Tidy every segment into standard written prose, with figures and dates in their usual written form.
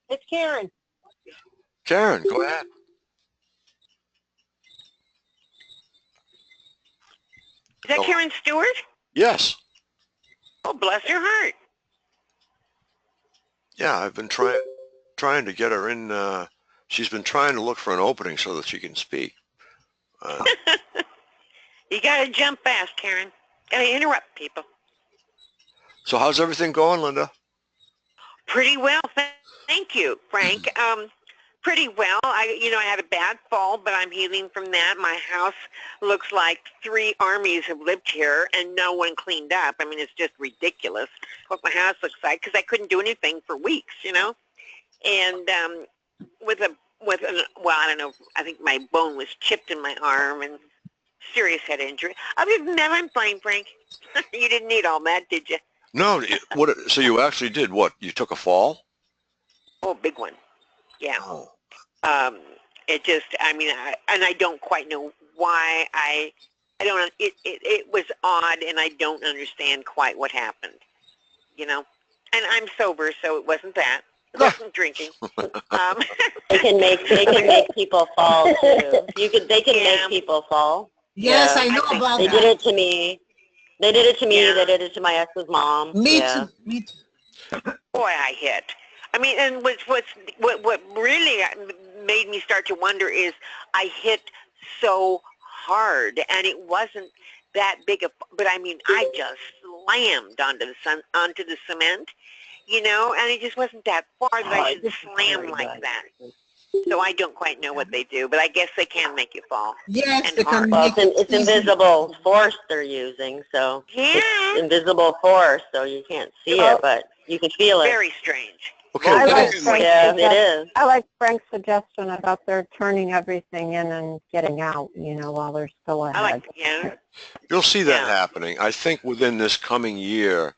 It's Karen. Karen, go ahead. Is that Karen Stewart? Yes. Oh, bless her heart. Yeah, I've been trying to get her in. She's been trying to look for an opening so that she can speak. You got to jump fast, Karen. Got to interrupt people. So how's everything going, Linda? Pretty well, thank you, Frank. Pretty well. I had a bad fall, but I'm healing from that. My house looks like 3 armies have lived here, and no one cleaned up. I mean, it's just ridiculous what my house looks like because I couldn't do anything for weeks, And well, I don't know. I think my bone was chipped in my arm and serious head injury. Other than that, I'm fine, Frank. You didn't need all that, did you? No. So you actually did what? You took a fall? Oh, big one. Yeah. Oh. It just, I don't quite know why I don't, it was odd and I don't understand quite what happened, And I'm sober, so it wasn't that. It wasn't drinking. They can make people fall too. They can make people fall. Yes, I know about that. They did it to me. They did it to me. They did it to my ex's mom. Me too. Me too. Boy, I hit. And what really made me start to wonder is I hit so hard, and it wasn't that big of, but I just slammed onto the cement, and it just wasn't that far that I should slam like that. So I don't quite know what they do, but I guess they can make you fall. Yes, they can. Well, it's invisible force they're using, so it's invisible force, so you can't see it, but you can feel it. Very strange. Okay. It is. I like Frank's suggestion about they're turning everything in and getting out, while they're still ahead. You'll see that happening. I think within this coming year,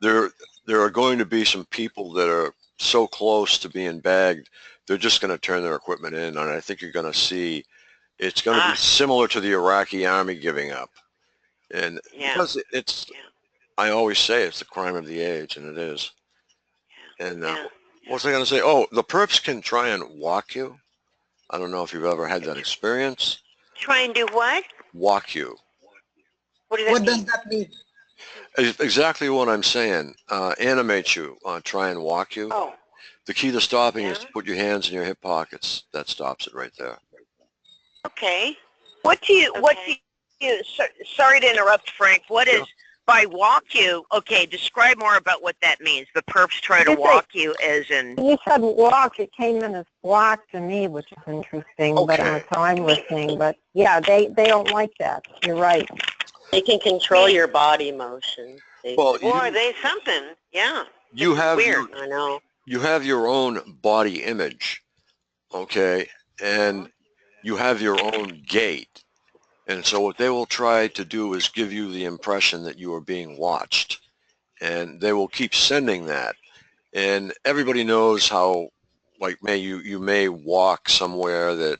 there are going to be some people that are so close to being bagged, they're just going to turn their equipment in, and I think you're going to see it's going to be similar to the Iraqi army giving up. And because I always say it's the crime of the age, and it is. And what was I going to say? Oh, the perps can try and walk you. I don't know if you've ever had that experience. Try and do what? Walk you. What does that mean? Does that mean? Exactly what I'm saying. Animate you. Try and walk you. Oh. The key to stopping is to put your hands in your hip pockets. That stops it right there. Okay. Sorry to interrupt, Frank. What is by walk you? Okay, describe more about what that means. The perps try to walk you as in... You said walk. It came in as block to me, which is interesting, but so I'm listening. But yeah, they don't like that. You're right. They can control your body motion. Well, boy, they something. Yeah. You have weird. I know. You have your own body image, okay, and you have your own gait. And so what they will try to do is give you the impression that you are being watched. And they will keep sending that. And everybody knows how, like, you may walk somewhere that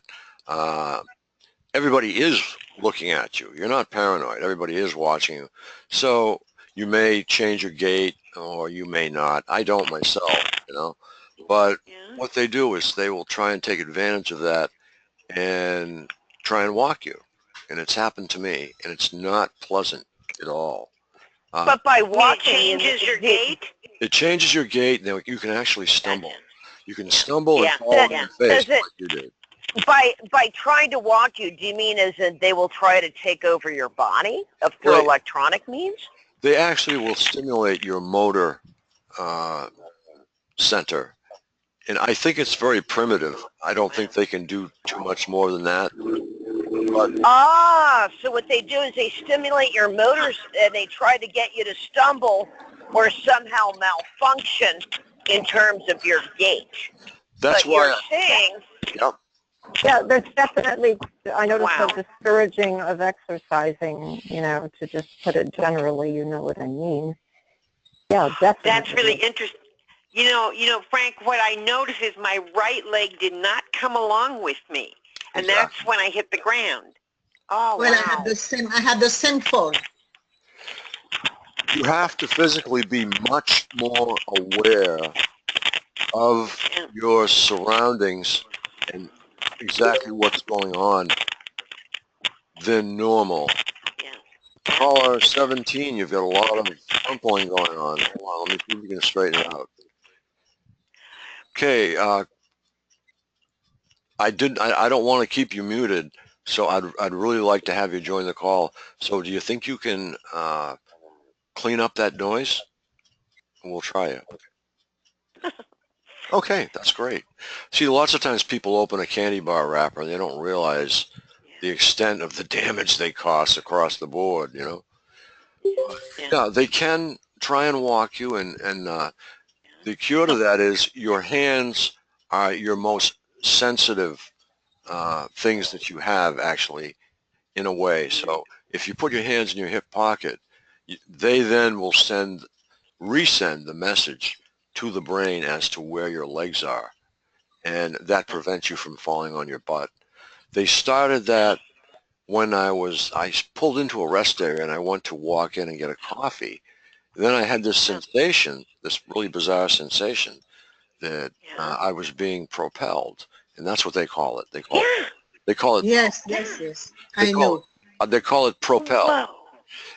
everybody is looking at you. You're not paranoid. Everybody is watching you. So you may change your gait or you may not. I don't myself, But what they do is they will try and take advantage of that and try and walk you. And it's happened to me, and it's not pleasant at all. But by walking, it changes your gait? It changes your gait, and you can actually stumble. You can stumble and fall on your face like you did. By trying to walk you, do you mean as in they will try to take over your body through electronic means? They actually will stimulate your motor center. And I think it's very primitive. I don't think they can do too much more than that. But, so what they do is they stimulate your motors and they try to get you to stumble or somehow malfunction in terms of your gait. That's but why you're saying... Yeah, there's definitely, I noticed a discouraging of exercising, to just put it generally, you know what I mean. Yeah, definitely. That's really interesting. Frank, what I noticed is my right leg did not come along with me. And that's when I hit the ground. Oh, well, wow. I had the same fall. You have to physically be much more aware of your surroundings and exactly what's going on than normal. Yeah. Caller 17, you've got a lot of crumpling going on. Hold on, let me see if we can straighten it out. Okay, I don't want to keep you muted, so I'd really like to have you join the call. So do you think you can clean up that noise? We'll try it. Okay, that's great. See, lots of times people open a candy bar wrapper and they don't realize the extent of the damage they cause across the board, you know. Yeah, they can try and walk you, and the cure to that is your hands are your most sensitive things that you have, actually, in a way. So if you put your hands in your hip pocket, they then will resend the message to the brain as to where your legs are, and that prevents you from falling on your butt. They started that when I pulled into a rest area and I went to walk in and get a coffee. Then I had this sensation, this really bizarre sensation, that I was being propelled, and that's what they call it. They call it. Yes, yes, yes. They I call know. they call it propel. Whoa.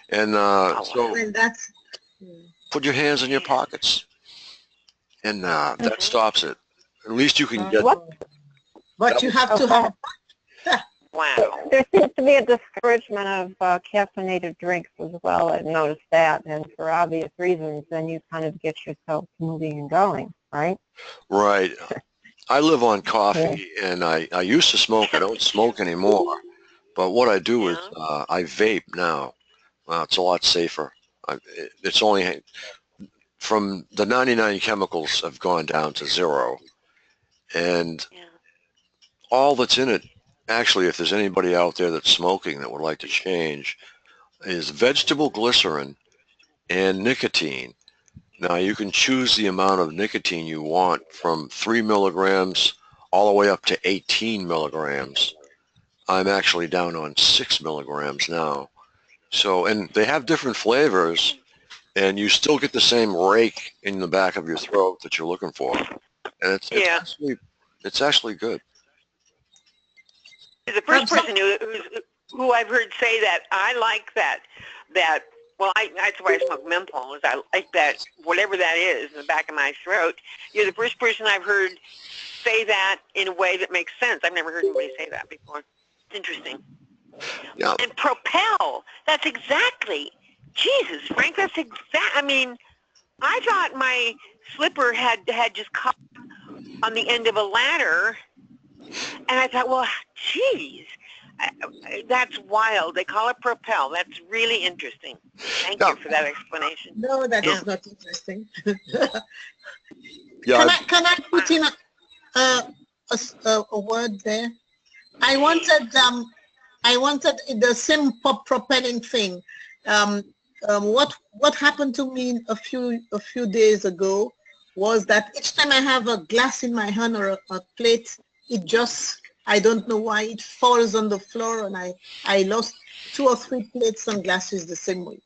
And so Well, that's. put your hands in your pockets, and that stops it. At least you can get. But you have to have. Wow. There seems to be a discouragement of caffeinated drinks as well. I've noticed that, and for obvious reasons, then you kind of get yourself moving and going, right? Right. I live on coffee, and I used to smoke. I don't smoke anymore. But what I do is I vape now. It's a lot safer. It's only from the 99 chemicals have gone down to 0. And all that's in it, actually, if there's anybody out there that's smoking that would like to change, is vegetable glycerin and nicotine. Now, you can choose the amount of nicotine you want from 3 milligrams all the way up to 18 milligrams. I'm actually down on 6 milligrams now. So, and they have different flavors, and you still get the same rake in the back of your throat that you're looking for. And it's actually good. The first person who I've heard say that I like that well, that's why I smoke menthol, is I like that, whatever that is in the back of my throat. You're the first person I've heard say that in a way that makes sense. I've never heard anybody say that before. Interesting. Yeah. And propel, that's exactly, Jesus, Frank, that's I mean, I thought my slipper had just caught on the end of a ladder, and I thought, well, geez, that's wild. They call it propel. That's really interesting. Thank you for that explanation. No, that is not interesting. Yeah. Can I put in a word there? I wanted the same propelling thing. What happened to me a few days ago was that each time I have a glass in my hand or a plate, it just, I don't know why, it falls on the floor, and I lost 2 or 3 plates and glasses the same way.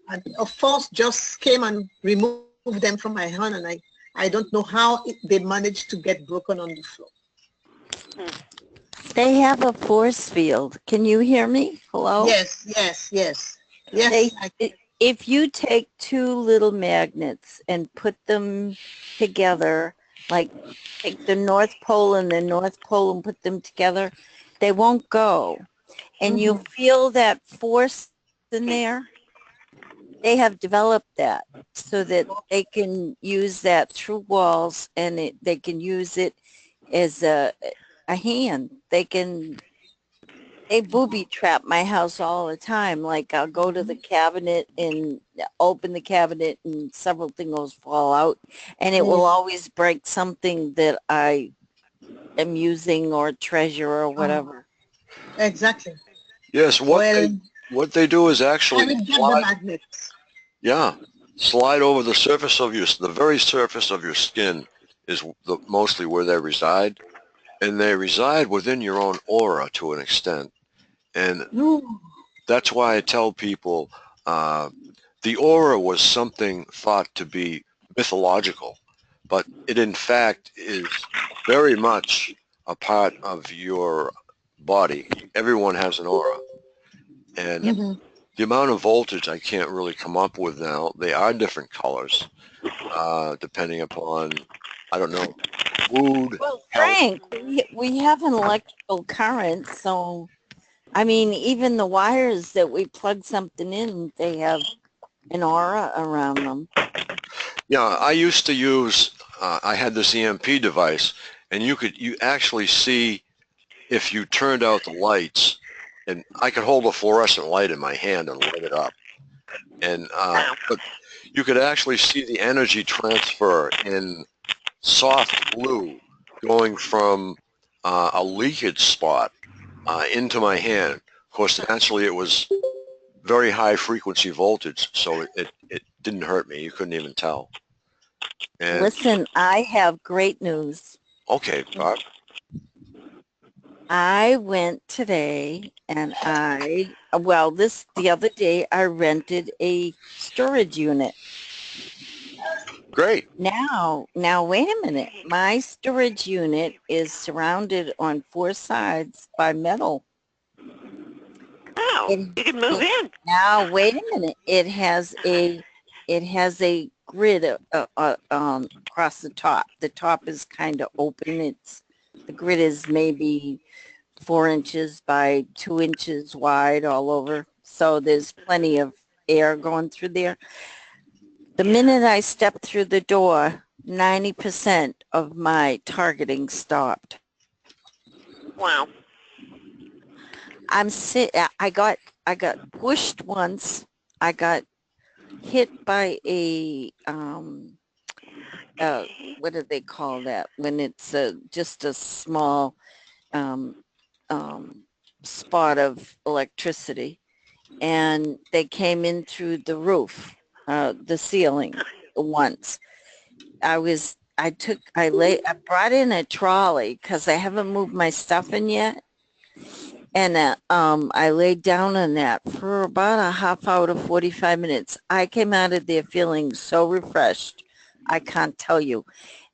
And a force just came and removed them from my hand, and I don't know how they managed to get broken on the floor. They have a force field. Can you hear me? Hello? Yes. Yes. If you take 2 little magnets and put them together, like take the North Pole and the North Pole and put them together, they won't go. And you feel that force in there. They have developed that so that they can use that through walls, and they can use it as a hand. They booby trap my house all the time. Like, I'll go to the cabinet and open the cabinet and several things will fall out, and it will always break something that I am using or treasure or whatever. Exactly. Yes, what they do is actually I would get the magnets. Yeah, slide over the surface of the very surface of your skin is mostly where they reside, and they reside within your own aura to an extent. And that's why I tell people the aura was something thought to be mythological. but it in fact is very much a part of your body. Everyone has an aura. And Mhm. the amount of voltage I can't really come up with now. They are different colors, depending upon, I don't know, mood, Well, health. Frank, we have an electrical current, so I mean, even the wires that we plug something in, they have an aura around them. Yeah, I used to use, I had this EMP device, and you actually see if you turned out the lights, and I could hold a fluorescent light in my hand and light it up. And, but you could actually see the energy transfer in soft blue going from a leakage spot into my hand. Of course, naturally it was very high frequency voltage, so it didn't hurt me. You couldn't even tell. And Listen, I have great news. okay, Bob. I went today and the other day I rented a storage unit. Great. Now wait a minute. My storage unit is surrounded on 4 sides by metal. Oh, you can move in. Now wait a minute. It has a grid across the top. The top is kind of open. The grid is maybe 4 inches by 2 inches wide all over. So there's plenty of air going through there. The minute I stepped through the door, 90% of my targeting stopped. Wow. I got pushed once. I got hit by a what do they call that when it's just a small spot of electricity, and they came in through the roof, the ceiling once. I brought in a trolley because I haven't moved my stuff in yet. And I laid down on that for about a half hour to 45 minutes. I came out of there feeling so refreshed. I can't tell you.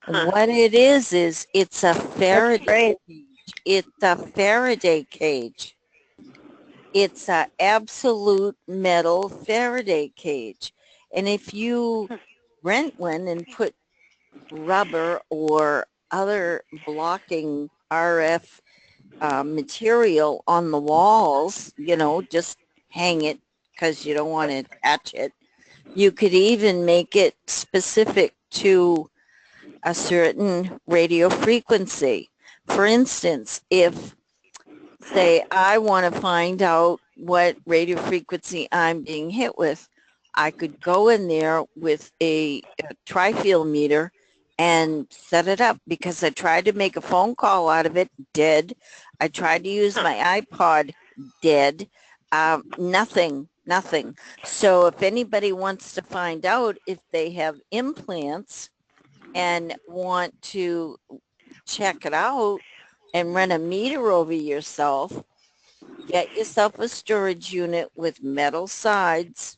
And what it is it's a Faraday cage. It's a Faraday cage. It's an absolute metal Faraday cage. And if you rent one and put rubber or other blocking RF material on the walls, just hang it because you don't want to attach it. You could even make it specific to a certain radio frequency. For instance, if, say, I want to find out what radio frequency I'm being hit with, I could go in there with a tri-field meter and set it up, because I tried to make a phone call out of it, dead. I tried to use my iPod, dead. Nothing. So if anybody wants to find out if they have implants and want to check it out and run a meter over yourself, get yourself a storage unit with metal sides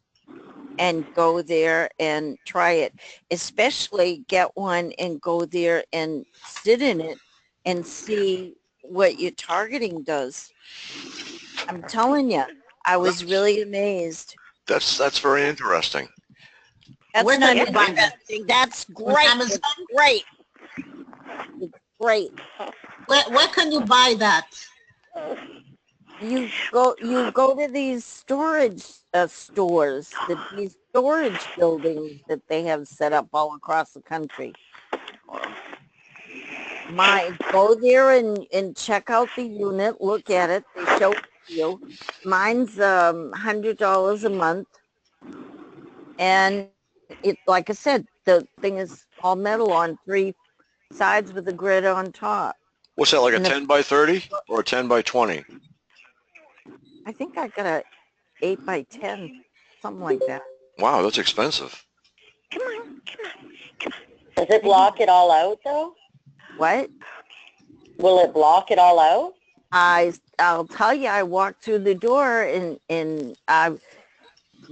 and go there and try it. Especially get one and go there and sit in it and see what your targeting does. I'm telling you, I was really amazed. That's very interesting. That's Where not can you buy that? interesting. That's great. Amazon? It's great. It's great. Where can you buy that? You go to these storage stores, these storage buildings that they have set up all across the country. Go there and check out the unit, look at it, they show it to you. Mine's $100 a month, and it, like I said, the thing is all metal on 3 sides with a grid on top. What's that, like a 10 by 30 or a 10 by 20? I think I got a 8 by 10, something like that. Wow, that's expensive. Come on. Does it block it all out, though? What? Will it block it all out? I'll tell you, I walked through the door and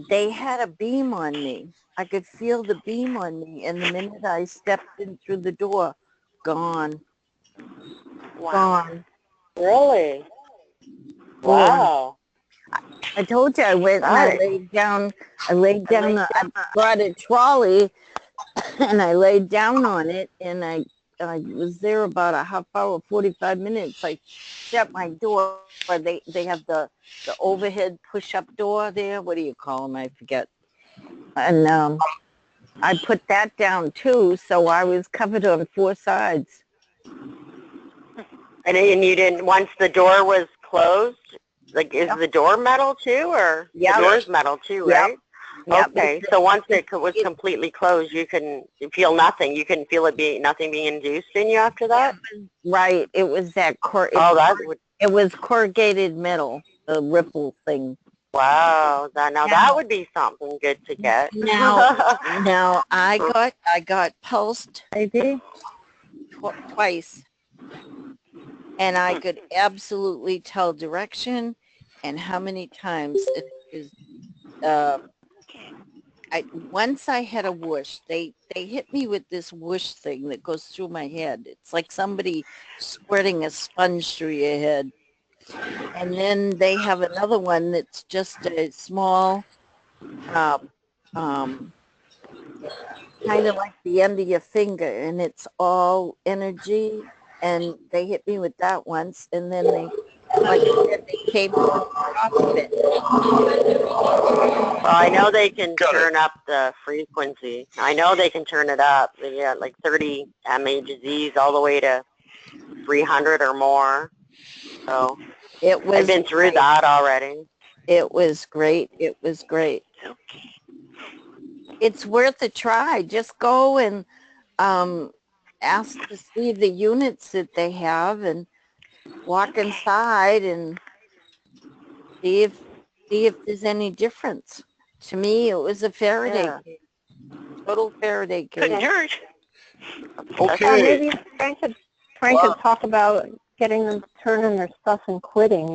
they had a beam on me. I could feel the beam on me, and the minute I stepped in through the door, gone, gone. Really? Gone. Wow. I told you I went and I Nice. laid down. I laid down. I brought a trolley and I laid down on it, and I was there about a half hour, 45 minutes. I shut my door. They have the overhead push-up door there. What do you call them? I forget. And I put that down too, so I was covered on 4 sides. And you didn't, once the door was closed, like, is the door metal too, or? Yep. The door's metal too, Yep. right? Yep. Okay, so once it was completely closed, you feel nothing. You couldn't feel nothing being induced in you after that? Right. It was that it was corrugated metal, the ripple thing. Wow, that would be something good to get. Now I got pulsed twice, and I could absolutely tell direction and how many times it is. Once I had a whoosh. They hit me with this whoosh thing that goes through my head. It's like somebody squirting a sponge through your head. And then they have another one that's just a small, kind of like the end of your finger, and it's all energy. And they hit me with that once, and then they, like I said, they came on top of it. Well, I know they can turn up the frequency. I know they can turn it up. Yeah, like 30 MHz's all the way to 300 or more. So I've been through that already. It was great. It was great. It's worth a try. Just go and ask to see the units that they have, and walk inside and see if there's any difference. To me, it was a Faraday cage. Total Faraday cage. Couldn't hurt. Okay. Maybe Frank could talk about getting them to turn in their stuff and quitting,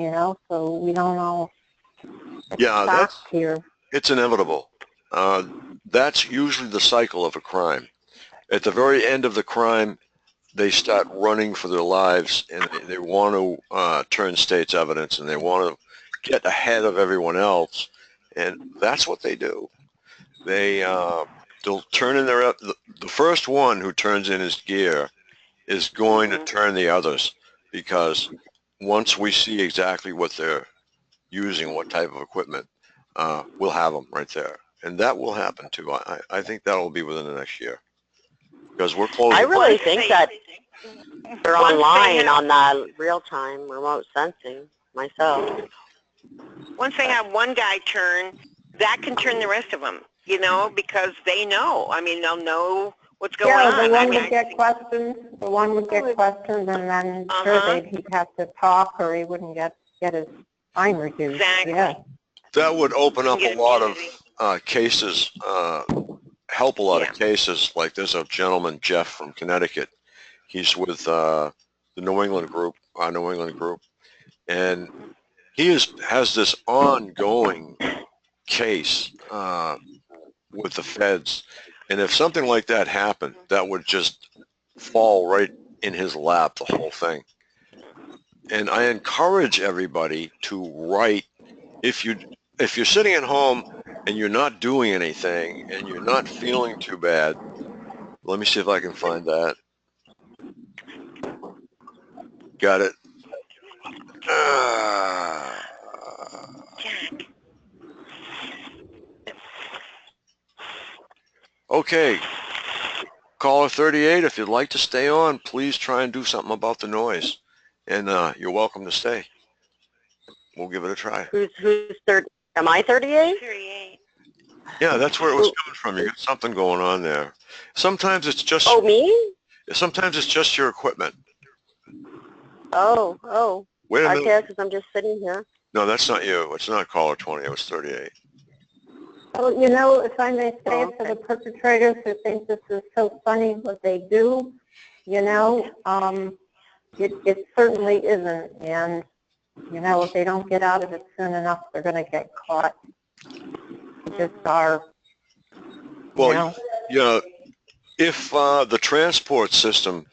so we don't all Yeah, here. it's inevitable. That's usually the cycle of a crime. At the very end of the crime, they start running for their lives, and they want to turn state's evidence, and they want to get ahead of everyone else, and that's what they do. They'll turn in the first one who turns in his gear is going to turn the others, because once we see exactly what they're using, what type of equipment, we'll have them right there. And that will happen too. I think that will be within the next year, because we're closing. I really think that they're online on that real-time remote sensing myself. Once they have one guy turn, that can turn the rest of them, because they know. I mean, they'll know what's going on. Yeah, the one would get questions. The one would get questions, and then sure he'd have to talk, or he wouldn't get his time reduced. Exactly. Yeah. That would open up a lot of cases, help a lot of cases. Like there's a gentleman, Jeff, from Connecticut. He's with the New England group, our New England group, and he has this ongoing case with the feds. And if something like that happened, that would just fall right in his lap, the whole thing. And I encourage everybody to write. If you're sitting at home and you're not doing anything and you're not feeling too bad, let me see if I can find that. Got it. Okay. Caller 38, if you'd like to stay on, please try and do something about the noise. And you're welcome to stay. We'll give it a try. Who's 30? Am I 38? 38. Yeah, that's where it was coming from. You got something going on there. Sometimes it's just... Oh, me? Sometimes it's just your equipment. Oh. Wait a minute. Okay, because I'm just sitting here. No, that's not you. It's not caller 20. It was 38. Well, if I may say it, for the perpetrators who think this is so funny what they do, it certainly isn't. And, if they don't get out of it soon enough, they're going to get caught. just are, Well, you know, if the transport system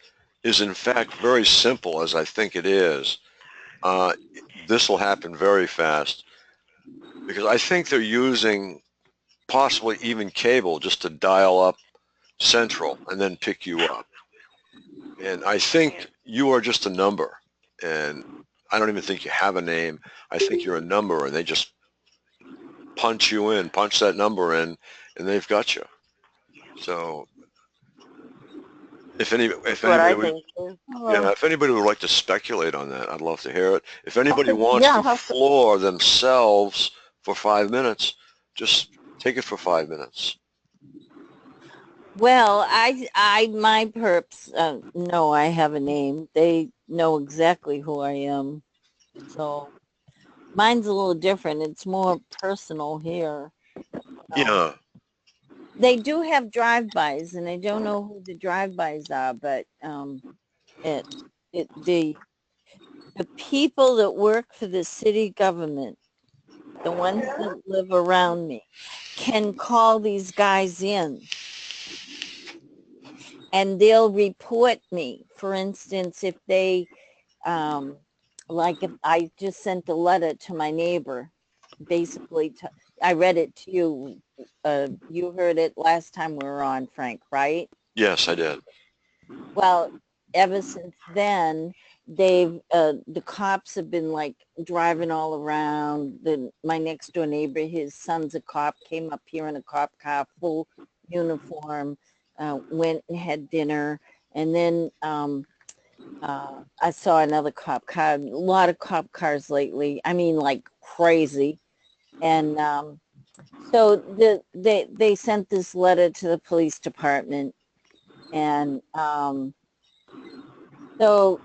is in fact very simple, as I think it is, this will happen very fast, because I think they're using possibly even cable just to dial up Central and then pick you up. And I think you are just a number, and I don't even think you have a name. I think you're a number, and they just punch you in, punch that number in, and they've got you. So if That's what anybody I would, think too. yeah, if anybody would like to speculate on that, I'd love to hear it. If anybody Okay, wants yeah, to floor themselves for 5 minutes, just take it for 5 minutes. Well, my perps know I have a name. They know exactly who I am. So mine's a little different. It's more personal here. Yeah. They do have drive-bys, and I don't know who the drive-bys are, but the people that work for the city government, the ones that live around me, can call these guys in, and they'll report me. For instance, if they, like if I just sent a letter to my neighbor, basically, I read it to you. You heard it last time we were on, Frank, right? Yes, I did. Well, ever since then, the cops have been like driving all around. My next door neighbor, his son's a cop, came up here in a cop car, full uniform, went and had dinner, and then I saw another cop car. A lot of cop cars lately. I mean, like crazy. And so they sent this letter to the police department, and so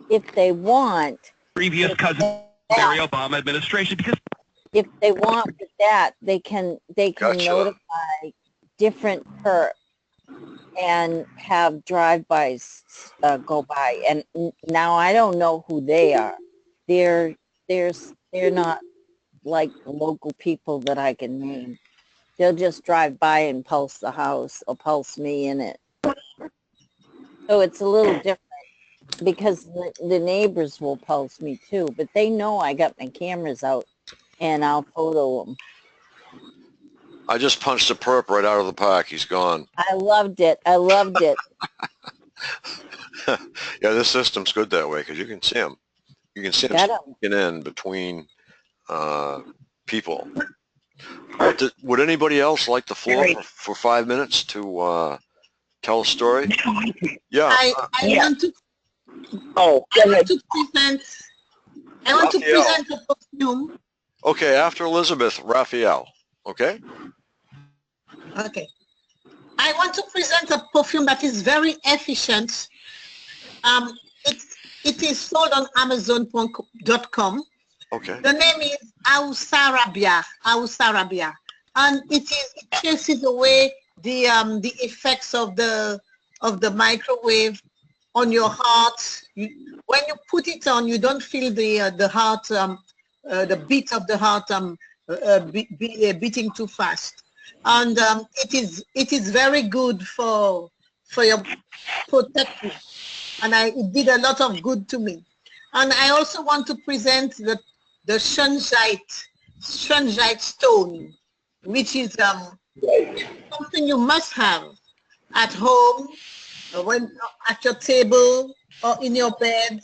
if they want, previous cousin Barry Obama administration, because if they want with that, they can Gotcha. notify different perps and have drive-bys go by. And now I don't know who they are. They're not like local people that I can name. They'll just drive by and pulse the house or pulse me in it. So it's a little different, because the neighbors will pulse me too, but they know I got my cameras out and I'll photo them. I just punched a perp right out of the park. He's gone. I loved it. I loved it. Yeah, this system's good that way because you can see him. You can see him Got 'em. sneaking in between people. Would anybody else like the floor for 5 minutes to tell a story? Yeah. I want to Oh, I want to present Raphael. a perfume. Okay, after Elizabeth, Raphael. Okay? Okay. I want to present a perfume that is very efficient. It is sold on Amazon.com. Okay. The name is Ausarabia, and it chases away the effects of the microwave on your heart. When you put it on, you don't feel the heart, the beat of the heart beating too fast, and it is very good for your protection, and it did a lot of good to me. And I also want to present the shungite stone, which is something you must have at home, when at your table or in your bed.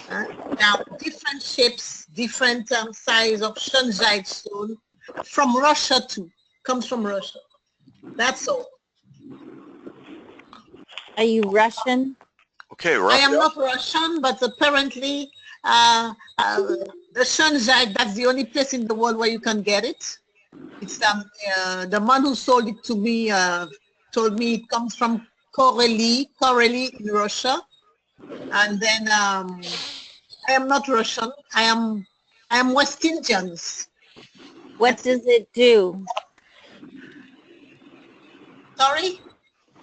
Now, different shapes, different size of shungite stone, from Russia too. Comes from Russia. That's all. Are you Russian? Okay, I Raphael. am not Russian, but apparently the shungite, that's the only place in the world where you can get it. It's the man who sold it to me told me it comes from Koreli in Russia. And then I am not Russian. I am West Indians. What does it do? Sorry?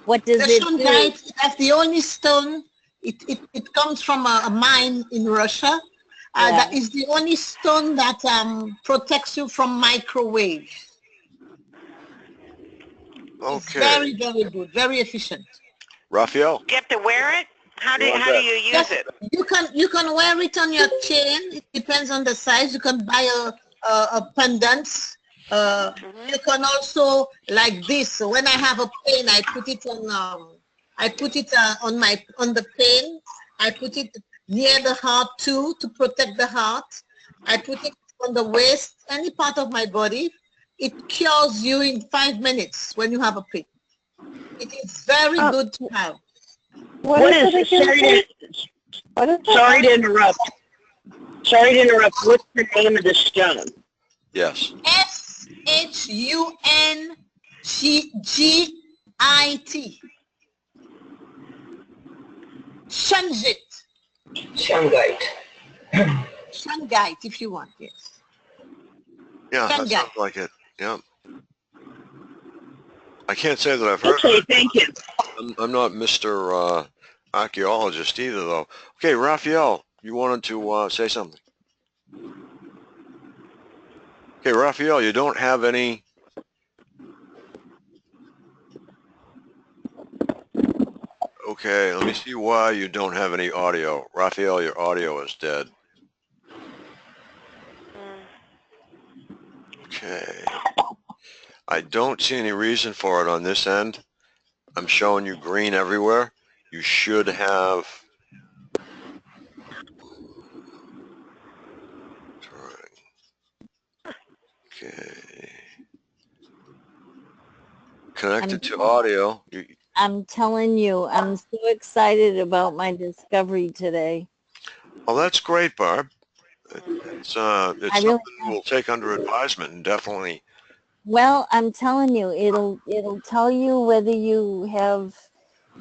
What does The it do? shungite, that's the only stone. It comes from a mine in Russia, That is the only stone that protects you from microwave. Okay. It's very, very good, very efficient. Raphael? Do you have to wear it? How do you use Yes, it? you can wear it on your chain. It depends on the size. You can buy a pendant. You can also like this. So when I have a pain, I put it on on the pain. I put it near the heart too to protect the heart. I put it on the waist, any part of my body. It cures you in 5 minutes when you have a pain. It is very good to have. What is it? Sorry to interrupt. Sorry to interrupt. What's the name of the stone? Yes. Shungite. Shungite. Shungite. Shungite, if you want, yes. Yeah, that Shungite. sounds like it. Yeah. I can't say that I've heard. Okay, thank you. I'm not Mr. Archaeologist either, though. Okay, Raphael, you wanted to say something. Okay, Raphael, you don't have any. Okay, let me see why you don't have any audio. Raphael, your audio is dead. Okay. I don't see any reason for it on this end. I'm showing you green everywhere. You should have. Okay. Connected to audio. I'm telling you, I'm so excited about my discovery today. Oh, that's great, Barb. It's something we'll take under advisement and definitely. Well, I'm telling you, it'll tell you whether you have,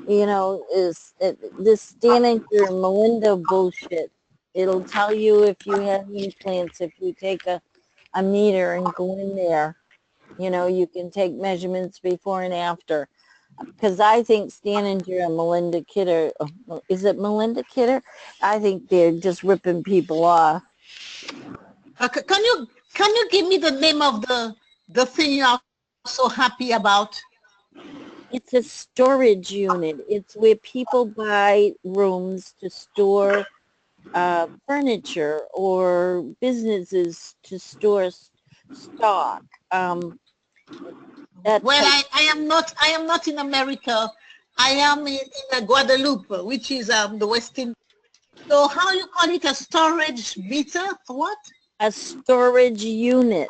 this Danica and Melinda bullshit. It'll tell you if you have implants, if you take a meter and go in there. You can take measurements before and after. Because I think Staninger and Melinda Kidder, is it Melinda Kidder? I think they're just ripping people off. Can you give me the name of the thing you are so happy about? It's a storage unit. It's where people buy rooms to store furniture or businesses to store stock. I am not in America. I am in Guadeloupe, which is the Western. So how you call it, a storage meter for what? A storage unit.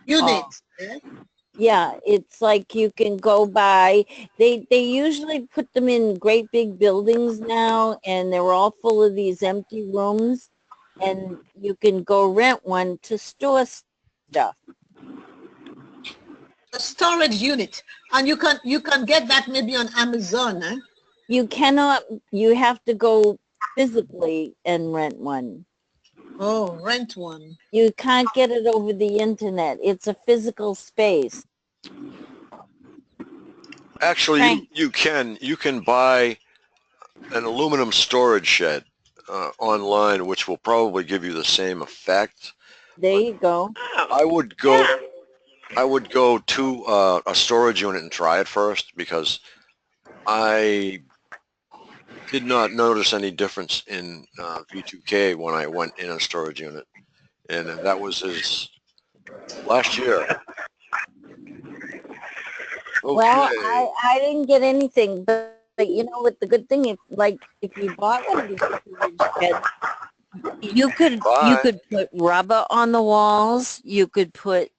Unit. Yeah, it's like you can go by. They usually put them in great big buildings now, and they're all full of these empty rooms, and you can go rent one to store stuff. A storage unit, and you can get that maybe on Amazon. Eh? You cannot. You have to go physically and rent one. Oh, rent one. You can't get it over the internet. It's a physical space. Actually, you can buy an aluminum storage shed online, which will probably give you the same effect. There you go. I would go to a storage unit and try it first, because I did not notice any difference in V2K when I went in a storage unit, and that was last year. Okay. Well, I didn't get anything, but you know what? The good thing, if you bought one of these storage sheds, you could put rubber on the walls. You could put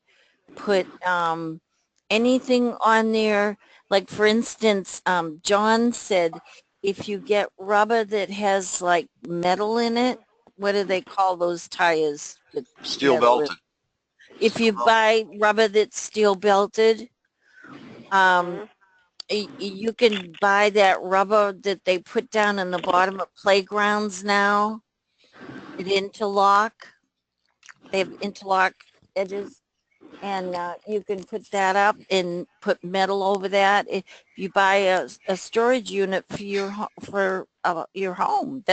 anything on there. Like, for instance, John said, if you get rubber that has like metal in it, what do they call those tires? Steel belted. If you buy rubber that's steel belted, you can buy that rubber that they put down in the bottom of playgrounds now. It interlock. They have interlock edges, and you can put that up and put metal over that. If you buy a storage unit for your home,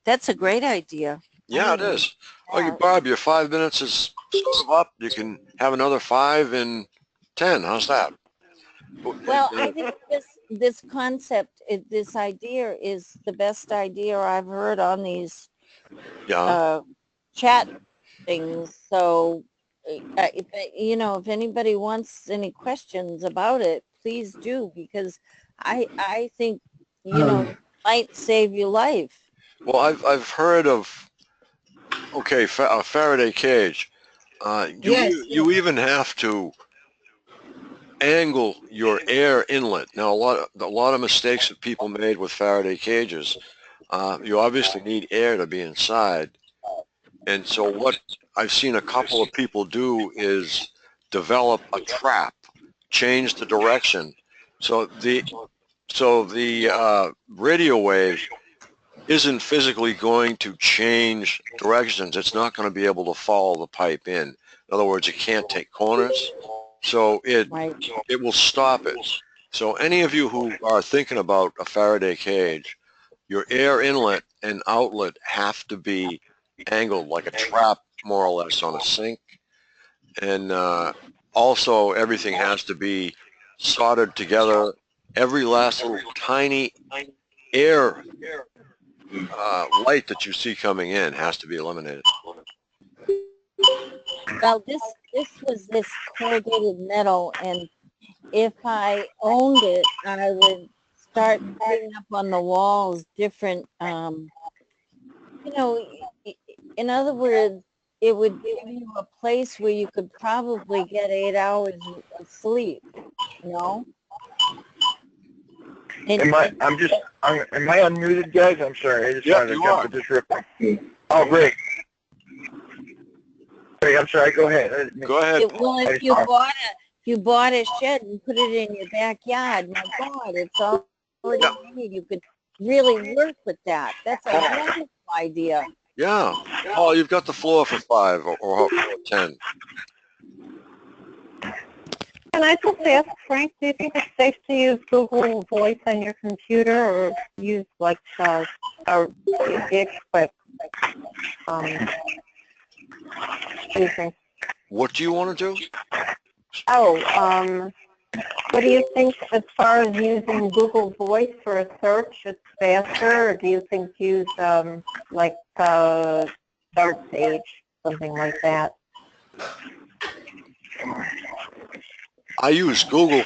that's a great idea. Yeah, it is. Okay, Barb, your 5 minutes is sort of up. You can have another 5 in 10. How's that? Well, I think this concept, this idea is the best idea I've heard on these chat things. So, if anybody wants any questions about it, please do, because I think, it might save your life. Well, I've heard of, okay, a Faraday cage. You even have to angle your air inlet. Now, a lot of mistakes that people made with Faraday cages. You obviously need air to be inside, and so what I've seen a couple of people do is develop a trap, change the direction, so the radio wave isn't physically going to change directions. It's not going to be able to follow the pipe in. In other words, it can't take corners, so it will stop it. So any of you who are thinking about a Faraday cage, your air inlet and outlet have to be angled like a trap, more or less, on a sink. And also everything has to be soldered together. Every last little tiny air light that you see coming in has to be eliminated. Well, this was this corrugated metal, and if I owned it, I would start putting up on the walls different, in other words, it would give you a place where you could probably get 8 hours of sleep, Am I unmuted, guys? I'm sorry. I just wanted to jump at this real quick. Oh, great. Hey, I'm sorry. Go ahead. Go ahead. Well, if you bought a shed and put it in your backyard, my God, it's already made. You could really work with that. That's a wonderful idea. Yeah. Oh, you've got the floor for 5 or 10. Can I just ask, Frank, do you think it's safe to use Google Voice on your computer, or use like a gig quick? What do you want to do? What do you think as far as using Google Voice for a search? It's faster, or do you think use like Start Page, something like that? I use Google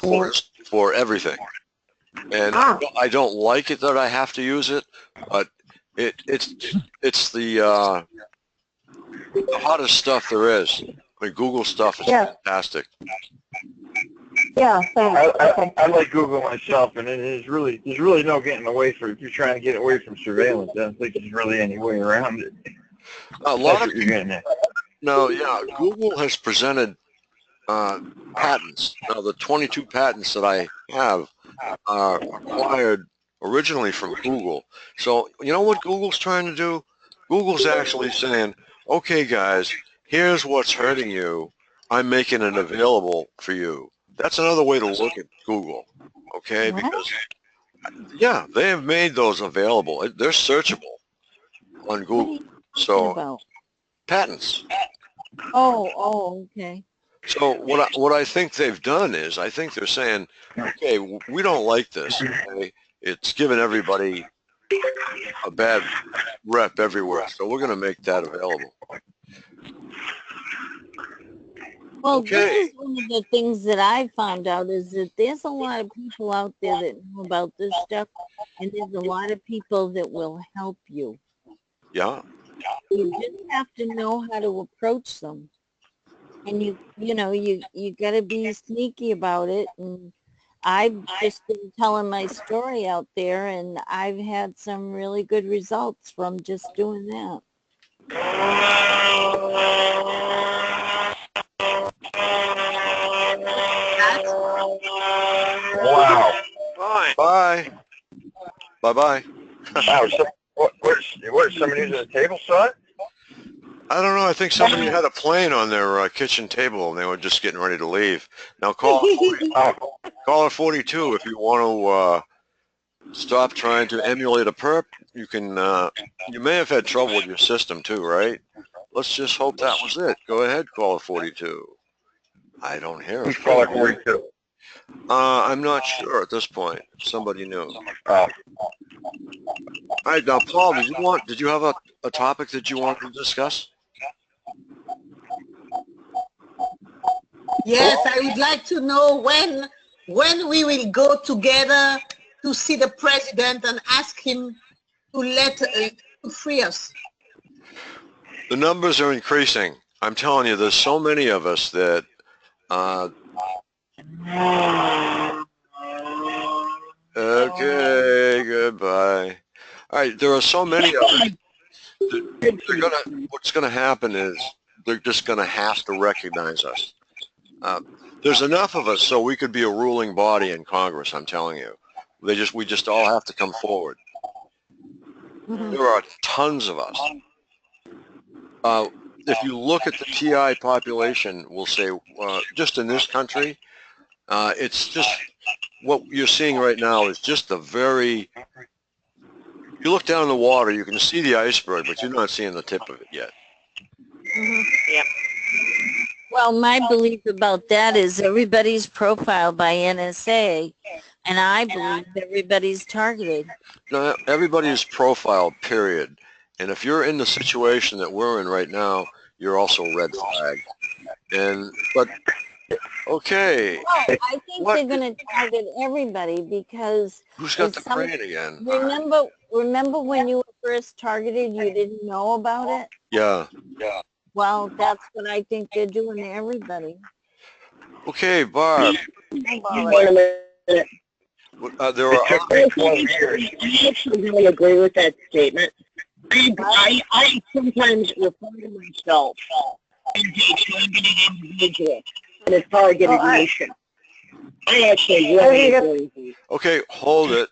for everything, and I don't like it that I have to use it, but it's the hottest stuff there is. I mean, Google stuff is fantastic. Yeah, thanks. I like Google myself, and there's really no getting away from, if you're trying to get away from surveillance. I don't think there's really any way around it. A lot of Google has presented patents. Now, the 22 patents that I have are acquired originally from Google. So, you know what Google's trying to do? Google's actually saying, okay, guys, here's what's hurting you. I'm making it available for you. That's another way to look at Google, okay? Because, they have made those available. They're searchable on Google. So, patents. Oh, okay. So what I think they've done is, I think they're saying, okay, we don't like this. Okay? It's given everybody a bad rep everywhere, so we're going to make that available. Well, this is one of the things that I found out, is that there's a lot of people out there that know about this stuff, and there's a lot of people that will help you. Yeah. You just have to know how to approach them. And you got to be sneaky about it. And I've just been telling my story out there, and I've had some really good results from just doing that. Wow. Bye. Bye-bye. Wow. So, what, somebody using a table saw it? I don't know. I think somebody had a plane on their kitchen table, and they were just getting ready to leave. Now call 42 if you want Stop trying to emulate a perp. You can, you may have had trouble with your system too, right? Let's just hope that was it. Go ahead, caller 42. I don't hear Who's it. caller 42? I'm not sure at this point. Somebody new. Oh, All right, now, Paul, did you have a topic that you wanted to discuss? Yes, I would like to know when we will go together to see the president and ask him to to free us. The numbers are increasing. I'm telling you, there's so many of us that okay, goodbye. All right, there are so many of us. What's gonna happen is they're just gonna have to recognize us. There's enough of us so we could be a ruling body in Congress. I'm telling you, we just all have to come forward. There are tons of us. If you look at the TI population, we'll say just in this country, it's just what you're seeing right now is just the very. You look down in the water, you can see the iceberg, but you're not seeing the tip of it yet. Yeah. Well, my belief about that is everybody's profiled by NSA, and I believe everybody's targeted. No, everybody is profiled, period. And if you're in the situation that we're in right now, you're also red flag. But okay. Well, I think they're going to target everybody because who's got the crane again? Remember when you were first targeted, you didn't know about it? Yeah. Well, that's what I think they're doing to everybody. Okay, Barb. There are. I actually really agree with that statement. I sometimes refer to myself as a targeted individual and a targeted nation. I actually really agree with you. Okay, hold it.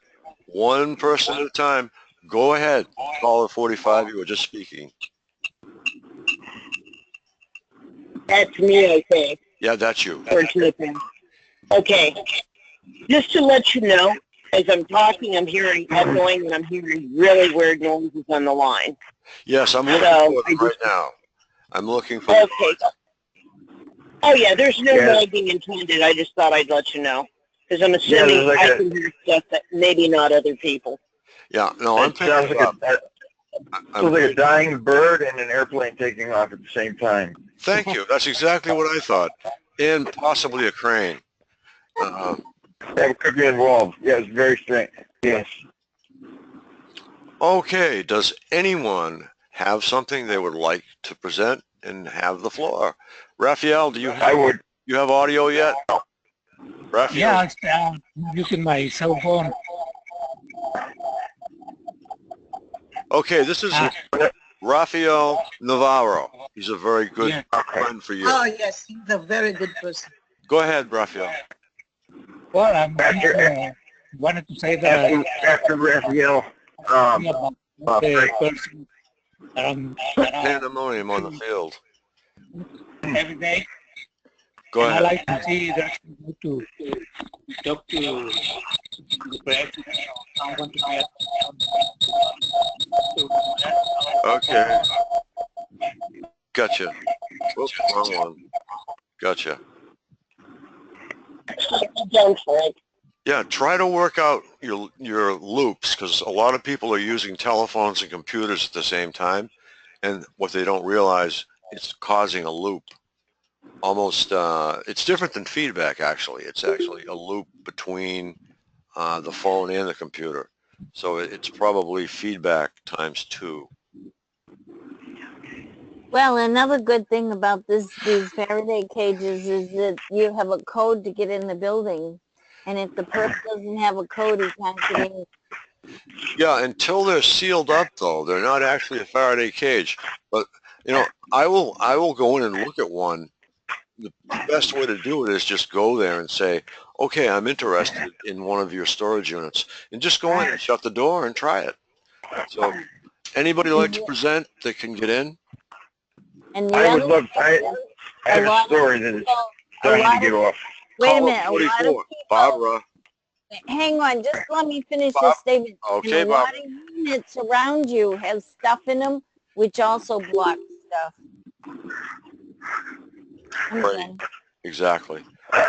One person at a time. Go ahead. Caller 45, you were just speaking. That's me, I think. Yeah, that's you. Okay. Just to let you know, as I'm talking, I'm hearing echoing and I'm hearing really weird noises on the line. Yes, I'm looking for them right now. I'm looking for them. Okay. Oh, yeah, there's no lagging intended. I just thought I'd let you know. Because I'm assuming I can hear stuff that maybe not other people. Yeah, no, I'm picking it up. Sounds like a dying bird and an airplane taking off at the same time. Thank you. That's exactly what I thought. And possibly a crane. That could be involved. Yeah, it's very strange. Yes. Okay, does anyone have something they would like to present and have the floor? Raphael, do you have, you have audio yet? Raphael? Yeah, I'm using my cell phone. Okay, this is Rafael Navarro. He's a very good friend for you. Oh, yes, he's a very good person. Go ahead, Rafael. Well, I wanted to say that after Raphael, the person pandemonium on the field. Every day. Go ahead. I like to see that to talk to the president. I want to be Okay. Gotcha. Whoops, wrong one. Gotcha. Yeah, try to work out your loops, because a lot of people are using telephones and computers at the same time, and what they don't realize, it's causing a loop. Almost, it's different than feedback, actually. It's actually a loop between the phone and the computer. So it's probably feedback times 2. Well, another good thing about these Faraday cages is that you have a code to get in the building. And if the person doesn't have a code, he can't get in. Yeah, until they're sealed up, though, they're not actually a Faraday cage. But, you know, I will go in and look at one. The best way to do it is just go there and say, okay, I'm interested in one of your storage units. And just go in and shut the door and try it. So anybody like to present that can get in? And I would love, I have a story that is starting to get off. Wait a minute. 44, Barbara. hang on, just let me finish this statement. Okay, And a Bob. lot of units around you have stuff in them, which also blocks stuff. I'm Right. done. Exactly.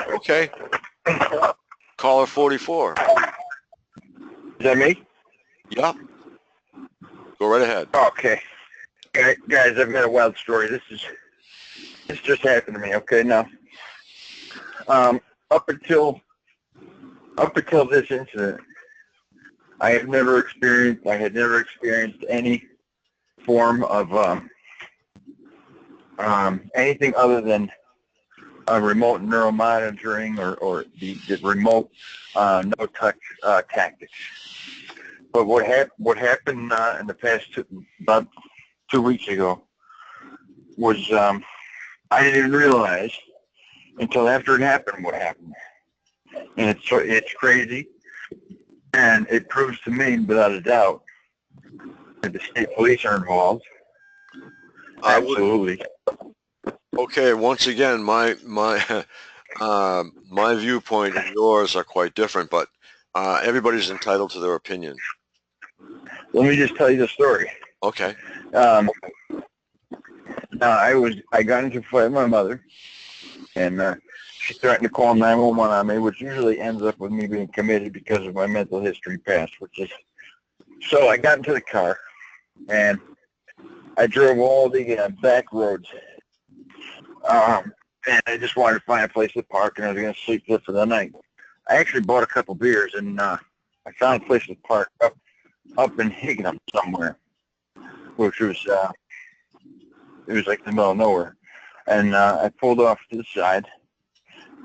Okay. Caller 44. Is that me? Yep. Go right ahead. Okay. Guys, I've got a wild story. This just happened to me. Okay, now, up until this incident, I had never experienced any form of anything other than remote neuromonitoring or the remote no-touch tactics. But what happened in the past about 2 weeks ago was I didn't even realize until after it happened what happened, and it's crazy, and it proves to me without a doubt that the state police are involved. Absolutely. Okay, once again, my my viewpoint and yours are quite different, but everybody's entitled to their opinion. Let me just tell you the story. Okay. Now I got into a fight with my mother, and she threatened to call 911 on me, which usually ends up with me being committed because of my mental history past. So I got into the car, and I drove all the back roads, and I just wanted to find a place to park, and I was going to sleep there for the night. I actually bought a couple beers, and I found a place to park up in Hingham somewhere, which was it was like the middle of nowhere. And I pulled off to the side,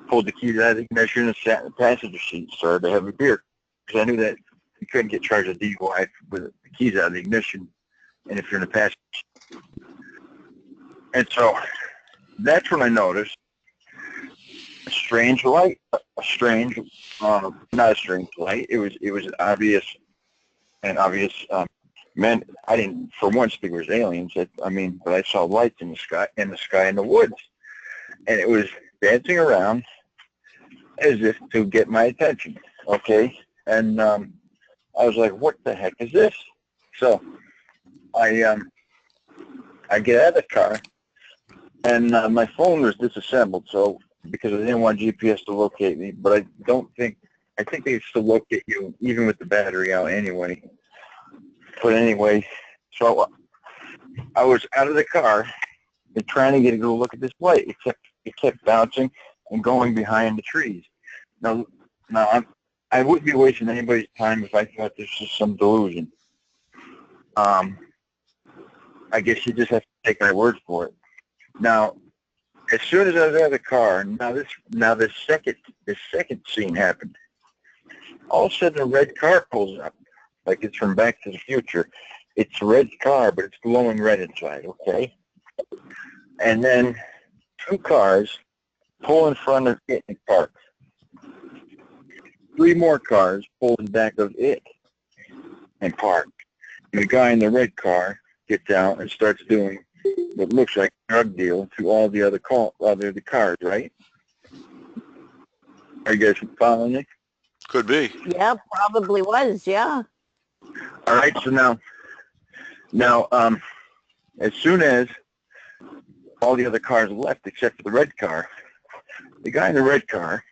pulled the keys out of the ignition, and sat in the passenger seat, started to have a beer, because I knew that you couldn't get charged a DUI with the keys out of the ignition, and if you're in the passenger seat. And so that's when I noticed a strange light, not a strange light. It was obvious. Man, I didn't for once think it was aliens. But I saw lights in the sky in the woods, and it was dancing around as if to get my attention. Okay, and I was like, "What the heck is this?" So I get out of the car, and my phone was disassembled. So because I didn't want GPS to locate me, but I think they still locate you even with the battery out anyway. But anyway, so I was out of the car and trying to get a good look at this light. It kept bouncing and going behind the trees. Now I wouldn't be wasting anybody's time if I thought this was some delusion. I guess you just have to take my word for it. Now, as soon as I was out of the car, the second scene happened. All of a sudden, a red car pulls up, like it's from Back to the Future. It's a red car, but it's glowing red inside, okay? And then 2 cars pull in front of it and park. 3 more cars pull in back of it and park. And the guy in the red car gets out and starts doing what looks like a drug deal to all the other cars, right? Are you guys following me? Could be. Yeah, probably was, yeah. All right, so now, as soon as all the other cars left except for the red car, the guy in the red car,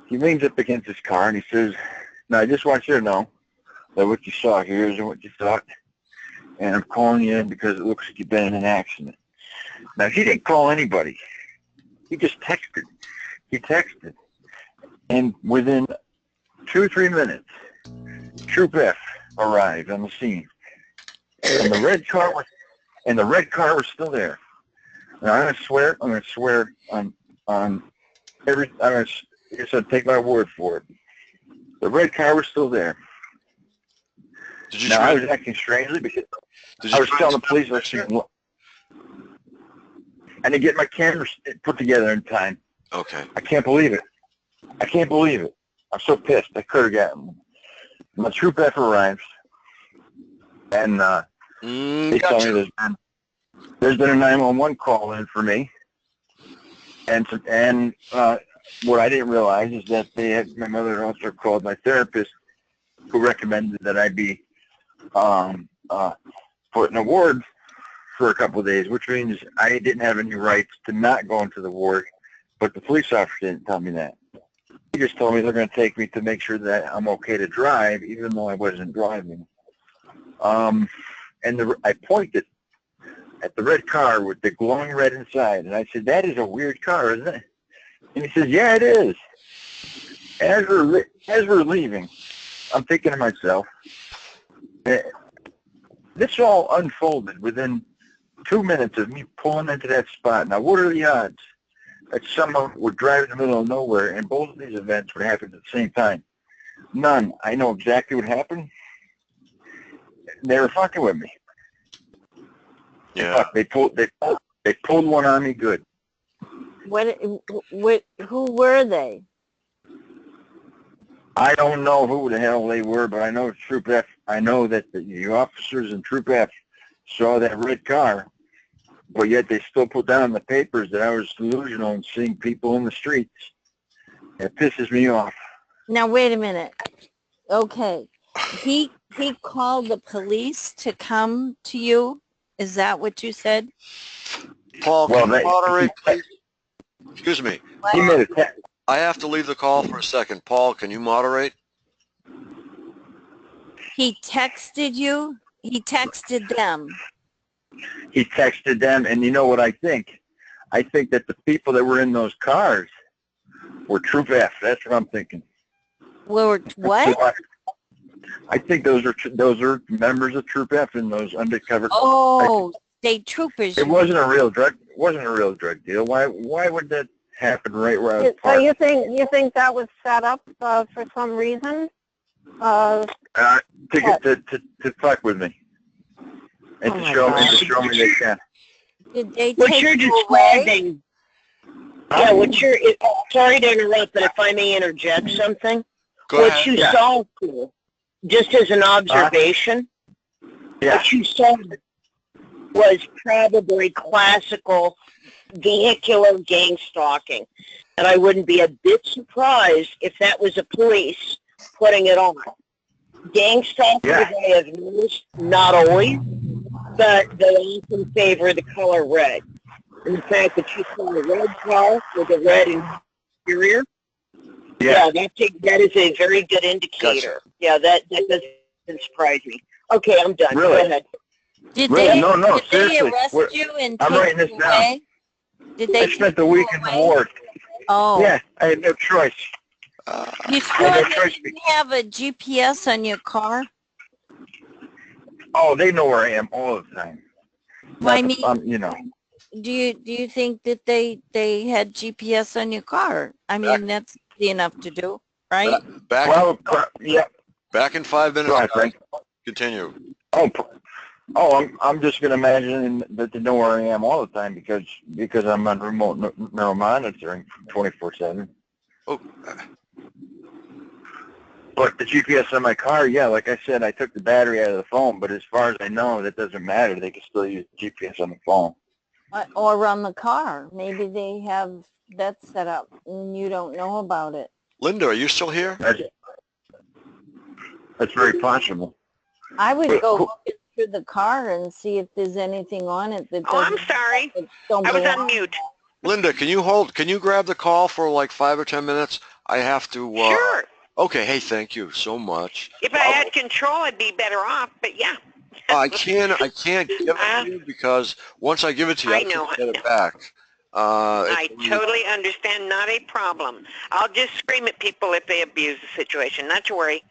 he leans up against his car and he says, "Now, I just want you to know that what you saw here isn't what you thought, and I'm calling you in because it looks like you've been in an accident." Now, he didn't call anybody. He just texted. He texted. And within 2 or 3 minutes, Troop F arrived on the scene, and the red car was still there. Now I'm gonna swear on every. So take my word for it. The red car was still there. I was acting strangely because I was telling the police I didn't get my camera put together in time. Okay. I can't believe it. I'm so pissed. I could have gotten them. My Troop F arrives, and they tell me there's been a 911 call in for me, and what I didn't realize is that my mother also called my therapist, who recommended that I be put in a ward for a couple of days, which means I didn't have any rights to not go into the ward, but the police officer didn't tell me that. He just told me they're going to take me to make sure that I'm okay to drive, even though I wasn't driving. I pointed at the red car with the glowing red inside, and I said, "That is a weird car, isn't it?" And he says, "Yeah, it is." As we're leaving, I'm thinking to myself, this all unfolded within 2 minutes of me pulling into that spot. Now, what are the odds that someone would drive in the middle of nowhere and both of these events would happen at the same time? None. I know exactly what happened. They were fucking with me. Yeah. They pulled one on me good. Who were they? I don't know who the hell they were, but I know Troop F. I know that the officers in Troop F saw that red car, but yet they still put down in the papers that I was delusional and seeing people in the streets. It pisses me off. Now, wait a minute. Okay. He called the police to come to you? Is that what you said? Paul, can you moderate, please? Excuse me. He made a text. I have to leave the call for a second. Paul, can you moderate? He texted you? He texted them. He texted them, and you know what I think? I think that the people that were in those cars were Troop F. That's what I'm thinking. Well, what? I think those are members of Troop F in those undercover. Oh, state troopers. It wasn't a real drug. It wasn't a real drug deal. Why would that happen right where I was So parked? you think that was set up for some reason? To fuck with me and to show me they can. Did they What take you're you away? describing, sorry to interrupt, but if I may interject something. Go What ahead. you saw, just as an observation, Yeah. what you saw was probably classical vehicular gang stalking. And I wouldn't be a bit surprised if that was a police putting it on. Gang stalking, Yeah. as I have noticed, not always, but they often favor the color red. And the fact that you saw a red car with a red interior, Yeah. that is a very good indicator. Gotcha. Yeah, that doesn't surprise me. Okay, I'm done. Really? Go ahead. Did Really? they, No, did they seriously. arrest you and I'm take writing this you down. away? Did they I spent the take week you in the away? ward. Oh. Yeah, I had no choice. You sure they didn't have a GPS on your car? Oh, they know where I am all the time. Well, I Not mean, the- you know. do you think that they had GPS on your car? I mean, that's easy enough to do, right? Back in 5 minutes. Go ahead, Frank. Continue. I'm just going to imagine that they know where I am all the time because I'm on remote neural monitoring 24/7. Oh, But the GPS on my car, yeah, like I said, I took the battery out of the phone, but as far as I know, that doesn't matter. They can still use GPS on the phone. Or on the car. Maybe they have that set up and you don't know about it. Linda, are you still here? That's very possible. I would go look through the car and see if there's anything on it that Oh, I'm doesn't. sorry. Don't I was belong. on mute. Linda, can you grab the call for like 5 or 10 minutes? I have to. Sure. Okay. Hey, thank you so much. If I had control, I'd be better off, but yeah. I can't give it to you because once I give it to you, I can't get it back. I totally understand. Not a problem. I'll just scream at people if they abuse the situation. Not to worry.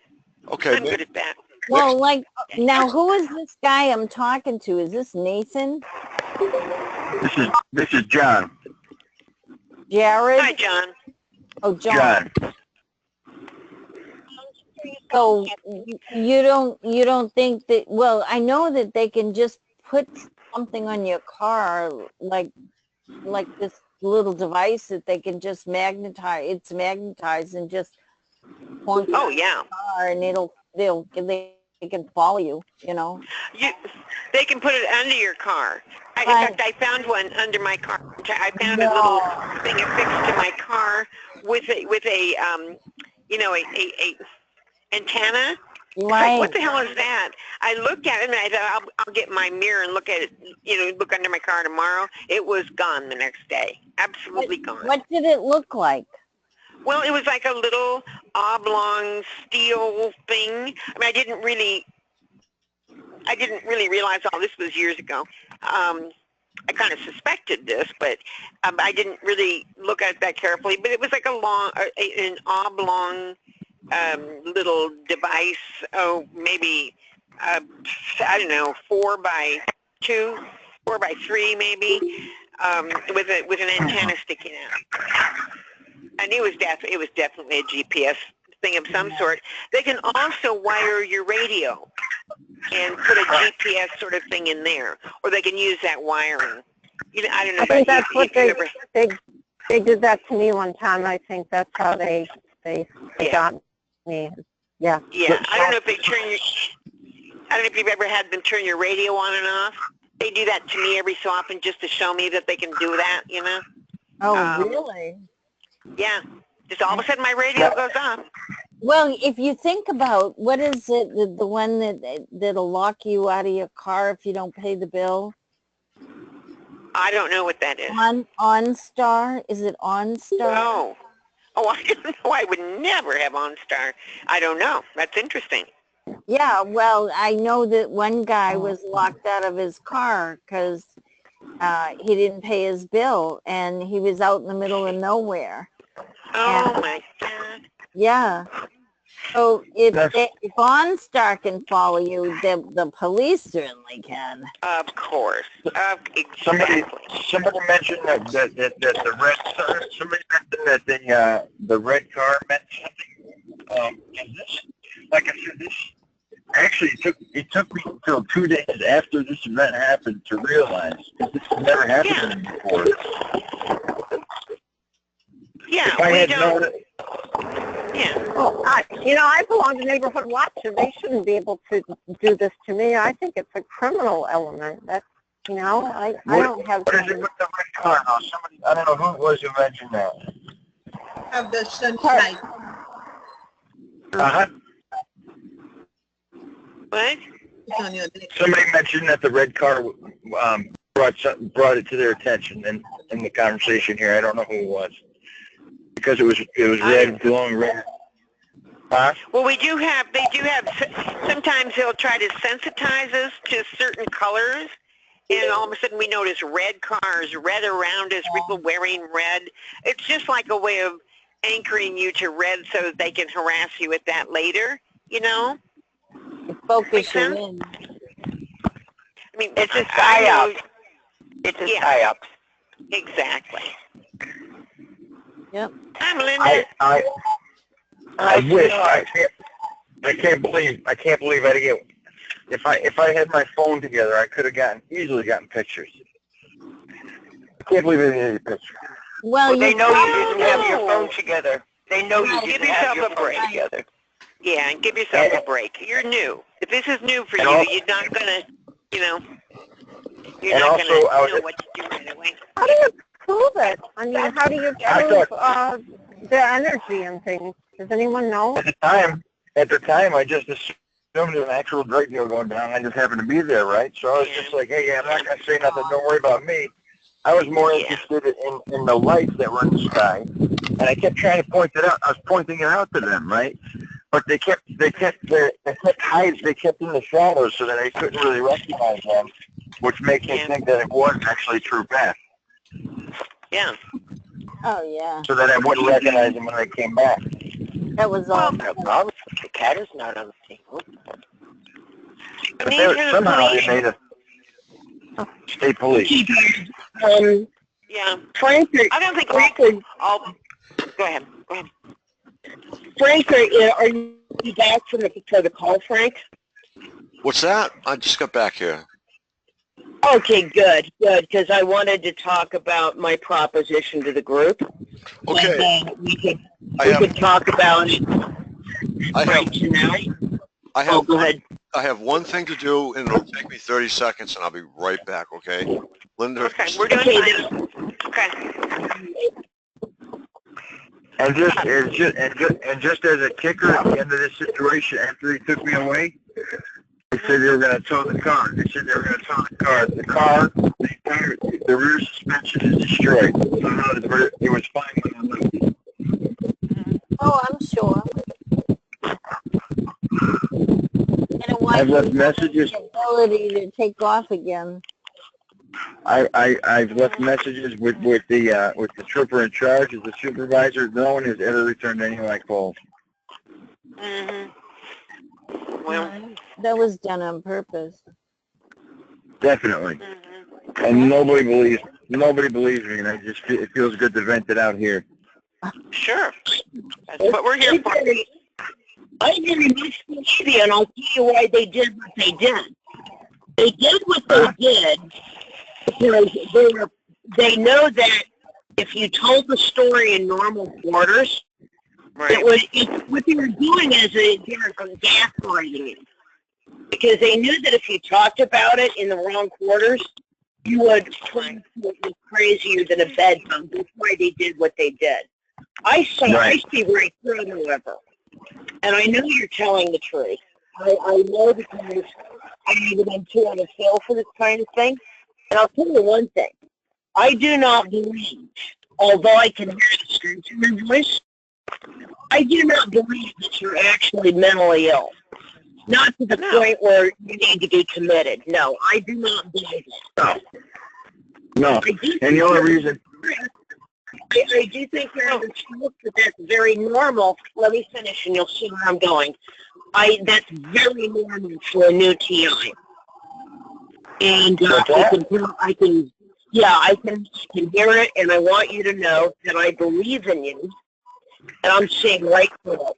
Okay. I'm good at that. Well, like, now who is this guy I'm talking to? Is this Nathan? This is John. Jared? Hi, John. Oh, John. So you don't think that, well, I know that they can just put something on your car like this little device that they can just magnetize. It's magnetized and just point Oh, yeah. the car and they can follow you, you know. They can put it under your car. In fact, I found one under my car. I found a little thing affixed to my car with a you know, a antenna. It's Right. like, what the hell is that? I looked at it and I thought, I'll get my mirror and look at it, you know, look under my car tomorrow. It was gone the next day. Absolutely gone. What did it look like? Well, it was like a little oblong steel thing. I mean, I didn't really realize all this was years ago. I kind of suspected this, but I didn't really look at it that carefully. But it was like an oblong little device. Oh, maybe I don't know, 4 by 2, 4 by 3, maybe, with an antenna sticking out. And it was definitely a GPS thing of some sort. They can also wire your radio and put a GPS sort of thing in there, or they can use that wiring. You know, I don't know. I think that's what they did that to me one time. I think that's how they got me. Yeah. Yeah. I don't know if you've ever had them turn your radio on and off. They do that to me every so often just to show me that they can do that. You know. Oh, really? Yeah. Just all of a sudden my radio goes off. Well, if you think about, what is it, the one that'll lock you out of your car if you don't pay the bill? I don't know what that is. OnStar? Is it OnStar? No. Oh, I don't know. I would never have OnStar. I don't know. That's interesting. Yeah, well, I know that one guy was locked out of his car because he didn't pay his bill, and he was out in the middle of nowhere. Oh, my God. Yeah. So if OnStar can follow you, the police certainly can. Of course. Somebody Exactly. mentioned that the red car. Somebody mentioned that the red car meant something. And this, like I said, this actually it took me until 2 days after this event happened to realize that this has never happened to me before. Yeah, If I had known it. Yeah. Well, I belong to Neighborhood Watch, and they shouldn't be able to do this to me. I think it's a criminal element. That's, I don't have. What is it with the red car though? Somebody, I don't know who it was who mentioned that. Have the sunlight. Uh-huh. What? Somebody mentioned that the red car brought it to their attention in the conversation here. I don't know who it was. Because it was red, glowing red. Huh? Well, they do have, sometimes they'll try to sensitize us to certain colors, and all of a sudden we notice red cars, red around us, people wearing red. It's just like a way of anchoring you to red so that they can harass you with that later, Focus you in. I mean, it's a psyop. It's a psyop. Exactly. Yep. I'm Linda. I wish I can't believe I didn't get. If I had my phone together, I could have easily gotten pictures. I can't believe I didn't get a picture. Well, they know you didn't have your phone together. They know you Give didn't have your yourself a phone break. together. Yeah, and give yourself a break. You're new. If this is new for you, you're not gonna, you're not gonna know what to do right away. How do you prove it? I mean, how do you prove the energy and things? Does anyone know? At the time, I just assumed an actual drug deal going down. I just happened to be there, right? So I was just like, hey, I'm not going to say nothing. Don't worry about me. I was more interested in the lights that were in the sky, and I kept trying to point it out. I was pointing it out to them, right? But they kept in the shadows so that I couldn't really recognize them, which makes me think that it was actually true path. Yeah. Oh, yeah. So that I wouldn't recognize them when they came back. That was all. No problem. The cat is not on the table. But somehow they made a state police. Yeah. Frank, I don't think all. Go ahead. Frank, are you back for the call, Frank? What's that? I just got back here. Okay, good, because I wanted to talk about my proposition to the group. Okay. And, we could talk about it tonight. Go ahead. I have one thing to do, and it'll take me 30 seconds, and I'll be right back, okay? Linda? Okay, we're doing fine. Okay. And just as a kicker at the end of this situation, after they took me away, they said they were going to tow the car. They said they were going to tow the car. The rear suspension is destroyed. So no, it was fine when I left. Oh, I'm sure. And why I've left messages. the ability to take off again. I've left messages with the trooper in charge as the supervisor. No one has ever returned any of my calls. Mhm. Well, That was done on purpose. Definitely. mhm. And nobody believes me, and it feels good to vent it out here. Sure. That's what we're here for. I very much believe you, and I'll tell you why they did what they did. They did what they did because they know that if you told the story in normal quarters, Right. what they were doing is they were gaslighting you. Because they knew that if you talked about it in the wrong quarters, you would claim it was crazier than a bedtime. That's why they did what they did. I see right through it, however. And I know you're telling the truth. I know because I've even been too on a sale for this kind of thing. And I'll tell you one thing. I do not believe, although I can hear the strength in your voice, I do not believe that you're actually mentally ill. Not to the point where you need to be committed. No, I do not believe that. No. And the only reason... I do think there's a truth that's very normal. Let me finish and you'll see where I'm going. That's very normal for a new TI. And I can hear it, and I want you to know that I believe in you. And I'm saying right through it.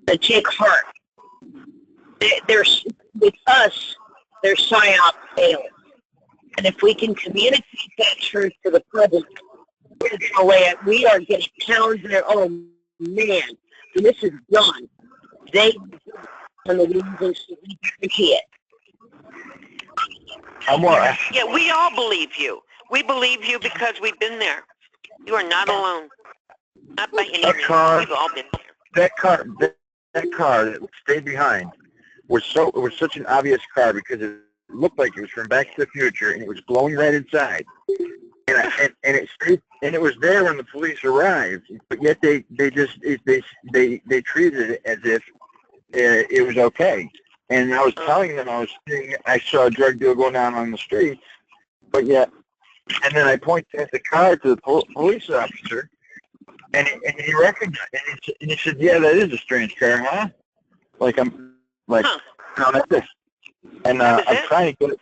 But take heart. With us, there's PSYOP failing. And if we can communicate that truth to the public, we are getting pounds there. Oh, man, this is done. They on the reasons we guarantee it. Yeah, we all believe you. We believe you because we've been there. You are not alone. Not by any means. We've all been there. That car that stayed behind was such an obvious car because it looked like it was from Back to the Future, and it was glowing red inside. And it was there when the police arrived, but yet they treated it as if it was okay. And I was telling them I saw a drug deal going down on the street, but yet, and then I pointed at the car to the police officer, and he recognized it, and he said, "Yeah, that is a strange car, huh?" No, that's this. And I'm trying to get it.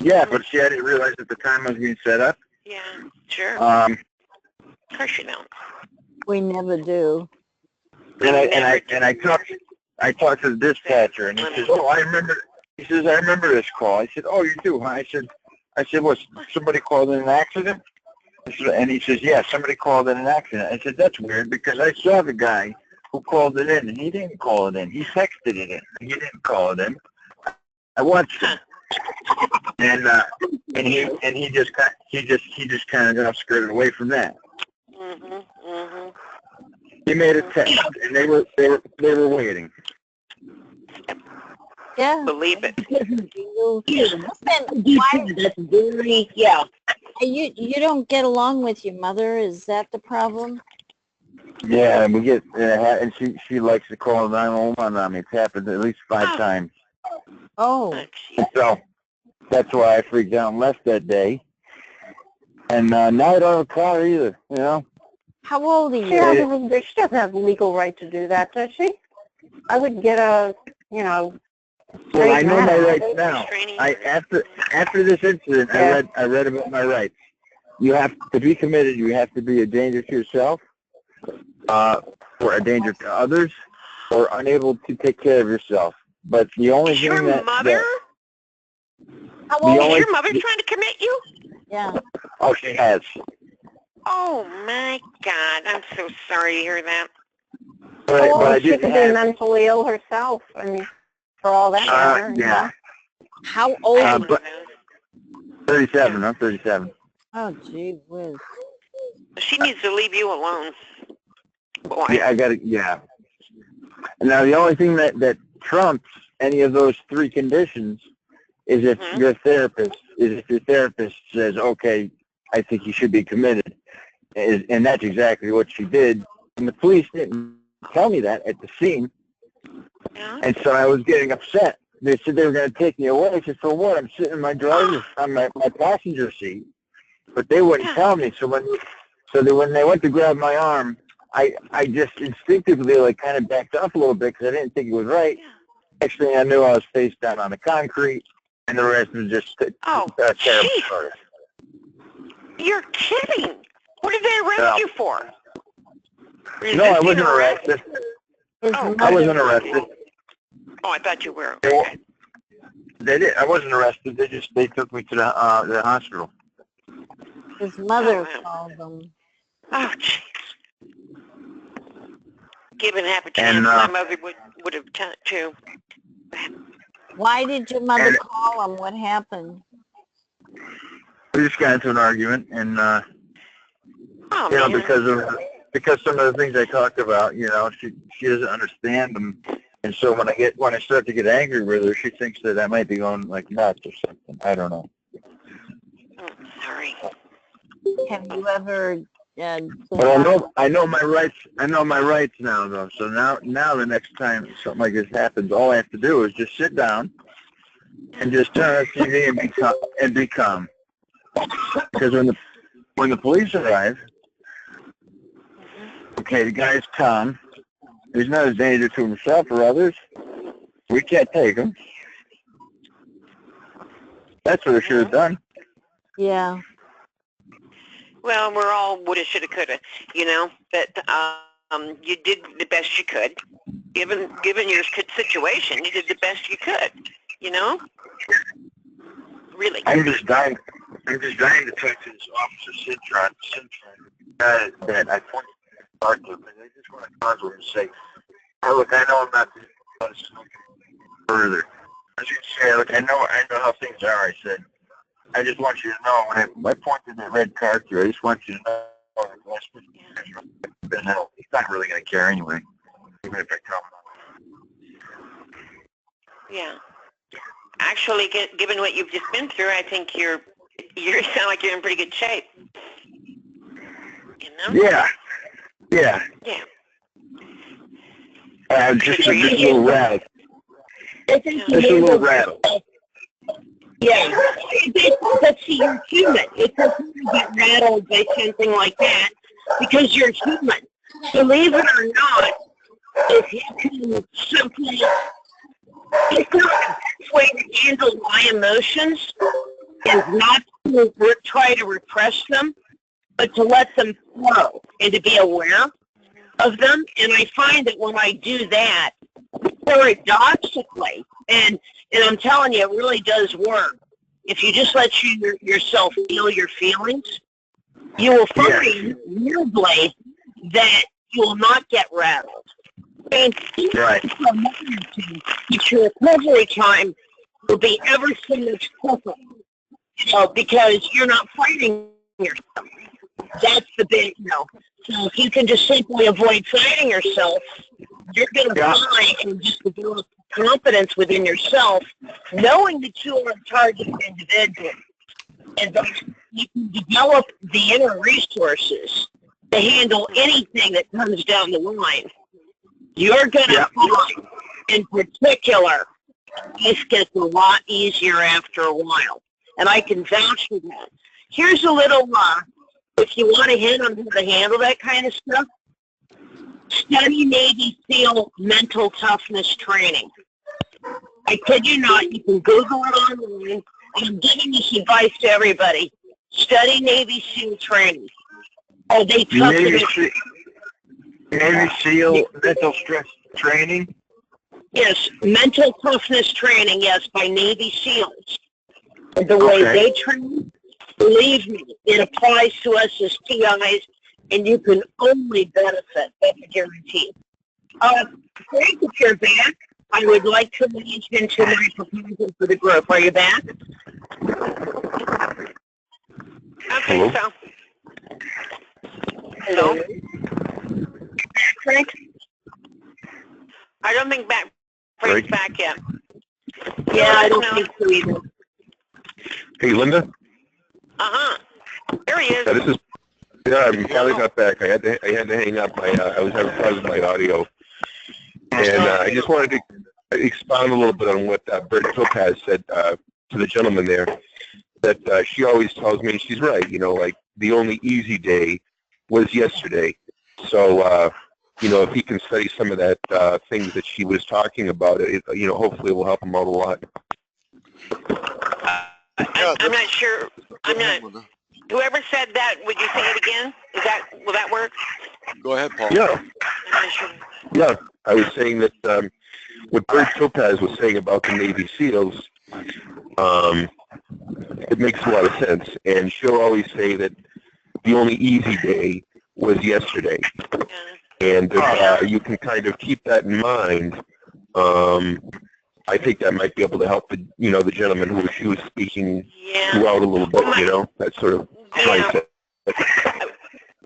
Yeah, but see, I didn't realize at the time I was being set up. Yeah, sure. Of course you don't. We never do. And I talked to the dispatcher, and he says, "Oh, I remember." He says, "I remember this call." I said, "Oh, you do, huh?" I said, "What? Somebody called in an accident?" And he says, "Yeah, somebody called in an accident." I said, "That's weird because I saw the guy who called it in, and he didn't call it in. He texted it in. He didn't call it in. I watched him." And he just kind of skirted away from that. He made a text, and they were waiting. Yeah. Believe it. That's very, yeah. You don't get along with your mother. Is that the problem? Yeah, and we get and she likes to call 911 on me. It's happened at least 5 times. Oh. So that's why I freaked out and left that day. And now I don't have a car either, you know. How old are you? She doesn't have the legal right to do that, does she? I would get a, Well, I know my rights now. After this incident, I read about my rights. You have to be committed. You have to be a danger to yourself, or a danger to others, or unable to take care of yourself. But the only thing your mother? How old is your mother trying to commit you? Yeah. Oh, she has. Oh my God! I'm so sorry to hear that. But she could be mentally ill herself. I mean, for all that matter. Yeah. How old are you? 37. I'm 37. Oh, gee whiz. She needs to leave you alone. Boy. Yeah, I got it. Yeah. Now the only thing that trumps any of those three conditions is if your therapist says, okay, I think you should be committed, and that's exactly what she did. And the police didn't tell me that at the scene, and so I was getting upset. They said they were going to take me away. I said, for what? I'm sitting in my driver's on my passenger seat, but they wouldn't tell me. So when they went to grab my arm, I just instinctively kind of backed off a little bit because I didn't think it was right. Next thing I knew, I was face down on the concrete, and the rest was just a terrible story. You're kidding. What did they arrest you for? No, I wasn't arrested. I wasn't arrested. Oh, I thought you were. Okay. They did. I wasn't arrested. They took me to the hospital. His mother called them. Oh, jeez. Given half a chance, my mother would have too. Why did your mother call him? What happened? We just got into an argument, and because some of the things I talked about, she doesn't understand them, and so when I start to get angry with her, she thinks that I might be going nuts or something. I don't know. Oh, sorry. Have you ever? But I know my rights. I know my rights now, though. So now the next time something like this happens, all I have to do is just sit down and just turn on TV and be calm. Because when the police arrive, okay, the guy's calm. He's not a danger to himself or others. We can't take him. That's what I should have done. Yeah. Well, we're all woulda, shoulda, coulda, but you did the best you could. Given your situation, you did the best you could, Really. I'm just dying to talk to this officer, Cintron, that I pointed to, and I just want to pause and say, look, I know I'm not going to further. I was going to say, look, I know how things are. I said, I just want you to know, when I pointed that red card through, I just want you to know he's not really going to care anyway, even if I tell him. Yeah. Actually, given what you've just been through, I think you sound like you're in pretty good shape. Yeah. Yeah. Just a little rattled. Just a little rattled. Yeah, but see, you're human. It's okay to get rattled by something like that because you're human. Believe it or not, if you can simply, it's not the best way to handle my emotions is not to try to repress them, but to let them flow and to be aware of them. And I find that when I do that, paradoxically, and I'm telling you, it really does work. If you just let yourself feel your feelings, you will find, weirdly, that you will not get rattled. And right. Your recovery time will be ever so much quicker, because you're not fighting yourself. That's the big, So if you can just simply avoid fighting yourself, you're going to find and just develop confidence within yourself, knowing that you are a targeted individual, and that you can develop the inner resources to handle anything that comes down the line. You're going to find, in particular, life gets a lot easier after a while, and I can vouch for that. Here's a little, if you want a hint on how to handle that kind of stuff, study Navy SEAL mental toughness training. I kid you not, you can Google it online. I'm giving this advice to everybody. Study Navy SEAL training. Oh, they tough it. Navy SEAL mental stress training? Yes, mental toughness training, yes, by Navy SEALs. The way they train, believe me, it applies to us as TIs, and you can only benefit. That's a guarantee. Frank, if you're back, I would like to lead into my proposal for the group. Are you back? I think so. Hello? Frank? I don't think Frank's back yet. Yeah, I don't think so either. Hey, Linda. There he is. Yeah, I'm finally got back. I had to hang up. I was having problems with my audio, and I just wanted to expound a little bit on what Bert Topaz said to the gentleman there. That she always tells me, she's right. You know, like the only easy day was yesterday. So if he can study some of that things that she was talking about, hopefully it will help him out a lot. I'm not sure. Whoever said that, would you say it again? Will that work? Go ahead, Paul. Yeah. I'm not sure. Yeah, I was saying that what Bert Topaz was saying about the Navy SEALs, it makes a lot of sense. And she'll always say that the only easy day was yesterday. And if you can kind of keep that in mind, I think that might be able to help the gentleman who she was speaking to out a little bit, that sort of mindset.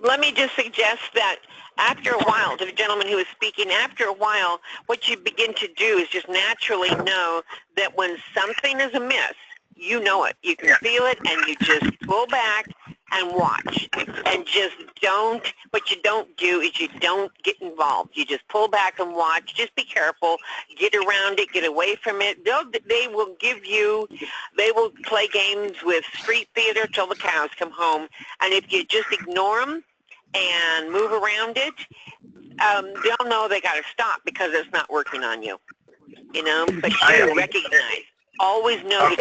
Let me just suggest that after a while, to the gentleman who was speaking, after a while, what you begin to do is just naturally know that when something is amiss, you know it. You can feel it, and you just pull back and watch. And just what you don't do is you don't get involved. You just pull back and watch. Just be careful. Get around it. Get away from it. They will play games with street theater till the cows come home. And if you just ignore them and move around it, they'll know they got to stop because it's not working on you. But you recognize. Always know that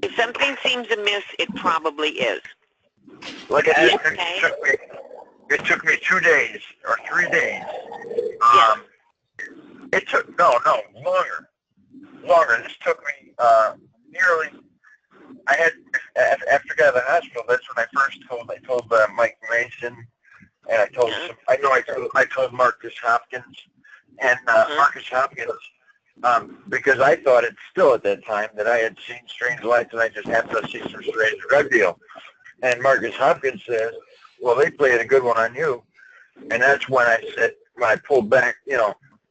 if something seems amiss, it probably is. Like it took me 2 days or 3 days. It took longer. This took me nearly. I had after I got to the hospital. That's when I first told Mike Mason, and I told I told Marcus Hopkins, and Marcus Hopkins. Because I thought it still at that time that I had seen Strange Lights and I just happened to see some strange drug deal. And Marcus Hopkins says, well, they played a good one on you. And that's when I said, when I pulled back,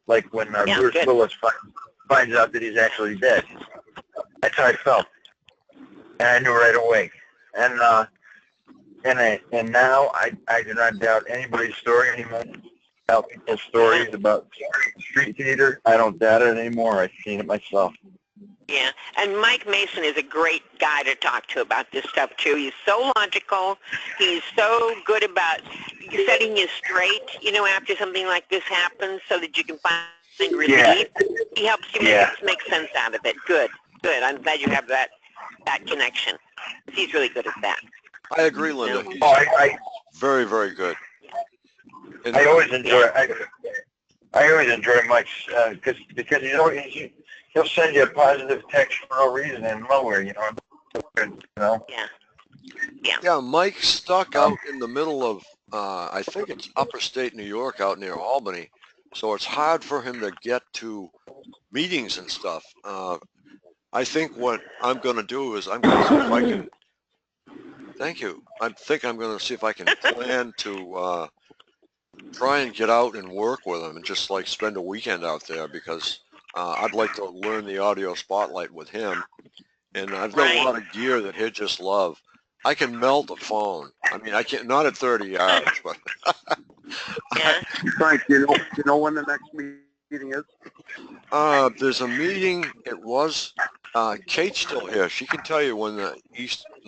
like when Bruce Willis finds out that he's actually dead. That's how I felt. And I knew right away. And now I do not doubt anybody's story anymore. About people's stories about street theater. I don't doubt it anymore. I've seen it myself. Yeah, and Mike Mason is a great guy to talk to about this stuff, too. He's so logical. He's so good about setting you straight, after something like this happens so that you can find relief. He helps you make sense out of it. Good. I'm glad you have that connection. He's really good at that. I agree, Linda. He's very, very good. And I always enjoy. I always enjoy Mike's because he'll send you a positive text for no reason and nowhere. Yeah, Mike's stuck out in the middle of I think it's upper state New York, out near Albany, so it's hard for him to get to meetings and stuff. I think what I'm going to do is I'm going to see if I can. Thank you. I think I'm going to see if I can plan to. Try and get out and work with him and just like spend a weekend out there, because I'd like to learn the audio spotlight with him, and I've got a lot of gear that he'd just love. I can melt a phone. I mean, I can't, not at 30 yards, but Frank, you know when the next meeting is? there's a meeting. It was Kate's still here. She can tell you when the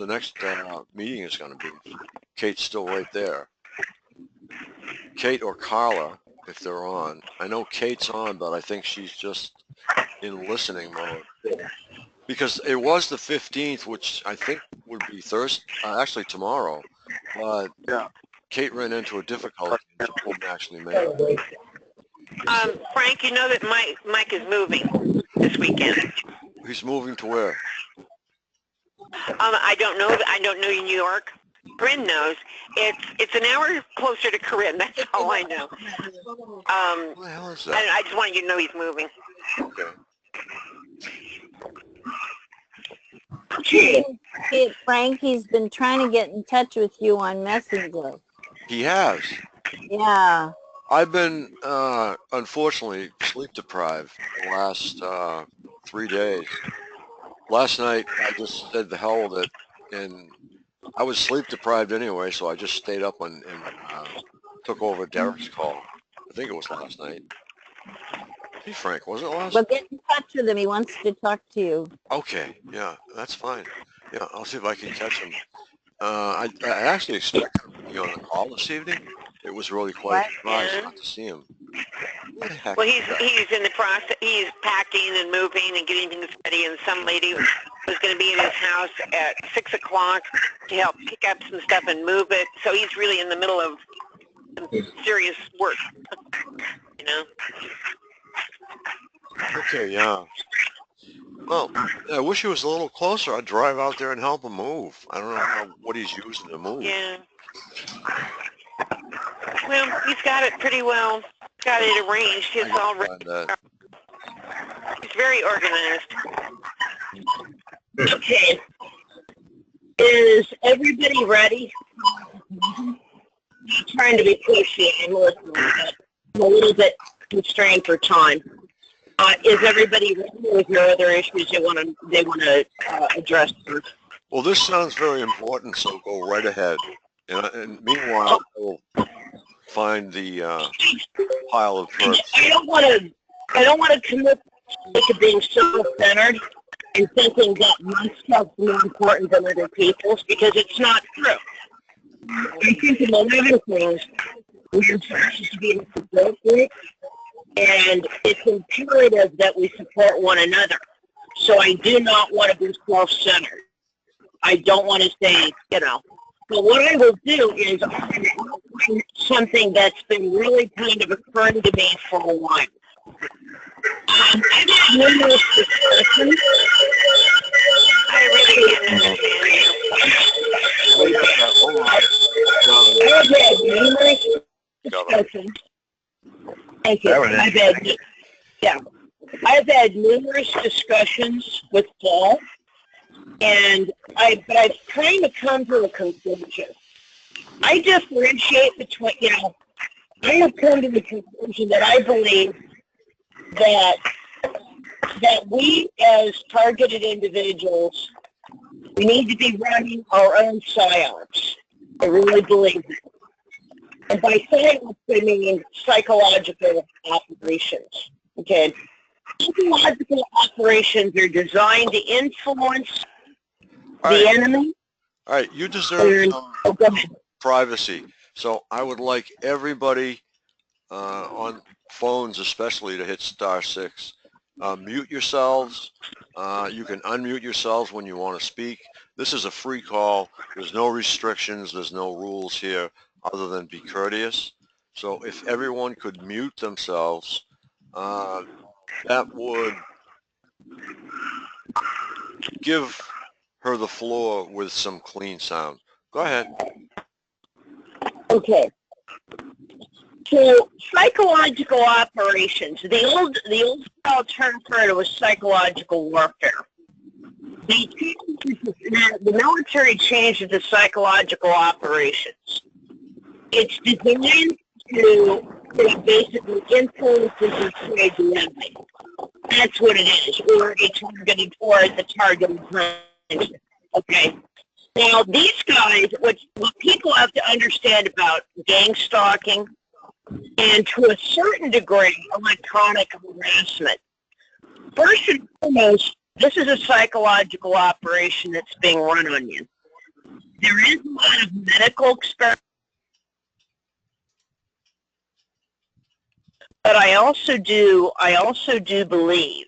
next meeting is going to be. Kate's still right there. Kate or Carla, if they're on. I know Kate's on, but I think she's just in listening mode. Because it was the 15th, which I think would be Thursday, actually tomorrow. But Kate ran into a difficulty and she couldn't actually make it. Frank, you know that Mike is moving this weekend. He's moving to where? I don't know. I don't know New York. Corinne knows. It's an hour closer to Corinne. That's all I know. What the hell is that? I just want you to know he's moving. Okay. Hey, Frankie's been trying to get in touch with you on Messenger. He has? Yeah. I've been, unfortunately, sleep deprived the last 3 days. Last night, I just said the hell with it, and I was sleep deprived anyway, so I just stayed up and took over Derek's call. I think it was last night. Hey, Frank, was it last Well, night? get in touch with him. He wants to talk to you. Okay, yeah, that's fine. Yeah, I'll see if I can catch him. I actually expected him to be on the call this evening. It was really quite a surprise Yeah. not to see him. Where the heck Well, is that? he's in the process. He's packing and moving and getting things ready. And some lady was going to be in his house at 6 o'clock to help pick up some stuff and move it. So he's really in the middle of some serious work. You know. Okay, yeah. Well, I wish he was a little closer. I'd drive out there and help him move. I don't know what he's using to move. Yeah. Well, he's got it pretty well. Got it arranged. It's all ready. He's very organized. Okay. Is everybody ready? I'm trying to be pushy. I'm a little bit constrained for time. Is everybody ready with your other issues they want to address first? Well, this sounds very important, so go right ahead. And meanwhile, we'll find the pile of perps. I don't want to commit to being self-centered and thinking that my stuff's more important than other people's, because it's not true. I think among other things, we're supposed to be in a support group, and it's imperative that we support one another. So I do not want to be self-centered. I don't want to say, you know. But what I will do is something that's been really kind of occurring to me for a while. I've had numerous discussions. I really can't understand you. I've had numerous discussions. Thank you. I've had numerous discussions with Paul, and I've kind of come to a conclusion. I differentiate between, I have come to the conclusion that I believe that we as targeted individuals, we need to be running our own psyops. I really believe that. And by psyops, I mean psychological operations. Okay? Psychological operations are designed to influence the enemy. All right, you deserve some privacy. So I would like everybody on phones especially to hit *6. Mute yourselves. You can unmute yourselves when you want to speak. This is a free call. There's no restrictions. There's no rules here other than be courteous. So if everyone could mute themselves, that would give her the floor with some clean sound. Go ahead. Okay. So psychological operations, the old style term for it was psychological warfare. The military changed it to psychological operations. It's designed to basically influence and persuade the enemy. That's what it is, or a targeted, or the targeted person. Okay. Now, these guys, what people have to understand about gang stalking, and to a certain degree, electronic harassment. First and foremost, this is a psychological operation that's being run on you. There is a lot of medical experiments, but I also do believe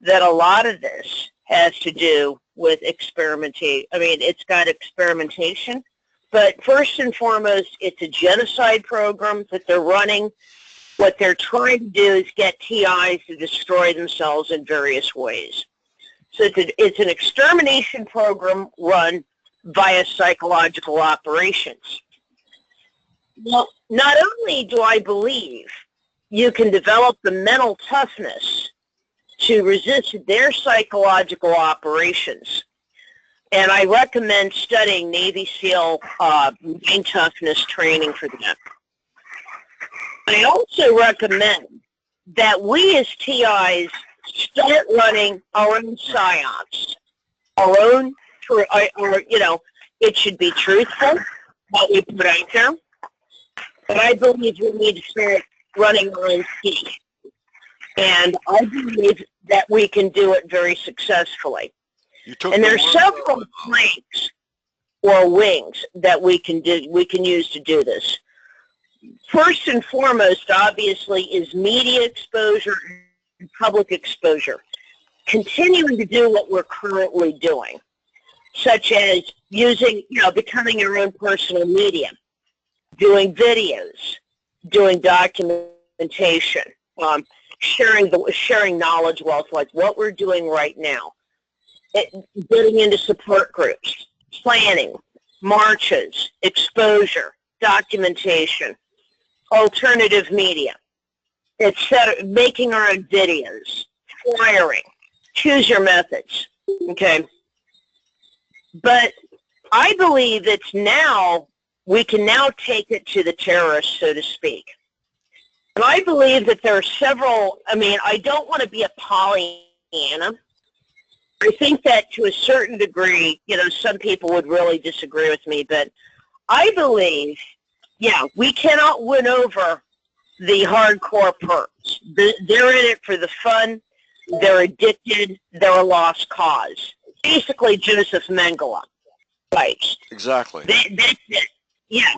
that a lot of this has to do with experimentation. I mean, it's got experimentation, but first and foremost, it's a genocide program that they're running. What they're trying to do is get TIs to destroy themselves in various ways. So it's an extermination program run via psychological operations. Well, not only do I believe you can develop the mental toughness to resist their psychological operations, and I recommend studying Navy SEAL main toughness training for them. I also recommend that we as TIs start running our own psyops, our own, or it should be truthful, what we put out there. But I believe we need to start running our own ski. And I believe that we can do it very successfully. And there's several planks or wings that we can use to do this. First and foremost, obviously, is media exposure and public exposure. Continuing to do what we're currently doing, such as using, becoming your own personal media, doing videos, doing documentation, sharing knowledge wealth, like what we're doing right now, getting into support groups, planning, marches, exposure, documentation, alternative media, etc., making our own videos, flyering, choose your methods, okay? But I believe it's now, we can now take it to the terrorists, so to speak. And I believe that there are several, I don't want to be a Pollyanna. I think that to a certain degree, some people would really disagree with me, but I believe, we cannot win over the hardcore perps. They're in it for the fun. They're addicted. They're a lost cause. Basically, Joseph Mengele. Right. Exactly. That's it. Yeah.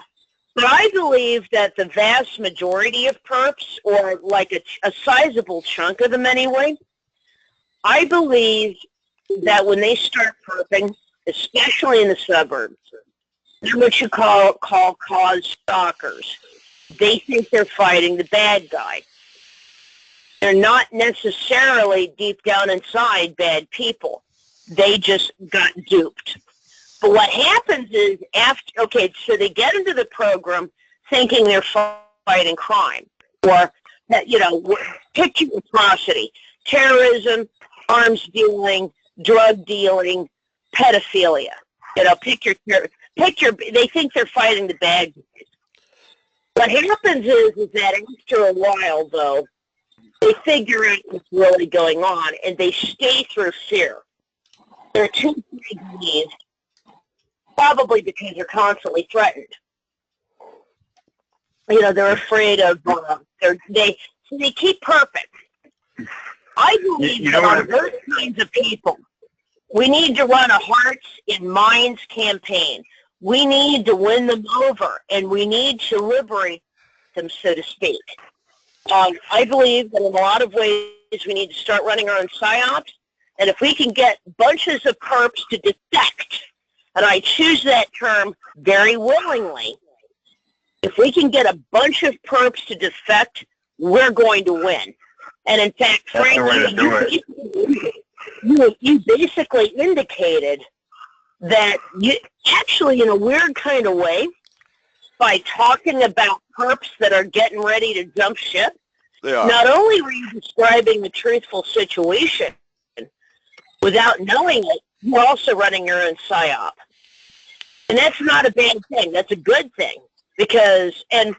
But I believe that the vast majority of perps, or like a sizable chunk of them anyway, I believe that when they start perping, especially in the suburbs, they're what you call cause stalkers. They think they're fighting the bad guy. They're not necessarily deep down inside bad people. They just got duped. But what happens is so they get into the program thinking they're fighting crime, or picture atrocity, terrorism, arms dealing, drug dealing, pedophilia. They think they're fighting the bad guys. What happens is that after a while, though, they figure out what's really going on, and they stay through fear. They're too afraid, probably because they're constantly threatened. They're afraid of, they keep perping. I believe that on those kinds of people, we need to run a hearts and minds campaign. We need to win them over, and we need to liberate them, so to speak. I believe that in a lot of ways we need to start running our own psyops, and if we can get bunches of perps to defect, and I choose that term very willingly, if we can get a bunch of perps to defect, we're going to win. And in fact, Frank, you basically indicated that you actually, in a weird kind of way, by talking about perps that are getting ready to jump ship, not only were you describing the truthful situation, without knowing it, you're also running your own psyop. And that's not a bad thing. That's a good thing. And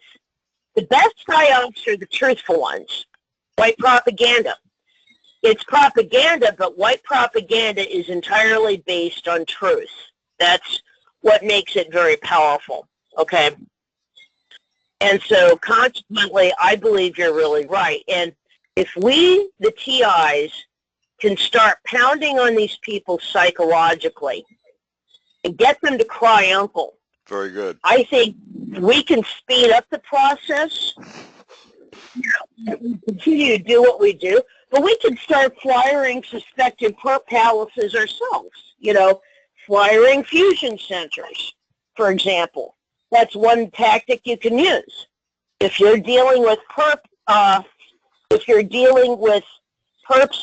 the best psyops are the truthful ones. White propaganda. It's propaganda, but white propaganda is entirely based on truth. That's what makes it very powerful, okay? And so, consequently, I believe you're really right. And if we, the TIs, can start pounding on these people psychologically and get them to cry uncle, very good, I think we can speed up the process. We continue to do what we do, but we can start flyering suspected perp palaces ourselves, flyering fusion centers, for example. That's one tactic you can use. If you're dealing with perps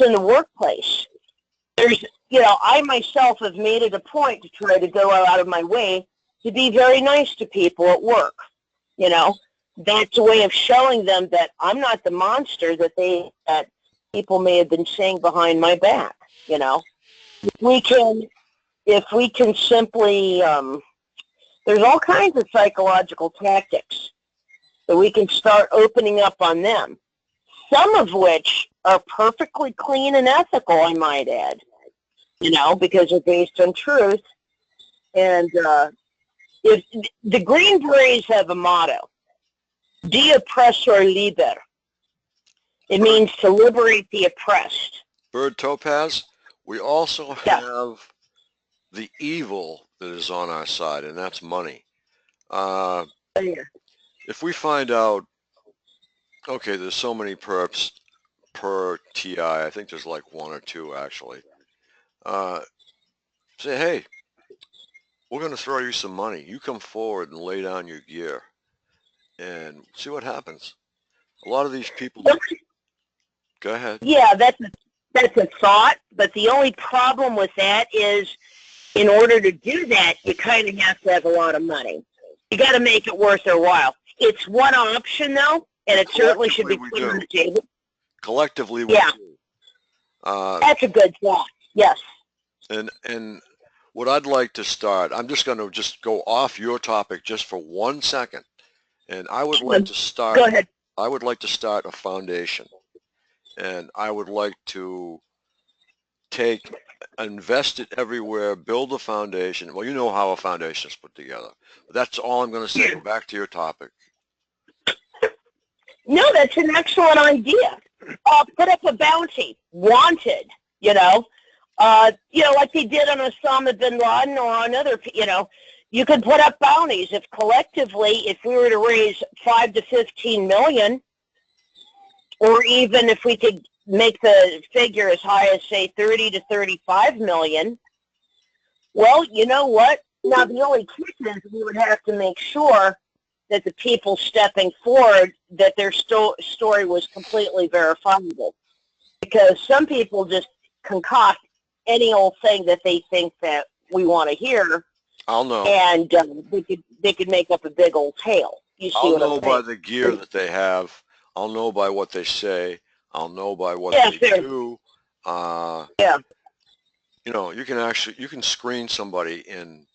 in the workplace, I myself have made it a point to try to go out of my way to be very nice to people at work. That's a way of showing them that I'm not the monster that people may have been saying behind my back. If we can simply, there's all kinds of psychological tactics so we can start opening up on them, some of which are perfectly clean and ethical, I might add, because they're based on truth. And if the Green Berets have a motto, De oppressor liber. It means to liberate the oppressed. Bird Topaz, we also have the evil that is on our side, and that's money. If we find out, okay, there's so many perps per TI, I think there's like 1 or 2 actually. Say, hey, we're going to throw you some money. You come forward and lay down your gear and see what happens. A lot of these people, go ahead. Yeah, that's a thought, but the only problem with that is in order to do that, you kind of have to have a lot of money. You got to make it worth their while. It's one option, though, and it certainly should be put on the table. Collectively, we do. That's a good thought, yes. And what I'd like to start, I'm just going to go off your topic just for 1 second, and I would like to start. Go ahead. I would like to start a foundation, and I would like to invest it everywhere, build a foundation. Well, you know how a foundation is put together. But that's all I'm going to say. Go back to your topic. No, that's an excellent idea. Put up a bounty, wanted, like they did on Osama bin Laden or on other, you could put up bounties. If collectively, if we were to raise 5 to 15 million, or even if we could make the figure as high as, say, 30 to 35 million, well, you know what? Now, the only trick is we would have to make sure that the people stepping forward, that their story was completely verifiable. Because some people just concoct any old thing that they think that we want to hear. I'll know. And they could make up a big old tale. You see I'll what know I'm by saying? the gear that they have. I'll know by what they say. I'll know by what they do. You can screen somebody in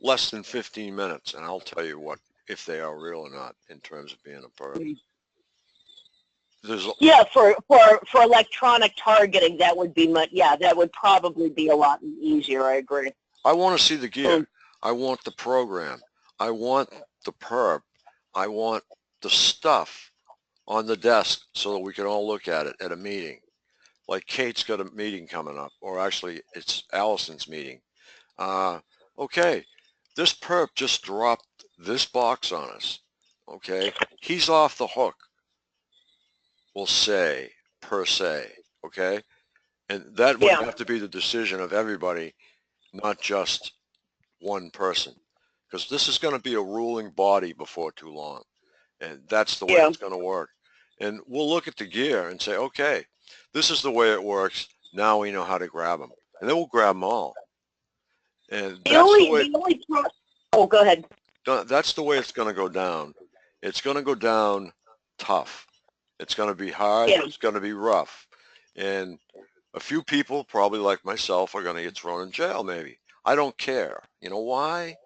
less than 15 minutes, and I'll tell you if they are real or not in terms of being a perp. For electronic targeting, that would be that would probably be a lot easier. I agree. I want to see the gear. I want the program. I want the perp. I want the stuff on the desk so that we can all look at it at a meeting. Like Kate's got a meeting coming up, or actually it's Allison's meeting. Okay, this perp just dropped this box on us. Okay, he's off the hook, we'll say, per se. Okay, and that would have to be the decision of everybody, not just one person, because this is going to be a ruling body before too long, and that's the way it's going to work. And we'll look at the gear and say, okay, this is the way it works. Now we know how to grab them, and then we'll grab them all. And go ahead. That's the way it's going to go down. It's going to go down tough. It's going to be hard. It's going to be rough, and a few people, probably like myself, are going to get thrown in jail. Maybe. I don't care. You know why?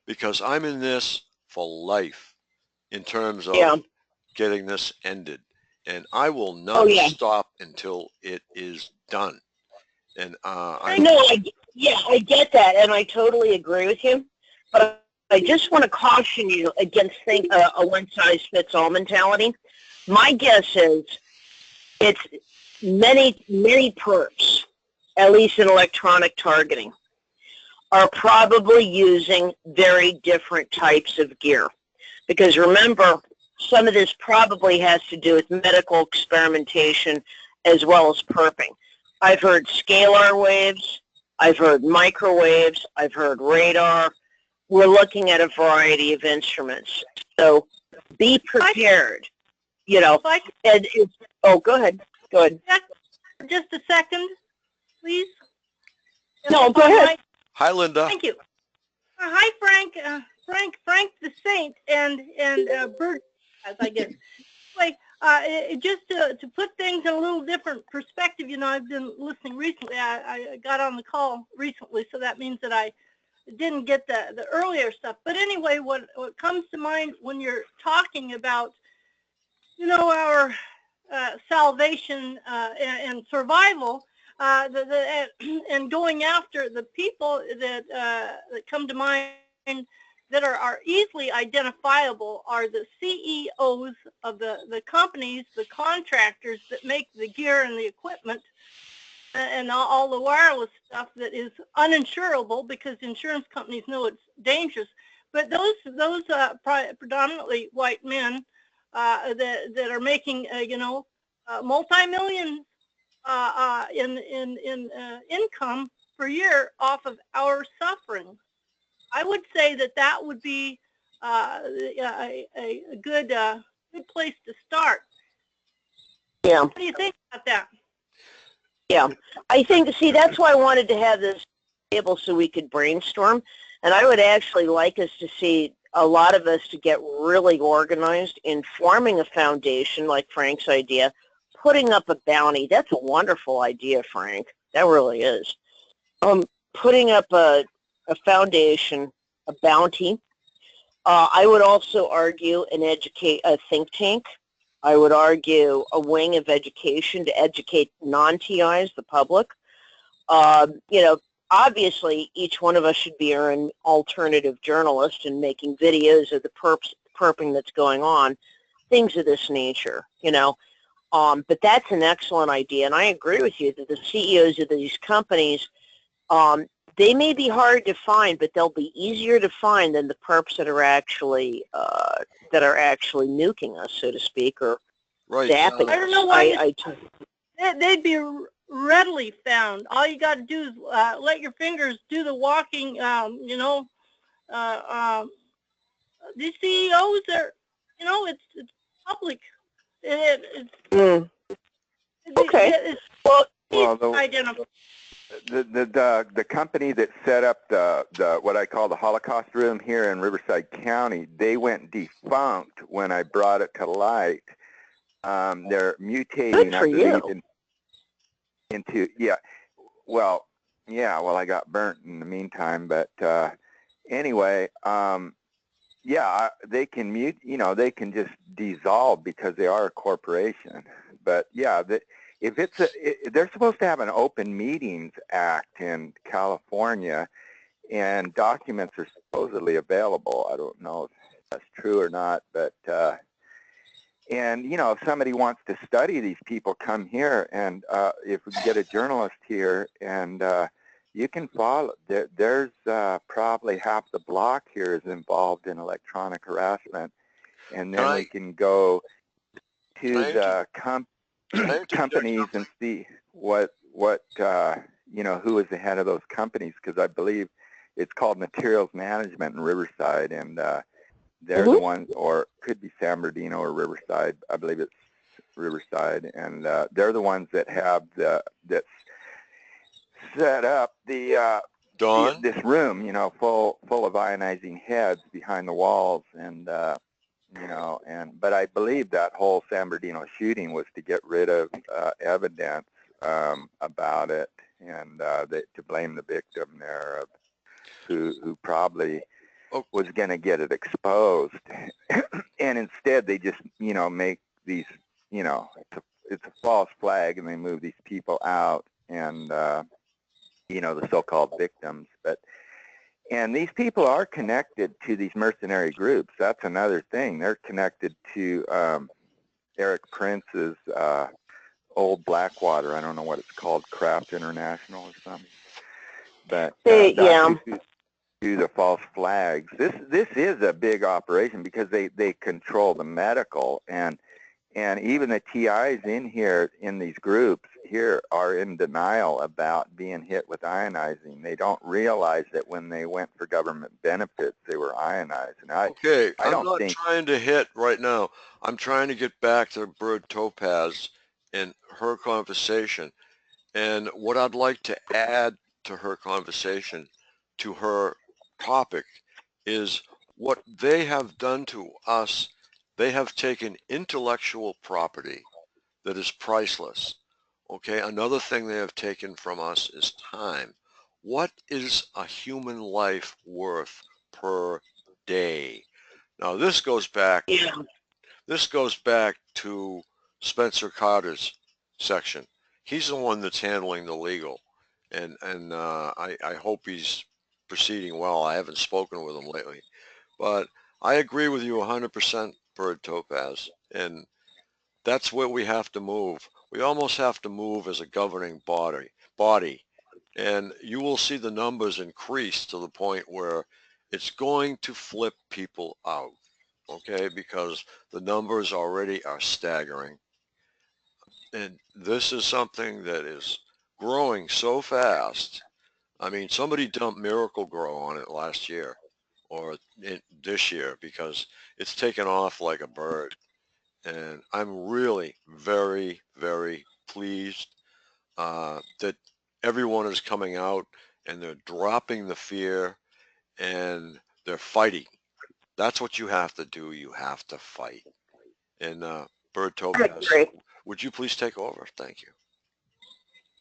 Because I'm in this for life, in terms of getting this ended, and I will not stop until it is done. And I get that, and I totally agree with you. But I just want to caution you against a one-size-fits-all mentality. My guess is it's many perps, at least in electronic targeting, are probably using very different types of gear. Because remember, some of this probably has to do with medical experimentation as well as perping. I've heard scalar waves, I've heard microwaves, I've heard radar. We're looking at a variety of instruments. So be prepared, go ahead. Go ahead. Just a second, please. No, go ahead. Hi, Linda. Thank you. Hi, Frank. Frank the Saint and Bert, as I guess. Like, just to put things in a little different perspective, I've been listening recently. I got on the call recently, so that means that I didn't get the earlier stuff. But anyway, what comes to mind when you're talking about, you know, our salvation and survival, and going after the people that come to mind that are easily identifiable are the CEOs of the companies, the contractors that make the gear and the equipment, and all the wireless stuff that is uninsurable because insurance companies know it's dangerous. But those predominantly white men that are making multi-millions in income per year off of our suffering. I would say that would be a good place to start. Yeah. What do you think about that? Yeah, I think, see, that's why I wanted to have this table so we could brainstorm. And I would actually like us to see a lot of us to get really organized in forming a foundation, like Frank's idea, putting up a bounty. That's a wonderful idea, Frank. That really is. Putting up a foundation, a bounty. I would also argue a think tank. I would argue a wing of education to educate non-TIs, the public. You know, obviously, each one of us should be an alternative journalist and making videos of the perping that's going on, things of this nature, you know. But that's an excellent idea, and I agree with you that the CEOs of these companies, they may be hard to find, but they'll be easier to find than the perps that are actually nuking us, so to speak, or zapping us. I don't know why they'd be readily found. All you got to do is let your fingers do the walking. You know, these CEOs are, you know, it's public. Okay. The company that set up the what I call the Holocaust room here in Riverside County, they went defunct when I brought it to light. They're mutating into well, I got burnt in the meantime, but anyway, they can mute, you know, they can just dissolve because they are a corporation. But yeah, if they're supposed to have an Open Meetings Act in California, and documents are supposedly available. I don't know if that's true or not, but and you know, if somebody wants to study these people, come here, and if we get a journalist here, and you can follow. There's probably half the block here is involved in electronic harassment, and then we can go to the companies and see what you know, who is the head of those companies, because I believe it's called Materials Management in Riverside, and they're the ones, or could be San Bernardino or Riverside. I believe it's Riverside, and they're the ones that have that set up this room, you know, full of ionizing heads behind the walls, and you know, but I believe that whole San Bernardino shooting was to get rid of evidence about it, and to blame the victim there, who probably was going to get it exposed, and instead they just, you know, make these, you know, it's a false flag, and they move these people out, and you know, the so-called victims, and these people are connected to these mercenary groups. That's another thing. They're connected to Eric Prince's old Blackwater. I don't know what it's called, Craft International or something. But do the false flags. This is a big operation because they control the medical, and even the TIs in here in these groups here are in denial about being hit with ionizing. They don't realize that when they went for government benefits, they were ionized. And I'm not trying to hit right now. I'm trying to get back to Bird Topaz and her conversation. And what I'd like to add to her conversation, to her topic, is what they have done to us. They have taken intellectual property that is priceless. Okay, another thing they have taken from us is time. what is a human life worth per day? Now this goes back. Yeah. This goes back to Spencer Carter's section. He's the one that's handling the legal, and I hope he's proceeding well. I haven't spoken with him lately, but I agree with you 100%, Bird Topaz, and that's where we have to move. We almost have to move as a governing body, and you will see the numbers increase to the point where it's going to flip people out, okay, because the numbers already are staggering. And this is something that is growing so fast. I mean, somebody dumped Miracle Grow on it last year or this year because it's taken off like a bird. And I'm really very, very pleased that everyone is coming out and they're dropping the fear and they're fighting. That's what you have to do. You have to fight. And Bird Topaz, would you please take over? Thank you.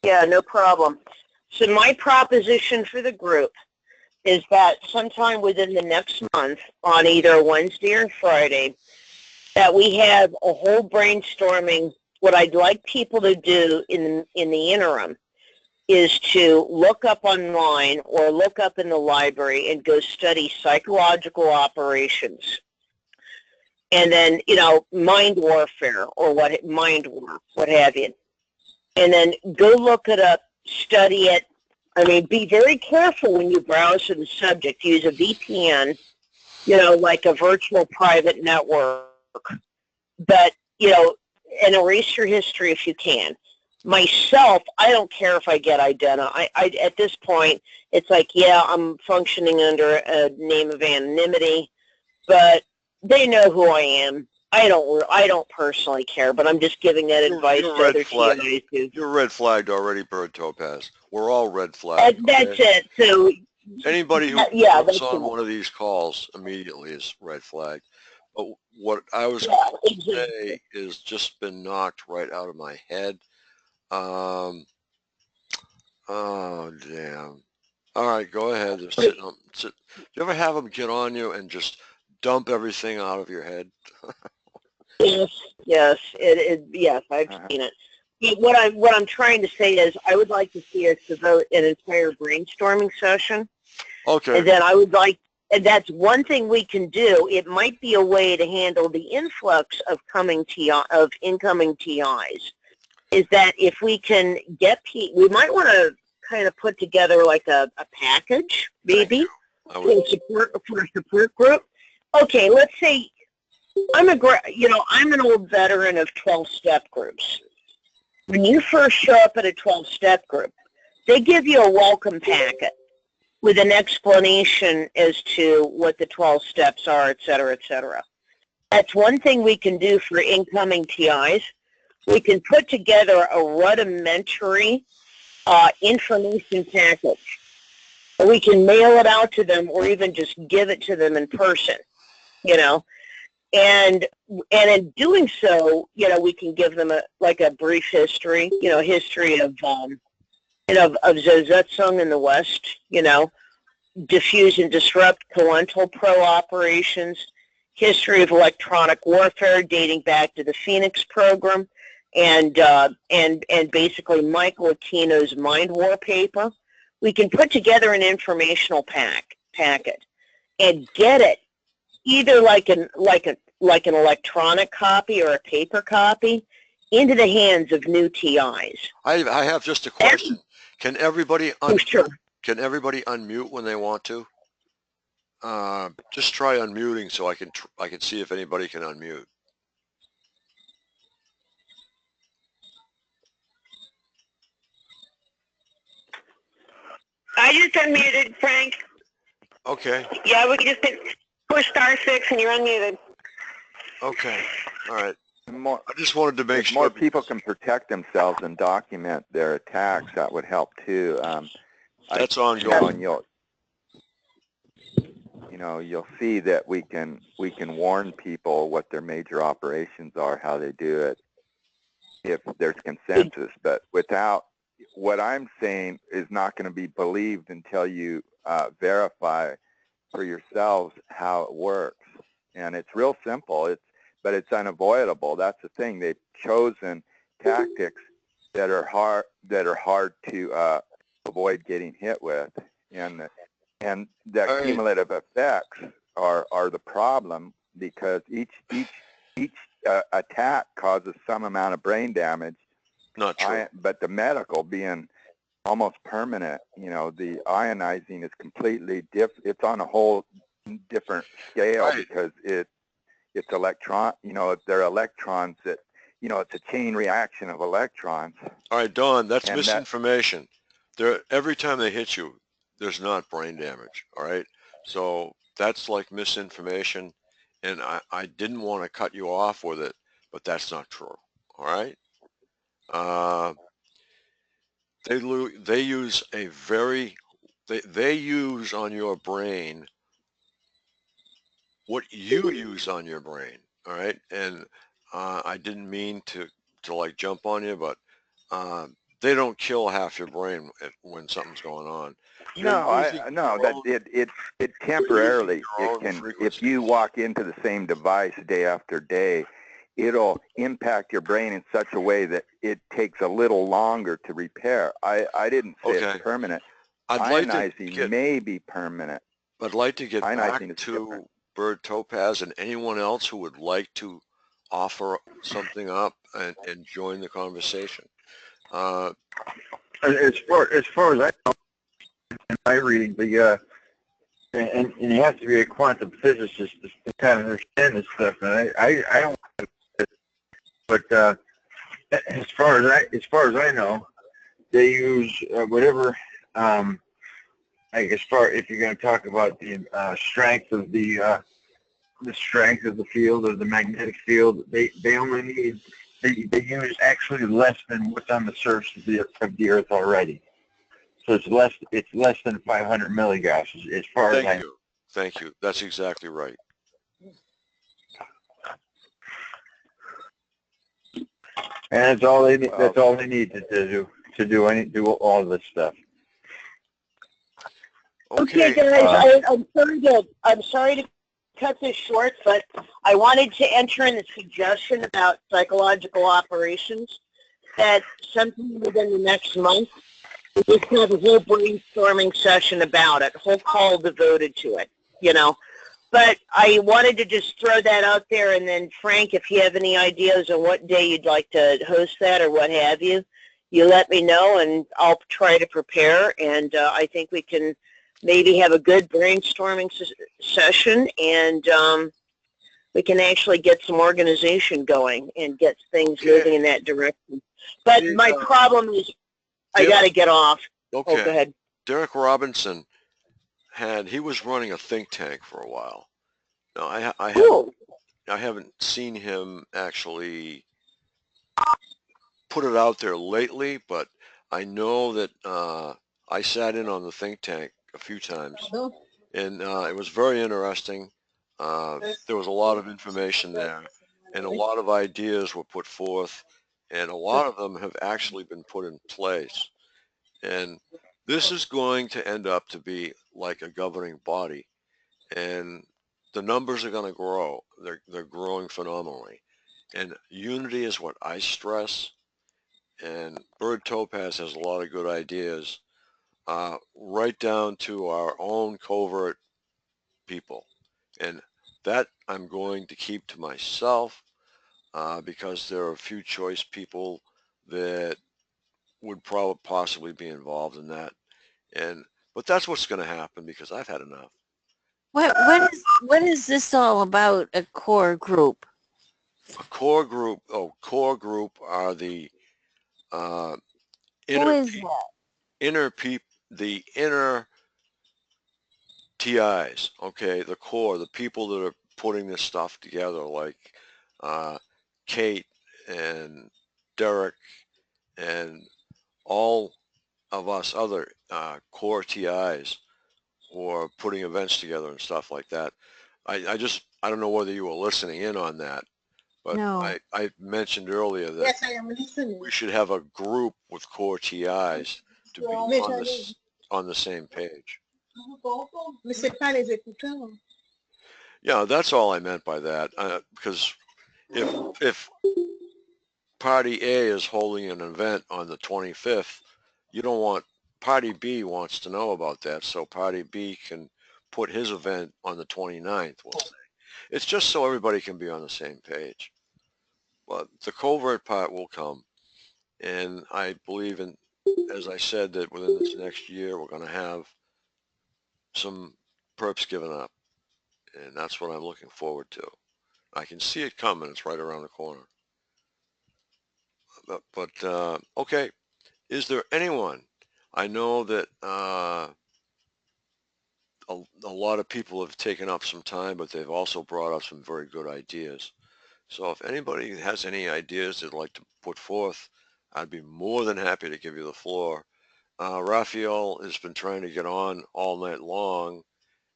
Yeah, no problem. So my proposition for the group is that sometime within the next month, on either Wednesday or Friday, that we have a whole brainstorming. What I'd like people to do in the interim is to look up online or look up in the library and go study psychological operations. And then, you know, mind warfare or what have you. And then go look it up, study it. I mean, be very careful when you browse for the subject. Use a VPN, you know, like a virtual private network. But, you know, and erase your history if you can. Myself, I don't care if I get identified. At this point, it's like, yeah, I'm functioning under a name of anonymity, but they know who I am. I don't personally care, but I'm just giving that advice to other TIs too. You're red flagged already, Bird Topaz. We're all red flagged. That's it. So anybody who comes on one of these calls immediately is red flagged. But what I was going to say is just been knocked right out of my head. Oh, damn. All right, go ahead. Do you ever have them get on you and just dump everything out of your head? Yes, yes, I've seen it. What I'm trying to say is I would like to see us devote an entire brainstorming session. Okay. And then I would like, and that's one thing we can do. It might be a way to handle the influx of incoming TIs. Is that if we can get we might want to kind of put together like a package, maybe, for a support group. Okay, let's say I'm an old veteran of 12-step groups. When you first show up at a 12-step group, they give you a welcome packet with an explanation as to what the 12 steps are, et cetera, et cetera. That's one thing we can do for incoming TIs. We can put together a rudimentary information package. We can mail it out to them or even just give it to them in person, you know. And in doing so, you know, we can give them a brief history, you know, history of Zozetsung in the West, you know, diffuse and disrupt COINTELPRO operations, history of electronic warfare dating back to the Phoenix program, and basically Michael Aquino's Mind War paper. We can put together an informational packet and get it either like an electronic copy or a paper copy into the hands of new TIs. I have just a question. Can everybody sure. Can everybody unmute when they want to? Just try unmuting so I can see if anybody can unmute. I just unmuted, Frank. Okay. Yeah, we can just push *6 and you're unmuted. Okay. All right. I just wanted to make sure more people can protect themselves and document their attacks, that would help too. That's ongoing. You'll see that we can warn people what their major operations are, how they do it, if there's consensus. But without what I'm saying is not going to be believed until you verify for yourselves how it works. And it's real simple. But it's unavoidable. That's the thing. They've chosen tactics that are hard to avoid getting hit with, and the cumulative effects are the problem, because each attack causes some amount of brain damage. Not true. But the medical being almost permanent, the ionizing is completely different. It's on a whole different scale, because it's electron, they're electrons that, it's a chain reaction of electrons. All right, Don, that's misinformation. Every time they hit you, there's not brain damage, all right? So that's like misinformation, and I didn't want to cut you off with it, but that's not true, all right? They use a they use on your brain what you use on your brain, all right? And I didn't mean to like jump on you, but they don't kill half your brain when something's going on. No, it temporarily, it can, if you walk into the same device day after day, it'll impact your brain in such a way that it takes a little longer to repair. I didn't say it's permanent. Ionizing may be permanent. I'd like to get Ionizing back to Bird Topaz and anyone else who would like to offer something up and join the conversation. As far as I know, in my reading, and you have to be a quantum physicist to kind of understand this stuff. And I don't, but as far as I know, they use whatever. If you're going to talk about the strength of the strength of the field or the magnetic field, they only need they use actually less than what's on the surface of the Earth already. So it's less than 500 milligauss as far as I know. Thank you. That's exactly right. And that's all they need. That's all they need to do all of this stuff. Okay, guys, I'm sorry to cut this short, but I wanted to enter in a suggestion about psychological operations that sometime within the next month, we just have a whole brainstorming session about it, whole call devoted to it, But I wanted to just throw that out there, and then Frank, if you have any ideas on what day you'd like to host that or what have you, you let me know, and I'll try to prepare, and I think we can maybe have a good brainstorming session, and we can actually get some organization going and get things moving in that direction. But my problem is I got to get off. Okay. Oh, go ahead. Derek Robinson he was running a think tank for a while. Now, I haven't seen him actually put it out there lately, but I know that I sat in on the think tank a few times, and it was very interesting. There was a lot of information there, and a lot of ideas were put forth, and a lot of them have actually been put in place. And this is going to end up to be like a governing body, and the numbers are going to grow. They're growing phenomenally, and unity is what I stress. And Bird Topaz has a lot of good ideas, right down to our own covert people. And that I'm going to keep to myself because there are a few choice people that would probably possibly be involved in that. But that's what's going to happen because I've had enough. What is this all about, a core group? A core group are the Who is that? the inner TIs, okay, the core, the people that are putting this stuff together, like Kate and Derek and all of us other core TIs who are putting events together and stuff like that. I don't know whether you were listening in on that, But No. I mentioned earlier that Yes, I am listening. we should have a group with core TIs to be on the same page. Mais c'est pas les écouteurs. Yeah, that's all I meant by that. Because if Party A is holding an event on the 25th, you don't want, Party B wants to know about that, so Party B can put his event on the 29th, we'll say. It's just so everybody can be on the same page. But the covert part will come, and I believe in, as I said, that within this next year, we're going to have some perps given up, and that's what I'm looking forward to. I can see it coming. It's right around the corner. But okay, is there anyone? I know that a lot of people have taken up some time, but they've also brought up some very good ideas. So if anybody has any ideas they'd like to put forth, I'd be more than happy to give you the floor. Raphael has been trying to get on all night long,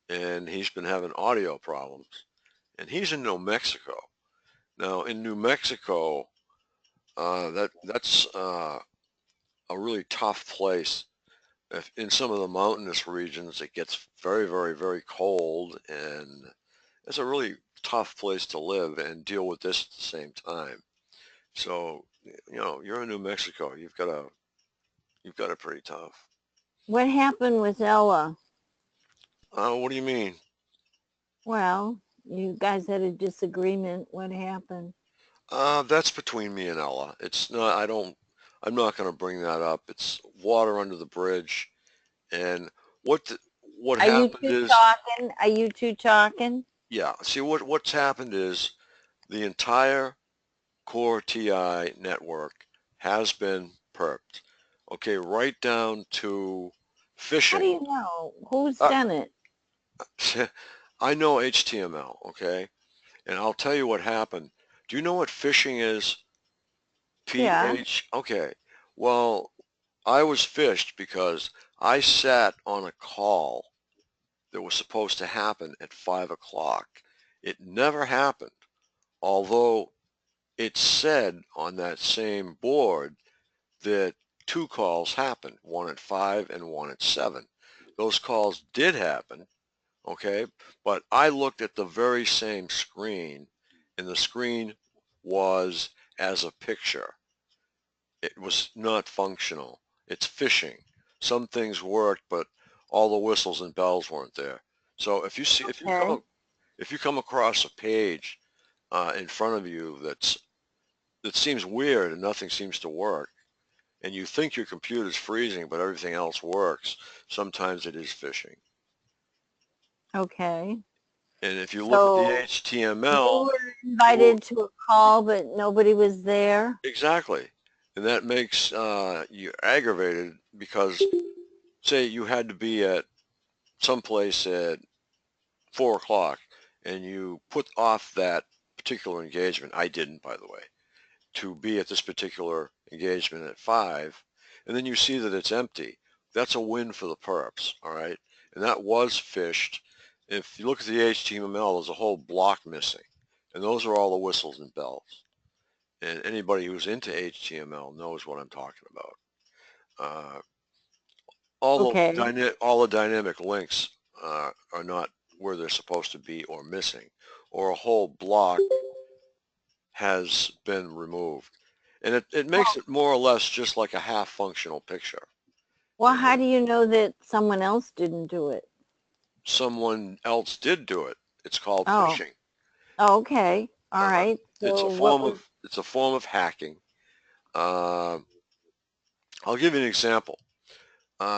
and he's been having audio problems. And he's in New Mexico. Now, in New Mexico, that's a really tough place. In some of the mountainous regions, it gets very, very, very cold, and it's a really tough place to live and deal with this at the same time. So, you're in New Mexico. You've got it pretty tough. What happened with Ella? What do you mean? Well, you guys had a disagreement. What happened? That's between me and Ella. It's not, I'm not going to bring that up. It's water under the bridge. And what Are you happened two is, talking? Are you two talking? yeah, see what's happened is the entire core TI network has been perped. Okay, right down to How do phishing. you know? Who's Uh, done it? I know HTML, okay? And I'll tell you what happened. Do you know what phishing is? Yeah. Okay. Well, I was phished because I sat on a call that was supposed to happen at 5 o'clock. It never happened, although it said on that same board that two calls happened, one at 5 and one at 7. Those calls did happen, okay, but I looked at the very same screen, and the screen was as a picture. It was not functional. It's phishing. Some things worked, but all the whistles and bells weren't there. So if you come across a page in front of you that seems weird and nothing seems to work, and you think your computer's freezing, but everything else works, sometimes it is phishing. Okay. And if you look at the HTML, you were invited to a call, but nobody was there. exactly, and that makes you aggravated because, say, you had to be at someplace at 4 o'clock, and you put off that particular engagement. I didn't, by the way, to be at this particular engagement at 5, and then you see that it's empty. That's a win for the perps, all right? And that was phished. If you look at the HTML, there's a whole block missing, and those are all the whistles and bells. And anybody who's into HTML knows what I'm talking about. All the dynamic links are not where they're supposed to be or missing, or a whole block has been removed. And it makes it more or less just like a half functional picture. Well, how do you know that someone else didn't do it? Someone else did do it. It's called phishing. Oh, okay. All right. It's a form of hacking. I'll give you an example.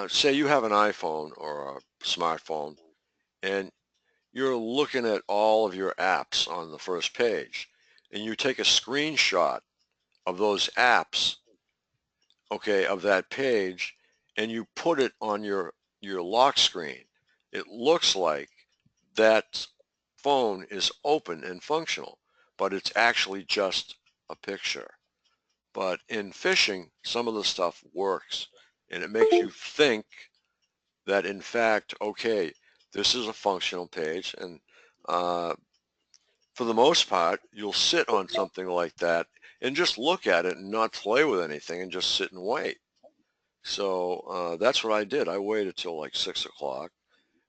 Say you have an iPhone or a smartphone, and you're looking at all of your apps on the first page, and you take a screenshot of those apps, okay, of that page, and you put it on your lock screen. It looks like that phone is open and functional, but it's actually just a picture. But in phishing, some of the stuff works, and it makes you think that, in fact, okay, this is a functional page, and for the most part, you'll sit on something like that and just look at it and not play with anything and just sit and wait. So that's what I did. I waited till like 6 o'clock,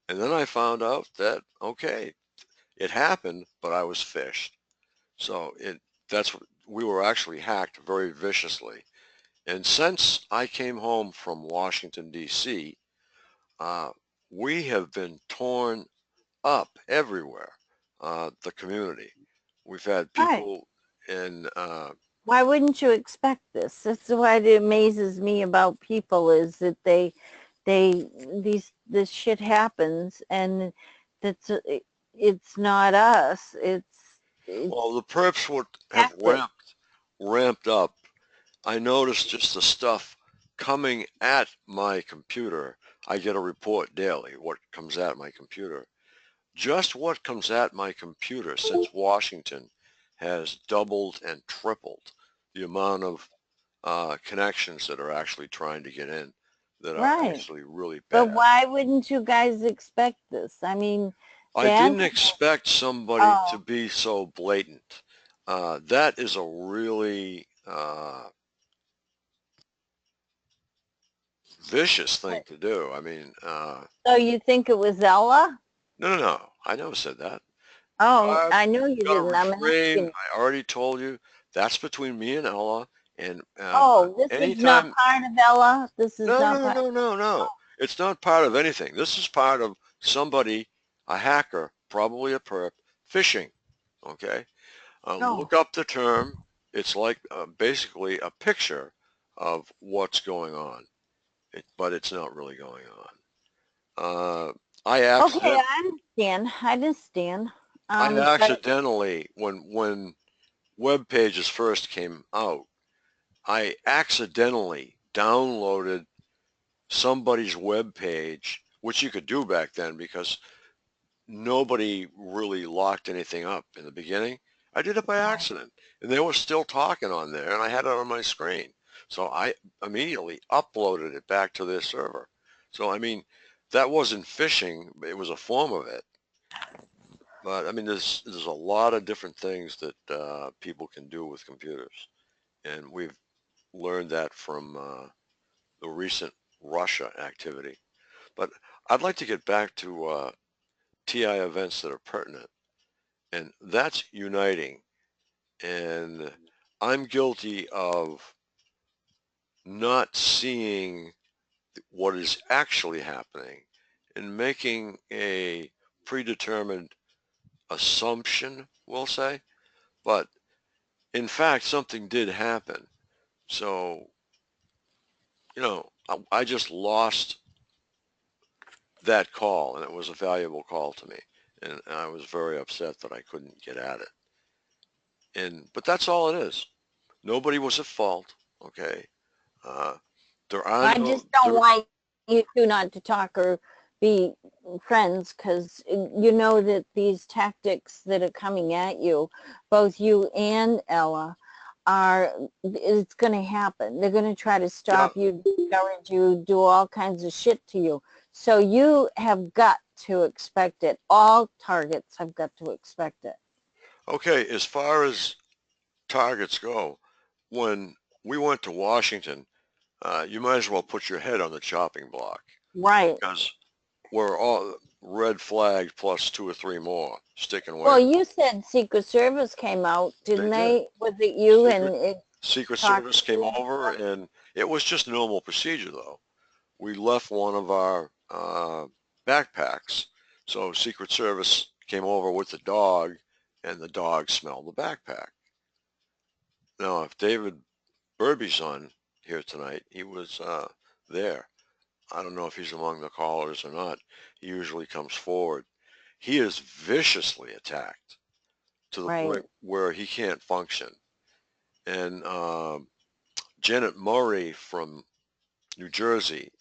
and then I found out that, okay, it happened, but I was fished. So we were actually hacked very viciously. And since I came home from Washington, D.C., uh, we have been torn up everywhere, the community. We've had Right. people in, Why wouldn't you expect this? That's what it amazes me about people is that this shit happens and that's it's not us. It's well, the perps have tactic. ramped up. I noticed just the stuff coming at my computer. I get a report daily, what comes at my computer. Just what comes at my computer since Washington has doubled and tripled the amount of connections that are actually trying to get in that are Right. actually really But bad. why wouldn't you guys expect this? I mean, I didn't expect somebody to Oh, be so blatant. That is a really vicious thing to do. I mean, so you think it was Ella? no. I never said that. Oh, I've I know you got to didn't. I'm refrain. asking. I already told you that's between me and Ella. And Oh, this is not anytime, part of Ella? This is not part. no. It's not part of anything. This is part of somebody, a hacker, probably a perp, phishing. Okay? No. Look up the term. It's like basically a picture of what's going on, but it's not really going on. I Okay, accident, I understand. I understand. I But accidentally, when web pages first came out, I accidentally downloaded somebody's web page, which you could do back then because nobody really locked anything up in the beginning. I did it by accident, and they were still talking on there, and I had it on my screen. So I immediately uploaded it back to their server. So, I mean, that wasn't phishing. It was a form of it. But, I mean, there's a lot of different things that people can do with computers. And we've learned that from the recent Russia activity. But I'd like to get back to TI events that are pertinent. And that's uniting. And I'm guilty of not seeing what is actually happening and making a predetermined assumption, we'll say. But in fact, something did happen. So, I just lost that call, and it was a valuable call to me. And I was very upset that I couldn't get at it. But that's all it is. Nobody was at fault. Okay. Uh, there are I no, just don't there, want you two not to talk or be friends because you know that these tactics that are coming at you, both you and Ella, it's going to happen. They're going to try to stop you, discourage you, do all kinds of shit to you. So you have got to expect it. All targets have got to expect it. okay, as far as targets go, when we went to Washington, you might as well put your head on the chopping block Right. because we're all red flagged plus 2 or 3 more sticking away. Well, you said Secret Service came out, didn't they? Was it you Secret Service came over, and it was just normal procedure, though. We left one of our backpacks, so Secret Service came over with the dog, and the dog smelled the backpack. Now, if David Burby's on here tonight, he was there. I don't know if he's among the callers or not. He usually comes forward. He is viciously attacked to the point where he can't function. And Janet Murray from New Jersey,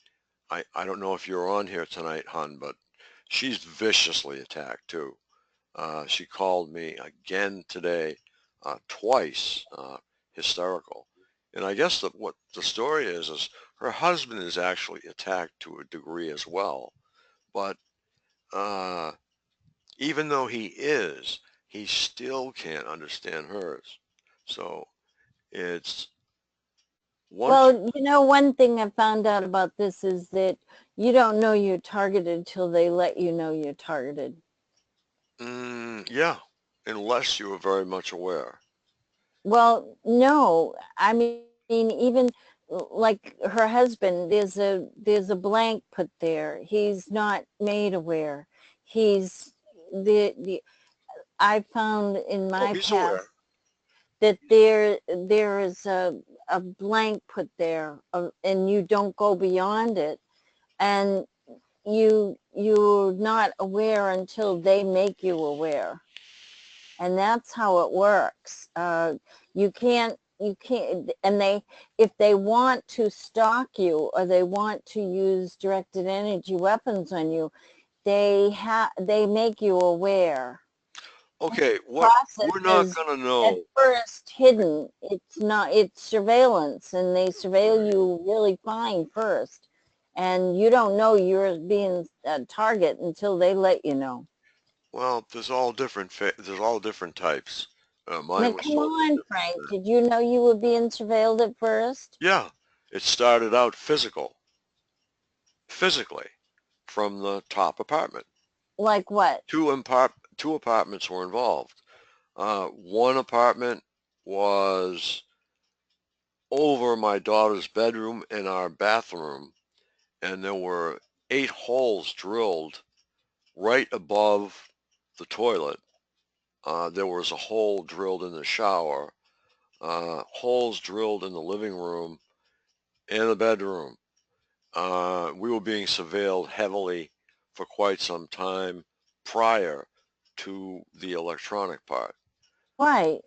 I don't know if you're on here tonight, hon, but she's viciously attacked too. She called me again today, twice, hysterical. And I guess that what the story is her husband is actually attacked to a degree as well. But even though he is, he still can't understand hers. So it's once Well, you know, one thing I found out about this is that you don't know you're targeted till they let you know you're targeted. yeah, unless you are very much aware. Well, no, I mean, even like her husband, there's a blank put there. He's not made aware. He's the I found in Oh, my he's past aware. that there is a blank put there, and you don't go beyond it, and you're not aware until they make you aware, and that's how it works. You can't, and if they want to stalk you or they want to use directed energy weapons on you, they make you aware. Okay, what Process we're not is gonna at know. first hidden. It's not, it's surveillance, and they surveil you really fine first. And you don't know you're being a target until they let you know. Well, there's all different types. Now, Mine was come totally on, different Frank. than that. Did you know you were being surveilled at first? Yeah, it started out physically, from the top apartment. Like what? Two apartments were involved. One apartment was over my daughter's bedroom and our bathroom, and there were 8 holes drilled right above the toilet. There was a hole drilled in the shower, holes drilled in the living room and the bedroom. We were being surveilled heavily for quite some time prior to the electronic part. Right.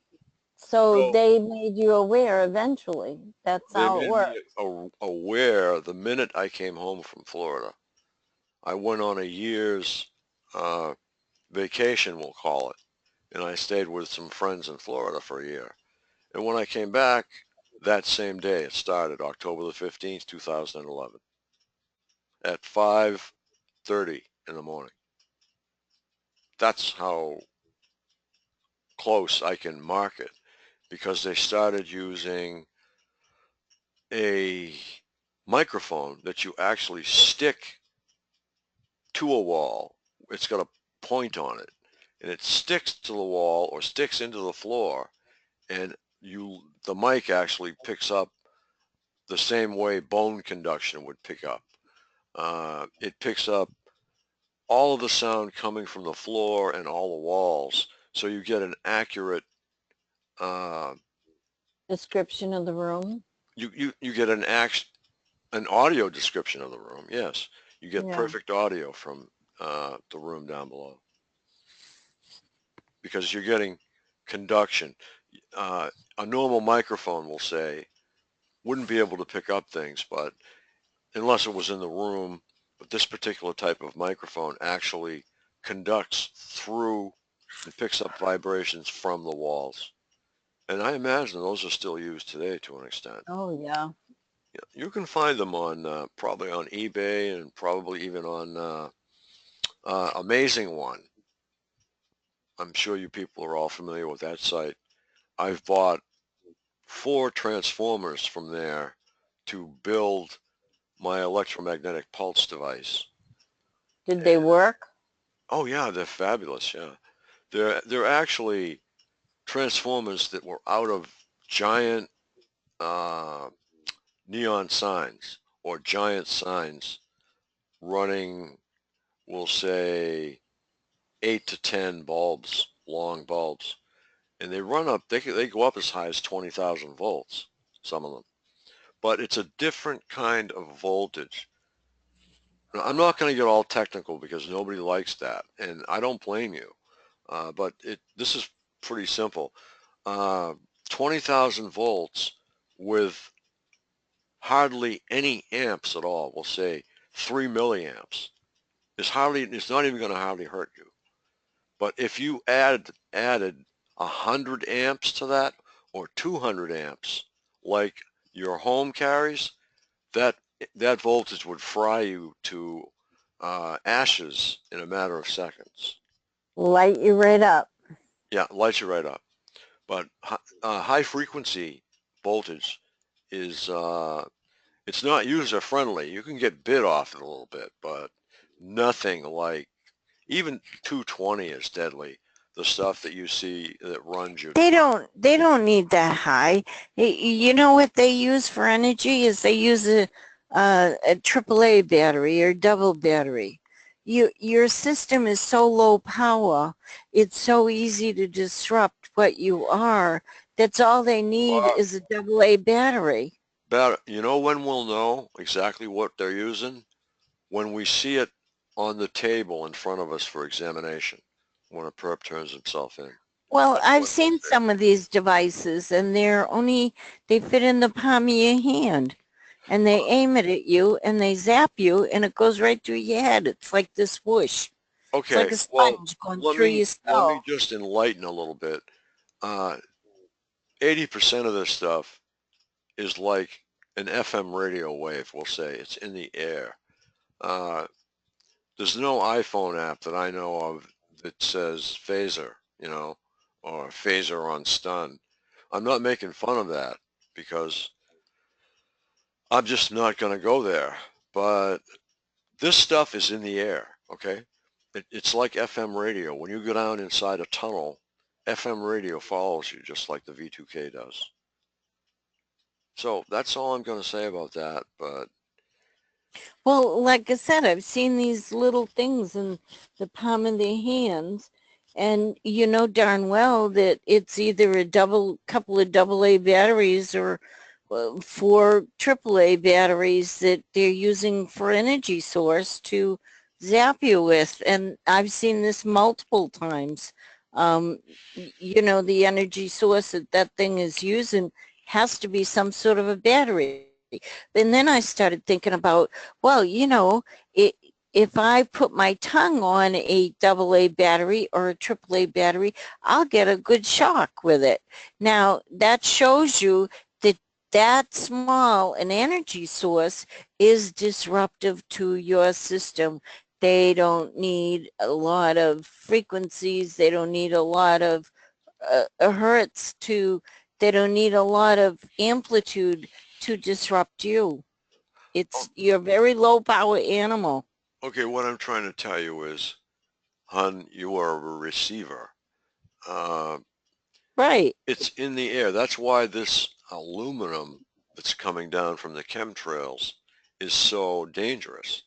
So So they made you aware eventually. That's they how it made me works. aware the minute I came home from Florida. I went on a year's uh, vacation, we'll call it, and I stayed with some friends in Florida for a year. And when I came back, that same day, it started October the 15th, 2011, at 5:30 in the morning. That's how close I can mark it, because they started using a microphone that you actually stick to a wall. It's got a point on it, and it sticks to the wall or sticks into the floor, and the mic actually picks up the same way bone conduction would pick up. It picks up all of the sound coming from the floor and all the walls, so you get an accurate uh, Description of the room. you get an audio description of the room. Yes, you get Yeah. perfect audio from the room down below, because you're getting conduction. A normal microphone, will say, wouldn't be able to pick up things, but unless it was in the room. But this particular type of microphone actually conducts through and picks up vibrations from the walls. And I imagine those are still used today to an extent. Oh, yeah. You can find them on probably on eBay, and probably even on Amazing One. I'm sure you people are all familiar with that site. I've bought 4 transformers from there to build my electromagnetic pulse device. Did they And, work? oh yeah, they're fabulous. Yeah, they're actually transformers that were out of giant uh, neon signs, or giant signs running, we'll say, 8 to 10 bulbs, long bulbs, and they run up. They go up as high as 20,000 volts. Some of them, but it's a different kind of voltage. Now, I'm not going to get all technical because nobody likes that, and I don't blame you. But this is pretty simple. Uh, 20,000 volts with hardly any amps at all. We'll say 3 milliamps. It's not even going to hardly hurt you. But if you added 100 amps to that, or 200 amps, like your home carries, that that voltage would fry you to ashes in a matter of seconds. Light you right up. Yeah, lights you right up. But high frequency voltage is it's not user friendly. You can get bit off it a little bit, but nothing like even 220 is deadly. The stuff that you see that runs you. They don't need that high. You know what they use for energy is they use a AAA battery or double battery. Your system is so low power, it's so easy to disrupt what you are. That's all they need is a AA battery. You know when we'll know exactly what they're using? When we see it on the table in front of us for examination, when a perp turns himself in. Well, That's I've when we'll seen see. some of these devices and they fit in the palm of your hand and they aim it at you and they zap you and it goes right through your head. It's like this whoosh. It's like Okay, a well, sponge going let through your me skull. just enlighten a little bit. 80% of this stuff is like an FM radio wave, we'll say. It's in the air. Uh, there's no iPhone app that I know of that says phaser, or phaser on stun. I'm not making fun of that because I'm just not going to go there. But this stuff is in the air, okay? It's like FM radio. When you go down inside a tunnel, FM radio follows you just like the V2K does. So that's all I'm going to say about that. But Well, like I said, I've seen these little things in the palm of their hands, and you know darn well that it's either a couple of AA batteries or 4 AAA batteries that they're using for energy source to zap you with. And I've seen this multiple times. You know, the energy source that thing is using has to be some sort of a battery. And then I started thinking about, well, you know, if I put my tongue on a AA battery or a AAA battery, I'll get a good shock with it. Now, that shows you that that small an energy source is disruptive to your system. They don't need a lot of frequencies. They don't need a lot of hertz they don't need a lot of amplitude to disrupt you. You're a very low power animal. okay, what I'm trying to tell you is, hun, you are a receiver. Uh, Right. it's in the air. That's why this aluminum that's coming down from the chemtrails is so dangerous,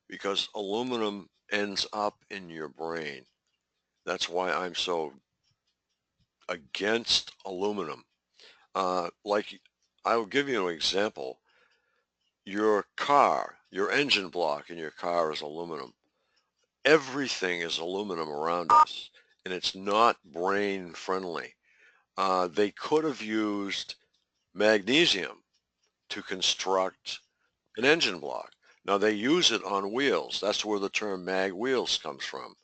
because aluminum ends up in your brain. That's why I'm so against aluminum. Like, I will give you an example. Your car, your engine block in your car is aluminum. Everything is aluminum around us, and it's not brain friendly. They could have used magnesium to construct an engine block. Now they use it on wheels. That's where the term mag wheels comes from.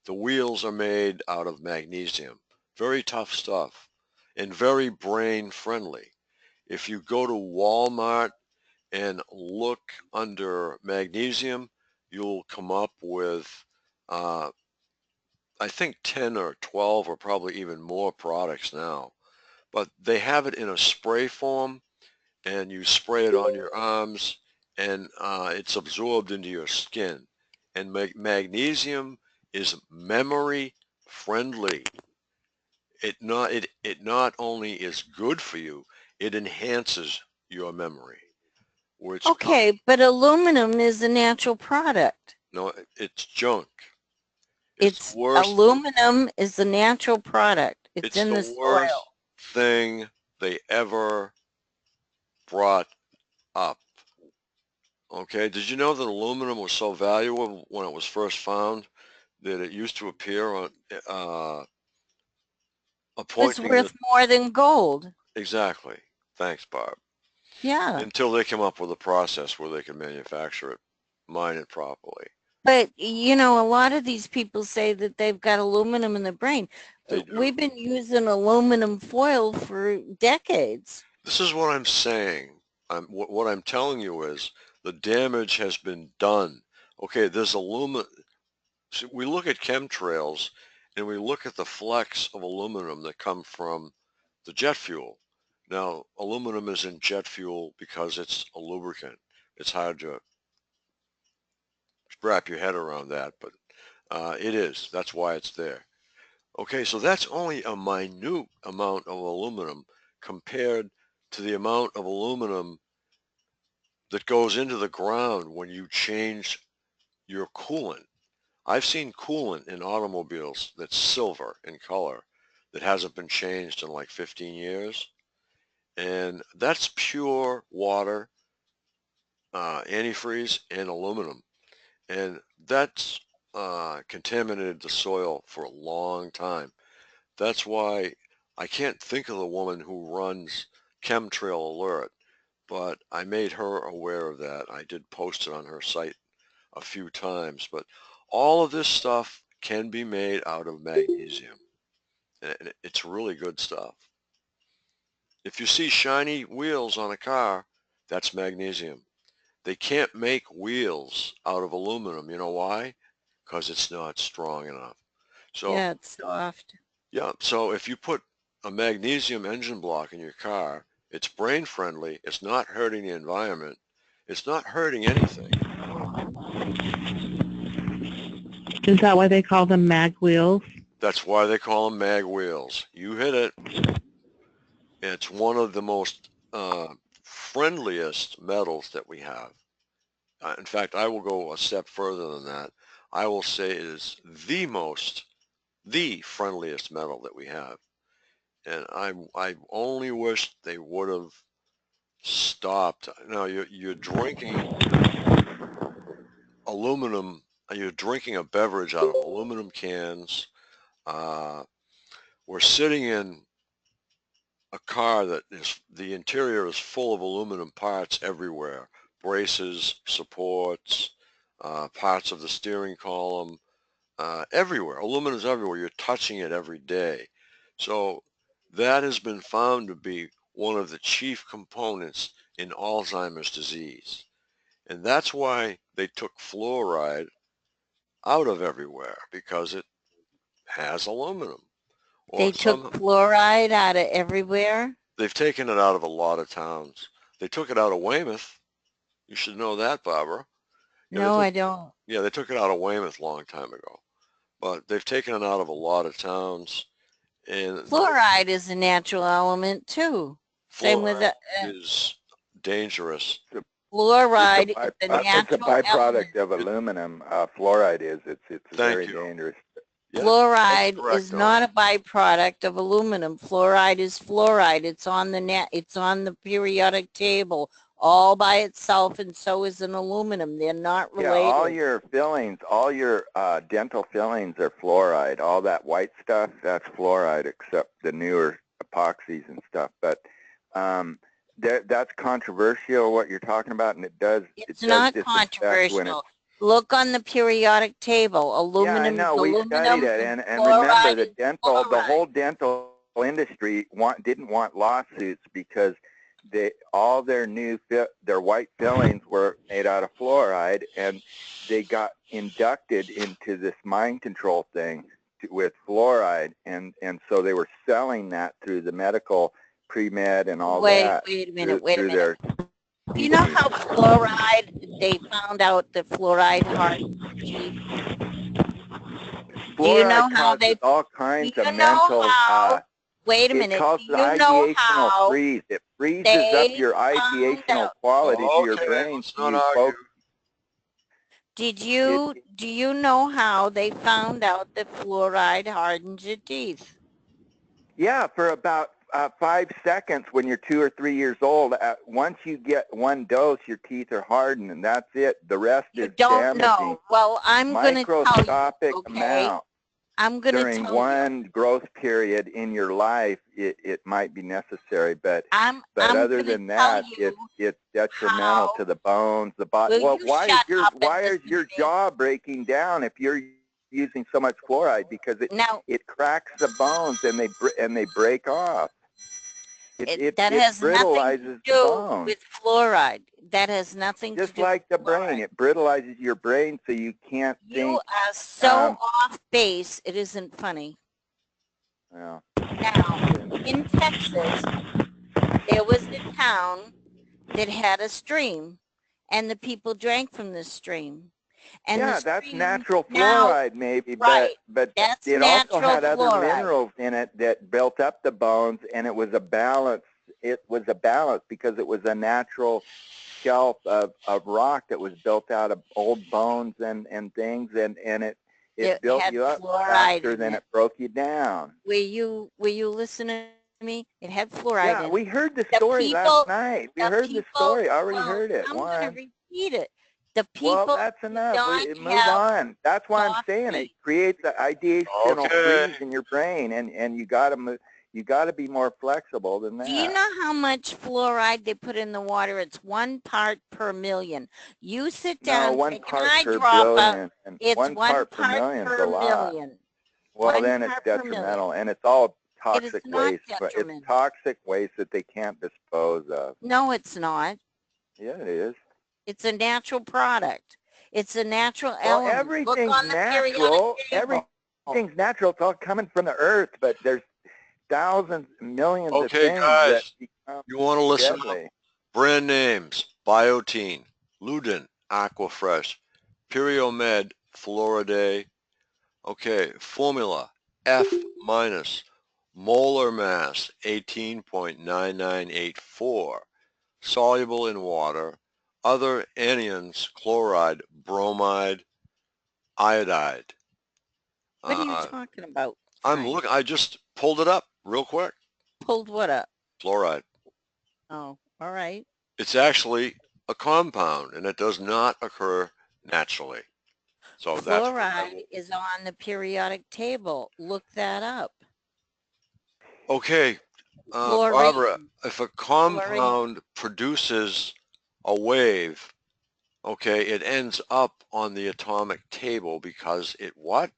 The wheels are made out of magnesium. Very tough stuff and very brain friendly. If you go to Walmart and look under magnesium, you'll come up with uh, I think 10 or 12 or probably even more products now. But they have it in a spray form, and you spray it on your arms, and it's absorbed into your skin. And magnesium is memory friendly. It not only is good for you, it enhances your memory, which Okay, but aluminum is a natural product. no, it's junk. It's the worst. Aluminum is a natural product. It's It's in the the worst soil. thing they ever brought up. Okay, did you know that aluminum was so valuable when it was first found that it used to appear on It's appointing worth the more than gold. exactly. Thanks, Barb. Yeah. Until they come up with a process where they can manufacture it, mine it properly. But, you know, a lot of these people say that they've got aluminum in their brain. They do. We've been using aluminum foil for decades. This is what I'm saying. What I'm telling you is the damage has been done. Okay, there's aluminum. We look at chemtrails and we look at the flecks of aluminum that come from the jet fuel. Now, aluminum is in jet fuel because it's a lubricant. It's hard to wrap your head around that, but it is. That's why it's there. Okay, so that's only a minute amount of aluminum compared to the amount of aluminum that goes into the ground when you change your coolant. I've seen coolant in automobiles that's silver in color that hasn't been changed in like 15 years. And that's pure water, antifreeze, and aluminum. And that's contaminated the soil for a long time. That's why I can't think of the woman who runs Chemtrail Alert, but I made her aware of that. I did post it on her site a few times, but all of this stuff can be made out of magnesium, and it's really good stuff. If you see shiny wheels on a car, that's magnesium. They can't make wheels out of aluminum. You know why? Because it's not strong enough. So Yeah, it's soft. yeah, so if you put a magnesium engine block in your car, it's brain friendly, it's not hurting the environment, it's not hurting anything. Is that why they call them mag wheels? That's why they call them mag wheels. You hit it. It's one of the most friendliest metals that we have. In fact, I will go a step further than that. I will say it is the friendliest metal that we have. And I only wish they would have stopped. Now you're drinking aluminum, you're drinking a beverage out of aluminum cans. We're sitting in a car that is, the interior is full of aluminum parts everywhere. Braces, supports, parts of the steering column, everywhere. Aluminum is everywhere. You're touching it every day. So that has been found to be one of the chief components in Alzheimer's disease. And that's why they took fluoride out of everywhere, because it has aluminum. They took fluoride out of everywhere? They've taken it out of a lot of towns. They took it out of Weymouth. You should know that, Barbara. Yeah, No, I don't. Yeah, they took it out of Weymouth a long time ago. But they've taken it out of a lot of towns. And fluoride is a natural element too. Same with fluoride is dangerous. Fluoride is a natural It's a byproduct element. of aluminum. Fluoride is. It's very dangerous. Yeah, fluoride is not a byproduct of aluminum. Fluoride is fluoride. It's on the periodic table all by itself, and so is an aluminum. They're not related. Yeah, all your fillings, all your dental fillings are fluoride. All that white stuff, that's fluoride, except the newer epoxies and stuff. But that's controversial what you're talking about, and it does. It's not controversial. Look on the periodic table. Aluminum. Yeah, I know. We aluminum, studied it, and remember the whole dental industry didn't want lawsuits because all their white fillings were made out of fluoride, and they got inducted into this mind control thing with fluoride, and so they were selling that through the medical pre-med and all that. Wait a minute. Do you know how fluoride, they found out that fluoride hardens teeth? Do you know how they, all kinds of mental, wait a minute, it causes ideational freeze. It freezes up your ideational quality to your brain. Do you know how they found out that fluoride hardens your teeth? Yeah, for about 5 seconds when you're 2 or 3 years old. Once you get one dose, your teeth are hardened, and that's it. The rest is damaging. Know. Well, I'm going to tell you. Microscopic amount. I'm going to tell you. During one growth period in your life, it might be necessary, but other than that, it's detrimental to the bones, the body. Well, why is your jaw breaking down if you're using so much fluoride? Because it cracks the bones and they break off. That has nothing to brittleizes the do bone. with fluoride. That has nothing to Just do like the with fluoride. brain, it brittleizes your brain so you can't You think. are so off base, it isn't funny. Well, Now, in Texas, there was a town that had a stream, and the people drank from this stream. And yeah, the that's stream, natural now, fluoride maybe, right, but that's it also natural had other fluoride. minerals in it that built up the bones, and it was a balance. It was a balance because it was a natural shelf of rock that was built out of old bones and things, and it built had you up fluoride faster in than it. it broke you down. Were you listening to me? It had fluoride in Yeah, it. we heard the The story people, last night. We heard the people, story. I already well, heard it I'm going to once. repeat it. The Well, people that's did enough. not Move have on. That's why I'm saying it coffee. creates an ideational Okay. freeze in your brain, and you got to be more flexible than that. Do you know how much fluoride they put in the water? It's 1 part per million. You sit down, No, 1 take an part per eyedropper. billion, and It's 1 part per million is a lot. million. Well, 1 then it's part per million. detrimental, and it's all It is toxic not waste. But it's detrimental. toxic waste that they can't dispose of. No, it's not. Yeah, it is. It's a natural product. It's a natural Well, element. everything's Look on the natural. periodic table. Everything's natural. It's all coming from the earth, but there's thousands, millions of Okay, things guys, that become you want to listen deadly. up? Brand names: Biotine, Ludin, Aquafresh, Periomed, Floriday. Okay, formula: F minus, molar mass 18.9984, soluble in water, other anions, chloride, bromide, iodide. What are you talking about? I just pulled it up real quick. Pulled what up? Fluoride. Oh, all right. It's actually a compound, and it does not occur naturally. So that's Fluoride is on the periodic table. Look that up. okay. Barbara, if a compound produces a wave, okay, it ends up on the atomic table because it what?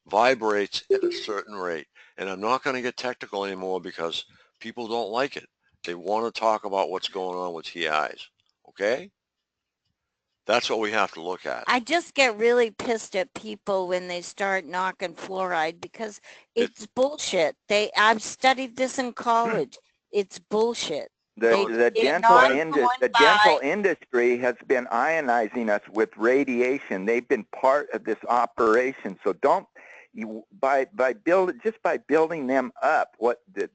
Vibrates at a certain rate. And I'm not going to get technical anymore because people don't like it. They want to talk about what's going on with TIs, okay? That's what we have to look at. I just get really pissed at people when they start knocking fluoride because it's bullshit. I've studied this in college. It's bullshit. The dental industry has been ionizing us with radiation. They've been part of this operation. So by building them up,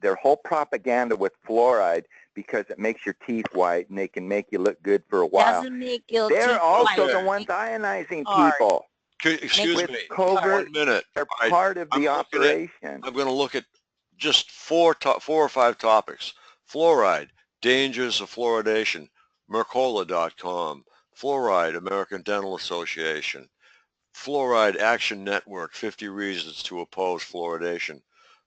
their whole propaganda with fluoride, because it makes your teeth white and they can make you look good for a while. Doesn't make your They're teeth also white. the ones ionizing people. Excuse me, covert, 1 minute. They're part of the operation. I'm going to look at just four or five topics. Fluoride, dangers of fluoridation, Mercola.com, fluoride, American Dental Association, Fluoride Action Network, 50 Reasons to Oppose Fluoridation,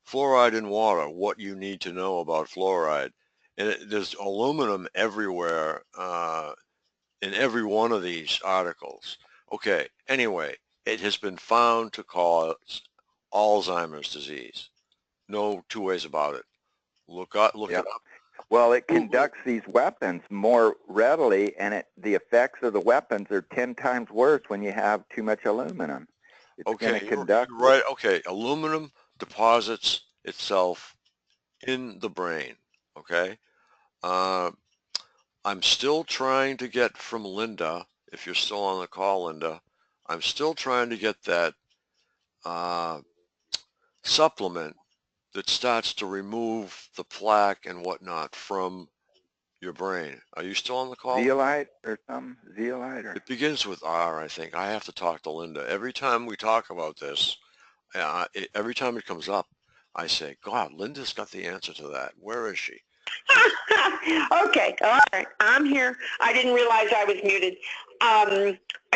Fluoride in Water, What You Need to Know About Fluoride. And there's aluminum everywhere in every one of these articles. Okay, anyway, it has been found to cause Alzheimer's disease. No two ways about it. Look it up. Well, it conducts these weapons more readily, and the effects of the weapons are 10 times worse when you have too much aluminum. It's going to conduct. You're right. Okay, aluminum deposits itself in the brain. Okay. I'm still trying to get from Linda, if you're still on the call, Linda, I'm still trying to get that supplement that starts to remove the plaque and whatnot from your brain. Are you still on the call? Zeolite or something? Zeolite? Or... It begins with R, I think. I have to talk to Linda. Every time we talk about this, every time it comes up, I say, God, Linda's got the answer to that. Where is she? Okay, all right, I'm here. I didn't realize I was muted. Are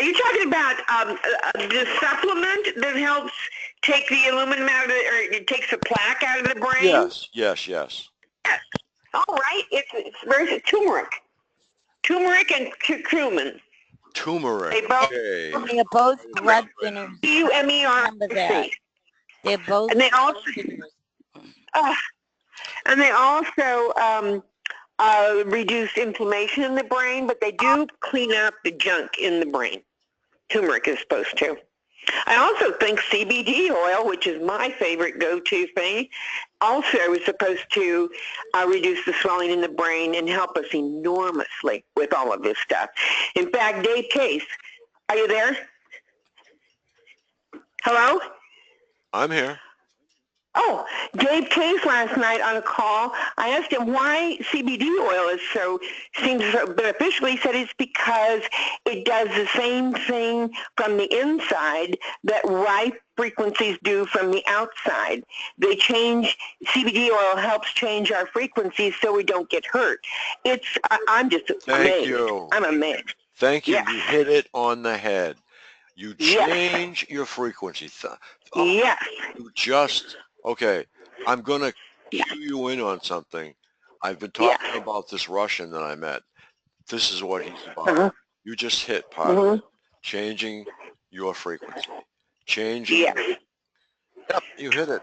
you talking about the supplement that helps take the aluminum out of the, or it takes the plaque out of the brain? Yes. Yes. All right, where is it? Turmeric and curcumin. Turmeric. They're both blood thinners. T-U-M-E-R-C. They're both and they also, And they also reduce inflammation in the brain, but they do clean up the junk in the brain. Turmeric is supposed to. I also think CBD oil, which is my favorite go-to thing, also is supposed to reduce the swelling in the brain and help us enormously with all of this stuff. In fact, Dave Case, are you there? Hello? I'm here. Oh, Dave Case last night on a call, I asked him why CBD oil seems so beneficial. He said it's because it does the same thing from the inside that ripe frequencies do from the outside. CBD oil helps change our frequencies so we don't get hurt. I'm just amazed. Thank you. I'm amazed. Thank you. Yes. You hit it on the head. You change your frequency. Yes. You just, okay, I'm going to cue you in on something. I've been talking about this Russian that I met. This is what he's about. You just hit part of it. Changing your frequency. Changing. Yep, you hit it.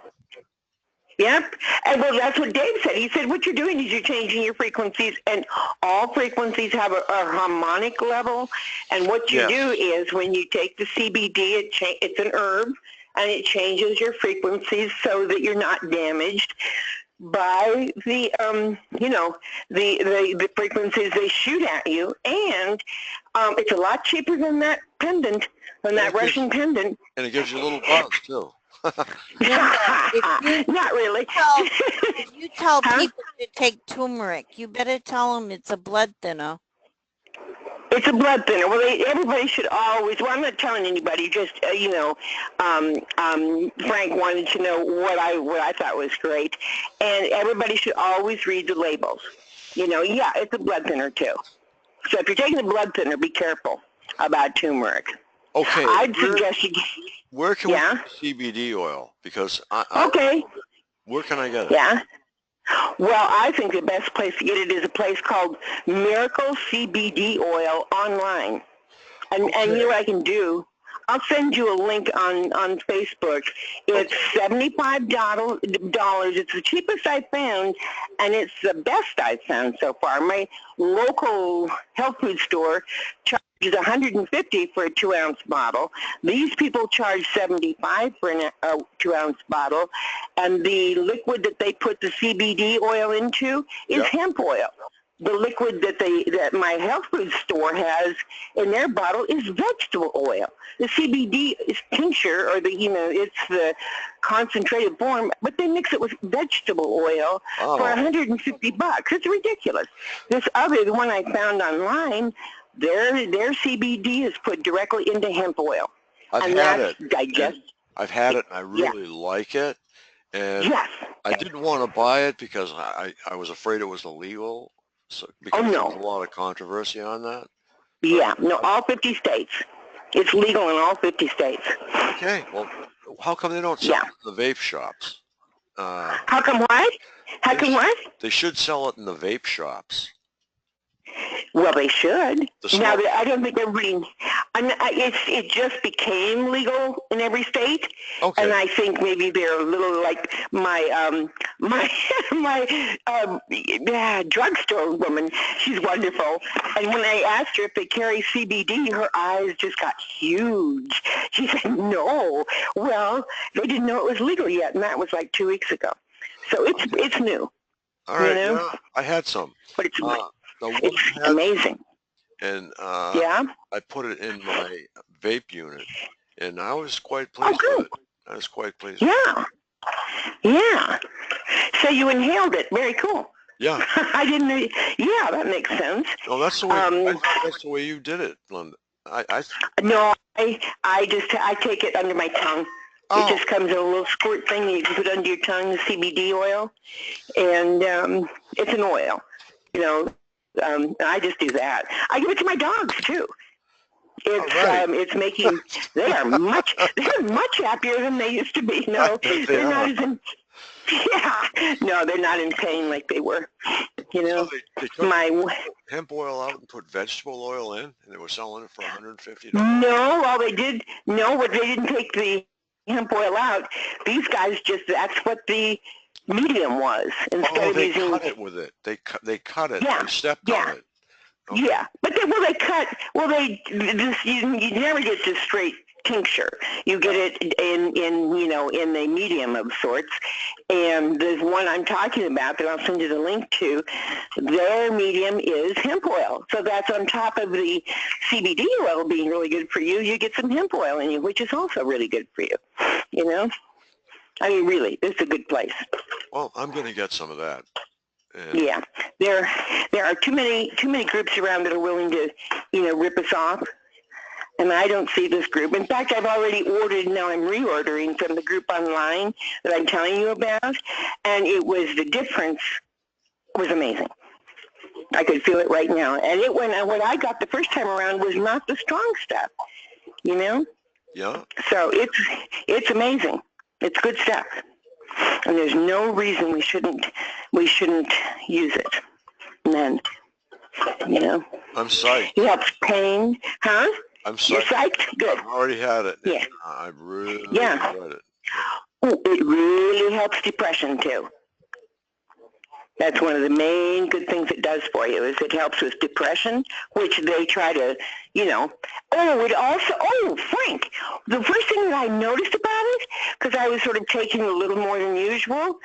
Yep. And well, that's what Dave said. He said what you're doing is you're changing your frequencies, and all frequencies have a harmonic level. And what you do is when you take the CBD, it's an herb, and it changes your frequencies so that you're not damaged by the the frequencies they shoot at you. And it's a lot cheaper than that pendant, than that Russian pendant. And it gives you a little buzz too. Not really. If you tell people to take turmeric, you better tell them it's a blood thinner. It's a blood thinner. Well, everybody should always, well, I'm not telling anybody, just, Frank wanted to know what I thought was great. And everybody should always read the labels. It's a blood thinner too. So if you're taking a blood thinner, be careful about turmeric. Okay. I'd suggest you... Where can we get CBD oil? Because where can I get it? Yeah. Well, I think the best place to get it is a place called Miracle CBD Oil online. And you know what I can do? I'll send you a link on Facebook. It's $75. It's the cheapest I've found, and it's the best I've found so far. My local health food store charges $150 for a 2-ounce bottle. These people charge $75 for a 2-ounce bottle, and the liquid that they put the CBD oil into is hemp oil. The liquid that my health food store has in their bottle is vegetable oil. The CBD is tincture, or it's the concentrated form, but they mix it with vegetable oil for $150. It's ridiculous. This other, the one I found online, their CBD is put directly into hemp oil. I've had it. I've had it, and I really like it. And I didn't want to buy it because I was afraid it was illegal. So, because there's a lot of controversy on that. Yeah, no, all 50 states. It's legal in all 50 states. Okay, well, how come they don't sell it in the vape shops? How come what? How come what? They should sell it in the vape shops. Well, they should. Now, I don't think everybody. It just became legal in every state, and I think maybe they're a little like my drugstore woman. She's wonderful, and when I asked her if they carry CBD, her eyes just got huge. She said, "No, well, they didn't know it was legal yet, and that was like 2 weeks ago. So it's new." All right, yeah, I had some. But it's amazing. And I put it in my vape unit, and I was quite pleased with it. I was quite pleased. Yeah. So you inhaled it. Very cool. Yeah. I didn't know. Yeah, that makes sense. No, that's the way. That's the way you did it, Linda. No, I take it under my tongue. It just comes in a little squirt thing that you can put under your tongue, the CBD oil, and it's an oil. I just do that. I give it to my dogs too. It's making they're much happier than they used to be. No, they're not as in no, they're not in pain like they were. So they took hemp oil out and put vegetable oil in, and they were selling it for $150. No, well they did. No, but they didn't take the hemp oil out. These guys that's what the medium was instead Oh, of they using. cut it with it. They cut it. Yeah, They stepped yeah. on it. Okay. Yeah, but they cut. Well, you never get just straight tincture. You get it in in a medium of sorts. And there's one I'm talking about that I'll send you the link to. Their medium is hemp oil. So that's on top of the CBD oil being really good for you. You get some hemp oil in you, which is also really good for you. You know, I mean, really, it's a good place. Well, I'm going to get some of that. And Yeah, there are too many groups around that are willing to, rip us off. And I don't see this group. In fact, I've already ordered, now I'm reordering from the group online that I'm telling you about. And the difference was amazing. I could feel it right now. And what I got the first time around was not the strong stuff, Yeah. So it's amazing. It's good stuff. And there's no reason we shouldn't use it. And then, I'm psyched. It helps pain, huh? I'm psyched. You're psyched? Good. I've already had it. Yeah. I really enjoyed it. Oh, it really helps depression too. That's one of the main good things it does for you, is it helps with depression, which they try to, Frank, the first thing that I noticed about it, because I was sort of taking a little more than usual,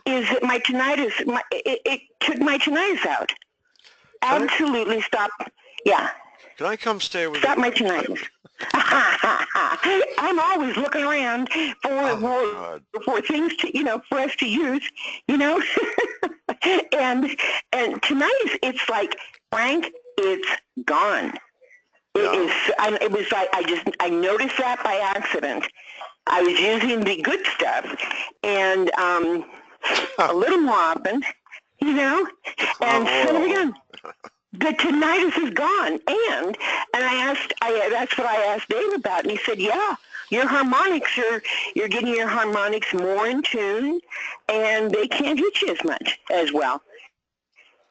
is that my tinnitus, it took my tinnitus out. Absolutely stopped. Yeah. Can I come stay with Stop you? my tinnitus. I'm always looking around for things to, for us to use, and tinnitus, it's like, Frank, it's gone. It was like, I noticed that by accident. I was using the good stuff, and a little more often, and son of a gun. The tinnitus is gone, and that's what I asked Dave about, and he said, yeah, your harmonics you're getting your harmonics more in tune, and they can't hit you as much as well.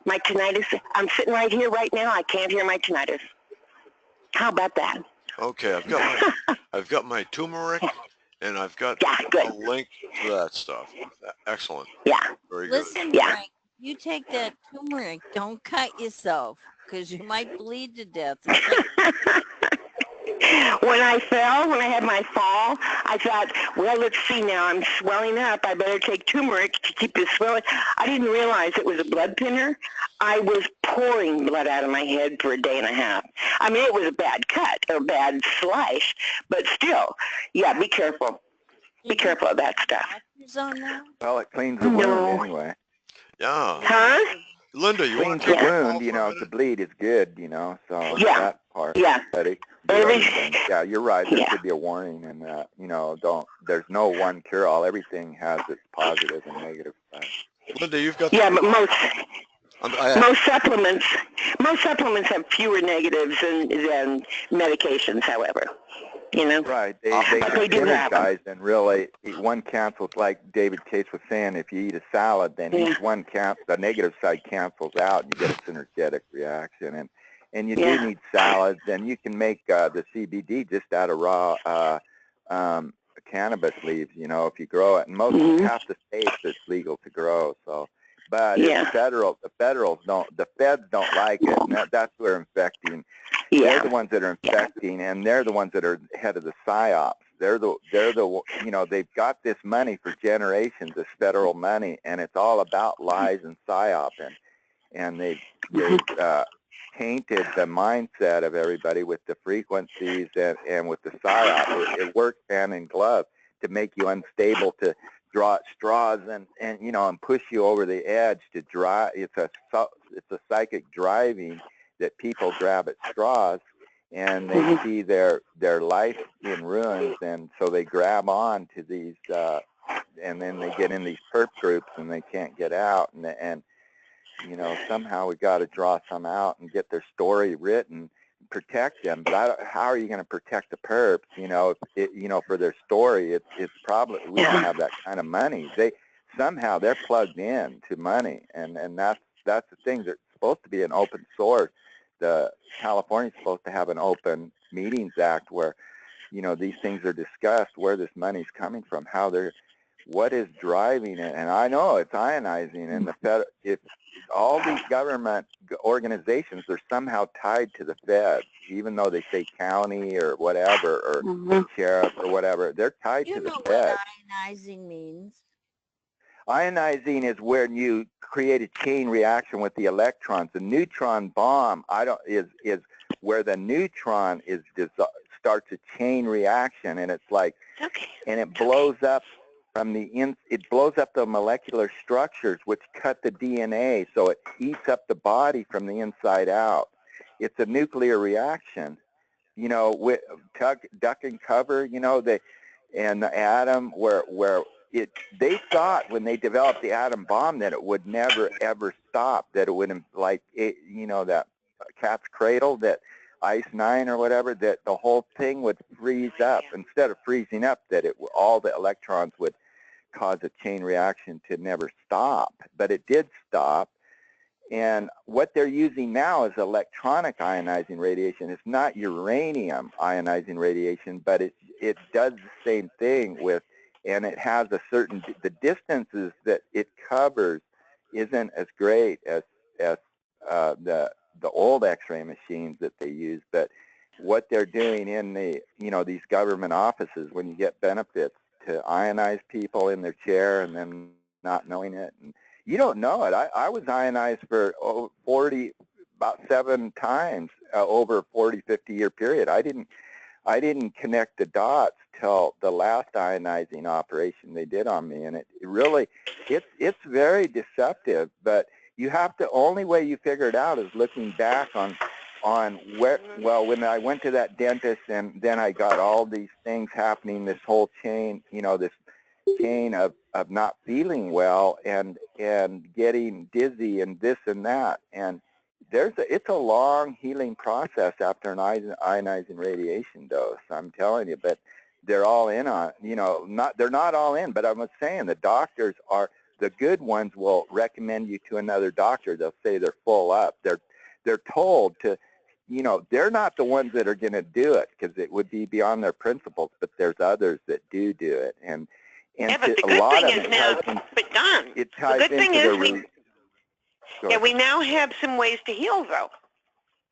My tinnitus, I'm sitting right here right now, I can't hear my tinnitus. How about that? Okay, I've got my turmeric, and I've got a link to that stuff. Excellent. Yeah. Very good. Listen, Frank, you take that turmeric, don't cut yourself, because you might bleed to death. When I had my fall, I thought, well, let's see now, I'm swelling up. I better take turmeric to keep this swelling. I didn't realize it was a blood thinner. I was pouring blood out of my head for a day and a half. I mean, it was a bad cut or bad slice, but still, yeah, be careful. Be careful of that stuff. Well, it cleans the wound anyway. Yeah. Huh? Linda, you want to take the wound, to bleed is good, so that part. Yeah. Yeah, you're right. There should be a warning, and there's no one cure-all. Everything has its positive and negative side. Linda, you've got. Yeah, but most supplements have fewer negatives than medications, however. Right. They synergize, and really one cancels, like David Case was saying, if you eat a salad, then each one the negative side cancels out, and you get a synergetic reaction. And you do need salads, and you can make the CBD just out of raw cannabis leaves, if you grow it. And half the states it's legal to grow, so. But it's federal. The feds don't like it, and that's who are infecting. They're the ones that are infecting, and they're the ones that are head of the psyops. They're they've got this money for generations, this federal money, and it's all about lies and psyop, and they've tainted the mindset of everybody with the frequencies and with the psyop. It works hand in glove to make you unstable, to draw at straws and push you over the edge to drive. It's a psychic driving that people grab at straws, and they see their life in ruins, and so they grab on to these, and then they get in these perp groups and they can't get out, and somehow we got to draw some out and get their story written, protect them. But how are you going to protect the perps? For their story, it's probably, we don't have that kind of money. They're plugged in to money, and that's the thing. That's supposed to be an open source. The California's supposed to have an open meetings act where these things are discussed, where this money's coming from, how they're what is driving it? And I know it's ionizing, and if all these government organizations are somehow tied to the feds, even though they say county or whatever, or sheriff or whatever, they're tied to the feds. You know what ionizing means? Ionizing is where you create a chain reaction with the electrons. The neutron bomb is where the neutron starts a chain reaction, and it's like, and it blows up from it blows up the molecular structures, which cut the DNA, so it eats up the body from the inside out. It's a nuclear reaction, you know, with duck and cover, you know, and the atom where they thought when they developed the atom bomb that it would never ever stop, that it would, like, you know, that cat's cradle, that Ice 9 or whatever, that the whole thing would freeze up. Instead of freezing up, that all the electrons would cause a chain reaction to never stop. But it did stop. And what they're using now is electronic ionizing radiation. It's not uranium ionizing radiation, but it does the same thing with, and it has a certain, the distances that it covers isn't as great as the old X-ray machines that they use. But what they're doing in the, you know, these government offices, when you get benefits to ionize people in their chair and then not knowing it, and you don't know it. I was ionized for about 7 times over a 40, 50-year period. I didn't connect the dots till the last ionizing operation they did on me, and it really, it's very deceptive. But you have to, only way you figure it out is looking back on where, well, when I went to that dentist, and then I got all these things happening, this whole chain, you know, this chain of not feeling well and getting dizzy and this and that, and it's a long healing process after an ionizing radiation dose, I'm telling you. But they're all in on, you know, they're not all in, but I'm saying the doctors are, the good ones will recommend you to another doctor. They'll say they're full up. They're told to, you know, they're not the ones that are going to do it because it would be beyond their principles, but there's others that do it. And yeah, but the good thing is now, but Don, the good thing is we now have some ways to heal, though.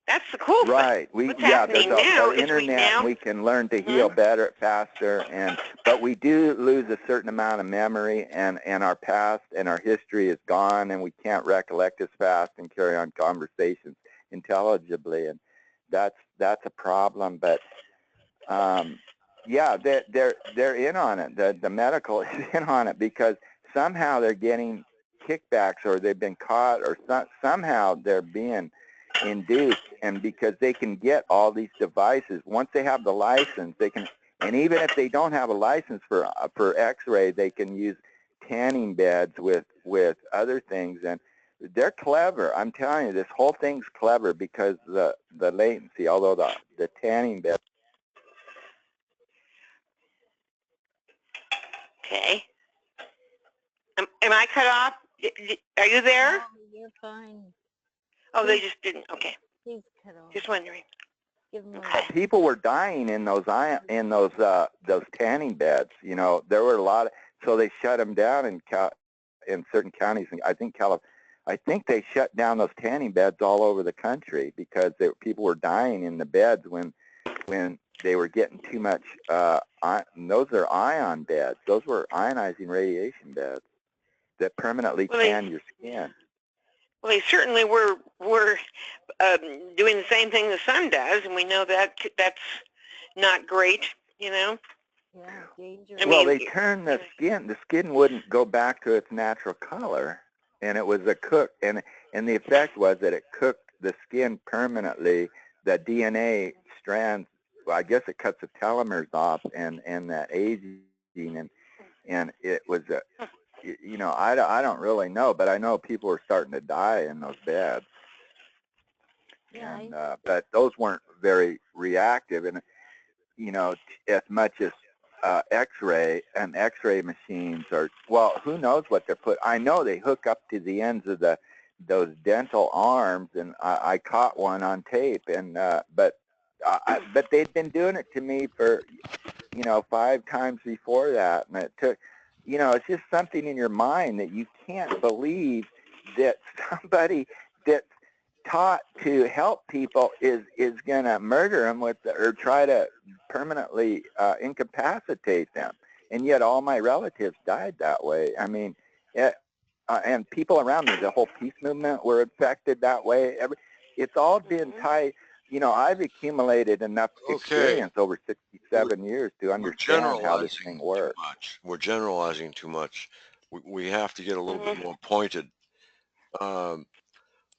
That's the cool thing. Right. What's happening now is internet, we can learn to heal better, faster, but we do lose a certain amount of memory, and our past and our history is gone, and we can't recollect as fast and carry on conversations intelligibly, and that's a problem. But yeah, they're in on it. The medical is in on it because somehow they're getting kickbacks, or they've been caught, or somehow they're being induced, and because they can get all these devices once they have the license, they can, and even if they don't have a license for X-ray, they can use tanning beds with other things, and they're clever. I'm telling you, this whole thing's clever because the latency, although the tanning bed. Okay. Am I cut off? Are you there? No, you're fine. Oh, they just didn't. Okay. He's cut off. Just wondering. People were dying in those tanning beds. You know, there were a lot of, so they shut them down in certain counties. I think they shut down those tanning beds all over the country because people were dying in the beds when they were getting too much. Those are ion beds. Those were ionizing radiation beds that permanently tan your skin. Well, they certainly were doing the same thing the sun does, and we know that that's not great, you know. Yeah, dangerous. Well, they turned the skin. The skin wouldn't go back to its natural color, and it was and the effect was that it cooked the skin permanently. The DNA strands, well, I guess it cuts the telomeres off, and that aging, and it was you know, I don't really know, but I know people were starting to die in those beds. Yeah. And, but those weren't very reactive, and you know, as much as X-ray and X-ray machines are. Well, who knows what they're put? I know they hook up to the ends of those dental arms, and I caught one on tape, and but they'd been doing it to me for, you know, 5 times before that, and it took. you know, it's just something in your mind that you can't believe that somebody that's taught to help people is going to murder them with, or try to permanently incapacitate them. And yet all my relatives died that way. I mean, and people around me, the whole peace movement were affected that way. It's all been tied. You know, I've accumulated enough experience over 67 years to understand how this thing works. We're generalizing too much. We have to get a little bit more pointed.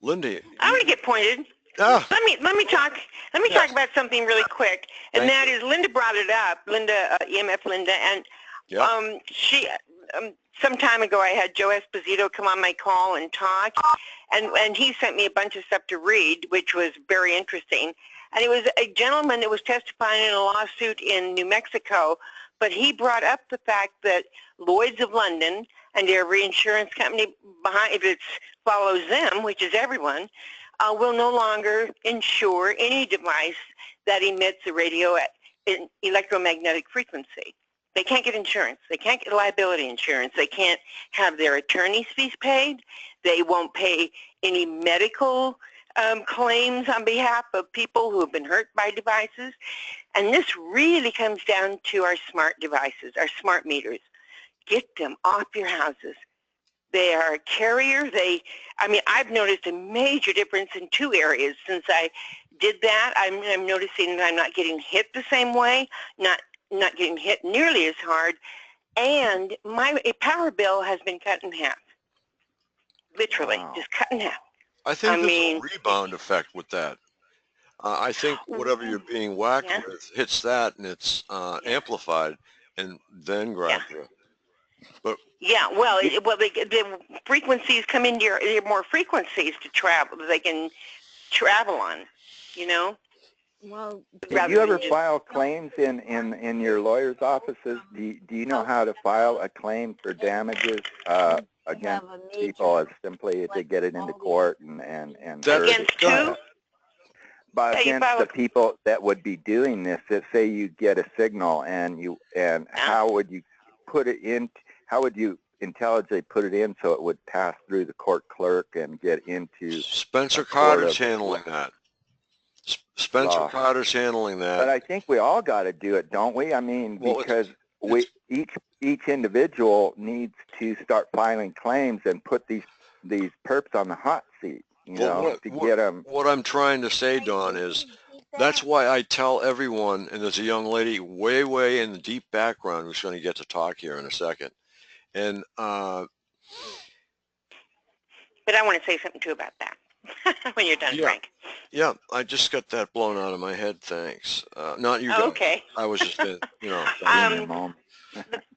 Linda, I want to get pointed. Ah. Let me talk about something really quick, and that is Linda brought it up. Linda, EMF Linda, and she some time ago I had Joe Esposito come on my call and talk, and he sent me a bunch of stuff to read, which was very interesting. And it was a gentleman that was testifying in a lawsuit in New Mexico, but he brought up the fact that Lloyd's of London and their reinsurance company behind, if it follows them, which is everyone, will no longer insure any device that emits a radio electromagnetic frequency. They can't get insurance. They can't get liability insurance. They can't have their attorney's fees paid. They won't pay any medical claims on behalf of people who have been hurt by devices. And this really comes down to our smart devices, our smart meters. Get them off your houses. They are a carrier. I mean, I've noticed a major difference in two areas since I did that. I'm noticing that I'm not getting hit the same way, not getting hit nearly as hard, and my power bill has been cut in half. Literally, just cut in half. I think there's a rebound effect with that. I think whatever you're being whacked with hits that, and it's amplified, and then grabs you. But well, the frequencies come into your more frequencies to travel. They can travel on, you know. Well, did you ever file claims in your lawyer's offices? Do you know how to file a claim for damages against people as simply to get it into court and against who? But against the people that would be doing this, that say you get a signal and how would you put it in? How would you intelligently put it in so it would pass through the court clerk and get into? Spencer Carter's handling that. Spencer Carter's handling that. But I think we all got to do it, don't we? I mean, because each individual needs to start filing claims and put these perps on the hot seat, you know, to get them. What I'm trying to say, Dawn, is that's why I tell everyone, and there's a young lady way in the deep background who's going to get to talk here in a second. And but I want to say something too about that when you're done, Frank. Yeah, I just got that blown out of my head. Thanks. Not you guys. Okay. I was just, you know.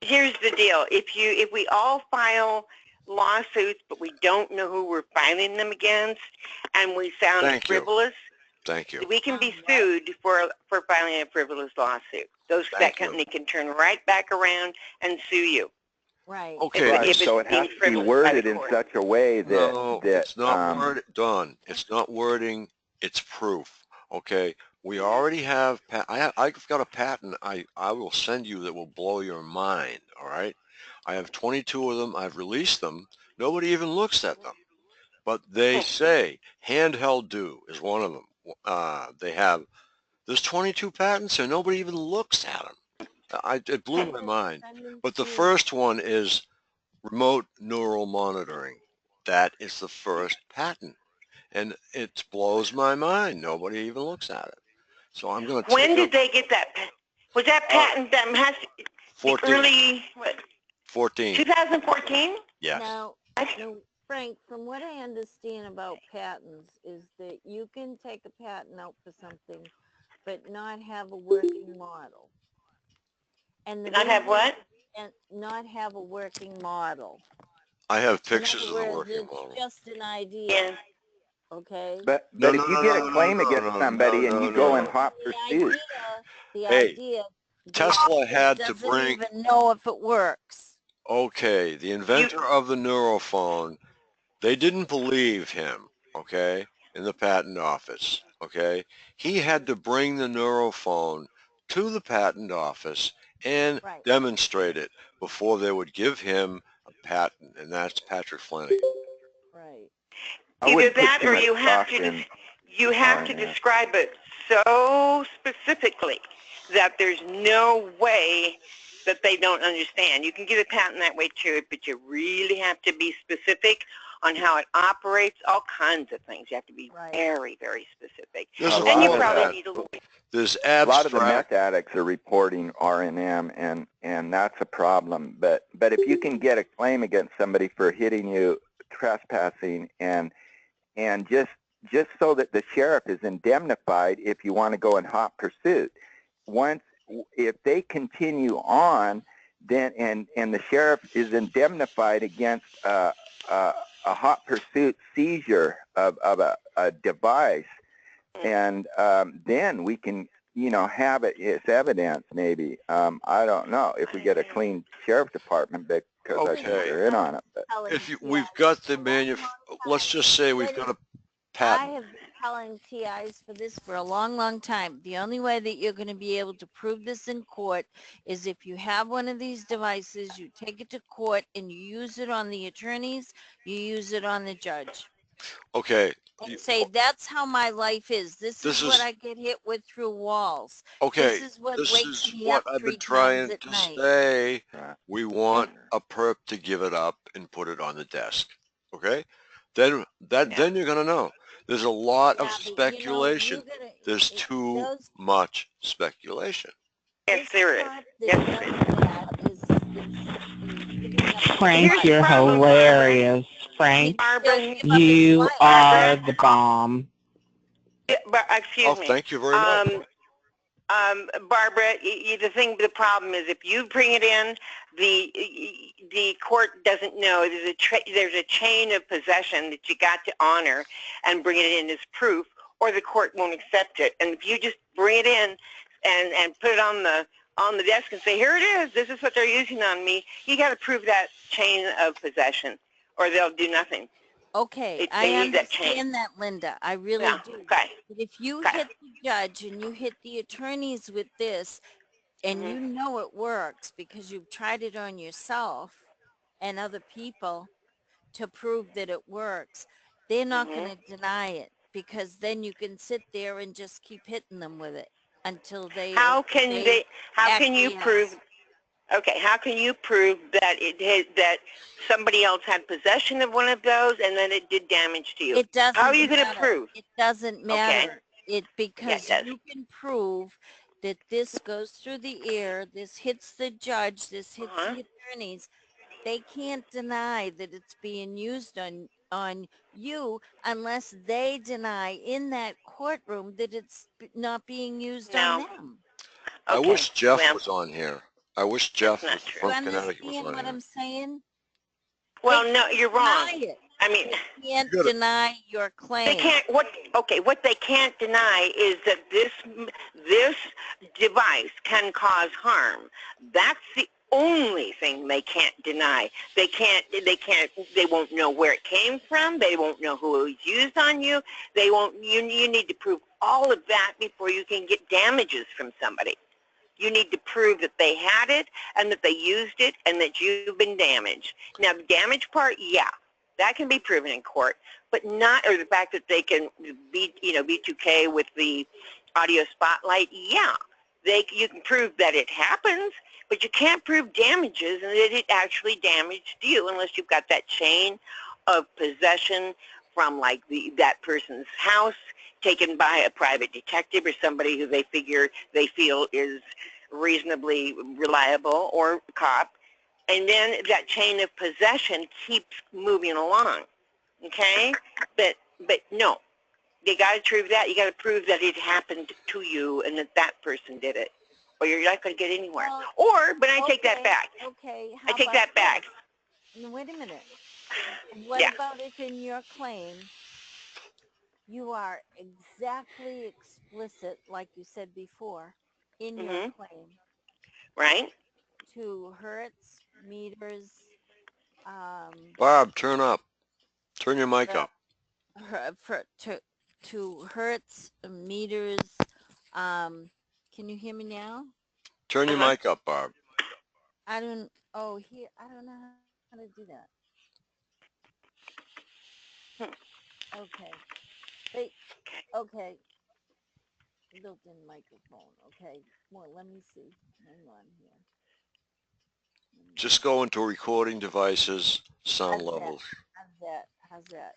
Here's the deal: if we all file lawsuits, but we don't know who we're filing them against, and we sound frivolous, thank you. We can be sued for filing a frivolous lawsuit. That company can turn right back around and sue you. Right. Okay. So it has to be worded in such a way that it's not worded, Dawn. It's not wording. It's proof. Okay. We already have. I've got a patent. I will send you that will blow your mind. All right. I have 22 of them. I've released them. Nobody even looks at them. But they say handheld do is one of them. There's 22 patents and nobody even looks at them. It blew my mind. But the first one is remote neural monitoring. That is the first patent. And it blows my mind. Nobody even looks at it. So I'm going to When did they get that? Was that patent that has 14. Early, what? 14. 2014? Yes. Now, Frank, from what I understand about patents is that you can take a patent out for something, but not have a working model. And not have what? And not have a working model. I have pictures of the working model. It's just an idea. Yeah. Okay. But if you get a claim against somebody and you go in hot pursuit, the idea. Tesla had to bring. Doesn't even know if it works. Okay, the inventor of the neurophone, they didn't believe him. Okay, in the patent office. Okay, he had to bring the neurophone to the patent office and Right. demonstrate it before they would give him a patent, and that's Patrick Flanagan. Right. Either that or you have to describe it so specifically that there's no way that they don't understand. You can get a patent that way too, but you really have to be specific on how it operates, all kinds of things. You have to be very, very specific. And you probably need a little bit. There's A lot of the abstract. meth addicts are reporting R&M, and that's a problem. But if you can get a claim against somebody for hitting you, trespassing, and just so that the sheriff is indemnified if you want to go in hot pursuit. If they continue on, then and the sheriff is indemnified against a hot pursuit seizure of a device, and then we can have it as evidence maybe. I don't know if we get a clean sheriff department because I think they're in on it. But We've got the let's just say we've got a patent. I have been telling TIs for this for a long, long time. The only way that you're going to be able to prove this in court is if you have one of these devices, you take it to court and you use it on the attorneys, you use it on the judge. Okay. And say, that's how my life is. This is what I get hit with through walls. Okay. This is what wakes me up I've been 3 trying times at to night. say. We want a perp to give it up and put it on the desk. Okay? Then you're going to know. There's a lot of speculation. There's too much speculation. Yes, there is. Frank, you're hilarious. Frank, you are the bomb. Excuse me. Thank you very much. Barbara, the problem is if you bring it in, the court doesn't know. There's a chain of possession that you got to honor and bring it in as proof, or the court won't accept it. And if you just bring it in and put it on the desk and say, here it is, this is what they're using on me, you got to prove that chain of possession, or they'll do nothing. Okay, I understand that, Linda. I really do. Okay. But if you hit the judge and you hit the attorneys with this, and you know it works because you've tried it on yourself and other people to prove that it works, they're not going to deny it, because then you can sit there and just keep hitting them with it until they. How can you prove? Okay, how can you prove that that somebody else had possession of one of those and then it did damage to you? It doesn't. How are you going to prove? It doesn't matter. Okay. Because you can prove that this goes through the air, this hits the judge, this hits the attorneys. They can't deny that it's being used on you unless they deny in that courtroom that it's not being used on them. Okay. I wish Jeff was on here. I wish Jeff from Connecticut was on here. What I'm saying? Well, no, you're wrong. I mean, they can't deny your claim. They can't. What they can't deny is that this device can cause harm. That's the only thing they can't deny. They won't know where it came from. They won't know who it was used on you. They won't. You need to prove all of that before you can get damages from somebody. You need to prove that they had it and that they used it and that you've been damaged. Now, the damage part, yeah, that can be proven in court, but not, or the fact that they can be, B2K with the audio spotlight, yeah, you can prove that it happens, but you can't prove damages and that it actually damaged you unless you've got that chain of possession from like that person's house, taken by a private detective or somebody who they feel is reasonably reliable, or cop, and then that chain of possession keeps moving along. Okay, but no, you got to prove that. You got to prove that it happened to you and that person did it, or you're not going to get anywhere. But I take that back. Okay, I take that back. Wait a minute. What about if in your claim you are exactly explicit, like you said before, in your claim? Right. To hertz, meters. Bob, turn up. Turn your mic up. To hertz, meters. Can you hear me now? Turn your mic up, Barb. I don't, oh, here, I don't know how to do that. Okay. Wait, okay. Built-in microphone, okay. Well, let me see. Hang on here. Just go into recording devices, sound How's that? levels. How's that?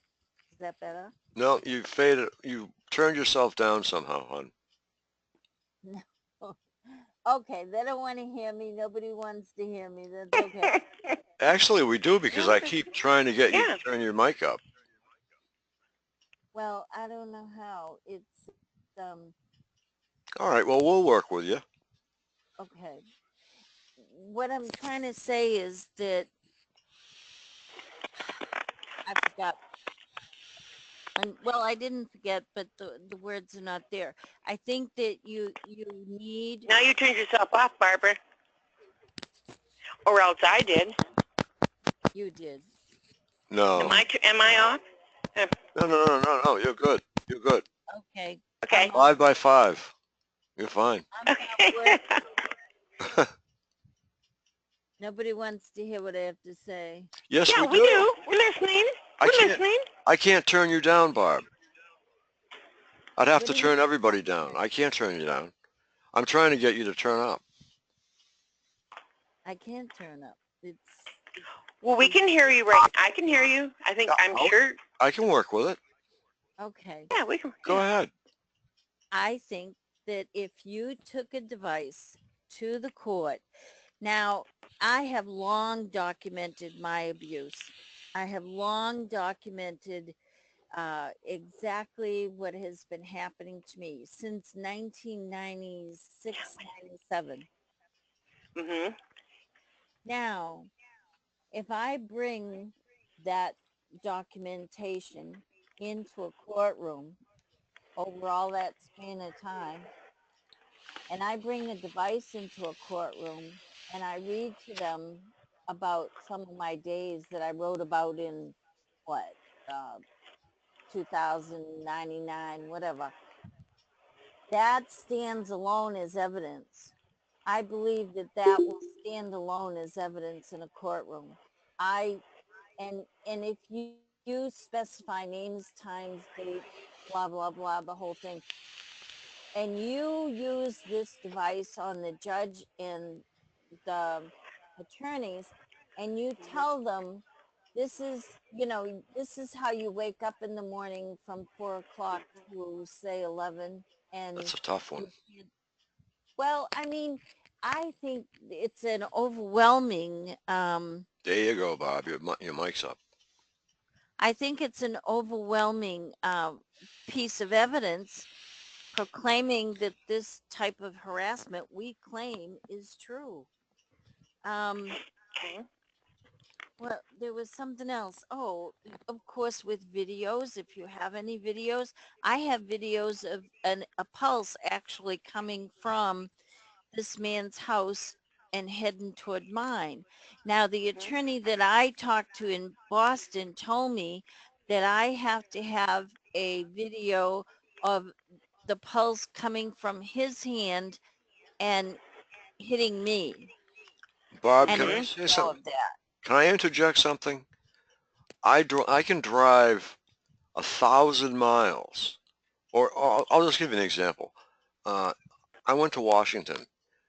Is that better? No, you faded, you turned yourself down somehow, hon. No. Okay, they don't want to hear me. Nobody wants to hear me. That's okay. Actually, we do, because I keep trying to get you to turn your mic up. Well, I don't know how. It's, All right, well, we'll work with you. okay. What I'm trying to say is that I forgot. Well, I didn't forget, but the words are not there. I think that you need. Now you turned yourself off, Barbara. Or else I did. You did. No. Am I off? No, you're good. You're good. Okay. Okay. 5 by 5. You're fine. Okay. Nobody wants to hear what I have to say. Yes, yeah, we do. We're listening. We're listening. I can't turn you down, Barb. I'd have to turn everybody down. I can't turn you down. I'm trying to get you to turn up. I can't turn up. It's. Well, we can hear you right. I can hear you. I think I'm sure. I can work with it. Okay. Yeah, we can. Go ahead. I think that if you took a device to the court, now I have long documented my abuse. I have long documented exactly what has been happening to me since 1996, 97. Mm-hmm. Now, if I bring that documentation into a courtroom over all that span of time, and I bring a device into a courtroom and I read to them about some of my days that I wrote about in what, 2099, whatever, that stands alone as evidence. I believe that that will stand alone as evidence in a courtroom. And if you specify names, times, dates, blah, blah, blah, the whole thing, and you use this device on the judge and the attorneys, and you tell them, this is, this is how you wake up in the morning from 4 o'clock to say 11. And that's a tough one. Well, I mean, I think it's an overwhelming. There you go, Bob. Your mic's up. I think it's an overwhelming piece of evidence proclaiming that this type of harassment we claim is true. Okay. Well, there was something else. Oh, of course, with videos, if you have any videos, I have videos of a pulse actually coming from this man's house and heading toward mine. Now, the attorney that I talked to in Boston told me that I have to have a video of the pulse coming from his hand and hitting me. Bob, And can I say something? Can I interject something? I can drive 1,000 miles, or I'll just give you an example. I went to Washington.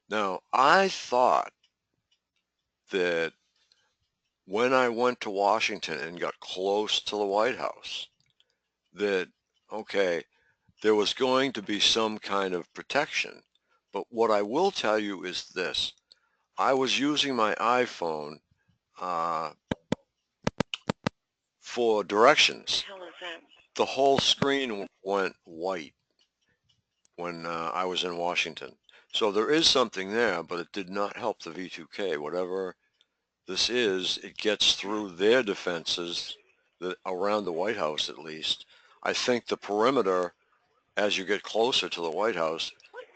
Now, I thought that when I went to Washington and got close to the White House, that, okay, there was going to be some kind of protection. But what I will tell you is this. I was using my iPhone for directions. What the hell is that? The whole screen went white when I was in Washington. So there is something there, but it did not help the V2K. Whatever this is, it gets through their defenses around the White House at least. I think the perimeter, as you get closer to the White House,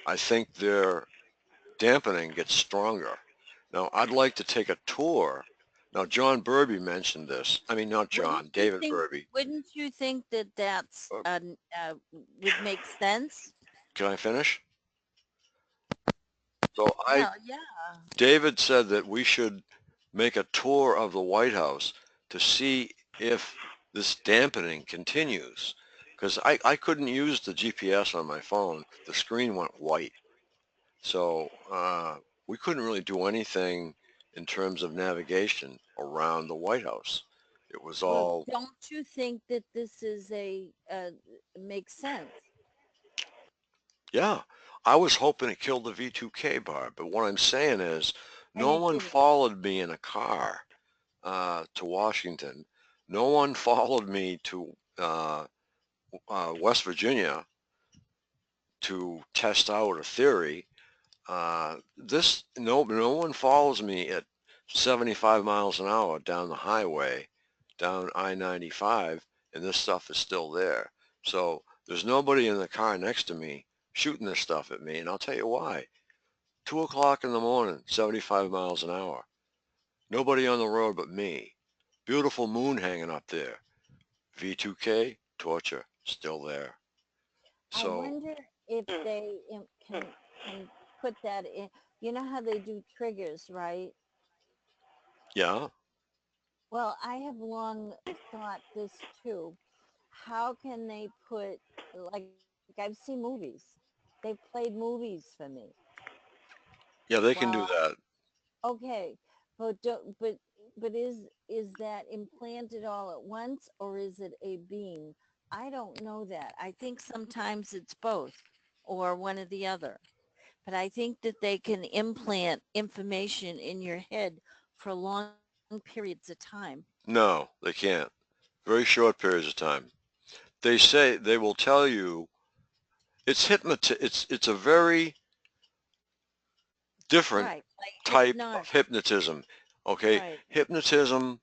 I think their dampening gets stronger. Now, I'd like to take a tour. Now, John Burby mentioned this. I mean, not John, David Burby. Wouldn't you think that that's would make sense? Can I finish? So Well, yeah. David said that we should make a tour of the White House to see if this dampening continues. Because I couldn't use the GPS on my phone. The screen went white. So we couldn't really do anything in terms of navigation around the White House. It was Well, all, don't you think that this is makes sense? yeah. I was hoping it killed the V2K bar, but what I'm saying is And no it one didn't. followed me in a car to Washington. No one followed me to West Virginia to test out a theory. No one follows me at 75 miles an hour down the highway, down I-95, and this stuff is still there. So there's nobody in the car next to me shooting this stuff at me, and I'll tell you why. 2 o'clock in the morning, 75 miles an hour. Nobody on the road but me. Beautiful moon hanging up there. V2K, torture, still there. I So, wonder if they can put that in. You know how they do triggers, right? yeah, Well, I have long thought this too. How can they put, like, I've seen movies. They've played movies for me. yeah, they can do Well, that. okay, but but is that implanted all at once or is it a beam? I don't know that. I think sometimes it's both or one or the other. But I think that they can implant information in your head for long periods of time. No, they can't. Very short periods of time. They say they will tell you it's a very different Right, like type hypnotic. of hypnotism. Okay, Right. hypnotism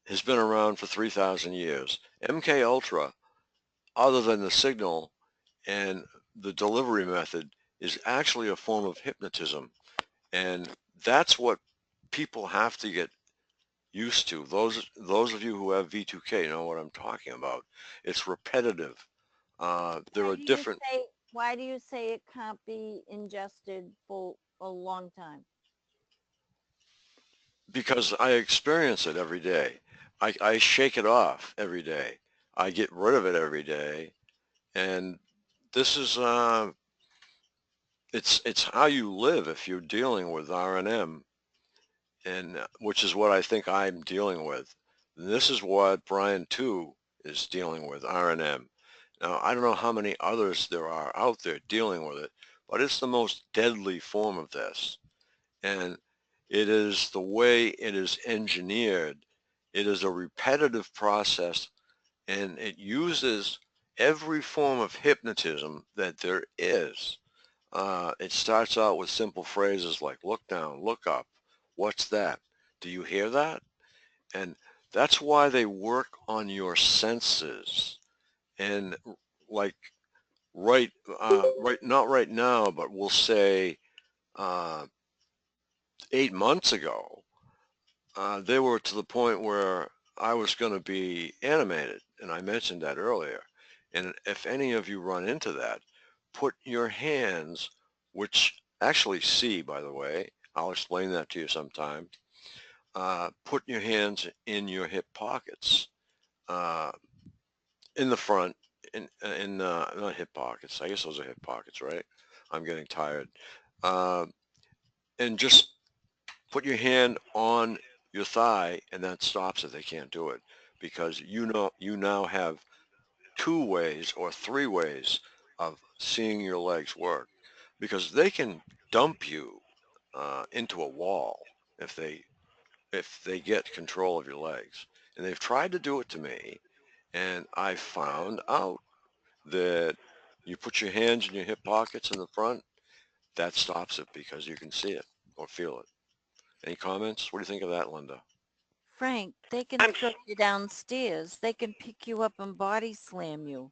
has been around for 3,000 years. MK Ultra, other than the signal and the delivery method, is actually a form of hypnotism, and that's what people have to get used to. Those of you who have V2K know what I'm talking about. It's repetitive. There Why are do you different say why do you say it can't be ingested for a long time? because I experience it every day. I shake it off every day. I get rid of it every day, and this is it's how you live if you're dealing with RNM, and which is what I think I'm dealing with. And this is what Brian too is dealing with, RNM. Now, I don't know how many others there are out there dealing with it, but it's the most deadly form of this. And it is the way it is engineered. It is a repetitive process, and it uses every form of hypnotism that there is. It starts out with simple phrases like look down, look up, what's that? Do you hear that? And that's why they work on your senses. And like not right now, but we'll say uh, 8 months ago, they were to the point where I was going to be animated, and I mentioned that earlier. And if any of you run into that, put your hands, which actually see, by the way, I'll explain that to you sometime. Put your hands in your hip pockets, uh, in the front, in not hip pockets. I guess those are hip pockets, right? I'm getting tired. Uh, and just put your hand on your thigh, and that stops it. They can't do it because you now have two ways or three ways of seeing your legs work, because they can dump you into a wall if they get control of your legs. And they've tried to do it to me, and I found out that you put your hands in your hip pockets in the front, that stops it because you can see it or feel it. Any comments? What do you think of that, Linda? Frank, they can I'm throw you downstairs. They can pick you up and body slam you.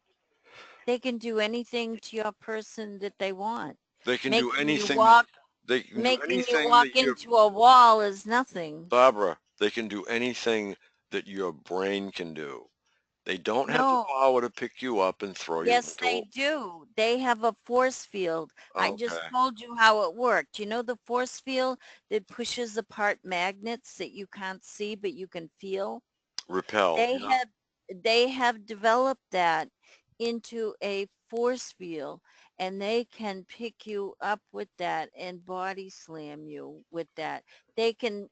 They can do anything to your person that they want. They can do Making you anything. walk They can do making you anything walk that your into a wall is nothing. Barbara. They can do anything that your brain can do. They don't have the No. power to pick you up and throw you Yes, into they do. They have a force field. I just Okay. told you how it worked. You know the force field that pushes apart magnets that you can't see but you can feel? Repel. They Yeah. have developed that into a force field, and they can pick you up with that and body slam you with that. They can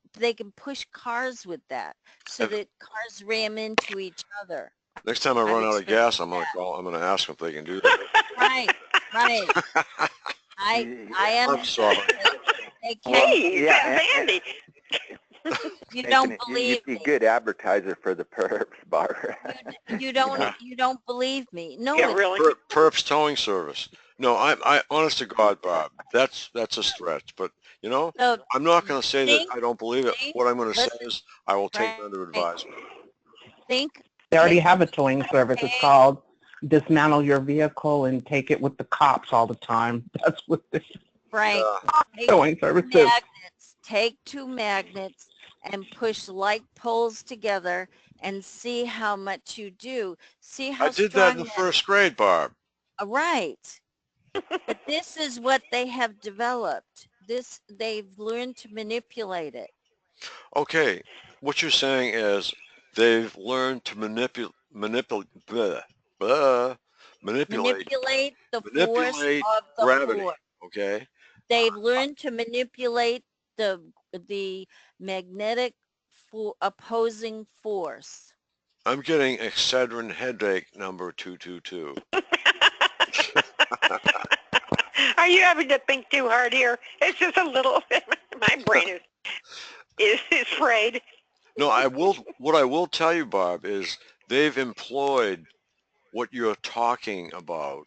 push cars with that so Have- that cars ram into each other. Next time I run out of experienced gas, I'm gonna that. call. I'm gonna ask them if they can do that. Right, right. I I'm understand. sorry. They Well, can. Hey, yeah, that's handy. You making don't it, believe you'd be me. good advertiser for the perps, Barbara. You don't. You don't believe me. No, Yeah, it's really. Perps towing service. No, I honest to God, Bob, that's a stretch. But you know, no. I'm not gonna say that Think, I don't believe it. think. What I'm gonna say Listen, is I will take it right. under advisement. Think. They already Take. have a towing service. It's Take. called dismantle your vehicle and take it with the cops all the time. That's what this Frank. Yeah. Take towing two service is. magnets. Take two magnets and push light poles together and see how much you do. See I how did that in strong the first grade, Barb. Right. But this is what they have developed. They've learned to manipulate it. Okay, what you're saying is they've learned to manipulate Manipulate the force manipulate of the gravity. force. Okay, They've learned to manipulate the magnetic opposing force. I'm getting Excedrin headache number 222. Are you having to think too hard here? It's just a little. My brain is frayed. No, I will. What I will tell you, Bob, is they've employed what you're talking about.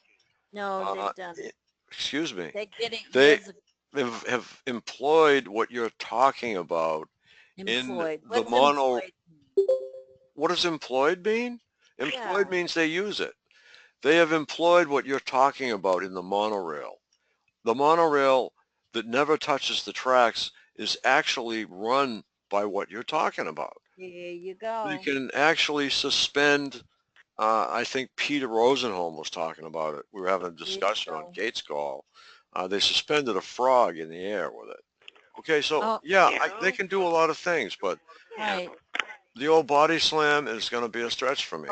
No, they've done it. Excuse me. They did it They years ago. have employed what you're talking about in Employed. the What's mono. employed? What does employed mean? Employed Yeah. means they use it. They have employed what you're talking about in the monorail. The monorail that never touches the tracks is actually run by what you're talking about. There you They go. can actually suspend, I think Peter Rosenholm was talking about it. We were having a There you discussion on go. Gates Call. They suspended a frog in the air with it. Okay, so Oh, yeah, Yeah. they can do a lot of things, but right. the old body slam is going to be a stretch for me.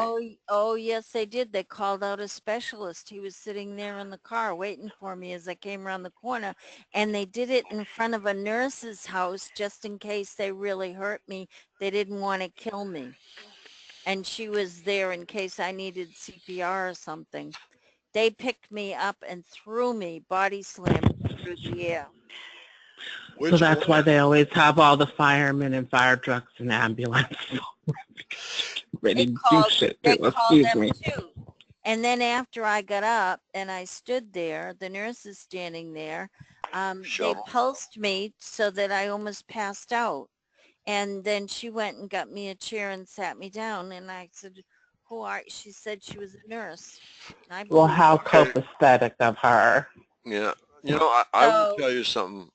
Oh, yes, they did. They called out a specialist. He was sitting there in the car waiting for me as I came around the corner. And they did it in front of a nurse's house just in case they really hurt me. They didn't want to kill me. And she was there in case I needed CPR or something. They picked me up and threw me, body slammed through the air. So that's why they always have all the firemen and fire trucks and ambulances ready to do shit. They Too. called Excuse them me. too. And then after I got up and I stood there, the nurse is standing there. They Shovel. pulsed me so that I almost passed out. And then she went and got me a chair and sat me down. And I said, who are you? She said she was a nurse. I Well, believe how her. copacetic of her. Yeah, you know, I will So, tell you something.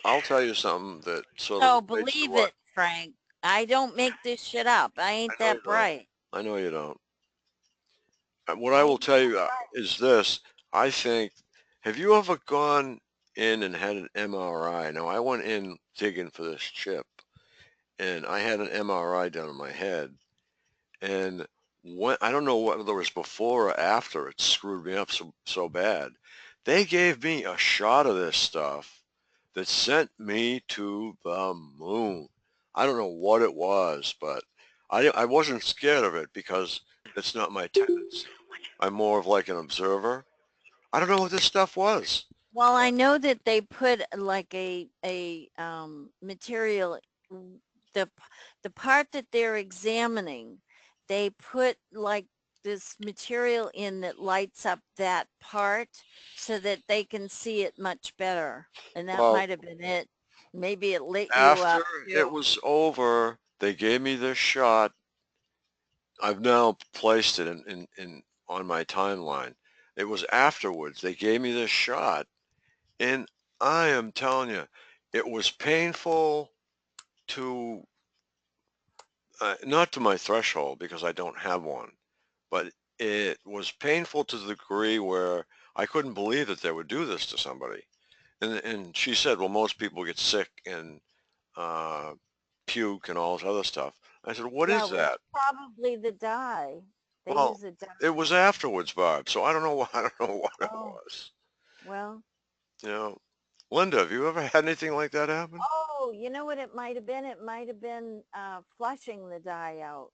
I'll tell you something that sort of so relates to believe what. it, Frank. I don't make this shit up. I ain't I know that you don't. bright. I know you don't. What I will tell you is this. I think, have you ever gone in and had an MRI? Now, I went in digging for this chip, and I had an MRI done on my head. And when, I don't know whether it was before or after it screwed me up so bad. They gave me a shot of this stuff that sent me to the moon. I don't know what it was, but I wasn't scared of it because it's not my tendency. I'm more of like an observer. I don't know what this stuff was. Well, I know that they put like a material, the the part that they're examining, they put like this material in that lights up that part so that they can see it much better. And that Well, might have been it. Maybe it lit you after up too. it was over, they gave me this shot. I've now placed it in on my timeline. It was afterwards. They gave me this shot, and I am telling you, it was painful to not to my threshold because I don't have one, but it was painful to the degree where I couldn't believe that they would do this to somebody. And she said, well, most people get sick and puke and all this other stuff. I said, what Yeah, is well, that? probably the dye. They Well, use a dye. it was afterwards, Barb. So I don't know. I don't know what it Oh. was. Well, You know, Linda, have you ever had anything like that happen? oh, you know what it might have been? It might have been flushing the dye out.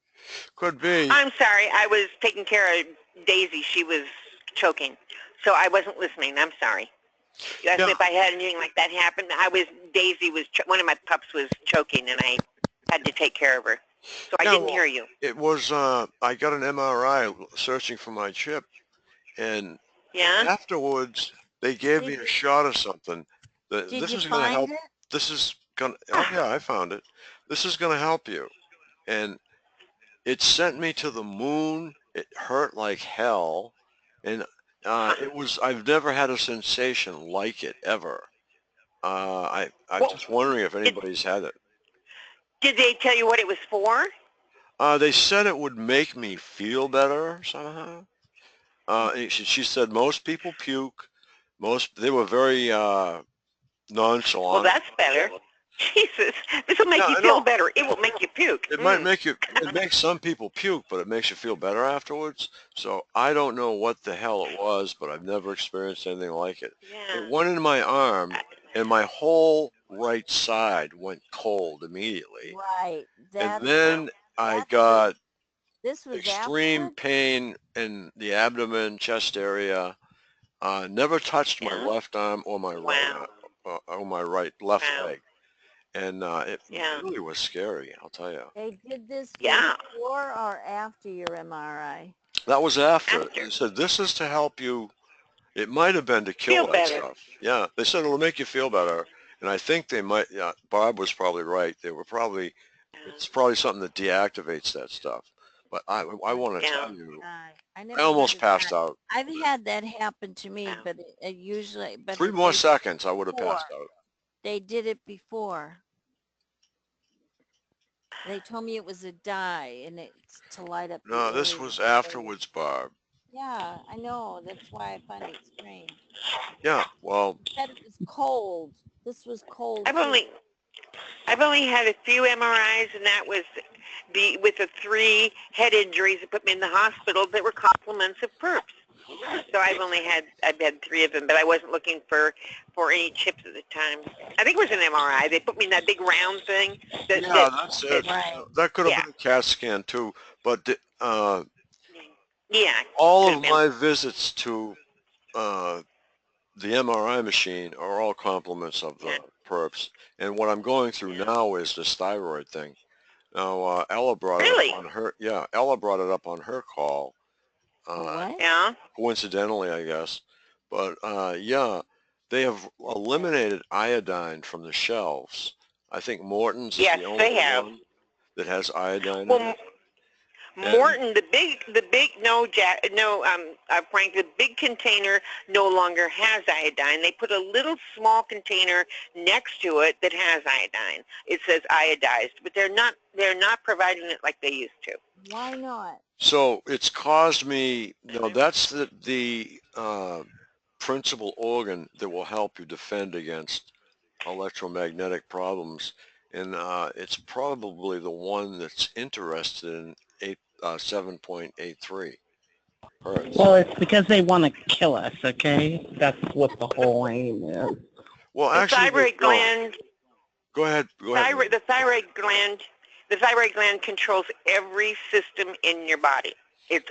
Could be. I'm sorry. I was taking care of Daisy. She was choking. So I wasn't listening. I'm sorry. You asked me if I had anything like that happen. Daisy was, one of my pups was choking, and I had to take care of her. So I didn't hear you. It was, I got an MRI searching for my chip, and afterwards they gave me a shot of something. Did you find it? This is going to, oh yeah, I found it. This is going to help you. And it sent me to the moon. It hurt like hell. And I've never had a sensation like it ever. I'm just wondering if anybody's had it. Did they tell you what it was for? They said it would make me feel better somehow. She said most people puke. They were very nonchalant. Well, that's better. Jesus, this will make you feel better. It will make you puke. It might make you, it makes some people puke, but it makes you feel better afterwards. So I don't know what the hell it was, but I've never experienced anything like it. Yeah. It went in my arm, and my whole right side went cold immediately. Right. And then I got this was extreme pain in the abdomen, chest area. Never touched my left arm or my right or my left leg. And it really was scary, I'll tell you. They did this before or after your MRI? That was after. They said, this is to help you. It might have been to kill that stuff. Yeah, they said it'll make you feel better. And I think they might, Bob was probably right. It's probably something that deactivates that stuff. But I want to tell you, I almost passed out. I've had that happen to me, but it usually... 3 more seconds, I would have passed out. They did it before. They told me it was a dye, and it's to light up. No, this was afterwards, Barb. Yeah, I know. That's why I find it strange. Yeah, well. You said it was cold. This was cold. I've only had a few MRIs, and that was with the 3 head injuries that put me in the hospital that were complements of perps. So I've had 3 of them, but I wasn't looking for any chips at the time. I think it was an MRI. They put me in that big round thing. That's it. That could have been a CAT scan too. But all of my visits to the MRI machine are all complements of the perps. And what I'm going through now is this thyroid thing. Now Ella brought it up on her. Yeah, Ella brought it up on her call. Coincidentally, I guess. But they have eliminated iodine from the shelves. I think Morton's is the only one that has iodine in it. Morton, Frank, the big container no longer has iodine. They put a little small container next to it that has iodine. It says iodized, but they're not providing it like they used to. Why not? So it's caused me, that's the principal organ that will help you defend against electromagnetic problems. And it's probably the one that's interested in 7.83 hertz. Well, it's because they want to kill us, okay? That's what the whole aim is. Well, actually, thyroid gland. Go ahead. The thyroid gland controls every system in your body. The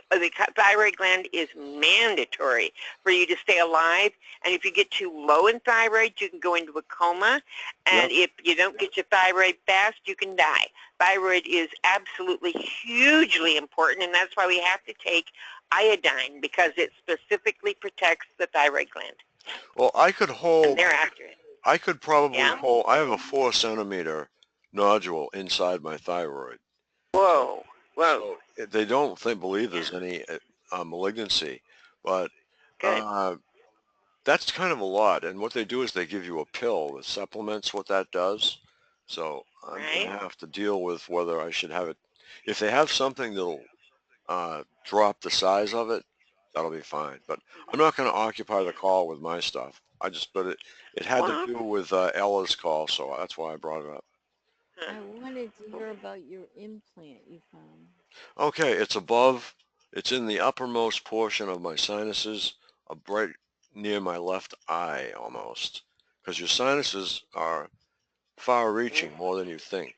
thyroid gland is mandatory for you to stay alive, and if you get too low in thyroid, you can go into a coma, and if you don't get your thyroid fast, you can die. Thyroid is absolutely hugely important, and that's why we have to take iodine, because it specifically protects the thyroid gland. Well, I could hold... And they're after it. I could probably hold... I have a 4-centimeter nodule inside my thyroid. Whoa. So they don't believe there's any malignancy, but that's kind of a lot. And what they do is they give you a pill that supplements what that does. So I'm going to have to deal with whether I should have it. If they have something that'll drop the size of it, that'll be fine. But I'm not going to occupy the call with my stuff. But it had to Well, do with Ella's call, so that's why I brought it up. I wanted to hear about your implant you found. Okay, it's in the uppermost portion of my sinuses, right near my left eye almost, because your sinuses are far-reaching more than you think.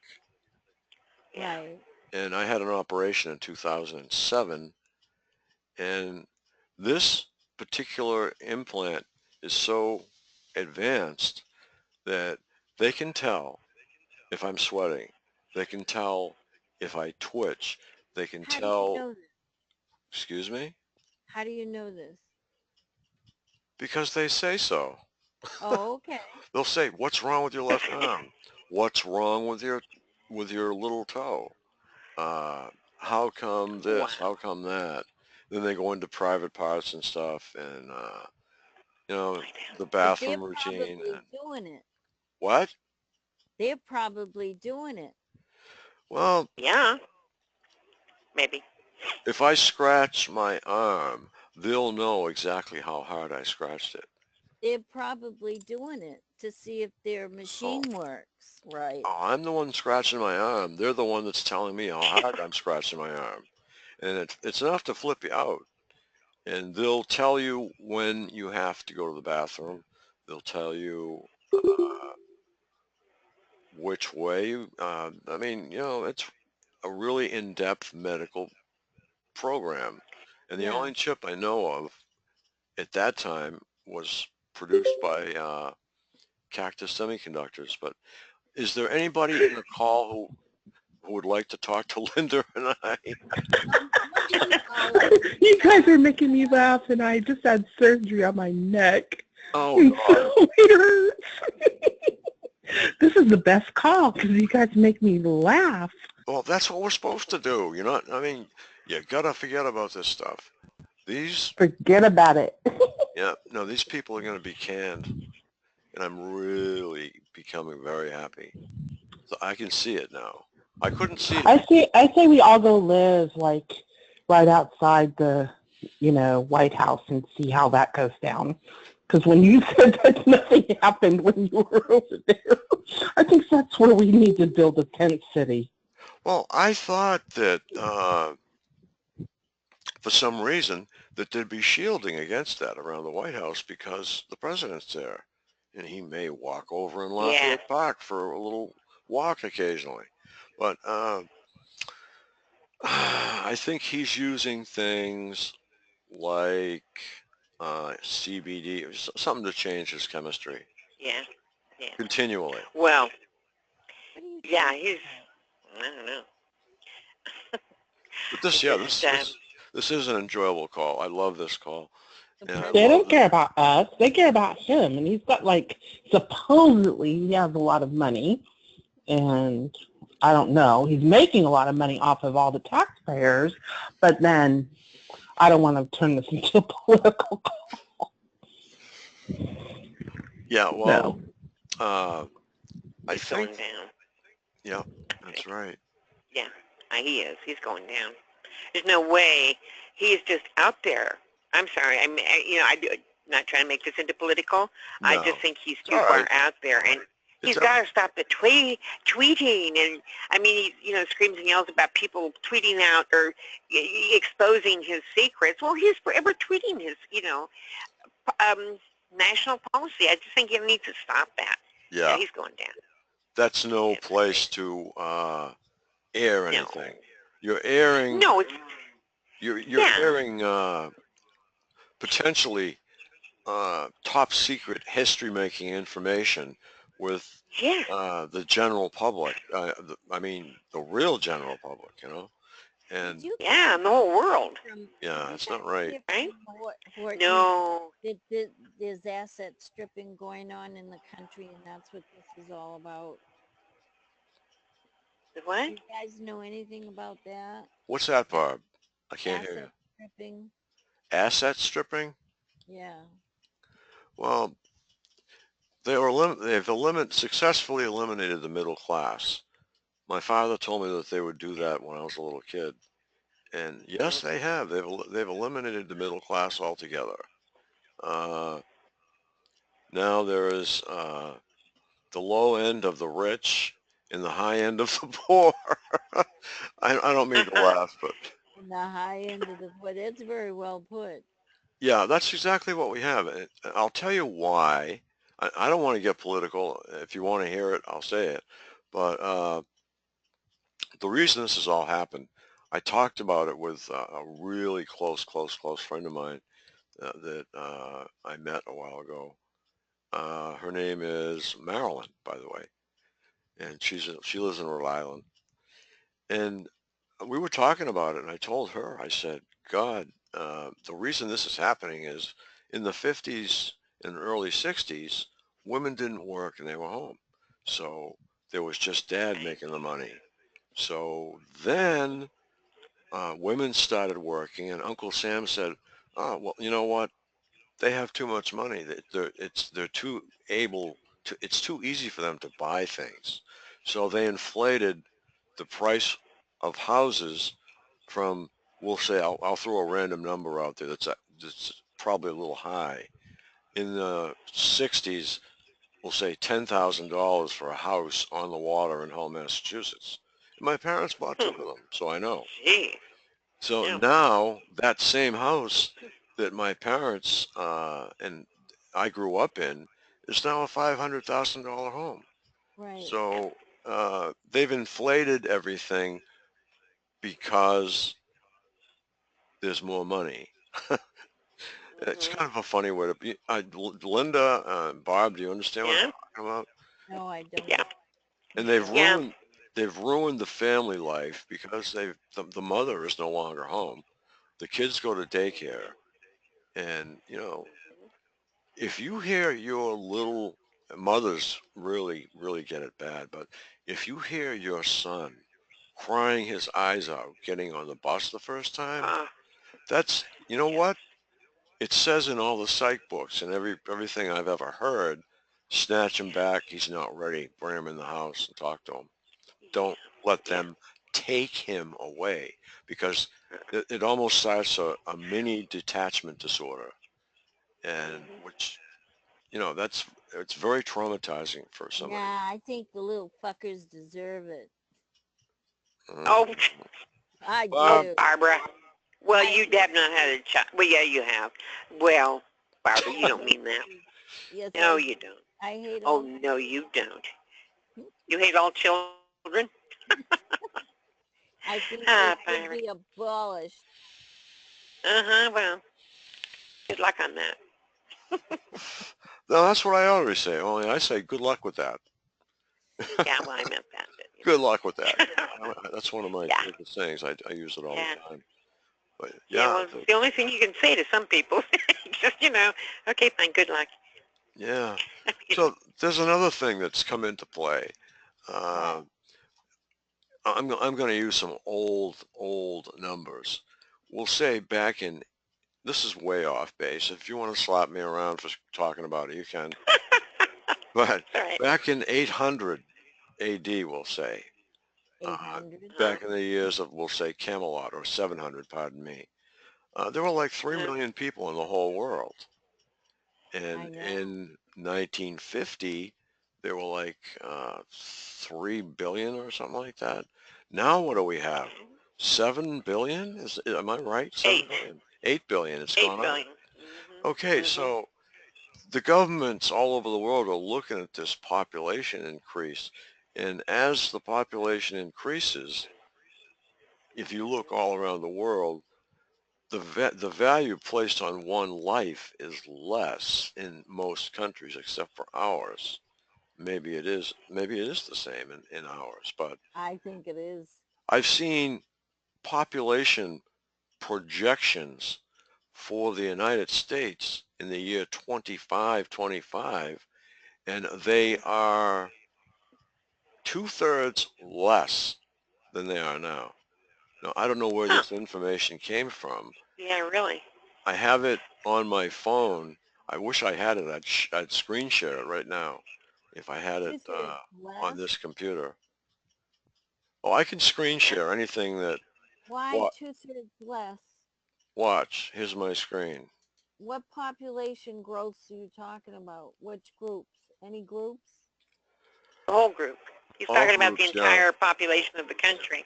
Right. And I had an operation in 2007, and this particular implant is so advanced that they can tell if I'm sweating. They can tell if I twitch. They can How do you tell, know this? excuse me, How do you know this? because they say so. Oh, okay. They'll say, "What's wrong with your left arm? What's wrong with your little toe? How come wow. this? How come that?" Then they go into private parts and stuff, and you know, the But they're bathroom routine probably and doing it. what? They're probably doing it. Well, Yeah, maybe. if I scratch my arm, they'll know exactly how hard I scratched it. They're probably doing it to see if their Oh, machine works right. oh, I'm the one scratching my arm. They're the one that's telling me how hard I'm scratching my arm. And it's enough to flip you out. And they'll tell you when you have to go to the bathroom. They'll tell you which way. I mean, it's a really in-depth medical program. And the Yeah. only chip I know of at that time was produced by Cactus Semiconductors. But is there anybody in the call who would like to talk to Linda and I? What do you call it? You guys are making me laugh, and I just had surgery on my neck. Oh, And God. so it hurts. This is the best call because you guys make me laugh. Well, that's what we're supposed to do. I mean, you gotta forget about this stuff. These, Forget about it. yeah, no, these people are gonna be canned, and I'm really becoming very happy. So I can see it now. I couldn't see it. I say we all go live like right outside the, White House and see how that goes down. Because when you said that nothing happened when you were over there, I think that's where we need to build a tent city. Well, I thought that for some reason that there'd be shielding against that around the White House because the president's there, and he may walk over in Yeah. Lafayette Park for a little walk occasionally. But I think he's using things like CBD, something to change his chemistry Yeah. Yeah. continually. Well, What do you yeah, think? he's, I don't know. But this, I yeah, just, this is an enjoyable call. I love this call. The And I They love don't that. care about us. They care about him. And he's got supposedly he has a lot of money. And I don't know. He's making a lot of money off of all the taxpayers. But then I don't want to turn this into a political call. Yeah, well, I he's going think, down. yeah, that's right. Yeah, he is. He's going down. There's no way he's just out there. I'm sorry. Not trying to make this into political. I No, just think he's it's too all far right. out there, and he's It's got to stop the tweeting. And I mean, he screams and yells about people tweeting out or exposing his secrets. Well, he's forever tweeting his, national policy. I just think he needs to stop that. yeah, He's going down. that's no place to air No. anything. You're airing, No, it's you're yeah. airing potentially top secret history making information with Yeah. the general public. I mean, the real general public, Did and you Yeah, in the whole world. yeah, you it's guys not right. hear Right? from Horton No. that there's asset stripping going on in the country, and that's what this is all about? The Do what? you guys know anything about that? What's that, Barb? I can't hear you. Asset stripping? Asset stripping? Yeah. Well, they've successfully eliminated the middle class. My father told me that they would do that when I was a little kid, And yes, they have. They've eliminated the middle class altogether. Uh, now there is the low end of the rich and the high end of the poor. I don't mean to laugh, but In the high end of the foot. That's very well put. yeah, that's exactly what we have. And I'll tell you why. I don't want to get political. If you want to hear it, I'll say it. But the reason this has all happened, I talked about it with a really close friend of mine that I met a while ago. Her name is Marilyn, by the way, and she lives in Rhode Island. And we were talking about it, and I told her, I said, God, the reason this is happening is in the 50s and early 60s, women didn't work and they were home. So there was just dad making the money. So then women started working, and Uncle Sam said, oh, well, you know what? They have too much money. They're too able to, it's too easy for them to buy things. So they inflated the price of houses from, we'll say, I'll throw a random number out there that's probably a little high. In the 60s, we'll say $10,000 for a house on the water in Hull, Massachusetts. And my parents bought two of them, so I know. Gee. So Yeah. now that same house that my parents and I grew up in is now a $500,000 home. Right. So they've inflated everything because there's more money. It's kind of a funny way to be. Linda, Barb, do you understand what I'm Yeah. talking about? No, I don't. Yeah. And Yeah. they've ruined the family life because the mother is no longer home. The kids go to daycare, and if you hear your little mothers really get it bad, but if you hear your son crying his eyes out getting on the bus the first time, that's, you know what? It says in all the psych books and everything I've ever heard, snatch him back. He's not ready. Bring him in the house and talk to him. Don't let Yeah. them take him away, because it almost starts a mini detachment disorder, and which, it's very traumatizing for somebody. Yeah, I think the little fuckers deserve it. Oh, I Bob, do. Barbara. Well, you have not had a child. Well, yeah, you have. Well, Barbara, you don't mean that. Yes, No, I you do. don't. I hate Oh, all. no, you don't. You hate all children? I think Ah, they should Barbara. be abolished. Uh-huh, well, good luck on that. no, that's what I always say. Only I say good luck with that. Yeah, well, I meant that. But, Good luck with that. That's one of my yeah. favorite sayings. I use it all Yeah. the time. But Yeah, yeah, well, it's the only thing you can say to some people. Just, okay, fine, good luck. yeah. So there's another thing that's come into play. I'm going to use some old numbers. We'll say back in, this is way off base. If you want to slap me around for talking about it, you can. But All right. back in 800 AD, we'll say, 800. back in the years of, we'll say, Camelot, or 700, pardon me, there were like 3 million people in the whole world. And in 1950, there were like 3 billion or something like that. Now what do we have? 7 billion? Am I right? 7 8. billion? 8 billion. It's 8 gone up. billion. Okay, so the governments all over the world are looking at this population increase. And as the population increases, if you look all around the world, the value placed on one life is less in most countries except for ours. Maybe it is the same in ours, but I think it is. I've seen population projections for the United States in the year 2525, and they are 2/3 less than they are now. Now, I don't know where this information came from. Yeah, really. I have it on my phone. I wish I had it. I'd screen share it right now if I had it on this computer. Oh, I can screen share anything that Why What? 2/3 less? Watch. Here's my screen. What population growths are you talking about? Which groups? Any groups? The whole group. He's All talking about the groups, yeah. entire population of the country.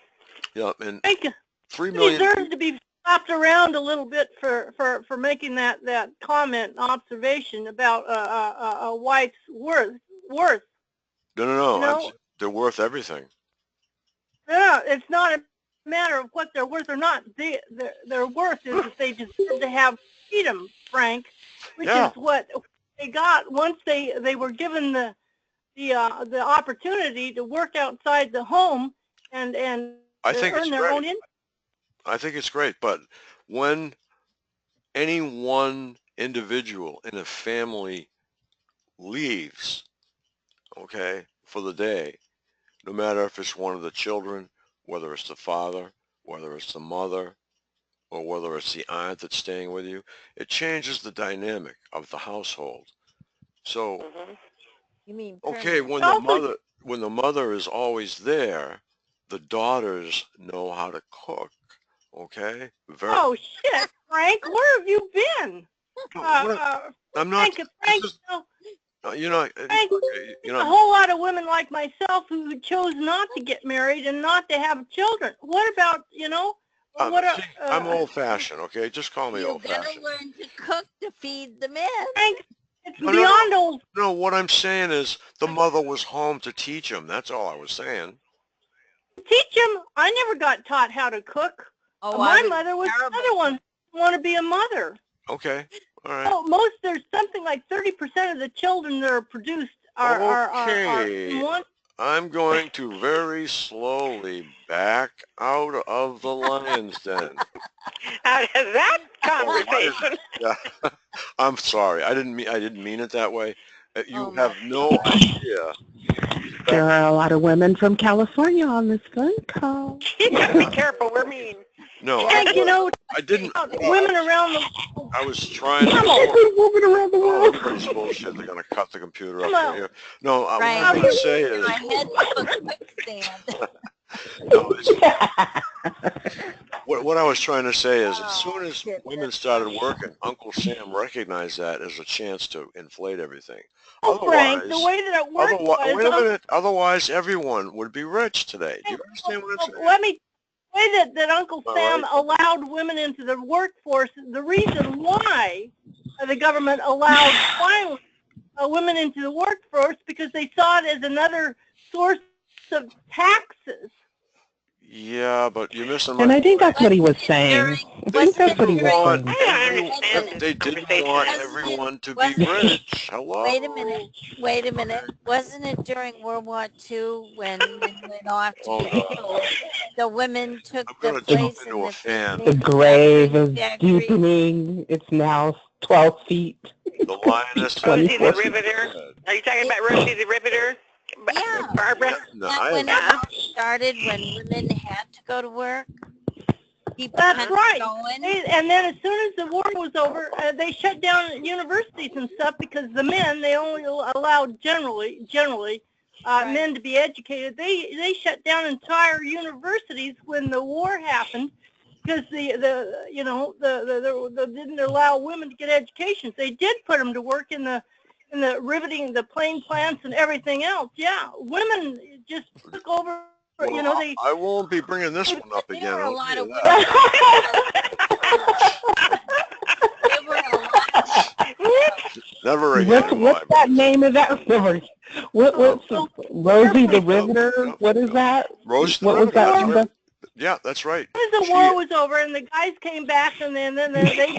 Yeah, and Thank you. 3 He million. deserves to be slapped around a little bit for making that comment and observation about a wife's worth. No. You know, They're worth everything. no, it's not a matter of what they're worth or not. Their worth is that they deserve to have freedom, Frank, which Yeah. is what they got once they were given the opportunity to work outside the home and I think earn it's their great. own income. I think it's great, but when any one individual in a family leaves, okay, for the day, no matter if it's one of the children, whether it's the father, whether it's the mother, or whether it's the aunt that's staying with you, it changes the dynamic of the household. So, Mm-hmm. You mean okay, permanent? when the mother is always there, the daughters know how to cook. Okay? Oh shit, Frank, where have you been? I'm not. Frank, You know, Frank, okay, you a know. whole lot of women like myself who chose not to get married and not to have children. What about, See, I'm old-fashioned. Okay, just call me You better old-fashioned. learn to cook to feed the men. Frank, it's No, beyond old. No, what I'm saying is the mother was home to teach him. That's all I was saying. Teach him. I never got taught how to cook. Oh, My mother was another one who wanted to be a mother. Okay, all right. Oh, there's something like 30% of the children that are produced are in one. I'm going to very slowly back out of the lion's den. Out of that conversation. Yeah, I'm sorry. I didn't mean it that way. You have no idea. There are a lot of women from California on this phone call. You gotta be careful. We're mean. No, Frank, I didn't. Women around the world. I was trying to. Women around the world. Everybody's bullshit. They're gonna cut the computer up Come from here. No, what Right. I'm gonna say is. My head to a quicksand. No, what I was trying to say is, as soon as women started working, Uncle Sam recognized that as a chance to inflate everything. Frank, the way that it works wait a minute. Otherwise, everyone would be rich today. Do you understand what I'm saying? The way that Uncle Sam allowed women into the workforce, the reason why the government allowed finally women into the workforce, because they saw it as another source of taxes. Yeah, but you're missing my And I think point. that's what he was saying. I think that's what he was saying. They didn't want everyone to be rich. Hello? Wait a minute. Wasn't it during World War II when men went off to be killed? The women took the place in the grave is deepening. It's now 12 feet. The lioness. Rosie the Riveter. Are you talking about Rosie the Riveter? Yeah. Barbara? When it all started, when women had to go to work, people That's right. Going. And then as soon as the war was over, they shut down universities and stuff because the men, they only allowed generally men to be educated. They shut down entire universities when the war happened because they didn't allow women to get educations. They did put them to work in the riveting, the plane plants and everything else. Yeah, women just took over. Well, they. I won't be bringing this one up again. There were a lot of women. Never again. What's that name of that river? What's Rosie the Riveter? What is that? Rosie the Riveter. That? Yeah, that's right. As the war was over and the guys came back, and then they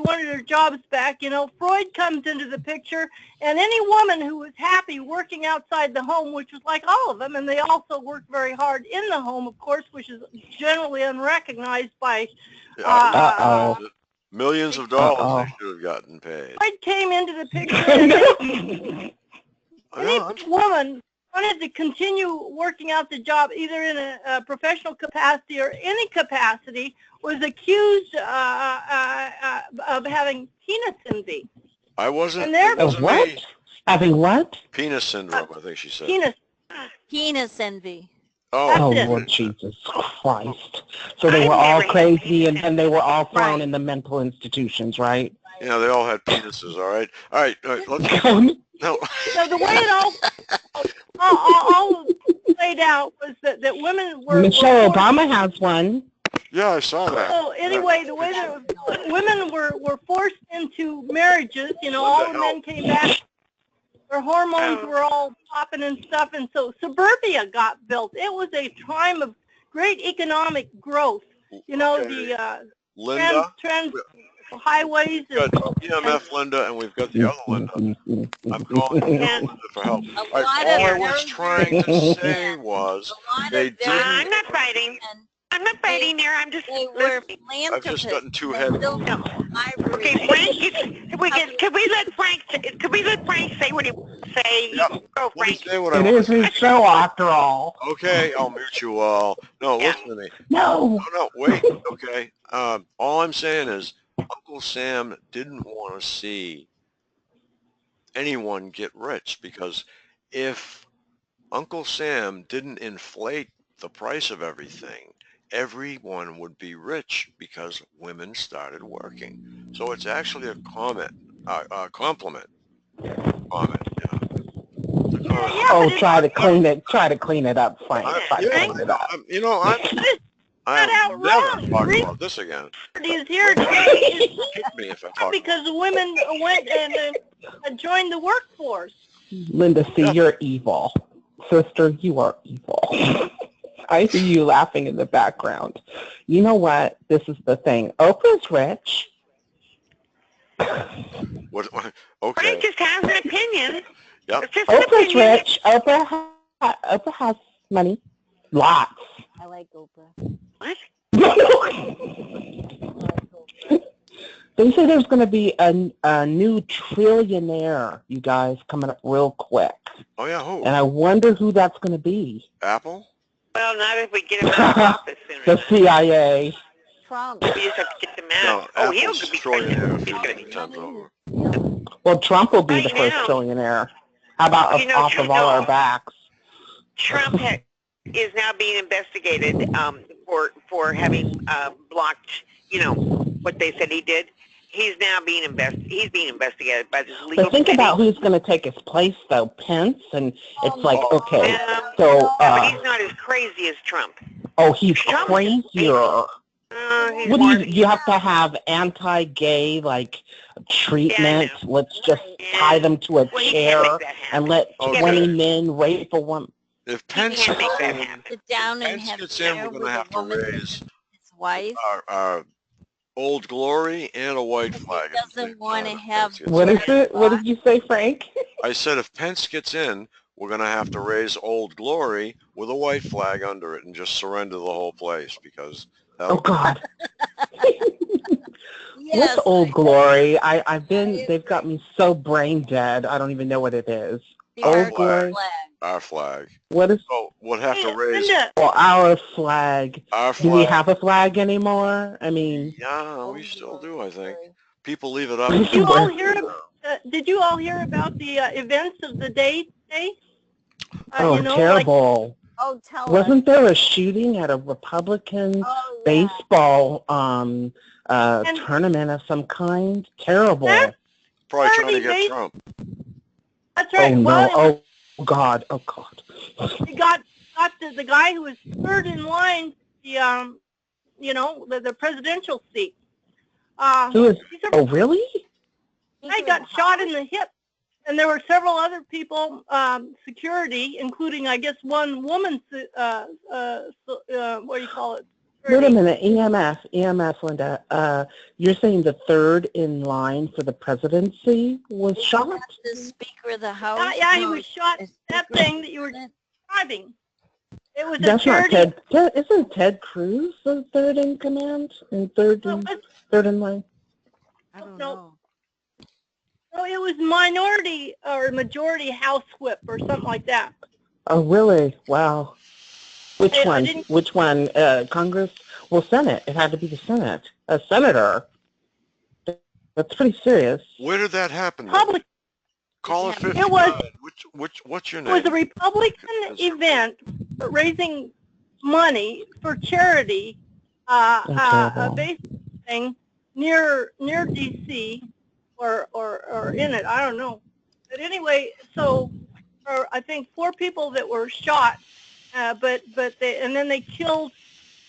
wanted their jobs back. Freud comes into the picture, and any woman who was happy working outside the home, which was like all of them, and they also worked very hard in the home, of course, which is generally unrecognized by millions of dollars they should have gotten paid. Freud came into the picture, and any woman wanted to continue working out the job either in a professional capacity or any capacity was accused of having penis envy. I wasn't. Of what? Me. Having what? Penis syndrome, I think she said. Penis envy. Oh, Lord Jesus Christ. So they were all never had crazy, and then they were all thrown Right. in the mental institutions, right? Yeah, they all had penises. All right. Let's. No. So the way it all played out was that women were Michelle forced. Obama has one. Yeah, I saw that. So anyway, the way that women were forced into marriages, all the men came back. Their hormones were all popping and stuff, and so suburbia got built. It was a time of great economic growth. The Linda. trans highways. We've got EMF Linda, and we've got the other Linda. I'm calling you Linda for help. All I was trying to say was they didn't. I'm not fighting. I'm not fighting there. I'm just listening. I've just gotten too heavy. Okay, Frank. Could we let Frank say what he say? Yep. Go, Frank. Say what I It want is his show after all. Okay, I'll mute you all. No, listen to me. No. No, wait. Okay. All I'm saying is Uncle Sam didn't want to see anyone get rich, because if Uncle Sam didn't inflate the price of everything, everyone would be rich because women started working. So it's actually a compliment. Comment. Oh, try to clean it up, Frank. Try to clean it up. I'll never talk about this again. Is here Kick me if I talk because women went and joined the workforce. Linda, see, you're evil. Sister, you are evil. I see you laughing in the background. You know what? This is the thing. Oprah's rich. What? Okay. Frank just has an opinion. Yep. It's just an Oprah's opinion. rich. Oprah has money. Lots. I like Oprah. What? They say there's going to be a new trillionaire, you guys, coming up real quick. Oh, yeah, who? And I wonder who that's going to be. Apple? Well, not if we get him out of office sooner. The CIA. Trump. We just have to get them out. No, He'll Apple's be trillionaire president. He's going to be. times over. Well, Trump will be the Right first now. trillionaire. How about off of all our backs? Trump is now being investigated for having blocked, what they said he did. He's now being investigated by this legal. But think about who's going to take his place, though. Pence, and it's like, okay, so. But he's not as crazy as Trump. Oh, he's crazier. What do you have to have anti-gay treatment? Yeah, Let's just tie them to a chair and let 20 men rape a woman. If Pence Sit down and have gets in, dinner we're going with to a have to woman, raise his wife. our Old Glory and a white flag. He doesn't want to have. What is it? What did you say, Frank? I said if Pence gets in, we're going to have to raise Old Glory with a white flag under it and just surrender the whole place because. Oh God. Yes. What's Old Glory? They've got me so brain dead. I don't even know what it is. Old Glory. Our flag. What is? So we'll have to raise. Well, our flag. Our Do we flag. have a flag anymore? I mean. Yeah, we still do. I think people leave it up. Did you all hear about the events of the day today? Terrible. Tell Wasn't there a shooting at a Republican baseball tournament of some kind? Terrible. Probably trying to get Trump. That's right. Oh, well, no. Oh, God. Oh, God. He got the guy who was third in line, the presidential seat. Who is? Oh, really? I got shot in the hip. And there were several other people, security, including, I guess, one woman, what do you call it? Wait a minute, EMS, Linda. You're saying the third in line for the presidency was shot? The Speaker of the House. Yeah, he was shot. That thing that you were describing. It was That's a charity. not Ted. Isn't Ted Cruz the third in command and third in line? I don't know. No, it was minority or majority House whip or something like that. Oh, really? Wow. Which one? Which one? Congress? Well, Senate. It had to be the Senate. A senator. That's pretty serious. Where did that happen? Public. Call it 59. It was. What's your name? It was a Republican event raising money for charity Terrible. base thing near DC or in it. I don't know. But anyway, so I think 4 people that were shot, but then they killed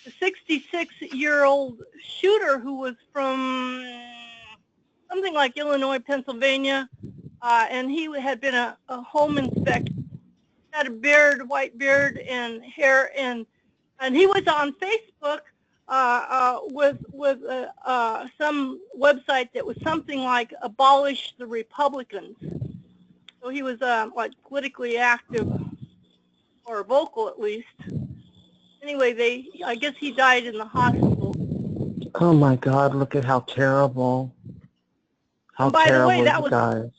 the 66-year-old shooter who was from something like Illinois, Pennsylvania, and he had been a home inspector. Had a beard, white beard and hair, and he was on Facebook with some website that was something like abolish the Republicans. So he was like politically active or vocal at least. Anyway, I guess he died in the hospital. Oh my God! Look at how terrible. How And by the way, terrible, you guys.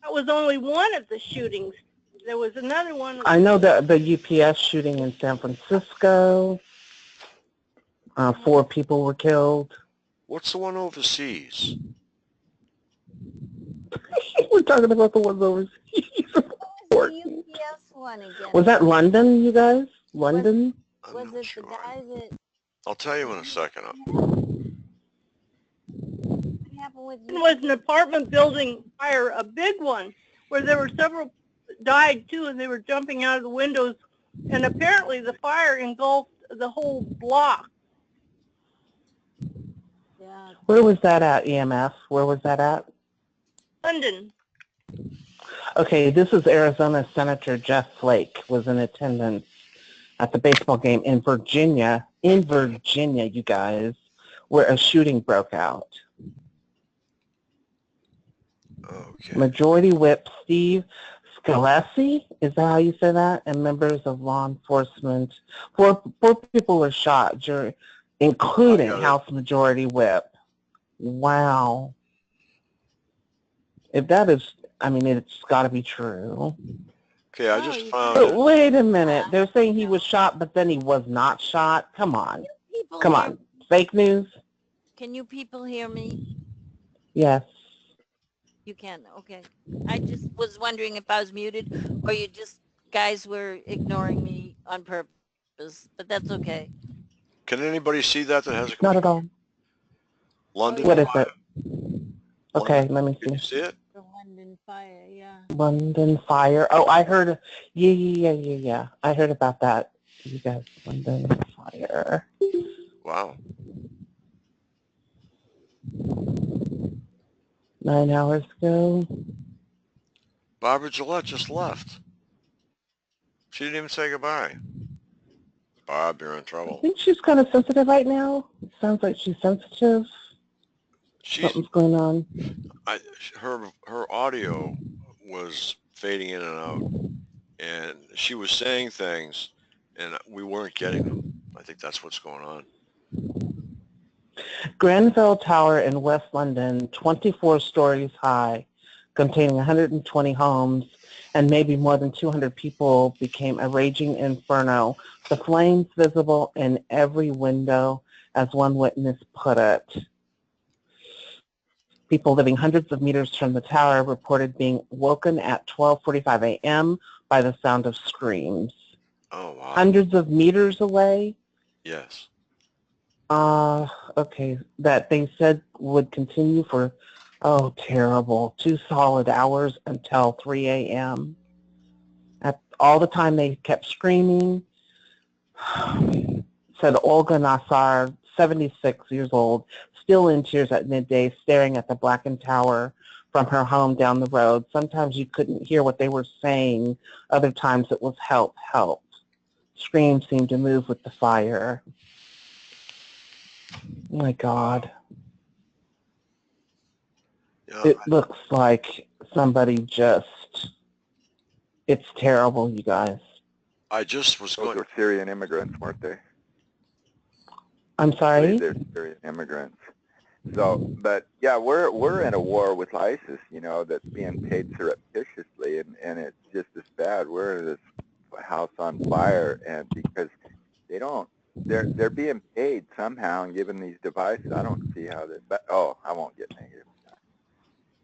that was only one of the shootings. There was another one. I know that the UPS shooting in San Francisco, 4 people were killed. What's the one overseas? We're talking about the ones overseas. The UPS one again. Was that London, you guys? London? Was it the guy that? I'll tell you in a second. What happened with It was an apartment building fire, a big one, where there were several died too, and they were jumping out of the windows, and apparently the fire engulfed the whole block. Yeah. Where was that at, EMF? Where was that at? London. Okay, this is Arizona Senator Jeff Flake was in attendance at the baseball game in Virginia, you guys, where a shooting broke out. Okay. Majority Whip Steve Scalesi, is that how you say that? And members of law enforcement. 4 people were shot, including House Majority Whip. Wow. If that is, I mean, it's got to be true. Okay, I just found But it. wait a minute. They're saying he was shot, but then he was not shot. Come on. Come on. Fake news? Can you people hear me? Yes. You can. Okay. I just was wondering if I was muted or you just guys were ignoring me on purpose, but that's okay. Can anybody see that has a Not at all. London? What is it? Okay, let me Can you see. see it? The London fire, yeah. London fire. Oh, I heard. Yeah. I heard about that. You guys, London fire. Wow. 9 hours ago. Barbara Gillette just left. She didn't even say goodbye. Barb, you're in I trouble. think she's kind of sensitive right now. It sounds like she's sensitive. Something's going on. Her audio was fading in and out, and she was saying things, and we weren't getting them. I think that's what's going on. Grenfell Tower in West London, 24 stories high, containing 120 homes and maybe more than 200 people, became a raging inferno. The flames visible in every window, as one witness put it. People living hundreds of meters from the tower reported being woken at 12:45 a.m. by the sound of screams. Oh, wow. Hundreds of meters away? Yes. Okay, that they said would continue for, terrible, 2 solid hours until 3 a.m. At all the time they kept screaming. Said Olga Nassar, 76 years old, still in tears at midday, staring at the blackened tower from her home down the road. Sometimes you couldn't hear what they were saying. Other times it was help, help. Screams seemed to move with the fire. Oh my God. Yeah, It looks like somebody it's terrible, you guys. I just was Those going. were Syrian immigrants, weren't they? I'm sorry? They're Syrian immigrants. So, but yeah, we're in a war with ISIS, that's being paid surreptitiously, and it's just as bad. We're in this house on fire, and because they're being paid somehow and given these devices. I don't see how that. But I won't get negative.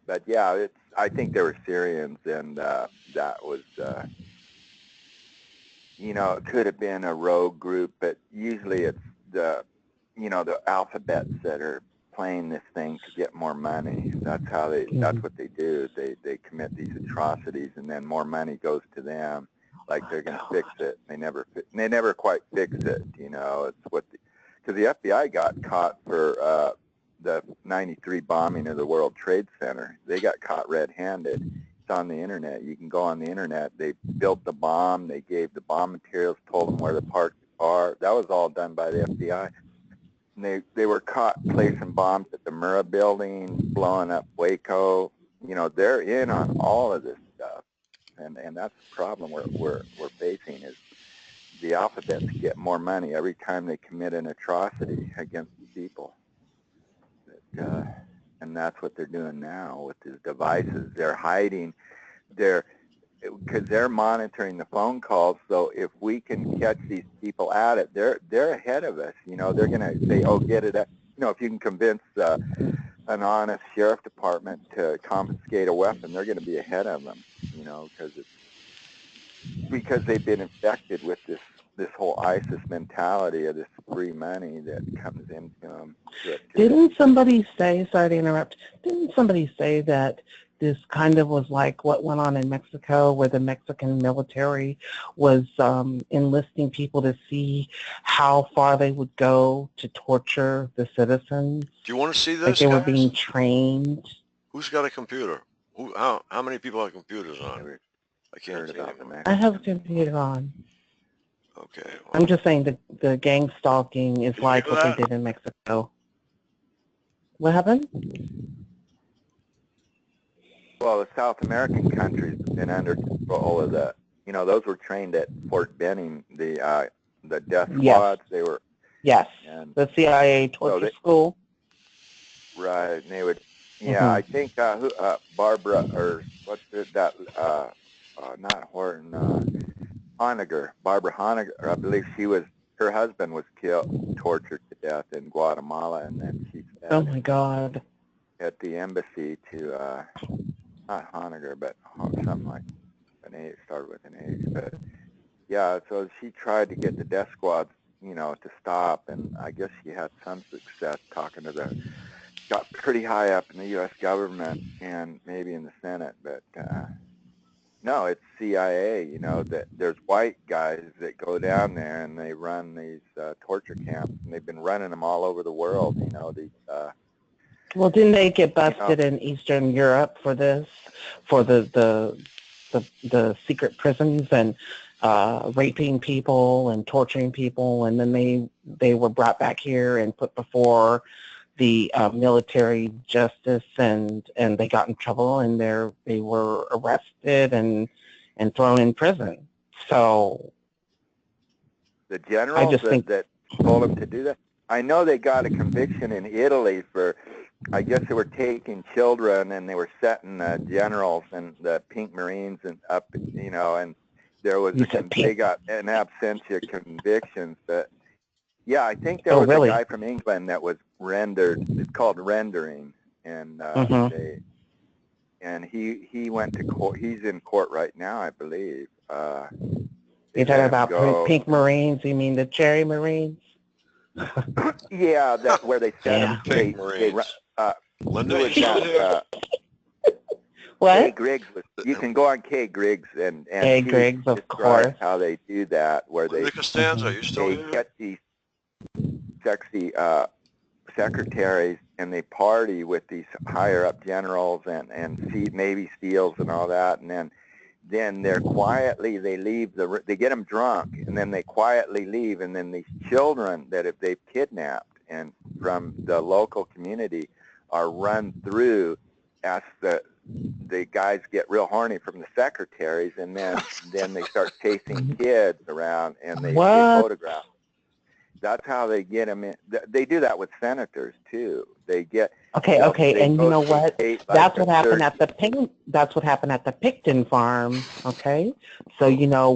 But yeah, I think they were Syrians, and that was, it could have been a rogue group, but usually it's the you know, the alphabets that are playing this thing to get more money. That's how they, that's what they do. They commit these atrocities, and then more money goes to them, like they're going to fix it. They never quite fix it, you know. It's what, because the FBI got caught for the 93 bombing of the World Trade Center. They got caught red-handed. It's on the internet. You can go on the internet. They built the bomb. They gave the bomb materials, told them where the parts are. That was all done by the FBI. And they were caught placing bombs at the Murrah building, blowing up Waco. You know, they're in on all of this stuff. And that's the problem we're facing, is the alphabets get more money every time they commit an atrocity against people. And that's what they're doing now with these devices. They're hiding, because they're monitoring the phone calls. So if we can catch these people at it, they're ahead of us. You know, they're going to say, oh, get it at, you know, if you can convince an honest sheriff department to confiscate a weapon, they're going to be ahead of them, you know, because they've been infected with this whole ISIS mentality of this free money that comes into them. Didn't somebody say, sorry to interrupt, didn't somebody say that this kind of was like what went on in Mexico, where the Mexican military was enlisting people to see how far they would go to torture the citizens? Do you want to see this, like they guys? were being trained? Who's got a computer? How many people have computers on? I can't see anyone. I have a computer on. Okay. Well, I'm just saying the gang stalking is like what they did in Mexico. What happened? Well, the South American countries have been under control of the, you know, those were trained at Fort Benning, the death squads. They were. Yes, the CIA torture school. Right, and they would, yeah, I think Barbara, or what's that, not Horton, Honegger, Barbara Honegger, I believe her husband was tortured to death in Guatemala, and then she fled. Oh my God. At the embassy to, not Honegger, but something like it started with an H, but yeah, so she tried to get the death squads, you know, to stop, and I guess she had some success talking to got pretty high up in the U.S. government and maybe in the Senate, but no, it's CIA, you know, that there's white guys that go down there and they run these torture camps, and they've been running them all over the world, you know, these well, didn't they get busted in Eastern Europe for this, for the secret prisons and raping people and torturing people, and then they were brought back here and put before the military justice, and they got in trouble, and they were arrested and thrown in prison. So the generals that told them to do that. I know they got a conviction in Italy for, I guess they were taking children and they were setting generals and the Pink Marines and up, you know, and there was they got an absentia convictions. But yeah, I think there was a guy from England that was rendered. It's called rendering, and he went to court. He's in court right now, I believe. You're talking about Pink Marines? You mean the Cherry Marines? Yeah, that where they set them. Pink Marines. Linda, what? Kay Griggs you can go on Kay Griggs and Kay Griggs, of course. How they do that, where they get these sexy secretaries and they party with these higher up generals and Navy SEALs and all that, and then they're quietly, they leave they get them drunk, and then they quietly leave, and then these children that if they've kidnapped and from the local community are run through as the guys get real horny from the secretaries, and then they start chasing kids around and they photograph. That's how they get them in. They do that with senators too. They get and you know what? That's what happened at the Picton farm. Okay, so you know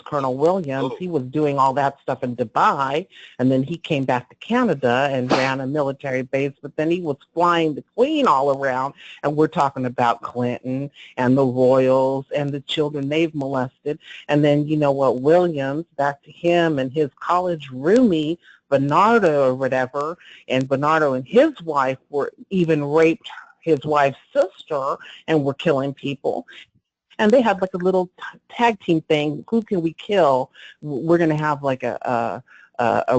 Colonel Williams, he was doing all that stuff in Dubai, and then he came back to Canada and ran a military base. But then he was flying the Queen all around, and we're talking about Clinton and the royals and the children they've molested. And then you know what? Williams, back to him and his college roomie Bernardo or whatever, and Bernardo and his wife were even raped his wife's sister and were killing people. And they had like a little tag team thing. Who can we kill? We're going to have like a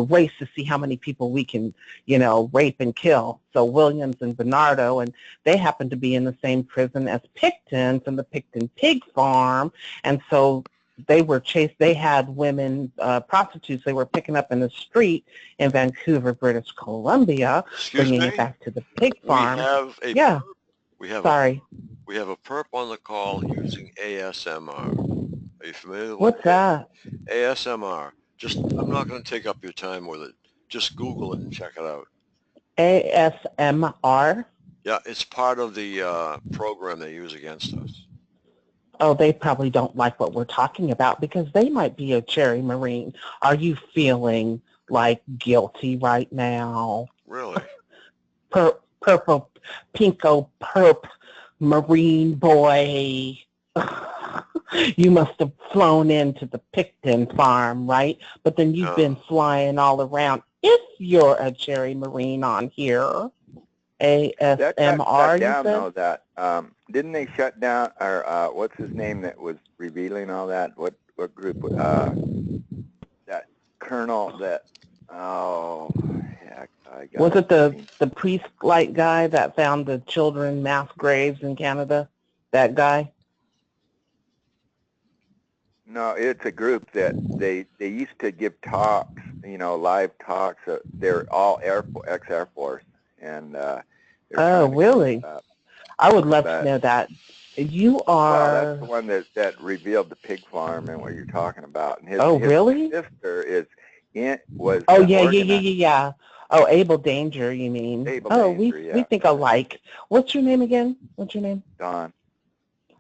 race to see how many people we can, rape and kill. So Williams and Bernardo, and they happened to be in the same prison as Picton from the Picton Pig Farm. And so they were chased. They had women, prostitutes, they were picking up in the street in Vancouver, British Columbia, bringing it back to the pig farm. We have a perp on the call using ASMR. Are you familiar with What's that? ASMR? I'm not going to take up your time with it. Just Google it and check it out. ASMR? Yeah, it's part of the program they use against us. Oh, they probably don't like what we're talking about because they might be a Cherry Marine. Are you feeling like guilty right now? Really? Purple, pinko, perp, Marine boy. You must have flown into the Picton farm, right? But then you've been flying all around. If you're a Cherry Marine on here, ASMR, that got shut down, you though, that, didn't they shut down, or what's his name that was revealing all that? What group, that colonel that, oh, heck, I got Was it the priest-like guy that found the children mass graves in Canada? That guy? No, it's a group that they used to give talks, live talks. They're all ex-Air Force, and oh, really? I would love to know that. You are. Well, that's the one that revealed the pig farm and what you're talking about. And his really? sister was. Oh yeah. Oh, Abel Danger, you mean? Abel Danger, we think alike. What's your name again? What's your name? Don.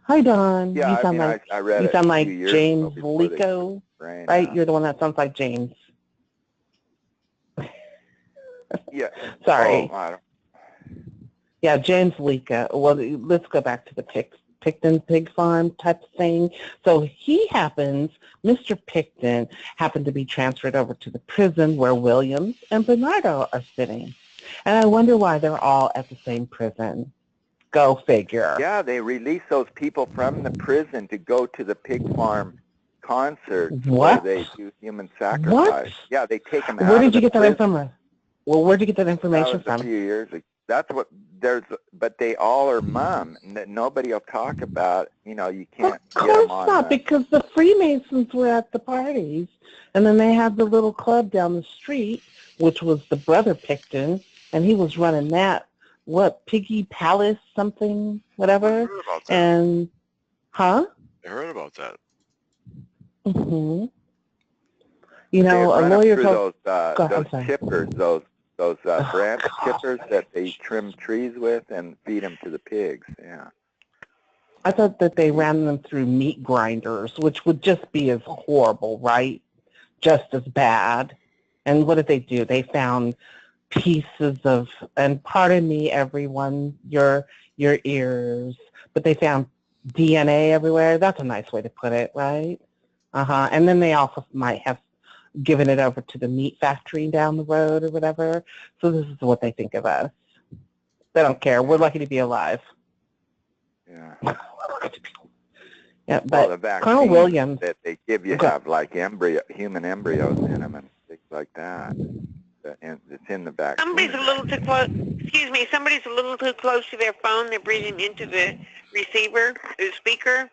Hi, Don. Yeah, you sound I read you it sound a like few years James ago before Lico, they right? You're the one that sounds like James. Yeah. Sorry. Oh, I don't. Yeah, James Lico. Well, let's go back to the Picton Pig Farm type of thing. So Mr. Picton happened to be transferred over to the prison where Williams and Bernardo are sitting. And I wonder why they're all at the same prison. Go figure. Yeah, they release those people from the prison to go to the pig farm concert where they do human sacrifice. What? Yeah, they take them out. Where did you get that information? Well, where'd you get that information from? A few years ago. That's what but they all are mum. Nobody will talk about. You can't get them on. Of course not, because the Freemasons were at the parties, and then they had the little club down the street, which was the brother Picton, and he was running that. What, Piggy Palace something, whatever? I heard about that. And, huh? I heard about that. Mm-hmm. A lawyer told... those chippers, those branch chippers that they trim trees with and feed them to the pigs, yeah. I thought that they ran them through meat grinders, which would just be as horrible, right? Just as bad. And what did they do? They found pieces of, and pardon me, everyone, your ears, but they found DNA everywhere. That's a nice way to put it, right? And then they also might have given it over to the meat factory down the road or whatever. So this is what they think of us. They don't care. We're lucky to be alive. Yeah. Yeah, but the vaccines Colonel Williams that they give you have like human embryos in them and things like that. And it's in the vaccine. Somebody's a little too close. Excuse me. Somebody's a little too close to their phone. They're breathing into the receiver, the speaker.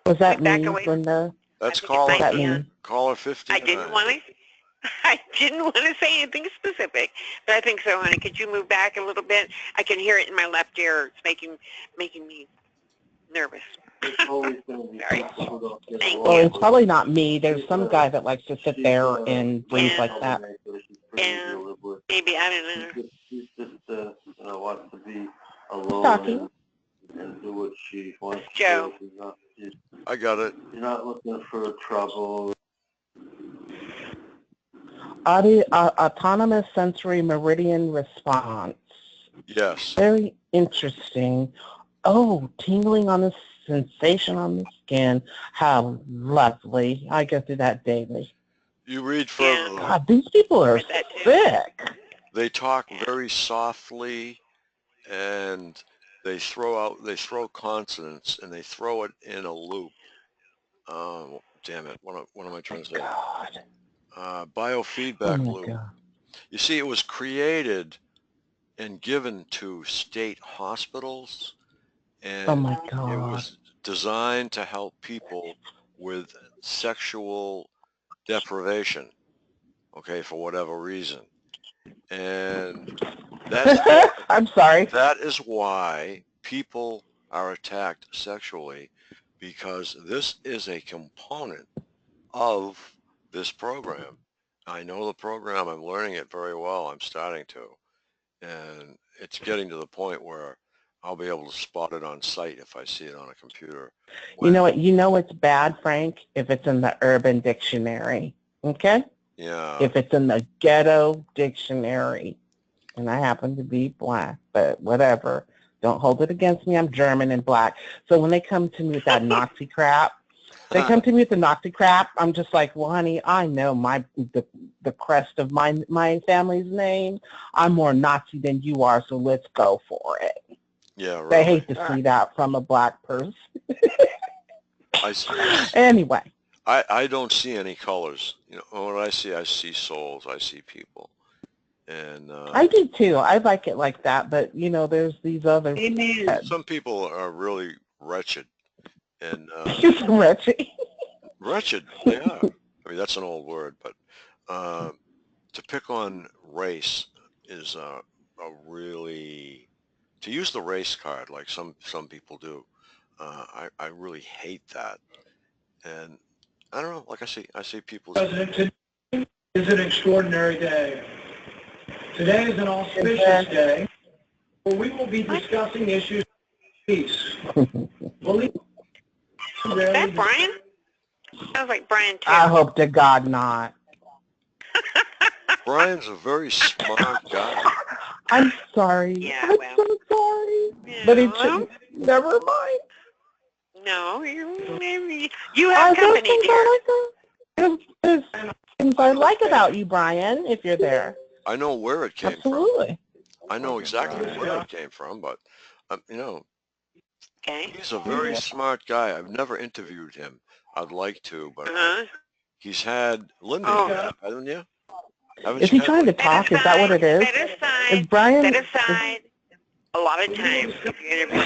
Was that me, Linda? That's caller 15. I didn't want to say anything specific, but I think so, honey. Could you move back a little bit? I can hear it in my left ear. It's making me nervous. Sorry. Thank Well, you. it's probably not me. There's some guy that likes to sit there and breathe like that. Yeah, maybe, I don't know. She's just wants to be alone Talking. and do what she wants Joe. to do. I got it. You're not looking for trouble. Autonomous sensory meridian response. Yes. Very interesting. Oh, tingling on the sensation on the skin. How lovely. I go through that daily. You read further. God, these people are sick. They talk very softly, and they throw consonants, and they throw it in a loop. Damn it! What am I trying to say? God. Oh Biofeedback my loop. God. You see, it was created and given to state hospitals, Oh and my it God. was designed to help people with sexual deprivation, okay, for whatever reason. And that's I'm sorry. that is why people are attacked sexually, because this is a component of this program. I know the program. I'm learning it very well. I'm starting to. And it's getting to the point where I'll be able to spot it on site if I see it on a computer. You know what? You know it's bad, Frank, if it's in the Urban Dictionary. Okay? Yeah. If it's in the Ghetto Dictionary. And I happen to be black, but whatever. Don't hold it against me. I'm German and black. So when they come to me with that Nazi crap, I'm just like, well, honey, I know the crest of my family's name. I'm more Nazi than you are, so let's go for it. Yeah, right. They hate to see that from a black person. I see. Anyway. I don't see any colors. You know, what I see souls. I see people. And I do too. I like it like that, but you know, there's these other. Some people are really wretched, and wretched. Wretched, they are. I mean, that's an old word, but to pick on race is a really, to use the race card like some people do. I really hate that, and I don't know. Like I see people. President, today is an extraordinary day. Today is an auspicious day where we will be discussing issues of peace. Is that Brian? Sounds like Brian too. I hope to God not. Brian's a very smart guy. I'm sorry. Yeah, I'm well. so sorry. Yeah, But it well. never mind. No, you have company, dear. There's things I like about you, Brian, if you're there. I know where it came Absolutely. from. I know exactly where it came from, but you know, he's a very smart guy. I've never interviewed him. I'd like to, but he's had Linda, haven't you? Is he trying to talk? Is that what it is? Is Brian? Set aside a lot of time if you interview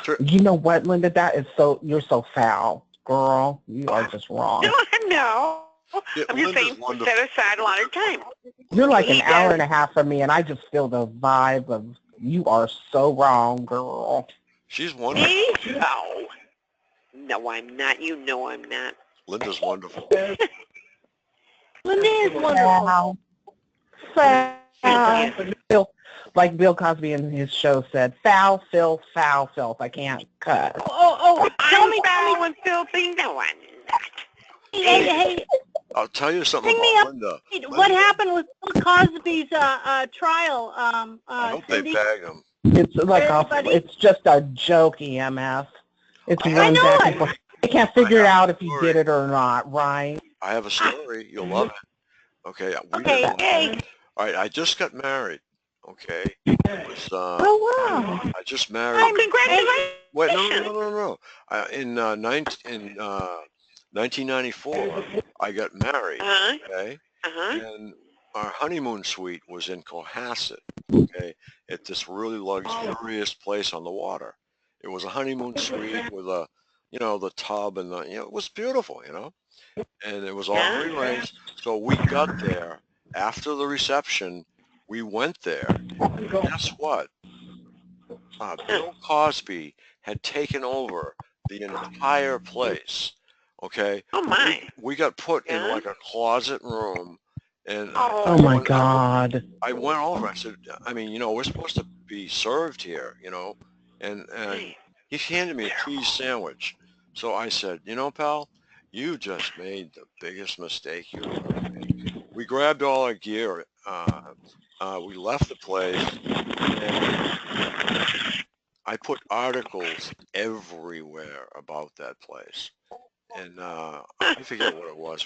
Brian. You know what, Linda? That is you're so foul, girl. You are just wrong. No. I'm just saying, set aside a lot of time. You're like an hour and a half from me, and I just feel the vibe of you are so wrong, girl. She's wonderful. No. No, I'm not. You know I'm not. Linda's wonderful. Linda is wonderful. Foul. Like Bill Cosby in his show said, foul, filth, foul, filth. I can't cut. Tell me, when filthy. No, I'm not. Hey, I'll tell you something about Linda. What happened with Bill Cosby's trial? I hope they Cindy? bag him. It's like it's just a joke, EMF. It's one that people they can't figure it out if you did it or not, right? I have a story. You'll love it. Okay. All right. I just got married. Okay. It was, wow. I just married. Oh, congratulations. Wait, no. In 1994, I got married. Okay. And our honeymoon suite was in Cohasset. Okay. At this really luxurious place on the water. It was a honeymoon suite with a, the tub and it was beautiful, and it was all rearranged. So we got there after the reception. We went there. And guess what? Bill Cosby had taken over the entire place. Okay. Oh my. We got put in like a closet room. And oh my God. I went over. I said, we're supposed to be served here, and he handed me a cheese sandwich. So I said, pal, you just made the biggest mistake you ever made. We grabbed all our gear. We left the place. And I put articles everywhere about that place. and I forget what it was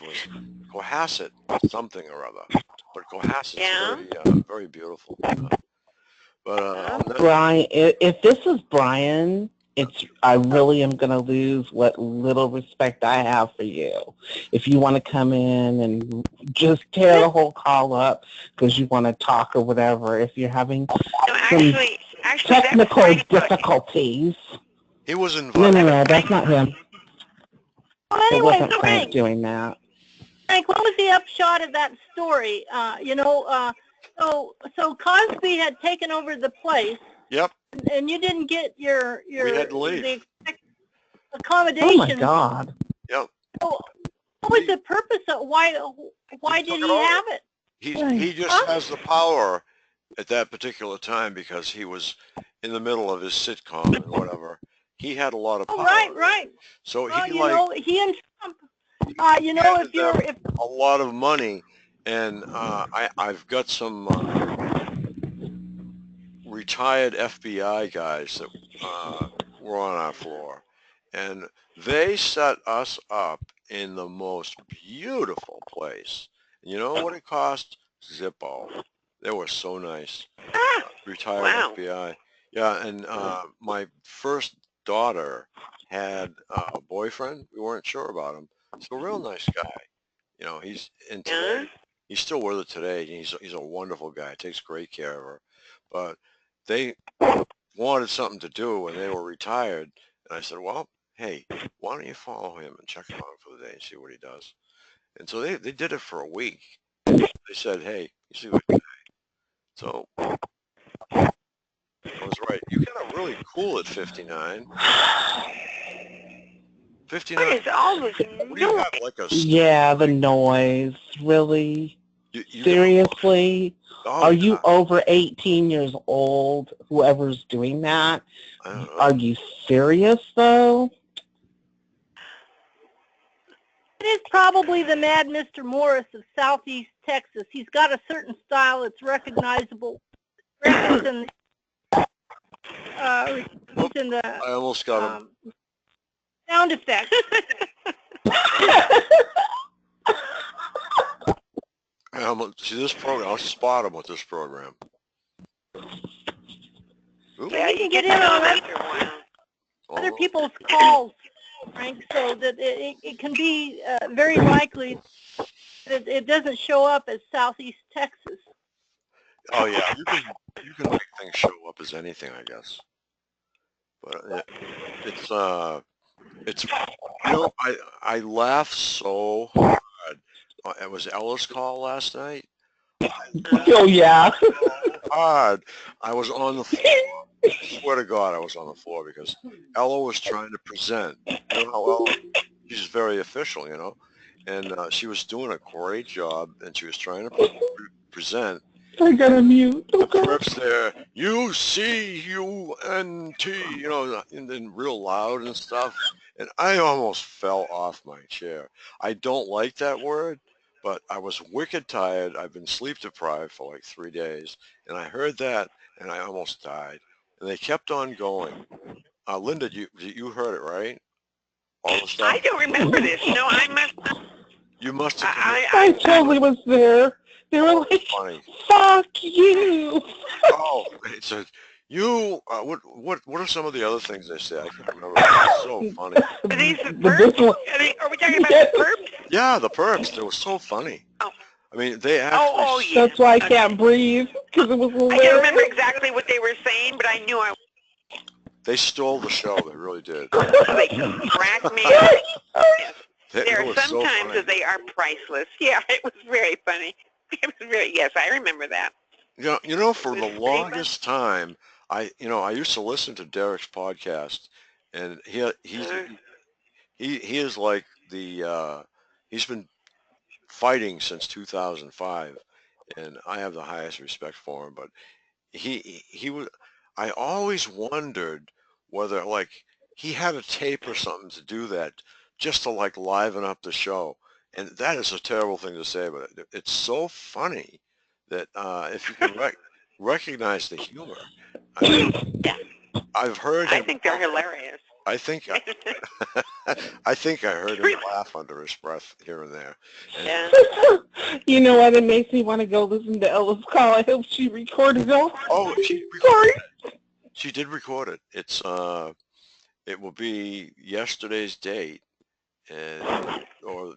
Cohasset something or other, but Cohasset's Yeah. very beautiful. But Brian, if this is Brian, I really am going to lose what little respect I have for you. If you want to come in and just tear the whole call up because you want to talk or whatever, if you're having actually, technical difficulties. He was invited. No, that's not him. Well, It anyway, wasn't Frank doing that. Frank, what was the upshot of that story? So Cosby had taken over the place. Yep. And you didn't get your We had to leave. the accommodation. Oh my God. Yep. So what was the purpose of why did he have it? He just has the power at that particular time because he was in the middle of his sitcom and whatever. He had a lot of power. Right. So well, he and Trump. If a lot of money, and I've got some retired FBI guys that were on our floor, and they set us up in the most beautiful place. You know what it cost? Zippo. They were so nice. Retired FBI. Yeah, and my first daughter had a boyfriend. We weren't sure about him. He's a real nice guy. You know, he's still with her today. He's a wonderful guy. Takes great care of her. But they wanted something to do and they were retired. And I said, well, hey, why don't you follow him and check him out for the day and see what he does? And so they did it for a week. They said, hey, you see what you say. So I was right. You got a really cool at 59. 59. What is all this noise? Yeah, the noise. Really? Seriously? Are you over 18 years old, whoever's doing that? I don't know. Are you serious, though? It is probably the Mad Mr. Morris of Southeast Texas. He's got a certain style that's recognizable. In the I almost got him. Sound effects. See this program, I'll spot him with this program. Ooh. Yeah, you can get in on other people's calls, Frank, so that it can be very likely that it doesn't show up as Southeast Texas. Oh yeah, you can make things show up as anything, I guess. But it's you know, I laughed so hard. It was Ella's call last night. Oh yeah. Hard. I was on the floor. I swear to God, I was on the floor because Ella was trying to present. You know how Ella, she's very official, you know, and she was doing a great job, and she was trying to present. I got a mute. The perps there, UCUNT, you know, and then real loud and stuff. And I almost fell off my chair. I don't like that word, but I was wicked tired. I've been sleep deprived for like 3 days, and I heard that, and I almost died. And they kept on going. Linda, you heard it, right? All the stuff. I don't remember this. No, I must. You must have. I totally was there. They were like, funny. "Fuck you." Oh, it said you. What are some of the other things they say? I can't remember. It's so funny. Are these the perps? Are we talking about the perps? Yeah, the perps. They were so funny. Oh. I mean, they actually. Yeah. That's why I can't breathe, because it was hilarious. I can't remember exactly what they were saying, but I knew I. They stole the show. They really did. They cracked me up. There are sometimes that they are priceless. Yeah, it was very funny. It was very, yes, I remember that. Yeah, you know, for the longest time, I used to listen to Derek's podcast, and he is like he's been fighting since 2005, and I have the highest respect for him. But he was. I always wondered whether like he had a tape or something to do that, just to like liven up the show. And that is a terrible thing to say, but it's so funny that if you can recognize the humor. I mean, I've heard him. I think they're hilarious. I think I think I heard him laugh under his breath here and there. And Yeah. You know what? It makes me want to go listen to Ella's call. I hope she recorded it. oh, she recorded it. She did record it. It will be yesterday's date, and or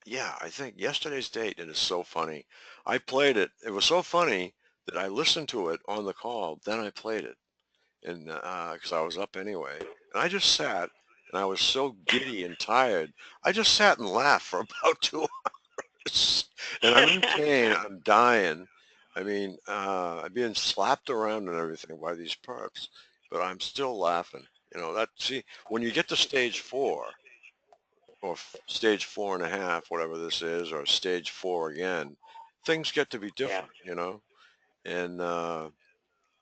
yeah, I think yesterday's date. And it's so funny. I played it. It was so funny that I listened to it on the call. Then I played it, and because I was up anyway, and I just sat, and I was so giddy and tired. I just sat and laughed for about 2 hours, and I'm in pain. I'm dying. I mean, I'm being slapped around and everything by these perps, but I'm still laughing. See, when you get to stage 4, or stage 4.5, whatever this is, or stage 4 again, things get to be different, and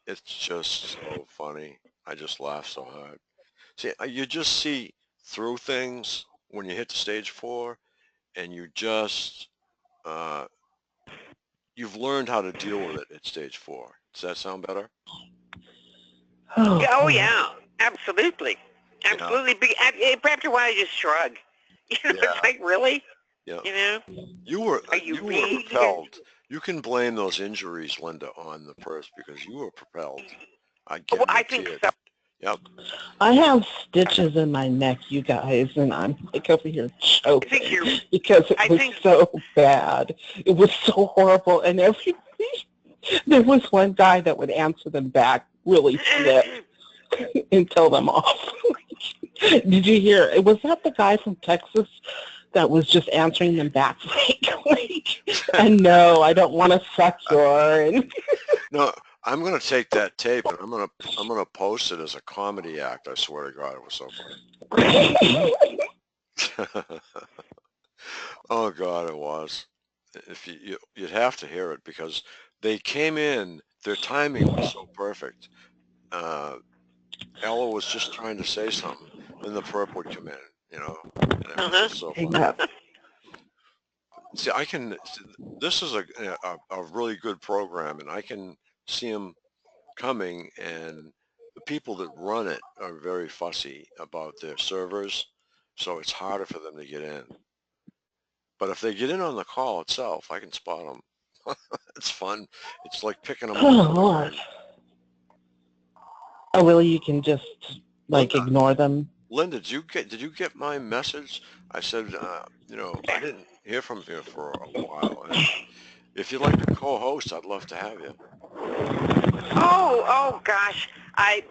it's just so funny. I just laugh so hard. See, you just see through things when you hit stage 4, and uh, you've learned how to deal with it at stage 4. Does that sound better? Oh yeah, absolutely, absolutely. After a while, you just shrug. It's like, really? Yeah. You were propelled. You can blame those injuries, Linda, on the purse because you were propelled. I think so. Yep. I have stitches in my neck, you guys, and I'm like over here choking because it was so bad. It was so horrible, and there was one guy that would answer them back really flip and tell them off. Did you hear? Was that the guy from Texas that was just answering them back and no, I don't want to suck your. No, I'm gonna take that tape and I'm gonna post it as a comedy act. I swear to God, it was so funny. Oh God, it was. If you'd have to hear it because they came in. Their timing was so perfect. Ella was just trying to say something, then the perp would come in, and it was just so funny. See, this is a really good program, and I can see them coming, and the people that run it are very fussy about their servers, so it's harder for them to get in. But if they get in on the call itself, I can spot them. It's fun. It's like picking them up. Oh, Lord. Oh, really? You can just ignore them? Linda, did you get my message? I said, I didn't hear from you for a while. And if you'd like to co-host, I'd love to have you. Oh gosh. I'm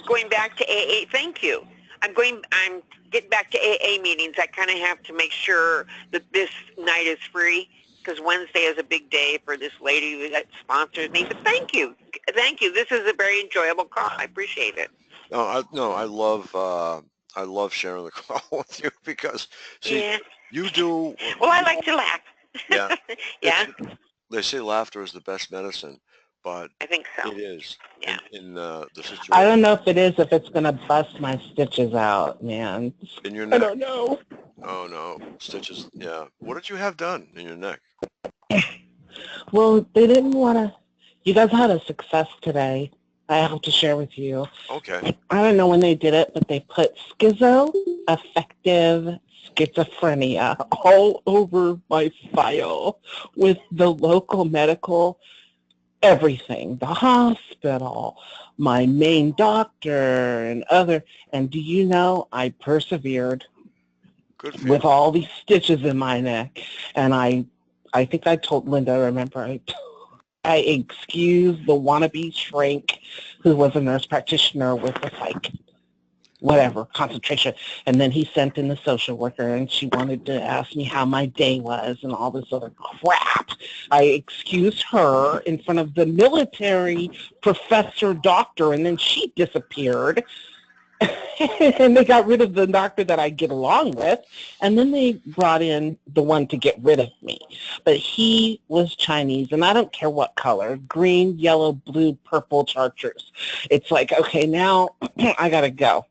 going back to AA. Thank you. I'm getting back to AA meetings. I kind of have to make sure that this night is free because Wednesday is a big day for this lady that sponsors me. But thank you. This is a very enjoyable call. I appreciate it. I love sharing the call with you because you do. Well, I like to laugh. Yeah. Yeah. They say laughter is the best medicine, but I think so. It is. Yeah. In the situation. I don't know if it is, if it's going to bust my stitches out, man. In your neck? I don't know. Oh, no. Stitches, yeah. What did you have done in your neck? Well, they didn't want to. You guys had a success today. I have to share with you. Okay. I don't know when they did it, but they put schizoaffective schizophrenia all over my file with the local medical, everything, the hospital, my main doctor, and other. And do you know, I persevered with all these stitches in my neck. And I think I told Linda, remember, I excused the wannabe shrink who was a nurse practitioner with the whatever, concentration. And then he sent in the social worker, and she wanted to ask me how my day was and all this other crap. I excused her in front of the military professor doctor, and then she disappeared. And they got rid of the doctor that I get along with, and then they brought in the one to get rid of me. But he was Chinese, and I don't care what color, green, yellow, blue, purple, chartreuse. It's like, okay, now I got to go.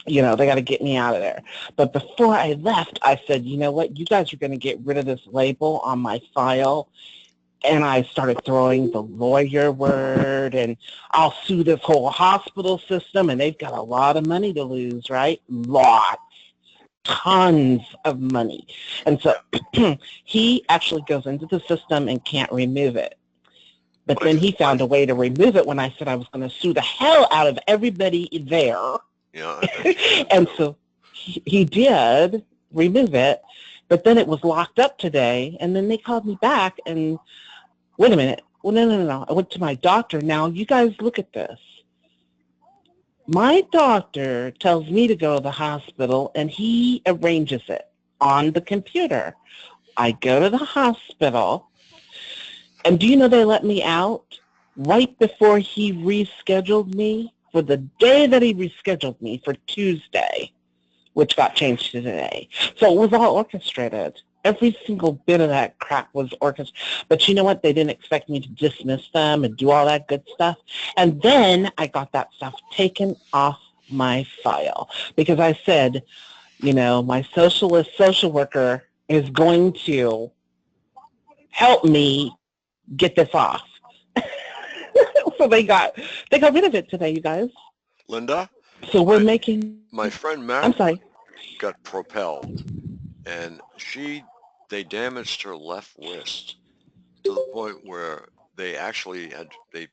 They got to get me out of there. But before I left, I said, you know what, you guys are going to get rid of this label on my file And I started throwing the lawyer word, and I'll sue this whole hospital system, and they've got a lot of money to lose, right? Lots, tons of money. And so he actually goes into the system and can't remove it. But then he found a way to remove it when I said I was going to sue the hell out of everybody there. Yeah. And so he did remove it, but then it was locked up today, and then they called me back and, wait a minute, well, no. I went to my doctor. Now, you guys look at this. My doctor tells me to go to the hospital, and he arranges it on the computer. I go to the hospital, and do you know they let me out right before he rescheduled me for the day that he rescheduled me for Tuesday, which got changed to today. So it was all orchestrated. Every single bit of that crap was orchestrated. But you know what? They didn't expect me to dismiss them and do all that good stuff. And then I got that stuff taken off my file because I said, you know, my socialist social worker is going to help me get this off. So they got rid of it today, you guys. Linda? So we're making... My friend Matt I'm sorry. got propelled, and they damaged her left wrist to the point where they actually they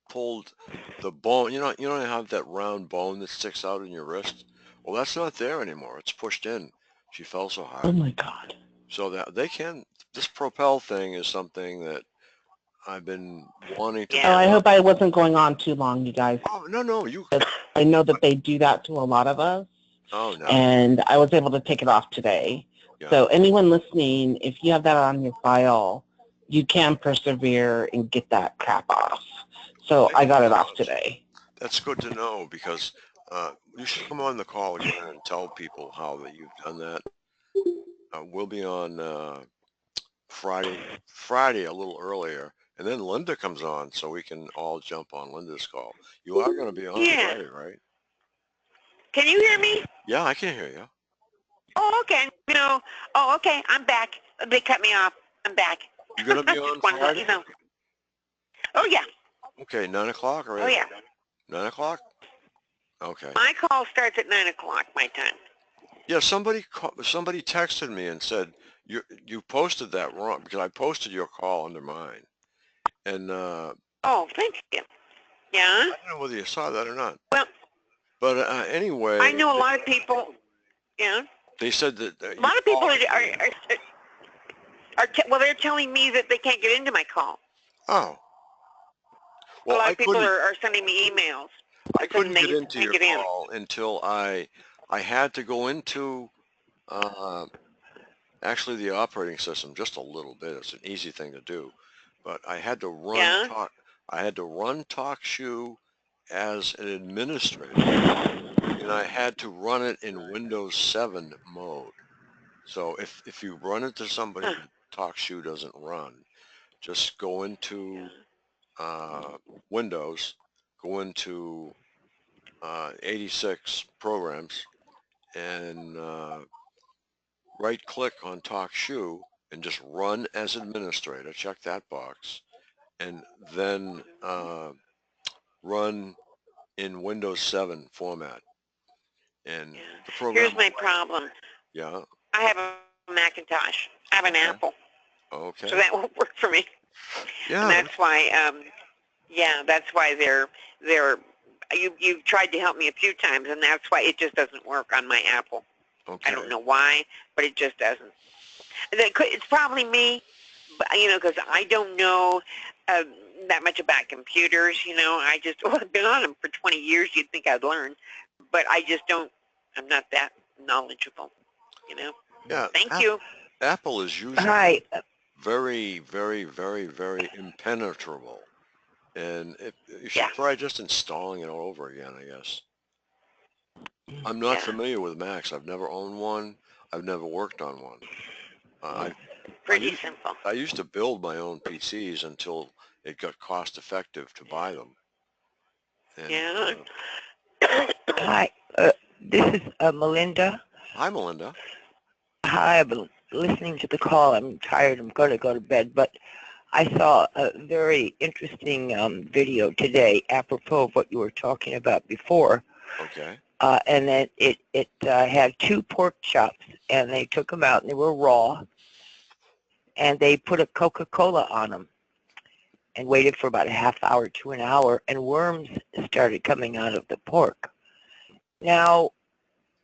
pulled the bone. You don't have that round bone that sticks out in your wrist? Well, that's not there anymore. It's pushed in. She fell so hard. Oh, my God. So that this propel thing is something that I've been wanting to... Oh, I hope I wasn't going on too long, you guys. Oh, no, you... I know that they do that to a lot of us. Oh, no. And I was able to take it off today. Yeah. So anyone listening, if you have that on your file, you can persevere and get that crap off. So I got it off today. That's good to know, because you should come on the call again and tell people how that you've done that. We'll be on Friday a little earlier, and then Linda comes on, so we can all jump on Linda's call. You are going to be on Friday, right? Can you hear me? Yeah, I can hear you. Oh, okay. Oh, okay. I'm back. They cut me off. I'm back. You going to be on Friday? Oh, yeah. Okay, 9 o'clock or 8? Oh, yeah. 9 o'clock? Okay. My call starts at 9 o'clock, my time. Yeah, somebody texted me and said, you posted that wrong, because I posted your call under mine. And oh, thank you. Yeah? I don't know whether you saw that or not. Well, but anyway, I know a lot of people. Yeah. They said that a lot of people well, they're telling me that they can't get into my call. Oh. Well, a lot of people are sending me emails. I couldn't get into your call until I had to go into actually the operating system just a little bit. It's an easy thing to do, but I had to run TalkShoe as an administrator, and I had to run it in Windows 7 mode. So if you run it to somebody that TalkShoe doesn't run, just go into Windows, go into 86 programs, and right-click on TalkShoe and just run as administrator, check that box, and then run in Windows 7 format. And the program... Here's my problem. Yeah? I have a Macintosh. I have an Apple. Okay. So that won't work for me. Yeah. And that's why, that's why you've tried to help me a few times, and that's why it just doesn't work on my Apple. Okay. I don't know why, but it just doesn't. It's probably me, because I don't know that much about computers. I've been on them for 20 years. You'd think I'd learn, but I just don't. I'm not that knowledgeable. Yeah. Thank you. Apple is usually very, very, very, very impenetrable, and you should try just installing it all over again, I guess. I'm not familiar with Macs. I've never owned one. I've never worked on one. Pretty simple. I used to build my own PCs until it got cost effective to buy them. And, Hi, this is Melinda. Hi, Melinda. Hi, I've been listening to the call. I'm tired. I'm going to go to bed, but I saw a very interesting video today, apropos of what you were talking about before. Okay. And then it had 2 pork chops, and they took them out, and they were raw, and they put a Coca-Cola on them and waited for about a half hour to an hour, and worms started coming out of the pork. Now,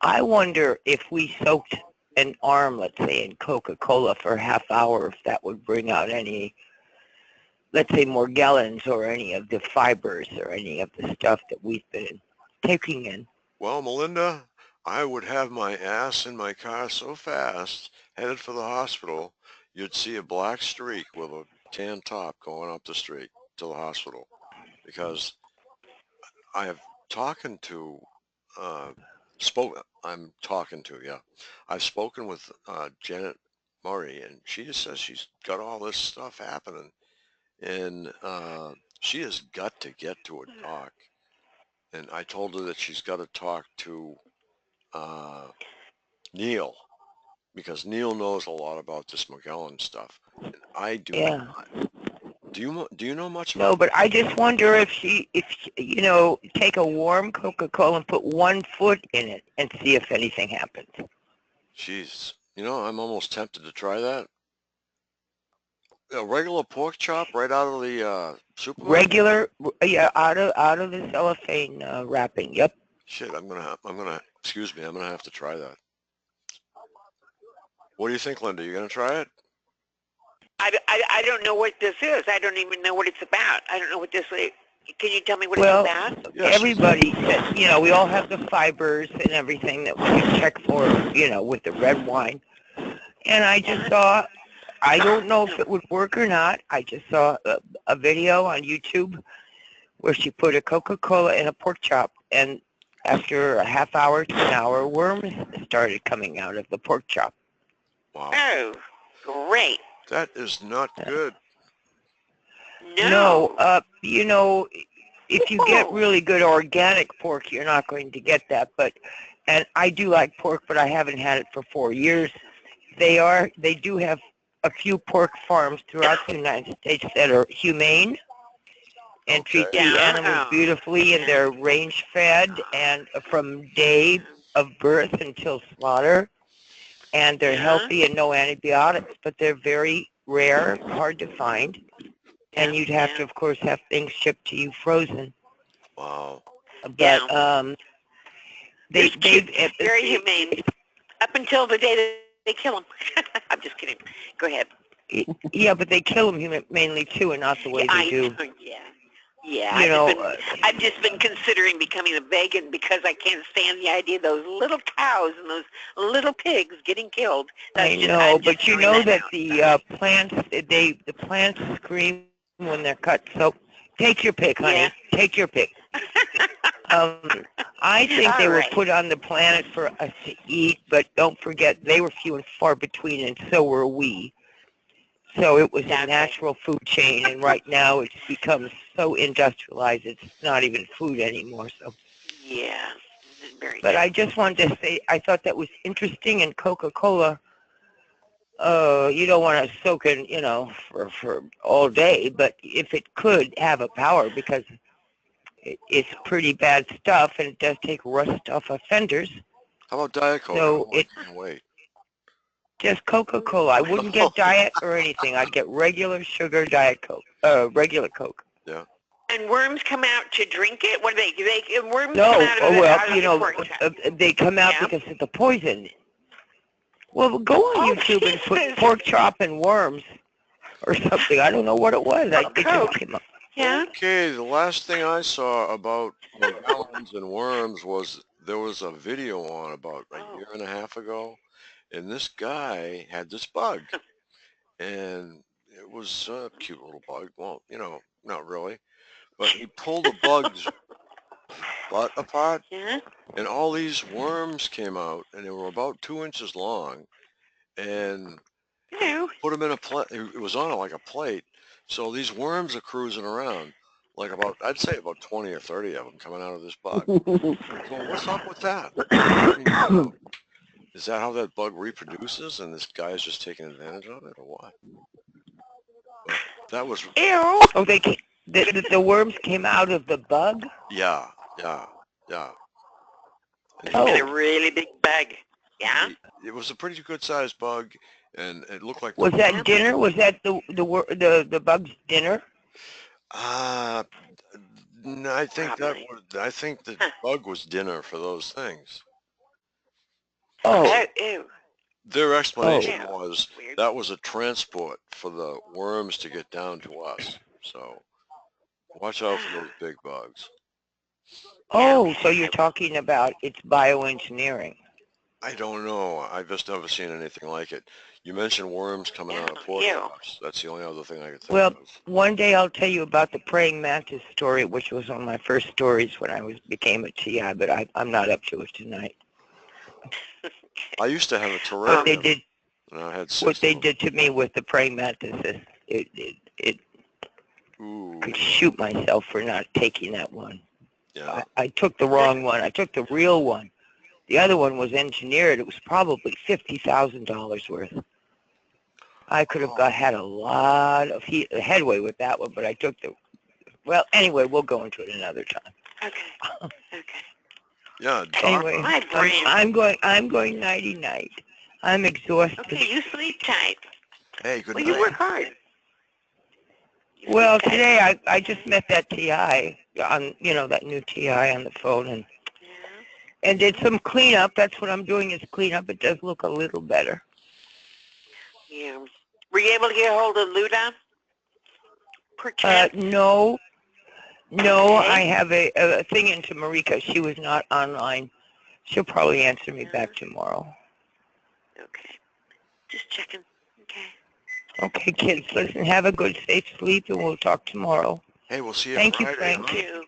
I wonder if we soaked an arm, let's say, in Coca-Cola for a half hour, if that would bring out any, let's say, Morgellons or any of the fibers or any of the stuff that we've been taking in. Well, Melinda, I would have my ass in my car so fast, headed for the hospital, you'd see a black streak with a tan top going up the street to the hospital. Because I have talking to, I've spoken with Janet Murray, and she just says she's got all this stuff happening, and she has got to get to a doc. And I told her that she's got to talk to Neil, because Neil knows a lot about this Morgellon stuff, and I do not. Do you know much about? No, but I just wonder if you know, take a warm Coca-Cola and put 1 foot in it and see if anything happens. Jeez, you know, I'm almost tempted to try that. A regular pork chop right out of the supermarket? Regular, yeah, out of the cellophane wrapping. Yep. Shit, I'm gonna excuse me, I'm gonna have to try that. What do you think, Linda? You gonna try it? I don't know what this is. I don't even know what it's about. I don't know what this is. Can you tell me what Well, it's about? Yes. everybody said, you know, we all have the fibers and everything that we can check for, you know, with the red wine. And I just saw, I don't know if it would work or not. I just saw a video on YouTube where she put a Coca-Cola in a pork chop, and after a half hour to an hour, worms started coming out of the pork chop. Wow. Oh, great. That is not good. No, you know, if you get really good organic pork, you're not going to get that. But, and I do like pork, but I haven't had it for 4 years. They do have a few pork farms throughout the United States that are humane and treat the animals beautifully, and they're range fed and from day of birth until slaughter, and they're healthy and no antibiotics, but they're very rare, hard to find, and you'd have to, of course, have things shipped to you frozen. Wow. But they're very humane up until the day that they kill them. I'm just kidding. Go ahead. Yeah, but they kill them humanely too, and not the way they do. Yeah, You know, I've just been considering becoming a vegan because I can't stand the idea of those little cows and those little pigs getting killed. I know, but you know that the plants scream when they're cut. So take your pick, honey. Yeah. Take your pick. I think they were put on the planet for us to eat, but don't forget they were few and far between, and so were we. So it was a natural food chain, and right now it's become so industrialized it's not even food anymore. So yeah, very. But I just wanted to say I thought that was interesting. In Coca-Cola, you don't want to soak it, you know, for all day, but if it could have a power, because it's pretty bad stuff and it does take rust off of fenders. How about Diet Coke? So I can't wait. Just Coca-Cola. I wouldn't get diet or anything. I'd get regular sugar Diet Coke, regular Coke. Yeah. And worms come out to drink it? What do they worms No, come out of well, you know, the they come out because of the poison. Well, go on YouTube and put pork chop and worms or something. I don't know what it was. It just came up. Yeah. Okay, the last thing I saw about Morgellons and worms was there was a video on about a year and a half ago, and this guy had this bug, and it was a cute little bug. Well, you know, not really, but he pulled the bug's butt apart, and all these worms came out, and they were about 2 inches long, and put them in a plate. It was on like a plate, so these worms are cruising around, like I'd say about 20 or 30 of them coming out of this bug. So what's up with that? I mean, you know, is that how that bug reproduces, and this guy is just taking advantage of it, or what? That was, Ew. Oh, the worms came out of the bug? yeah, yeah, yeah. It's been a really big bug. Yeah. It was a pretty good sized bug, and it looked like. Was that dinner? Was that the bug's dinner? No, I think Probably. I think the bug was dinner for those things. Oh. Ew. Their explanation Oh. was that was a transport for the worms to get down to us. So watch out for those big bugs. Oh, so you're talking about it's bioengineering. I don't know. I've just never seen anything like it. You mentioned worms coming out of pork chops. That's the only other thing I could think Well, of. one day I'll tell you about the praying mantis story, which was one of my first stories when I became a TI, but I'm not up to it tonight. I used to have a terrarium. What they did, and I had what they did to me with the praying mantis, it could shoot myself for not taking that one. Yeah. I took the wrong one. I took the real one. The other one was engineered. It was probably $50,000 worth. I could have had a lot of headway with that one, but I took the. Well, anyway, we'll go into it another time. Okay. Okay. Yeah. Anyway, I'm going nighty night. I'm exhausted. Okay, you sleep tight. Hey, good night. night. You work hard. Well, today I just met that TI on that new TI on the phone and did some cleanup. That's what I'm doing is cleanup. It does look a little better. Yeah. Were you able to get a hold of Luda? No. Okay. I have a thing into Marika. She was not online. She'll probably answer me back tomorrow. Okay. Just checking. Okay. Okay, kids. Listen, have a good, safe sleep, and we'll talk tomorrow. Hey, we'll see you Thank Friday. You, Frank. Thank you.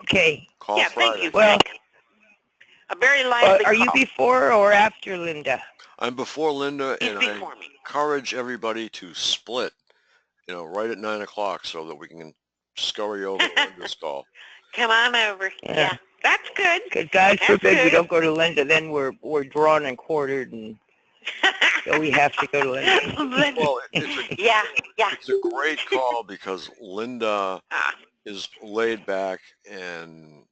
Okay. Call Friday. Thank you, Well, Frank. A very lively are you call. before or after Linda? I'm before Linda, He's and before I me. encourage everybody to split, right at 9 o'clock so that we can scurry over to Linda's call. Come on over. Yeah. That's good. Because God That's forbid we good. don't go to Linda, then we're drawn and quartered, and so we have to go to Linda. Well, yeah. It's a great call because Linda is laid back, and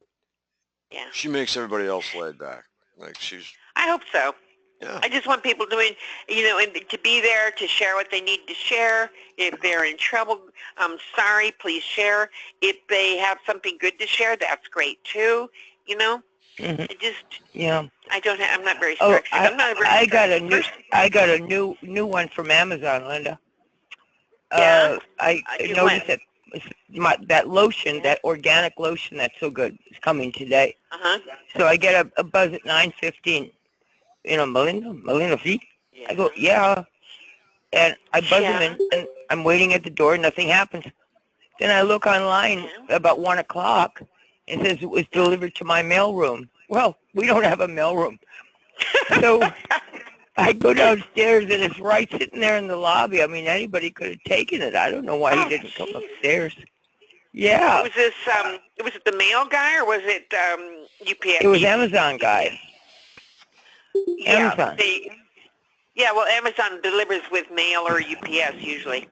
she makes everybody else laid back. Like I hope so. Yeah. I just want people doing, and to be there to share what they need to share. If they're in trouble, I'm sorry, please share. If they have something good to share, that's great too. Mm-hmm. I'm not very structured. I got a new one from Amazon, Linda. Yeah. I noticed that that lotion, that organic lotion that's so good, is coming today. So I get a buzz at 9:15. Melinda V? I go, yeah. And I buzz him in, and I'm waiting at the door, nothing happens. Then I look online about 1 o'clock, and it says it was delivered to my mailroom. Well, we don't have a mailroom. So I go downstairs, and it's right sitting there in the lobby. I mean, anybody could have taken it. I don't know why he didn't come upstairs. Yeah. Was it the mail guy, or was it UPS? It was Amazon guy. Amazon. Well, Amazon delivers with mail or UPS usually.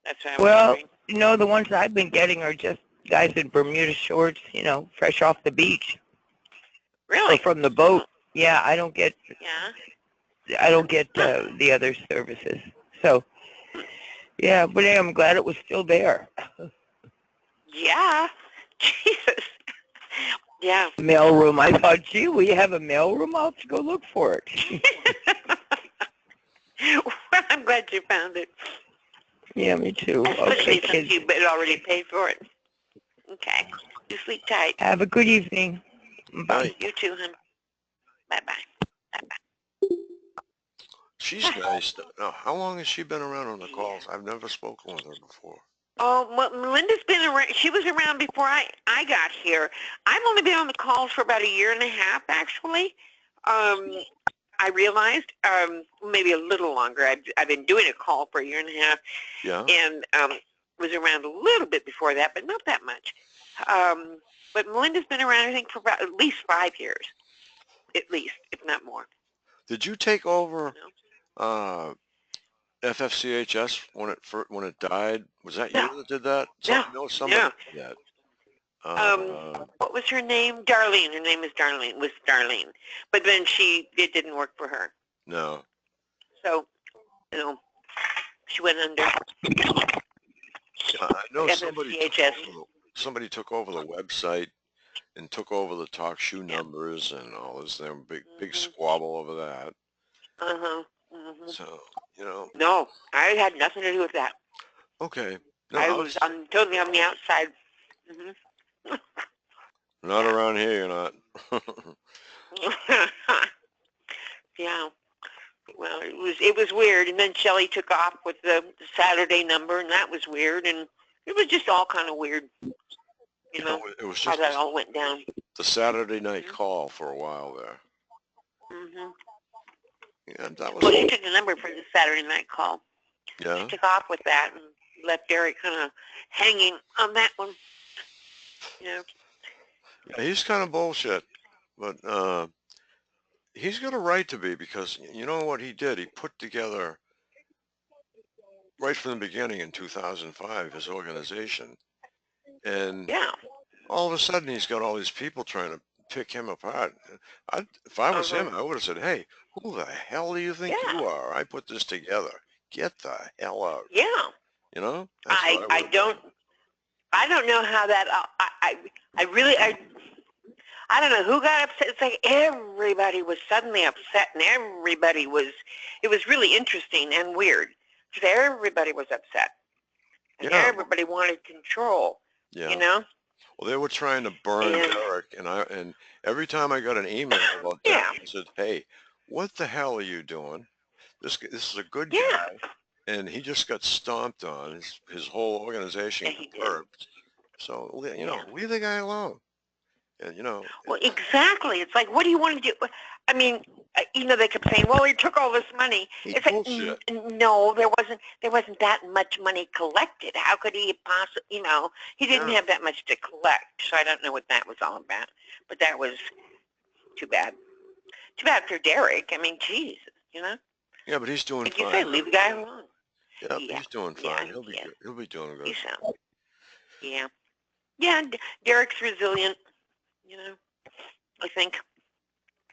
That's what I was wondering. The ones I've been getting are just guys in Bermuda shorts, fresh off the beach. Really? Or from the boat. Yeah, I don't get. Yeah. I don't get the other services. So, yeah, but I'm glad it was still there. Yeah. Jesus. Yeah. Mailroom. I thought, gee, we have a mailroom. I'll have to go look for it. Well, I'm glad you found it. Yeah, me too. Especially Okay, since you already paid for it. Okay. You sleep tight. Have a good evening. Bye. You too, hon. Bye-bye. Bye-bye. She's nice. How long has she been around on the calls? I've never spoken with her before. Oh, well, Melinda's been around. She was around before I got here. I've only been on the calls for about 1.5 years, actually. I realized maybe a little longer. I've been doing a call for 1.5 years. Yeah. And was around a little bit before that, but not that much. But Melinda's been around, I think, for about at least 5 years, at least, if not more. Did you take over FFCHS when it died? Was that Yeah. you that did that? Yeah. No, somebody Yeah. did that. What was her name? Darlene. Her name is Darlene. Was Darlene, but then it didn't work for her. No. So, she went under. Yeah, I know FFCHS. somebody took over the website and took over the talk shoe numbers and all this. There was big squabble over that. So, No, I had nothing to do with that. Okay. No, I was totally on the outside. Not around here, you're not. Yeah. Well, it was weird, and then Shelley took off with the Saturday number, and that was weird, and it was just all kind of weird. It was just how that all went down. The Saturday night call for a while there. Yeah, that was. Well, she took the number for the Saturday night call. Yeah. She took off with that and left Derek kind of hanging on that one. Yeah, he's kind of bullshit, but he's got a right to be, because you know what he did? He put together, right from the beginning in 2005, his organization. And all of a sudden he's got all these people trying to pick him apart. If I was him, I would have said, hey, who the hell do you think you are? I put this together. Get the hell out. Yeah. That's I don't know how that, I don't know who got upset. It's like everybody was suddenly upset, and it was really interesting and weird. Because everybody was upset. And everybody wanted control. Yeah. Well, they were trying to burn Derek, and every time I got an email about Derek, I said, hey, what the hell are you doing? This is a good guy, and he just got stomped on. His whole organization got curbed. So, leave the guy alone. And, Well, exactly. It's like, what do you want to do? I mean, they kept saying, well, he took all this money. It's like, no, there wasn't that much money collected. How could he possibly, he didn't have that much to collect. So I don't know what that was all about. But that was too bad. Too bad for Derek. I mean, Jesus, Yeah, but he's doing like fine. you say, leave the guy alone. Yeah, he's doing fine. He'll be doing good. Yeah, Derek's resilient, I think.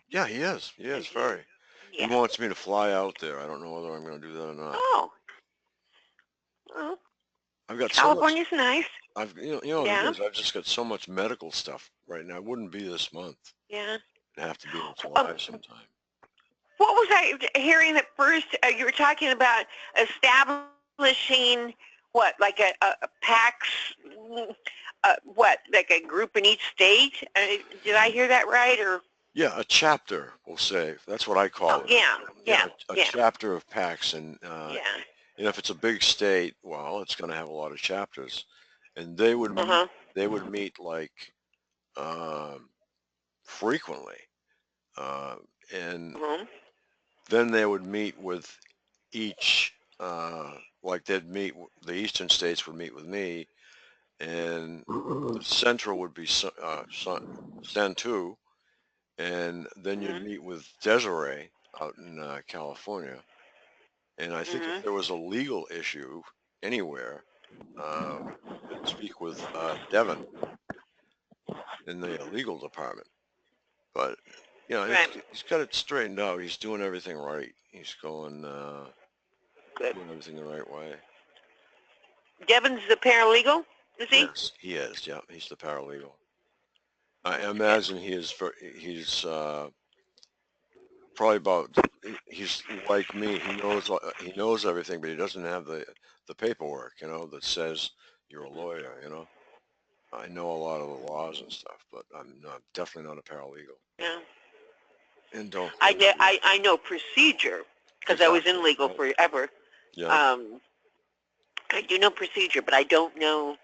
Yeah, he is. He is very. He wants me to fly out there. I don't know whether I'm going to do that or not. Oh. Well, I've got California's so much, nice. What it is, I've just got so much medical stuff right now. It wouldn't be this month. Yeah. It'd have to be in July sometime. What was I hearing at first? You were talking about establishing what, like a PACTS, like a group in each state? Did I hear that right? Or yeah, a chapter, we'll say. That's what I call it. A chapter of PACTS, and if it's a big state, well, it's going to have a lot of chapters, and they would meet like frequently, and then they would meet with each, like the eastern states would meet with me, and the central would be Centu, and then you'd meet with Desiree out in California. And I think if there was a legal issue anywhere, you'd speak with Devin in the legal department. But, he's got it straightened out. He's doing everything right. He's going, doing everything the right way. Devin's the paralegal, is he? Yes, he is. Yeah, he's the paralegal. I imagine he's probably he's like me. He knows everything, but he doesn't have the paperwork, that says you're a lawyer. I know a lot of the laws and stuff, but I'm definitely not a paralegal. Yeah. And don't. I know procedure because I was in legal forever. Yeah. I do know procedure, but I don't know.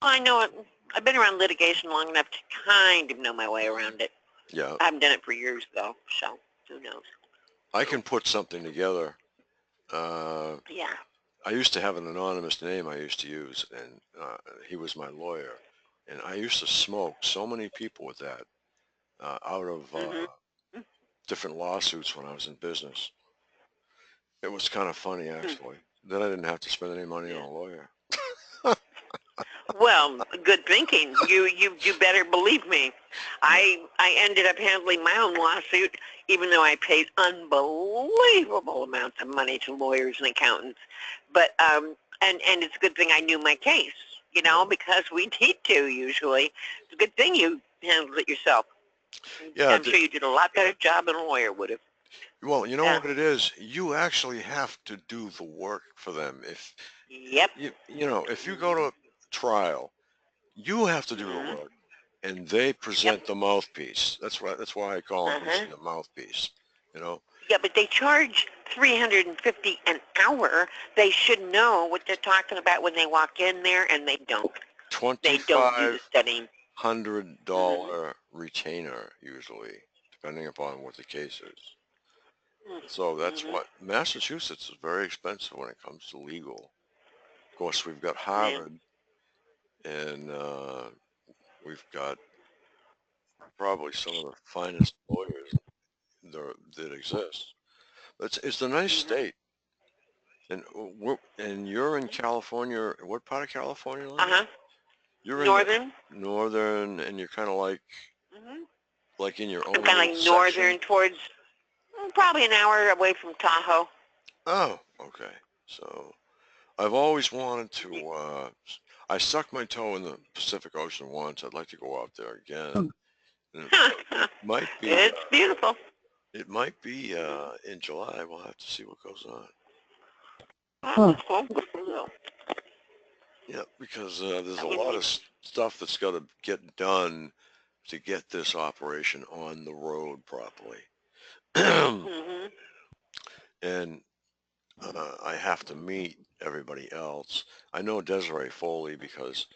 Well, I know it. I've been around litigation long enough to kind of know my way around it. Yeah. I haven't done it for years though, so who knows? I can put something together. Yeah. I used to have an anonymous name I used to use, and he was my lawyer. And I used to smoke so many people with that out of different lawsuits when I was in business. It was kind of funny, actually. Then I didn't have to spend any money on a lawyer. Well, good thinking. You better believe me. I ended up handling my own lawsuit, even though I paid unbelievable amounts of money to lawyers and accountants. But and it's a good thing I knew my case, you know, because we need to usually. It's a good thing you handled it yourself. Yeah, I'm sure you did a lot better job than a lawyer would have. well, you know Yeah. what it is? You actually have to do the work for them. If Yep. you know, if you go to trial, you have to do the Mhm. work, and they present the mouthpiece. That's why I call them Uh-huh. the mouthpiece. You know, Yeah, but they charge $350 an hour. They should know what they're talking about when they walk in there, and they don't. They don't do the studying. $2,500 retainer usually, depending upon what the case is. So that's Mhm. what Massachusetts is very expensive when it comes to legal. Of course, we've got Yeah. Harvard, and we've got probably some of the finest lawyers that exist. It's a nice state, and you're in California. What part of California, Linda? Uh-huh. You're in the Northern. northern, and you're kind of Mhm. like in your I'm own kind little of like section. northern towards probably an hour away from Tahoe. Oh, okay. So I've always wanted to. I stuck my toe in the Pacific Ocean once. I'd like to go out there again. And it might be. It's beautiful. It might be in July. We'll have to see what goes on. Oh, good for you. Yeah, because there's a lot of stuff that's got to get done to get this operation on the road properly. Mhm. And I have to meet everybody else. I know Desiree Foley because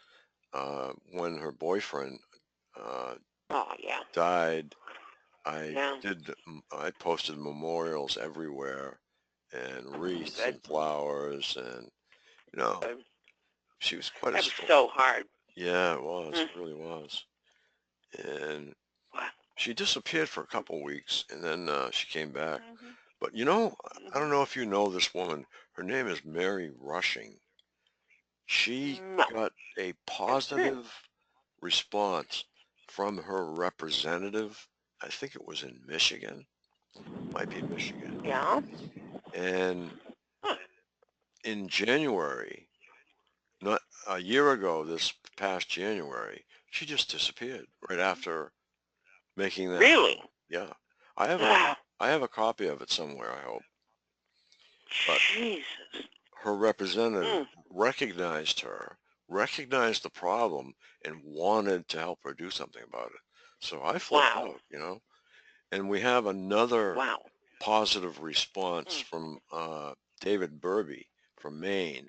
when her boyfriend Oh yeah. died, Yeah. I posted memorials everywhere and wreaths Good. and flowers, and you know, Good. she was quite a That was story. so hard. Yeah, it was. It really was. And Wow. she disappeared for a couple weeks, and then she came back. Mhm. But you know, I don't know if you know this woman. Her name is Mary Rushing. She No. got a positive response from her representative. I think it was in Michigan. Might be Michigan. Yeah. And Huh. in January, not a year ago, this past January, she just disappeared right after making that. Really? Yeah. I have a copy of it somewhere, I hope. But Jesus. her representative recognized her, recognized the problem, and wanted to help her do something about it. So I flipped Wow. out, you know. And we have another Wow. positive response from David Burby from Maine.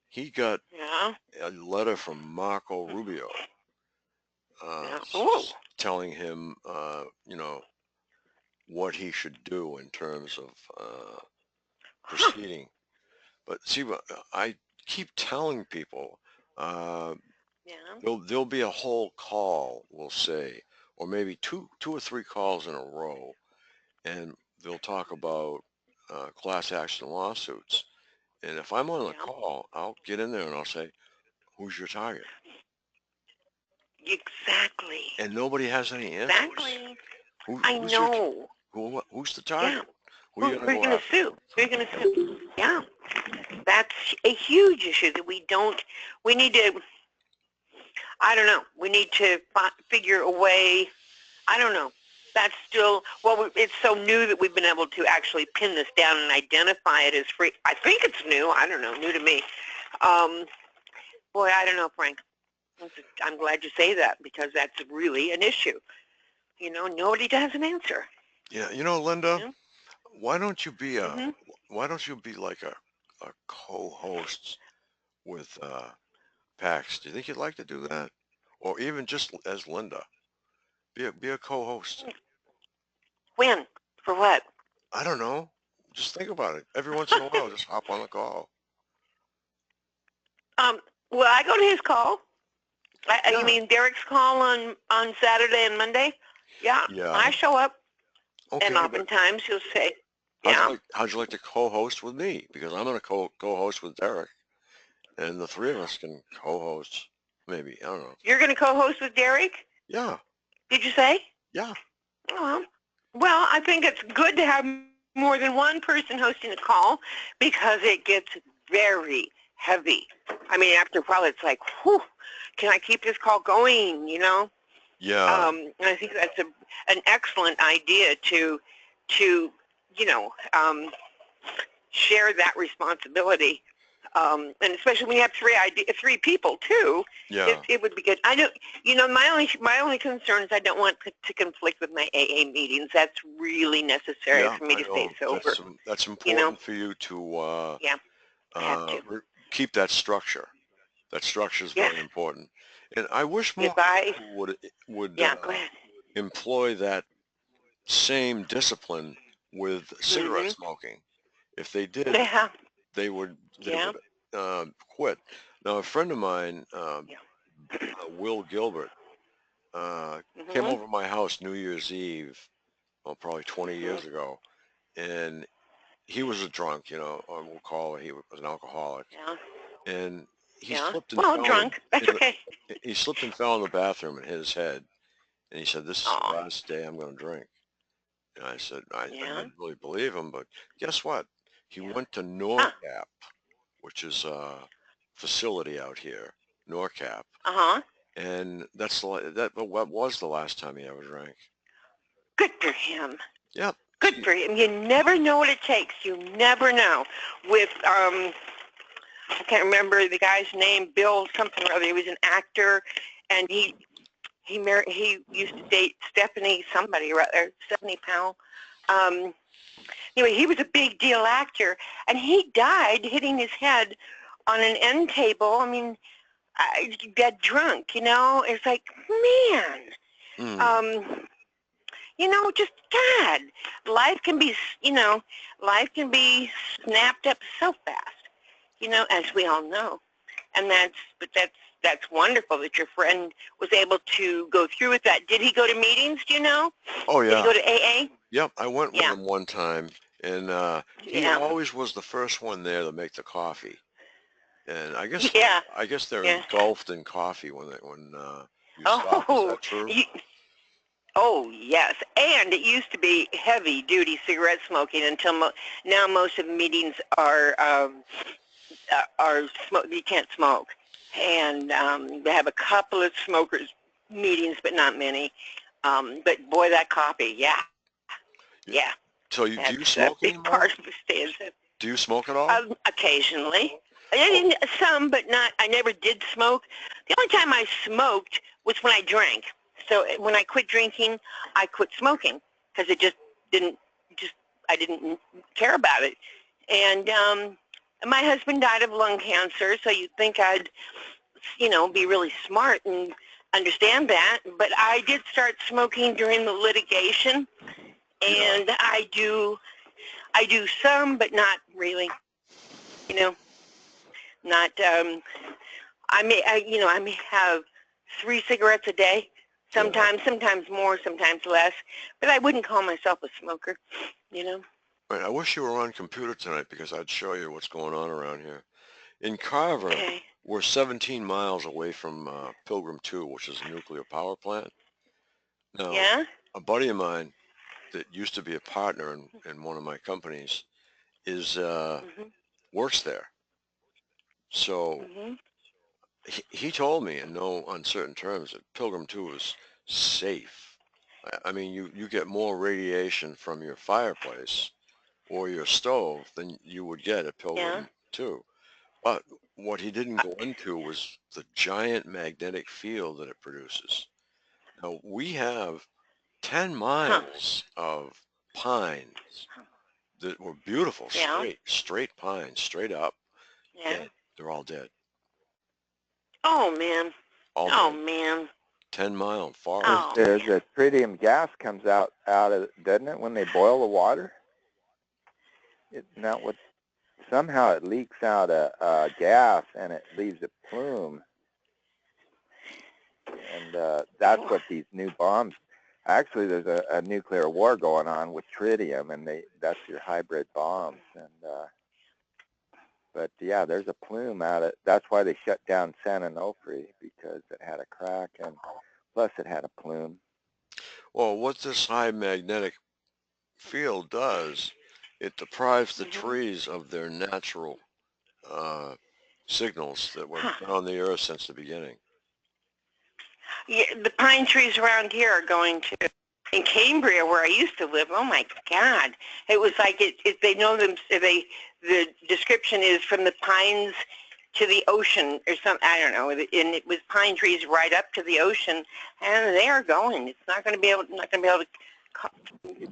He got Yeah. a letter from Marco Rubio Yeah. Ooh. telling him, you know, what he should do in terms of proceeding. But see, I keep telling people Yeah. there'll be a whole call, we'll say, or maybe two or three calls in a row, and they'll talk about class action lawsuits. And if I'm on the call, I'll get in there and I'll say, "Who's your target?" Exactly. And nobody has any answers. Exactly. Who's know. Who's the target? Yeah. Who are you Who are going you to go going to after? sue? Who are you going to sue? Yeah. That's a huge issue that we need to, I don't know, we need to figure a way, I don't know. That's still, well, it's so new that we've been able to actually pin this down and identify it as free. I think it's new. I don't know, new to me. Boy, I don't know, Frank. I'm glad you say that because that's really an issue. You know, nobody has an answer. Yeah, you know, Linda, Yeah. why don't you be why don't you be like a co-host with PACTS? Do you think you'd like to do that? Or even just as Linda, be a co-host. When? For what? I don't know. Just think about it. Every once in a while, just hop on the call. Well, I go to his call. Yeah. You mean Derek's call on Saturday and Monday? Yeah, Yeah. I show up, Okay, and oftentimes he'll say, how'd you like to co-host with me? Because I'm going to co-host with Derek, and the three of us can co-host. Maybe, I don't know. You're going to co-host with Derek? Yeah. Did you say? Yeah. Oh, well, I think it's good to have more than one person hosting a call because it gets very heavy. I mean, after a while, it's like, whew, can I keep this call going, you know? Yeah. And I think that's an excellent idea to you know, share that responsibility. And especially when you have three people too, Yeah. it would be good. I know, you know, my only concern is I don't want to conflict with my AA meetings. That's really necessary for me to stay sober. That's important, you know? for you to have to. keep that structure. That structure is very important. And I wish more people would go ahead. employ that same discipline with cigarette smoking. If they did, they would quit. Now, a friend of mine, Will Gilbert, came over to my house New Year's Eve, probably 20 years ago, and he was a drunk, you know, or we'll call it, he was an alcoholic, and he slipped and fell. Drunk. That's okay. He slipped and fell in the bathroom and hit his head, and he said, "This is the last day I'm going to drink." And I said, I didn't really believe him, but guess what? He went to NORCAP, which is a facility out here, NORCAP. And what was the last time he ever drank? Good for him. Yep. Good for him. You never know what it takes. You never know. With I can't remember the guy's name, Bill something or other. He was an actor, and he used to date Stephanie somebody or other, Stephanie Powell. Anyway, he was a big deal actor, and he died hitting his head on an end table. I mean, dead drunk. You know, it's like, man. You know, just God, life can be, you know, life can be snapped up so fast, you know, as we all know. And that's wonderful that your friend was able to go through with that. Did he go to meetings, do you know? Oh, yeah. Did he go to AA? Yep, I went with him one time, and he always was the first one there to make the coffee. And I guess they're engulfed in coffee when you stop. Is that true? Oh, yes. And it used to be heavy-duty cigarette smoking until now most of the meetings are you can't smoke. And they have a couple of smokers meetings, but not many. But boy, that coffee, yeah. So do you smoke anymore? Part of the do you smoke at all? Occasionally. Some, but not. I never did smoke. The only time I smoked was when I drank. So when I quit drinking, I quit smoking because it I didn't care about it. And my husband died of lung cancer, so you'd think I'd, you know, be really smart and understand that. But I did start smoking during the litigation, and I do some, but not really. You know, not. I may have 3 cigarettes a day. Sometimes more, sometimes less. But I wouldn't call myself a smoker, you know. Right, I wish you were on computer tonight because I'd show you what's going on around here. In Carver, we're 17 miles away from Pilgrim 2, which is a nuclear power plant. Now, a buddy of mine that used to be a partner in one of my companies is works there. So he told me in no uncertain terms that Pilgrim 2 is safe. I mean, you get more radiation from your fireplace or your stove than you would get at Pilgrim 2. But what he didn't go into was the giant magnetic field that it produces. Now, we have 10 miles of pines that were beautiful, straight pines, straight up. Dead. They're all dead. Oh, man. All dead. Man. 10-mile forest. There's a tritium gas comes out of it, doesn't it, when they boil the water? Somehow it leaks out a gas and it leaves a plume. And that's what these new bombs Actually, there's a nuclear war going on with tritium, and that's your hybrid bombs. And but yeah, there's a plume out of. That's why they shut down San Onofre, because it had a crack, and plus it had a plume. Well, what this high magnetic field does, it deprives the trees of their natural signals that were on the earth since the beginning. Yeah, the pine trees around here are going to, in Cambria, where I used to live. Oh my God! It was like they know them. The description is from the pines to the ocean or something. I don't know. And it was pine trees right up to the ocean, and they are going. It's not going to be able to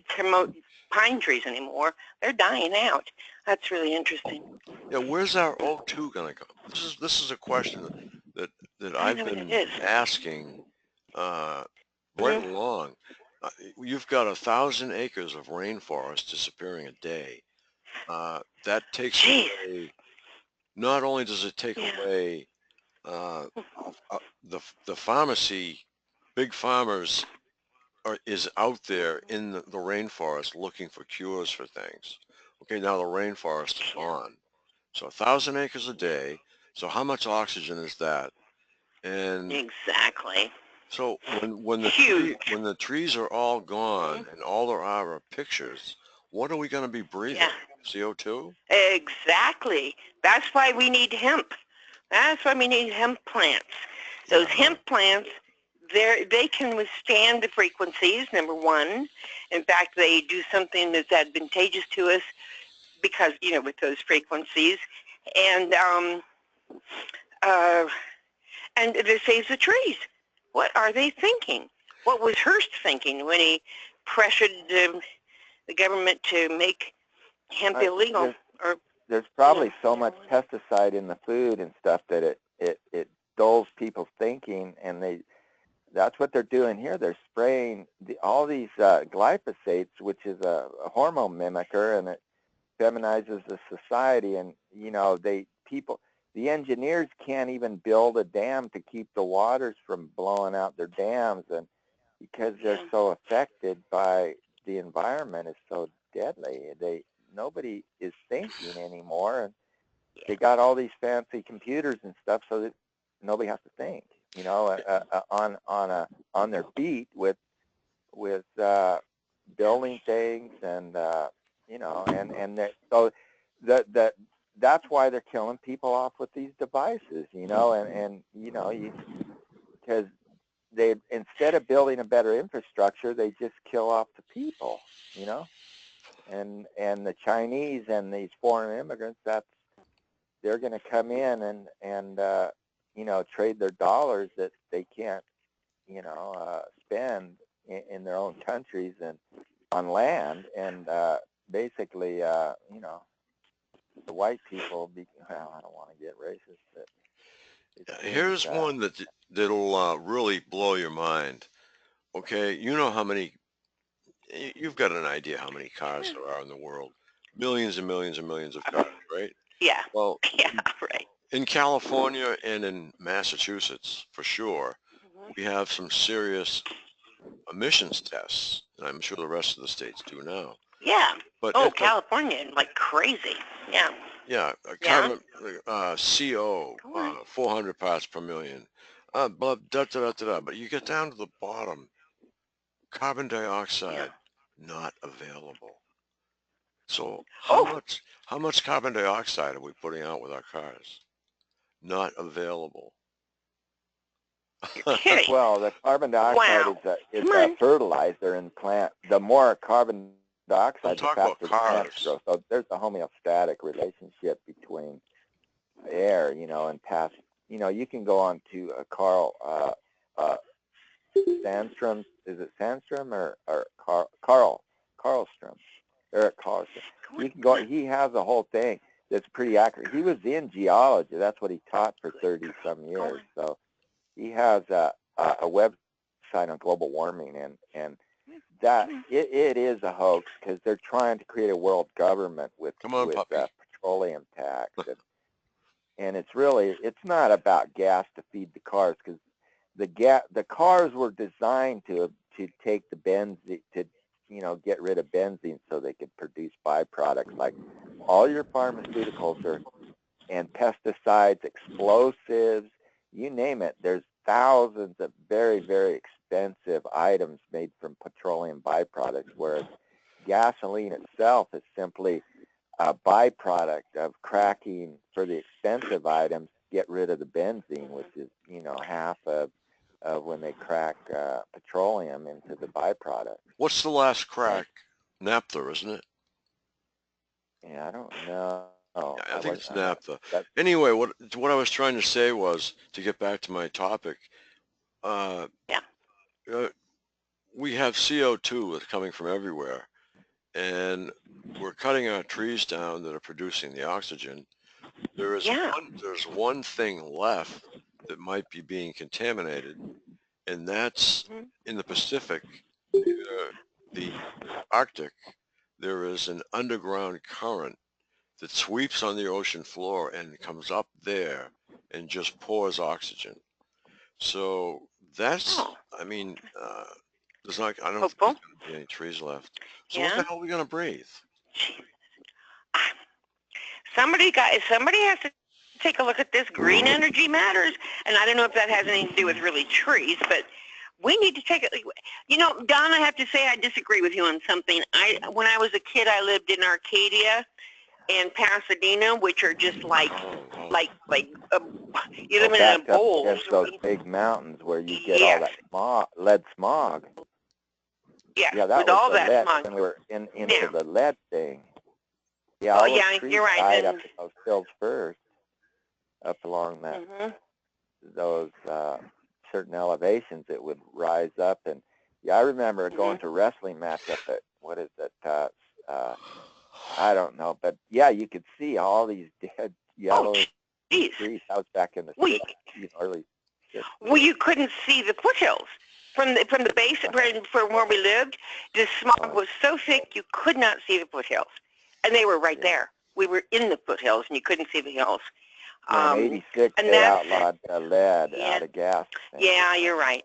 promote pine trees anymore. They're dying out. That's really interesting. Yeah, where's our O2 going to go? This is a question that I've been asking right along. You've got 1,000 acres of rainforest disappearing a day. That takes away. Not only does it take away the pharmacy, big farmers is out there in the rainforest looking for cures for things. Okay, now the rainforest is gone. So 1,000 acres a day. So how much oxygen is that? And exactly. So when the trees are all gone and all there are pictures, what are we going to be breathing? Yeah. CO2? Exactly. That's why we need hemp. That's why we need hemp plants. Those hemp plants, they can withstand the frequencies, number one. In fact, they do something that's advantageous to us because, with those frequencies. And it saves the trees. What are they thinking? What was Hearst thinking when he pressured the government to make hemp illegal? There's probably so much pesticide in the food and stuff that it dulls people's thinking, and that's what they're doing here. They're spraying all these glyphosates, which is a hormone mimicker, and it feminizes the society. And the engineers can't even build a dam to keep the waters from blowing out their dams, and because they're so affected by the environment is so deadly. Nobody is thinking anymore, and they got all these fancy computers and stuff so that nobody has to think, on their feet with building things, and so that's why they're killing people off with these devices, because they, instead of building a better infrastructure, they just kill off the people, and the Chinese and these foreign immigrants, they're going to come in and trade their dollars that they can't, spend in their own countries and on land, and basically, the white people, I don't want to get racist, but here's one that'll really blow your mind. Okay, you know how many, you've got an idea how many cars there are in the world. Millions and millions and millions of cars, right? Yeah. Well, yeah, right. In California and in Massachusetts, for sure, we have some serious emissions tests, and I'm sure the rest of the states do now. Yeah. But California, like crazy. Yeah. Yeah, carbon, CO, 400 parts per million, blah, da, da, da, da, da. But you get down to the bottom, carbon dioxide, not available. So how much carbon dioxide are we putting out with our cars? Not available. Well, the carbon dioxide is a fertilizer in plant. The more carbon dioxide, the faster the plants grow. So there's a homeostatic relationship between air, and past. You can go on to Carl Sandstrom. Is it Sandstrom or Carlstrom? Eric Carlstrom. You can go. He has a whole thing that's pretty accurate. He was in geology. That's what he taught for 30-some years. So he has a website on global warming, and that it is a hoax, because they're trying to create a world government with petroleum tax, and it's not about gas to feed the cars, because the cars were designed to to take the benzene, to, get rid of benzene so they could produce byproducts like all your pharmaceuticals are, and pesticides, explosives, you name it. There's thousands of very, very expensive items made from petroleum byproducts, whereas gasoline itself is simply a byproduct of cracking for the expensive items, get rid of the benzene, which is, half of when they crack petroleum into the byproduct. What's the last crack? Naphtha, isn't it? Yeah, I don't know. I think it's naphtha. Anyway, what I was trying to say was, to get back to my topic, we have CO2 that's coming from everywhere, and we're cutting our trees down that are producing the oxygen. There's one thing left that might be being contaminated, and that's in the Pacific, the Arctic. There is an underground current that sweeps on the ocean floor and comes up there and just pours oxygen. So that's, I mean, there's not, I don't think there's going to be any trees left. So what the hell are we going to breathe? Somebody has to take a look at this. Green energy matters, and I don't know if that has anything to do with really trees, but we need to take it. Don, I have to say I disagree with you on something. When I was a kid, I lived in Arcadia and Pasadena, which are just like you live in a bowl. Against those big mountains where you get all that lead smog. Yeah, that with was all the that lead smog. when we were into the lead thing. Yeah, Oh, all yeah, those trees you're right. died up in those fields first, up along that those certain elevations. It would rise up, and I remember going to a wrestling match up at I don't know, but yeah, you could see all these dead yellow trees. That was back in the 60s, early 60s. Well, you couldn't see the foothills from the base from where we lived. The smog was so thick you could not see the foothills, and they were right there. We were in the foothills, and you couldn't see the hills. In 86, they outlawed lead out of gas. Yeah, you're right.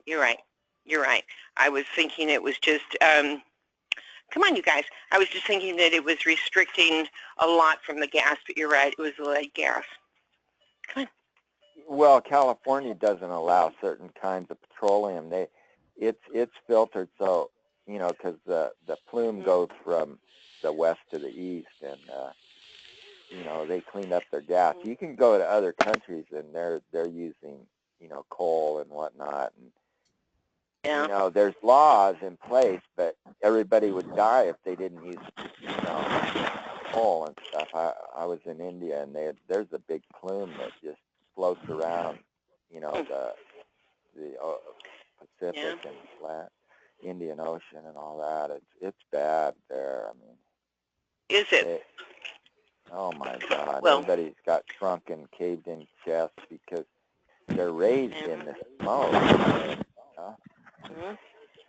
I was thinking it was just, come on, you guys. I was just thinking that it was restricting a lot from the gas, but you're right. It was the lead gas. Come on. Well, California doesn't allow certain kinds of petroleum. It's filtered so, because the plume goes from the west to the east, and they clean up their gas. You can go to other countries and they're using coal and whatnot, and there's laws in place, but everybody would die if they didn't use coal and stuff. I was in India, and there's a big plume that just floats around the Pacific and flat Indian Ocean and all that. It's bad there. I mean, is it? Oh my God! Everybody's got shrunken, caved-in chests because they're raised in the smoke.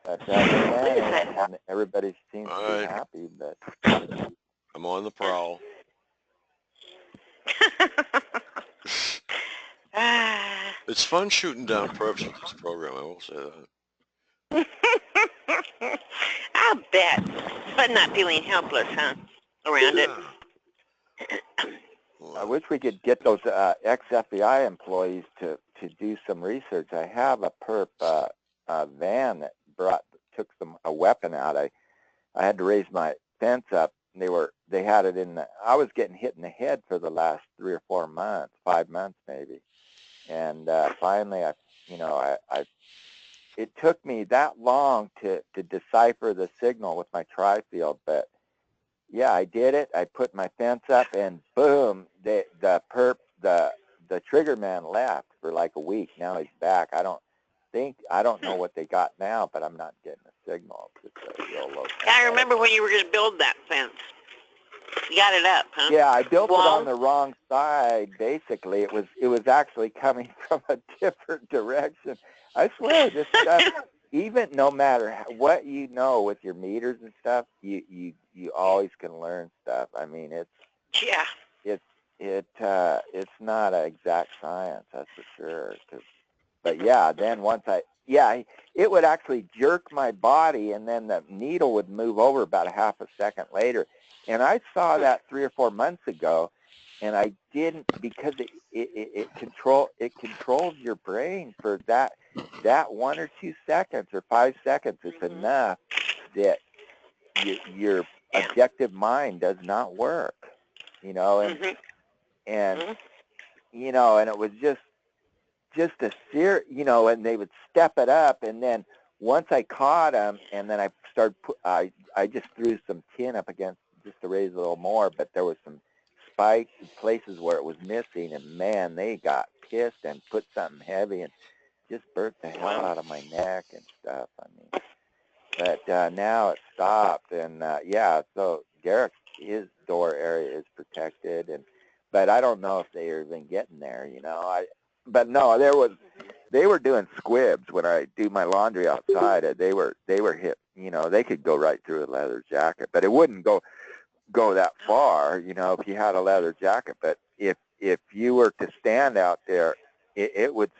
But and everybody seems to be happy. But I'm on the prowl. It's fun shooting down perps with this program. I will say that. I'll bet. But not feeling helpless, huh? Around it. I wish we could get those ex-FBI employees to do some research. I have a perp van that took a weapon out. I had to raise my fence up. And they had it in I was getting hit in the head for the last 3 or 4 months, 5 months maybe. And finally, it took me that long to decipher the signal with my tri-field, but yeah, I did it. I put my fence up, and boom, the trigger man left for like a week. Now he's back. I don't know what they got now, but I'm not getting a signal. It's just a real low. I remember when you were going to build that fence. You got it up, huh? Yeah, I built it on the wrong side. Basically, it was actually coming from a different direction. I swear, this stuff. Even no matter what you know with your meters and stuff, you always can learn stuff. I mean, it's not an exact science, that's for sure. 'Cause But yeah, then once it would actually jerk my body, and then the needle would move over about a half a second later. And I saw that 3 or 4 months ago, and I didn't, because it controls your brain for that 1 or 2 seconds or 5 seconds. It's enough that your objective mind does not work, and and it was just a and they would step it up, and then once I caught them, and then I started, I just threw some tin up against just to raise a little more, but there was some spikes in places where it was missing, and man, they got pissed and put something heavy and just burnt the hell out of my neck and stuff. I mean, but now it stopped, and so Garrick, his door area is protected, but I don't know if they are even getting there, But no, they were doing squibs when I do my laundry outside. They were hit, they could go right through a leather jacket, but it wouldn't go that far, if you had a leather jacket. But if you were to stand out there, it would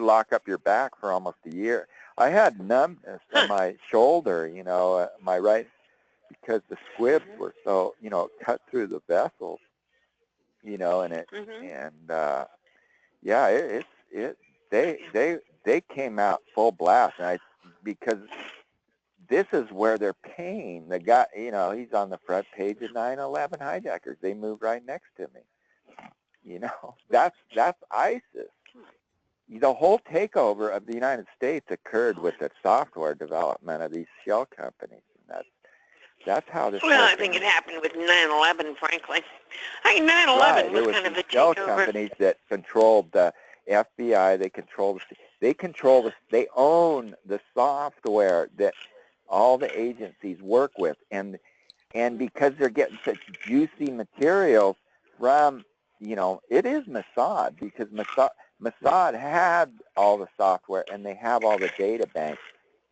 lock up your back for almost a year. I had numbness on my shoulder, my right, because the squibs were so, cut through the vessels, and they came out full blast, and because this is where they're paying the guy. He's on the front page of 9/11 hijackers. They moved right next to me. That's ISIS. The whole takeover of the United States occurred with the software development of these shell companies, and that's how this. Well, I think it happened with 9/11, frankly. I mean, 9/11 was kind of the shell takeover. Companies that controlled the FBI. They own the software that all the agencies work with, and because they're getting such juicy materials from, it is Mossad, because Mossad had all the software, and they have all the data banks.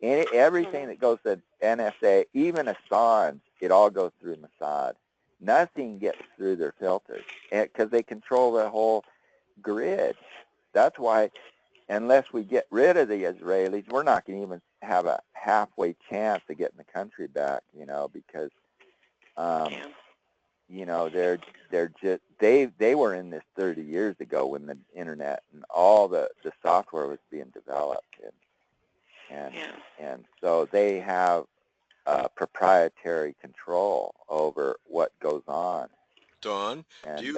And everything that goes to NSA, even Assange, it all goes through Mossad. Nothing gets through their filters, because they control the whole grid. That's why, unless we get rid of the Israelis, we're not going to even have a halfway chance of getting the country back, because, they're just, they were in this 30 years ago when the internet and all the software was being developed, and so they have proprietary control over what goes on. Don, and you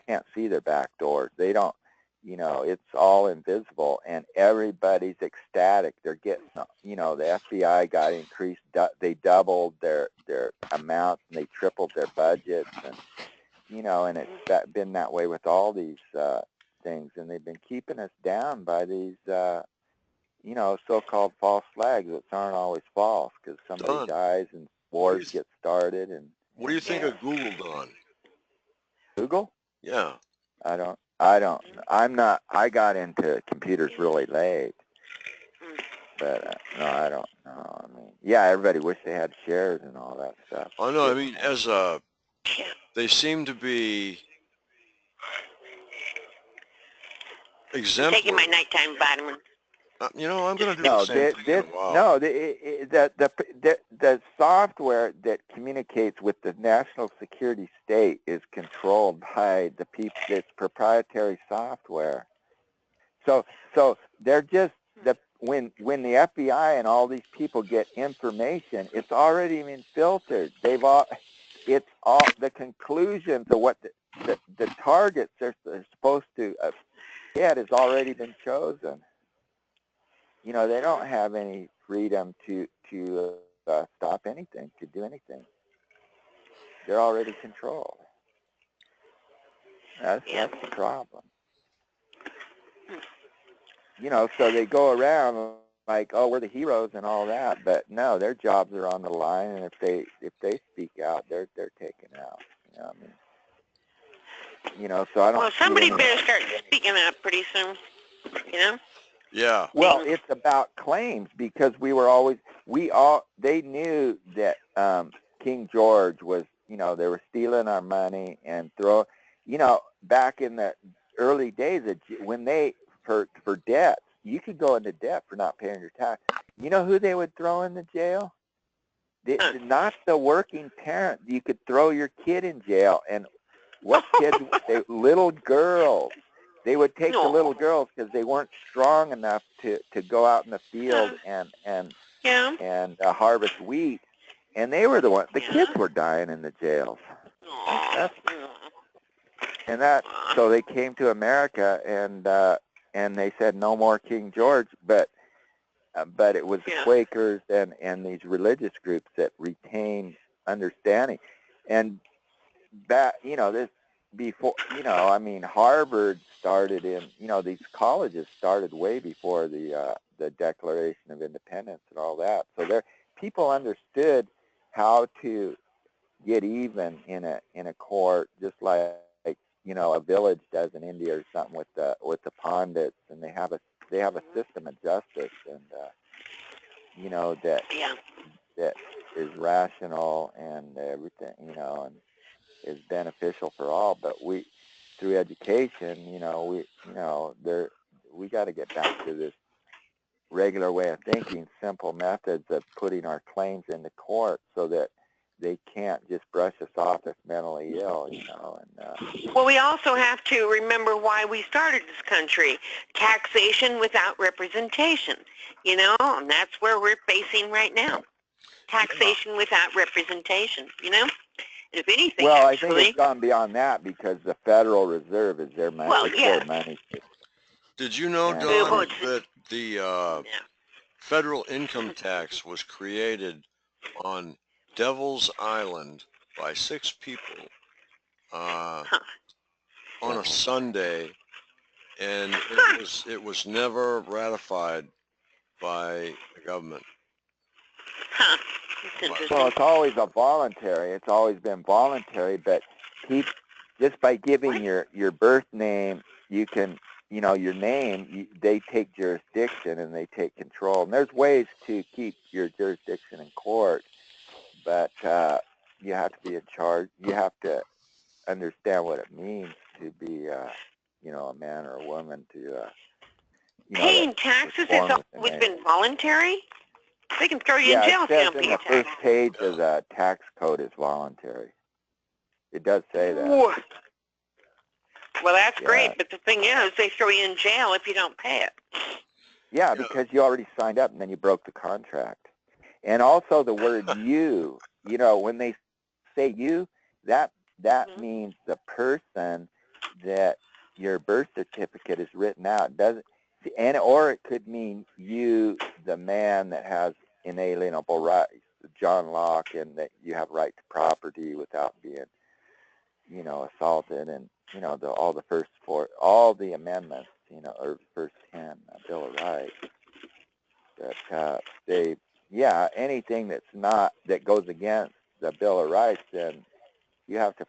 can't see their back doors. They don't, it's all invisible, and everybody's ecstatic. They're getting, the FBI got increased, they doubled their amounts, and they tripled their budgets, and, and it's been that way with all these things, and they've been keeping us down by these, so-called false flags that aren't always false, because somebody dies and wars get started. And what do you think of Google, Don? Google? Yeah. I got into computers really late, but no, I don't know. I mean, yeah, everybody wished they had shares and all that stuff. Oh no, I mean, they seem to be exemplary. I'm taking my nighttime vitamin. I'm going to do the same thing in a while. No, the software that communicates with the national security state is controlled by the people. It's proprietary software. So they're just when the FBI and all these people get information, it's already been filtered. It's all the conclusions of what the targets they're supposed to get has already been chosen. They don't have any freedom to stop anything, to do anything. They're already controlled. That's the problem. So they go around like, oh, we're the heroes and all that, but no, their jobs are on the line, and if they speak out, they're taken out. So I don't. Well, somebody better start speaking up pretty soon. Yeah. Well, it's about claims, because they knew that King George was, they were stealing our money and back in the early days when for debt. You could go into debt for not paying your tax. You know who they would throw in the jail? Not the working parent. You could throw your kid in jail. And what kids? Little girls. They would take the little girls because they weren't strong enough to go out in the field and harvest wheat. And they were the ones. The kids were dying in the jails. So they came to America and they said no more King George, but it was the Quakers and these religious groups that retained understanding. And that, this before, I mean, Harvard started in, these colleges started way before the Declaration of Independence and all that. So people understood how to get even in a court, just like a village does in India or something with the pandits, and they have a system of justice, and that is rational and everything, and is beneficial for all. But through education, we got to get back to this regular way of thinking, simple methods of putting our claims into court so that they can't just brush us off as mentally ill, Well, we also have to remember why we started this country. Taxation without representation, and that's where we're facing right now. Taxation without representation, If anything, well, actually, I think it's gone beyond that because the Federal Reserve is their money. Well, yeah. Their money. Did you know, Don, that the federal income tax was created on Devil's Island by 6 people on a Sunday, and it was never ratified by the government? Well, it's always voluntary. It's always been voluntary, but just by giving your birth name, you can, your name, they take jurisdiction and they take control. And there's ways to keep your jurisdiction in court, but you have to be in charge. You have to understand what it means to be, a man or a woman to, paying taxes has always been voluntary? They can throw you in jail if you don't pay taxes. The first page of the tax code is voluntary. It does say that. Well, that's great, but the thing is, they throw you in jail if you don't pay it. Yeah, because you already signed up and then you broke the contract. And also the word you, when they say you, that means the person that your birth certificate is written out. Or it could mean you, the man that has inalienable rights, John Locke, and that you have right to property without being, assaulted, and all the first 4, all the amendments, or first 10 Bill of Rights. That anything that goes against the Bill of Rights, then you have to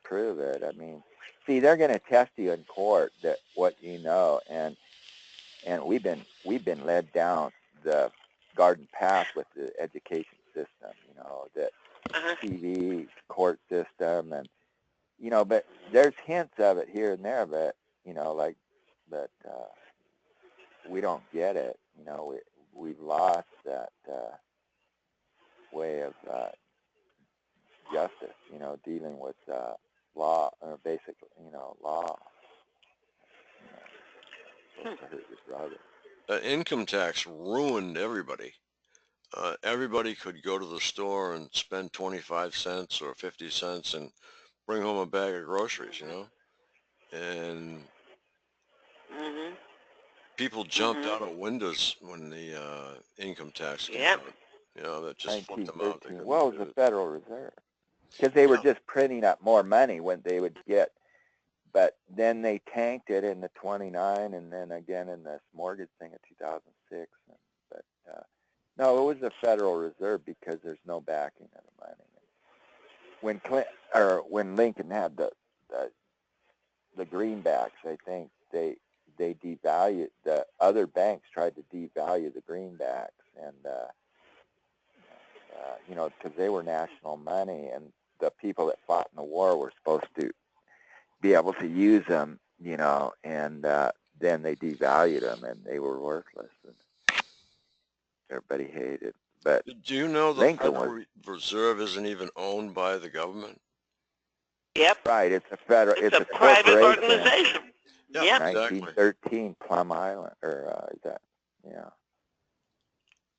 prove it. I mean, see, they're going to test you in court that what you know, and we've been led down the garden path with the education system, that TV court system, and but there's hints of it here and there, but we don't get it. We've lost that way of justice, dealing with law, or basically, law. Income tax ruined everybody. Everybody could go to the store and spend 25 cents or 50 cents and bring home a bag of groceries, and people jumped out of windows when the income tax came out. That just flipped them out. Well, it was the Federal Reserve, because they were just printing up more money when they would get, but then they tanked it in the 29, and then again in this mortgage thing in 2006. No, it was the Federal Reserve because there's no backing of the money. When Lincoln had the greenbacks, I think they devalued, the other banks tried to devalue the greenbacks, and because they were national money, and the people that fought in the war were supposed to be able to use them, and then they devalued them and they were worthless. And everybody hated. But Do you know the Lincoln Federal Reserve isn't even owned by the government? Yep. Right, it's a federal, It's a corporation. private organization. Yeah, Yep. exactly. 1913 Plum Island, or that, yeah.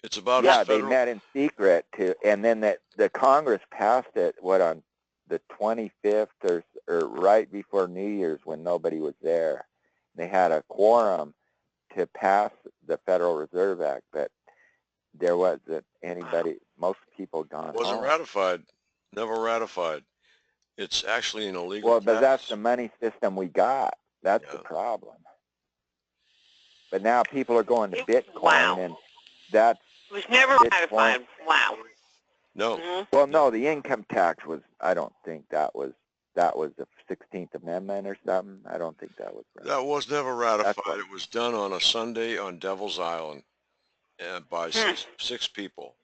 It's about Yeah, as they federal. met in secret too, and then the Congress passed it, on the 25th or right before New Year's when nobody was there. They had a quorum to pass the Federal Reserve Act, but there wasn't anybody, most people gone Wasn't home. ratified. Never ratified. It's actually an illegal Well, but that's tax. the money system we got. That's the problem. But now people are going to Bitcoin, and that's It was never ratified. Wow. No. Well, no, the income tax was. I don't think that was the 16th Amendment or something. I don't think that was. That was never ratified. It was done on a Sunday on Devil's Island by six people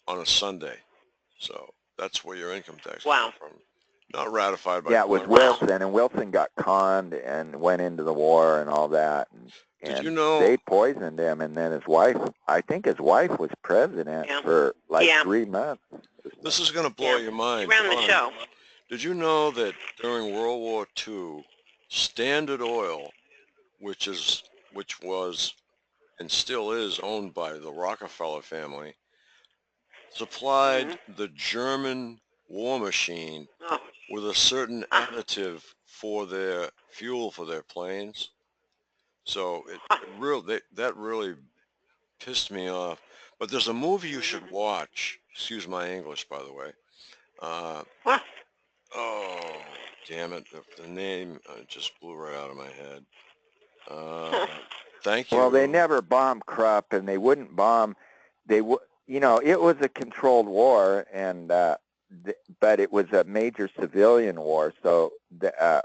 on a Sunday. So that's where your income tax comes from. Not ratified by Yeah, it was Congress. Wilson, and Wilson got conned and went into the war and all that. And Did you know they poisoned him? And then his wife, I think his wife was president for like 3 months. This is going to blow your mind. Around the show. Did you know that during World War II, Standard Oil, which was and still is owned by the Rockefeller family, supplied the German war machine with a certain additive for their fuel for their planes? So that really pissed me off. But there's a movie you should watch. Excuse my English, by the way. Oh, damn it. The name just blew right out of my head. Thank you. Well, they never bombed Krupp, and they wouldn't bomb. It was a controlled war, and but it was a major civilian war. So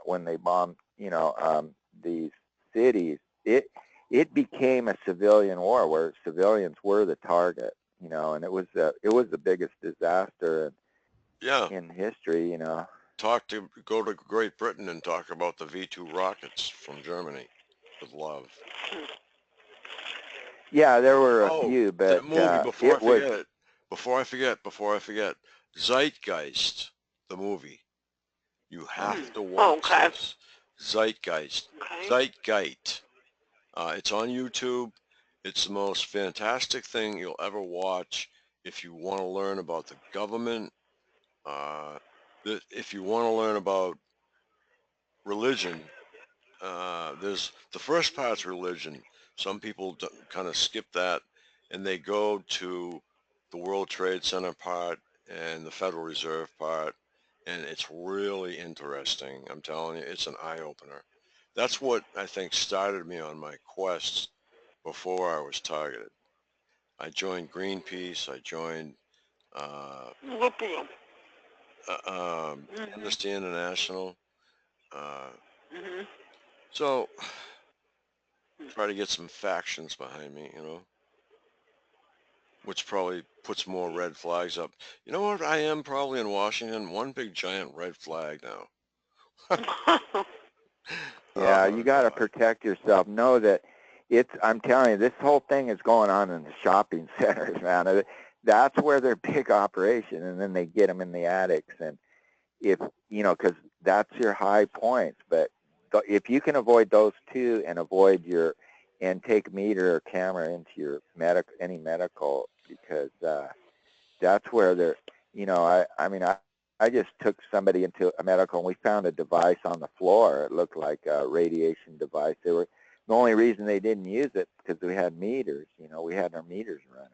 when they bombed, these cities, it became a civilian war where civilians were the target. And it was the biggest disaster in history. Go to Great Britain and talk about the V-2 rockets from Germany with love. Yeah, there were a few, but that movie, before I forget, Zeitgeist, the movie. You have to watch this. Zeitgeist. Zeitgeist. It's on YouTube. It's the most fantastic thing you'll ever watch if you want to learn about the government, if you want to learn about religion. There's the first part's religion. Some people kind of skip that, and they go to the World Trade Center part and the Federal Reserve part, and it's really interesting. I'm telling you, it's an eye-opener. That's what I think started me on my quests before I was targeted. I joined Greenpeace. I joined Amnesty International. So try to get some factions behind me, which probably puts more red flags up. You know what I am probably in Washington? One big giant red flag now. Yeah, you got to protect yourself. Know that I'm telling you, this whole thing is going on in the shopping centers, man. That's where their big operation, and then they get them in the attics. And because that's your high points. But if you can avoid those two and take meter or camera into your any medical, because that's where they're, I just took somebody into a medical, and we found a device on the floor. It looked like a radiation device. The only reason they didn't use it because we had meters. We had our meters running.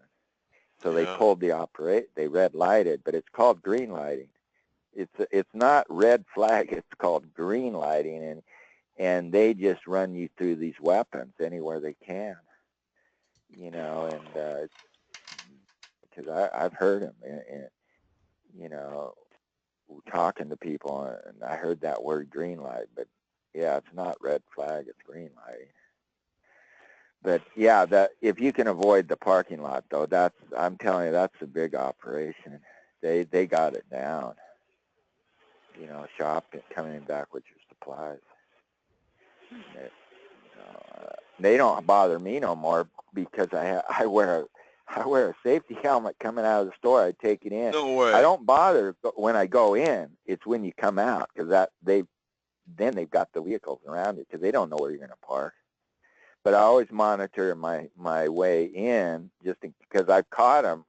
So they pulled they red lighted, but it's called green lighting. It's not red flag. It's called green lighting, and they just run you through these weapons anywhere they can. And because I've heard them, talking to people, and I heard that word green light, but yeah, it's not red flag, it's green light. But yeah, if you can avoid the parking lot though, I'm telling you, that's a big operation. They got it down. Shopping, coming back with your supplies. they don't bother me no more because I wear a safety helmet coming out of the store. I take it in. No way. I don't bother when I go in. It's when you come out because then they've got the vehicles around it because they don't know where you're going to park. But I always monitor my way in just because I've caught them.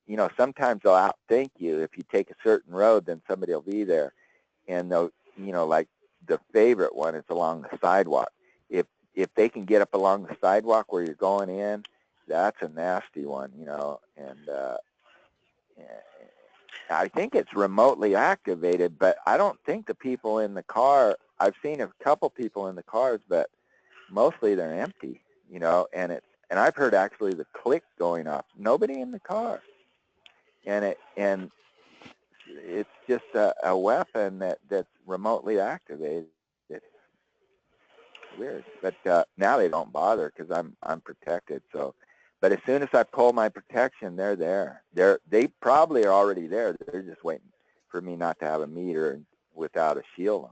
You know, sometimes they'll outthink you. If you take a certain road, then somebody will be there. And they'll, you know, like the favorite one is along the sidewalk. If they can get up along the sidewalk where you're going in, that's a nasty one, you know. And I think it's remotely activated, but I don't think the people in the car, I've seen a couple people in the cars, but mostly they're empty, you know, and I've heard actually the click going off. Nobody in the car. And it's just a weapon that's remotely activated. Weird, but now they don't bother because I'm protected. So, but as soon as I pull my protection, they're there. They probably are already there. They're just waiting for me not to have a meter without a shield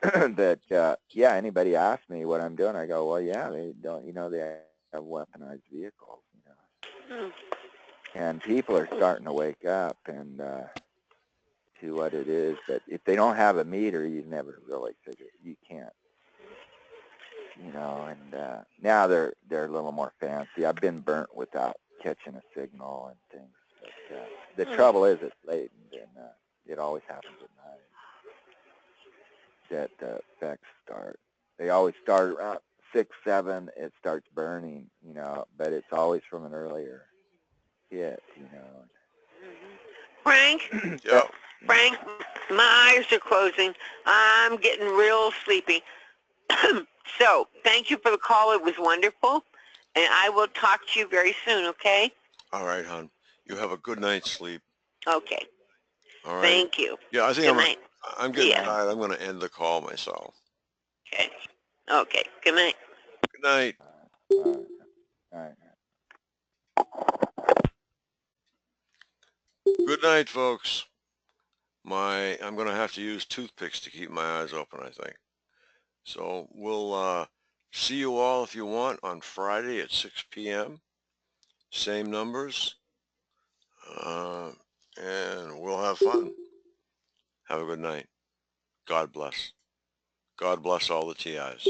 on. But yeah, anybody asks me what I'm doing, I go, well, yeah, they don't. You know, they have weaponized vehicles. You know, and people are starting to wake up and to what it is. But if they don't have a meter, you never really figure you can't. You know, and now they're a little more fancy. I've been burnt without catching a signal and things. But the trouble is it's late, and it always happens at night that effects start. They always start around 6, 7. It starts burning, you know, but it's always from an earlier hit, you know. Frank? Yep. Frank, my eyes are closing. I'm getting real sleepy. So, thank you for the call. It was wonderful. And I will talk to you very soon, okay? All right, hon. You have a good night's sleep. Okay. All right. Thank you. Yeah, I think Good night. I'm getting tired. I'm going to end the call myself. Okay. Okay. Good night. Good night. All right. Good night, folks. I'm going to have to use toothpicks to keep my eyes open, I think. So we'll see you all if you want on Friday at 6 p.m. Same numbers. And we'll have fun. Have a good night. God bless. God bless all the TIs.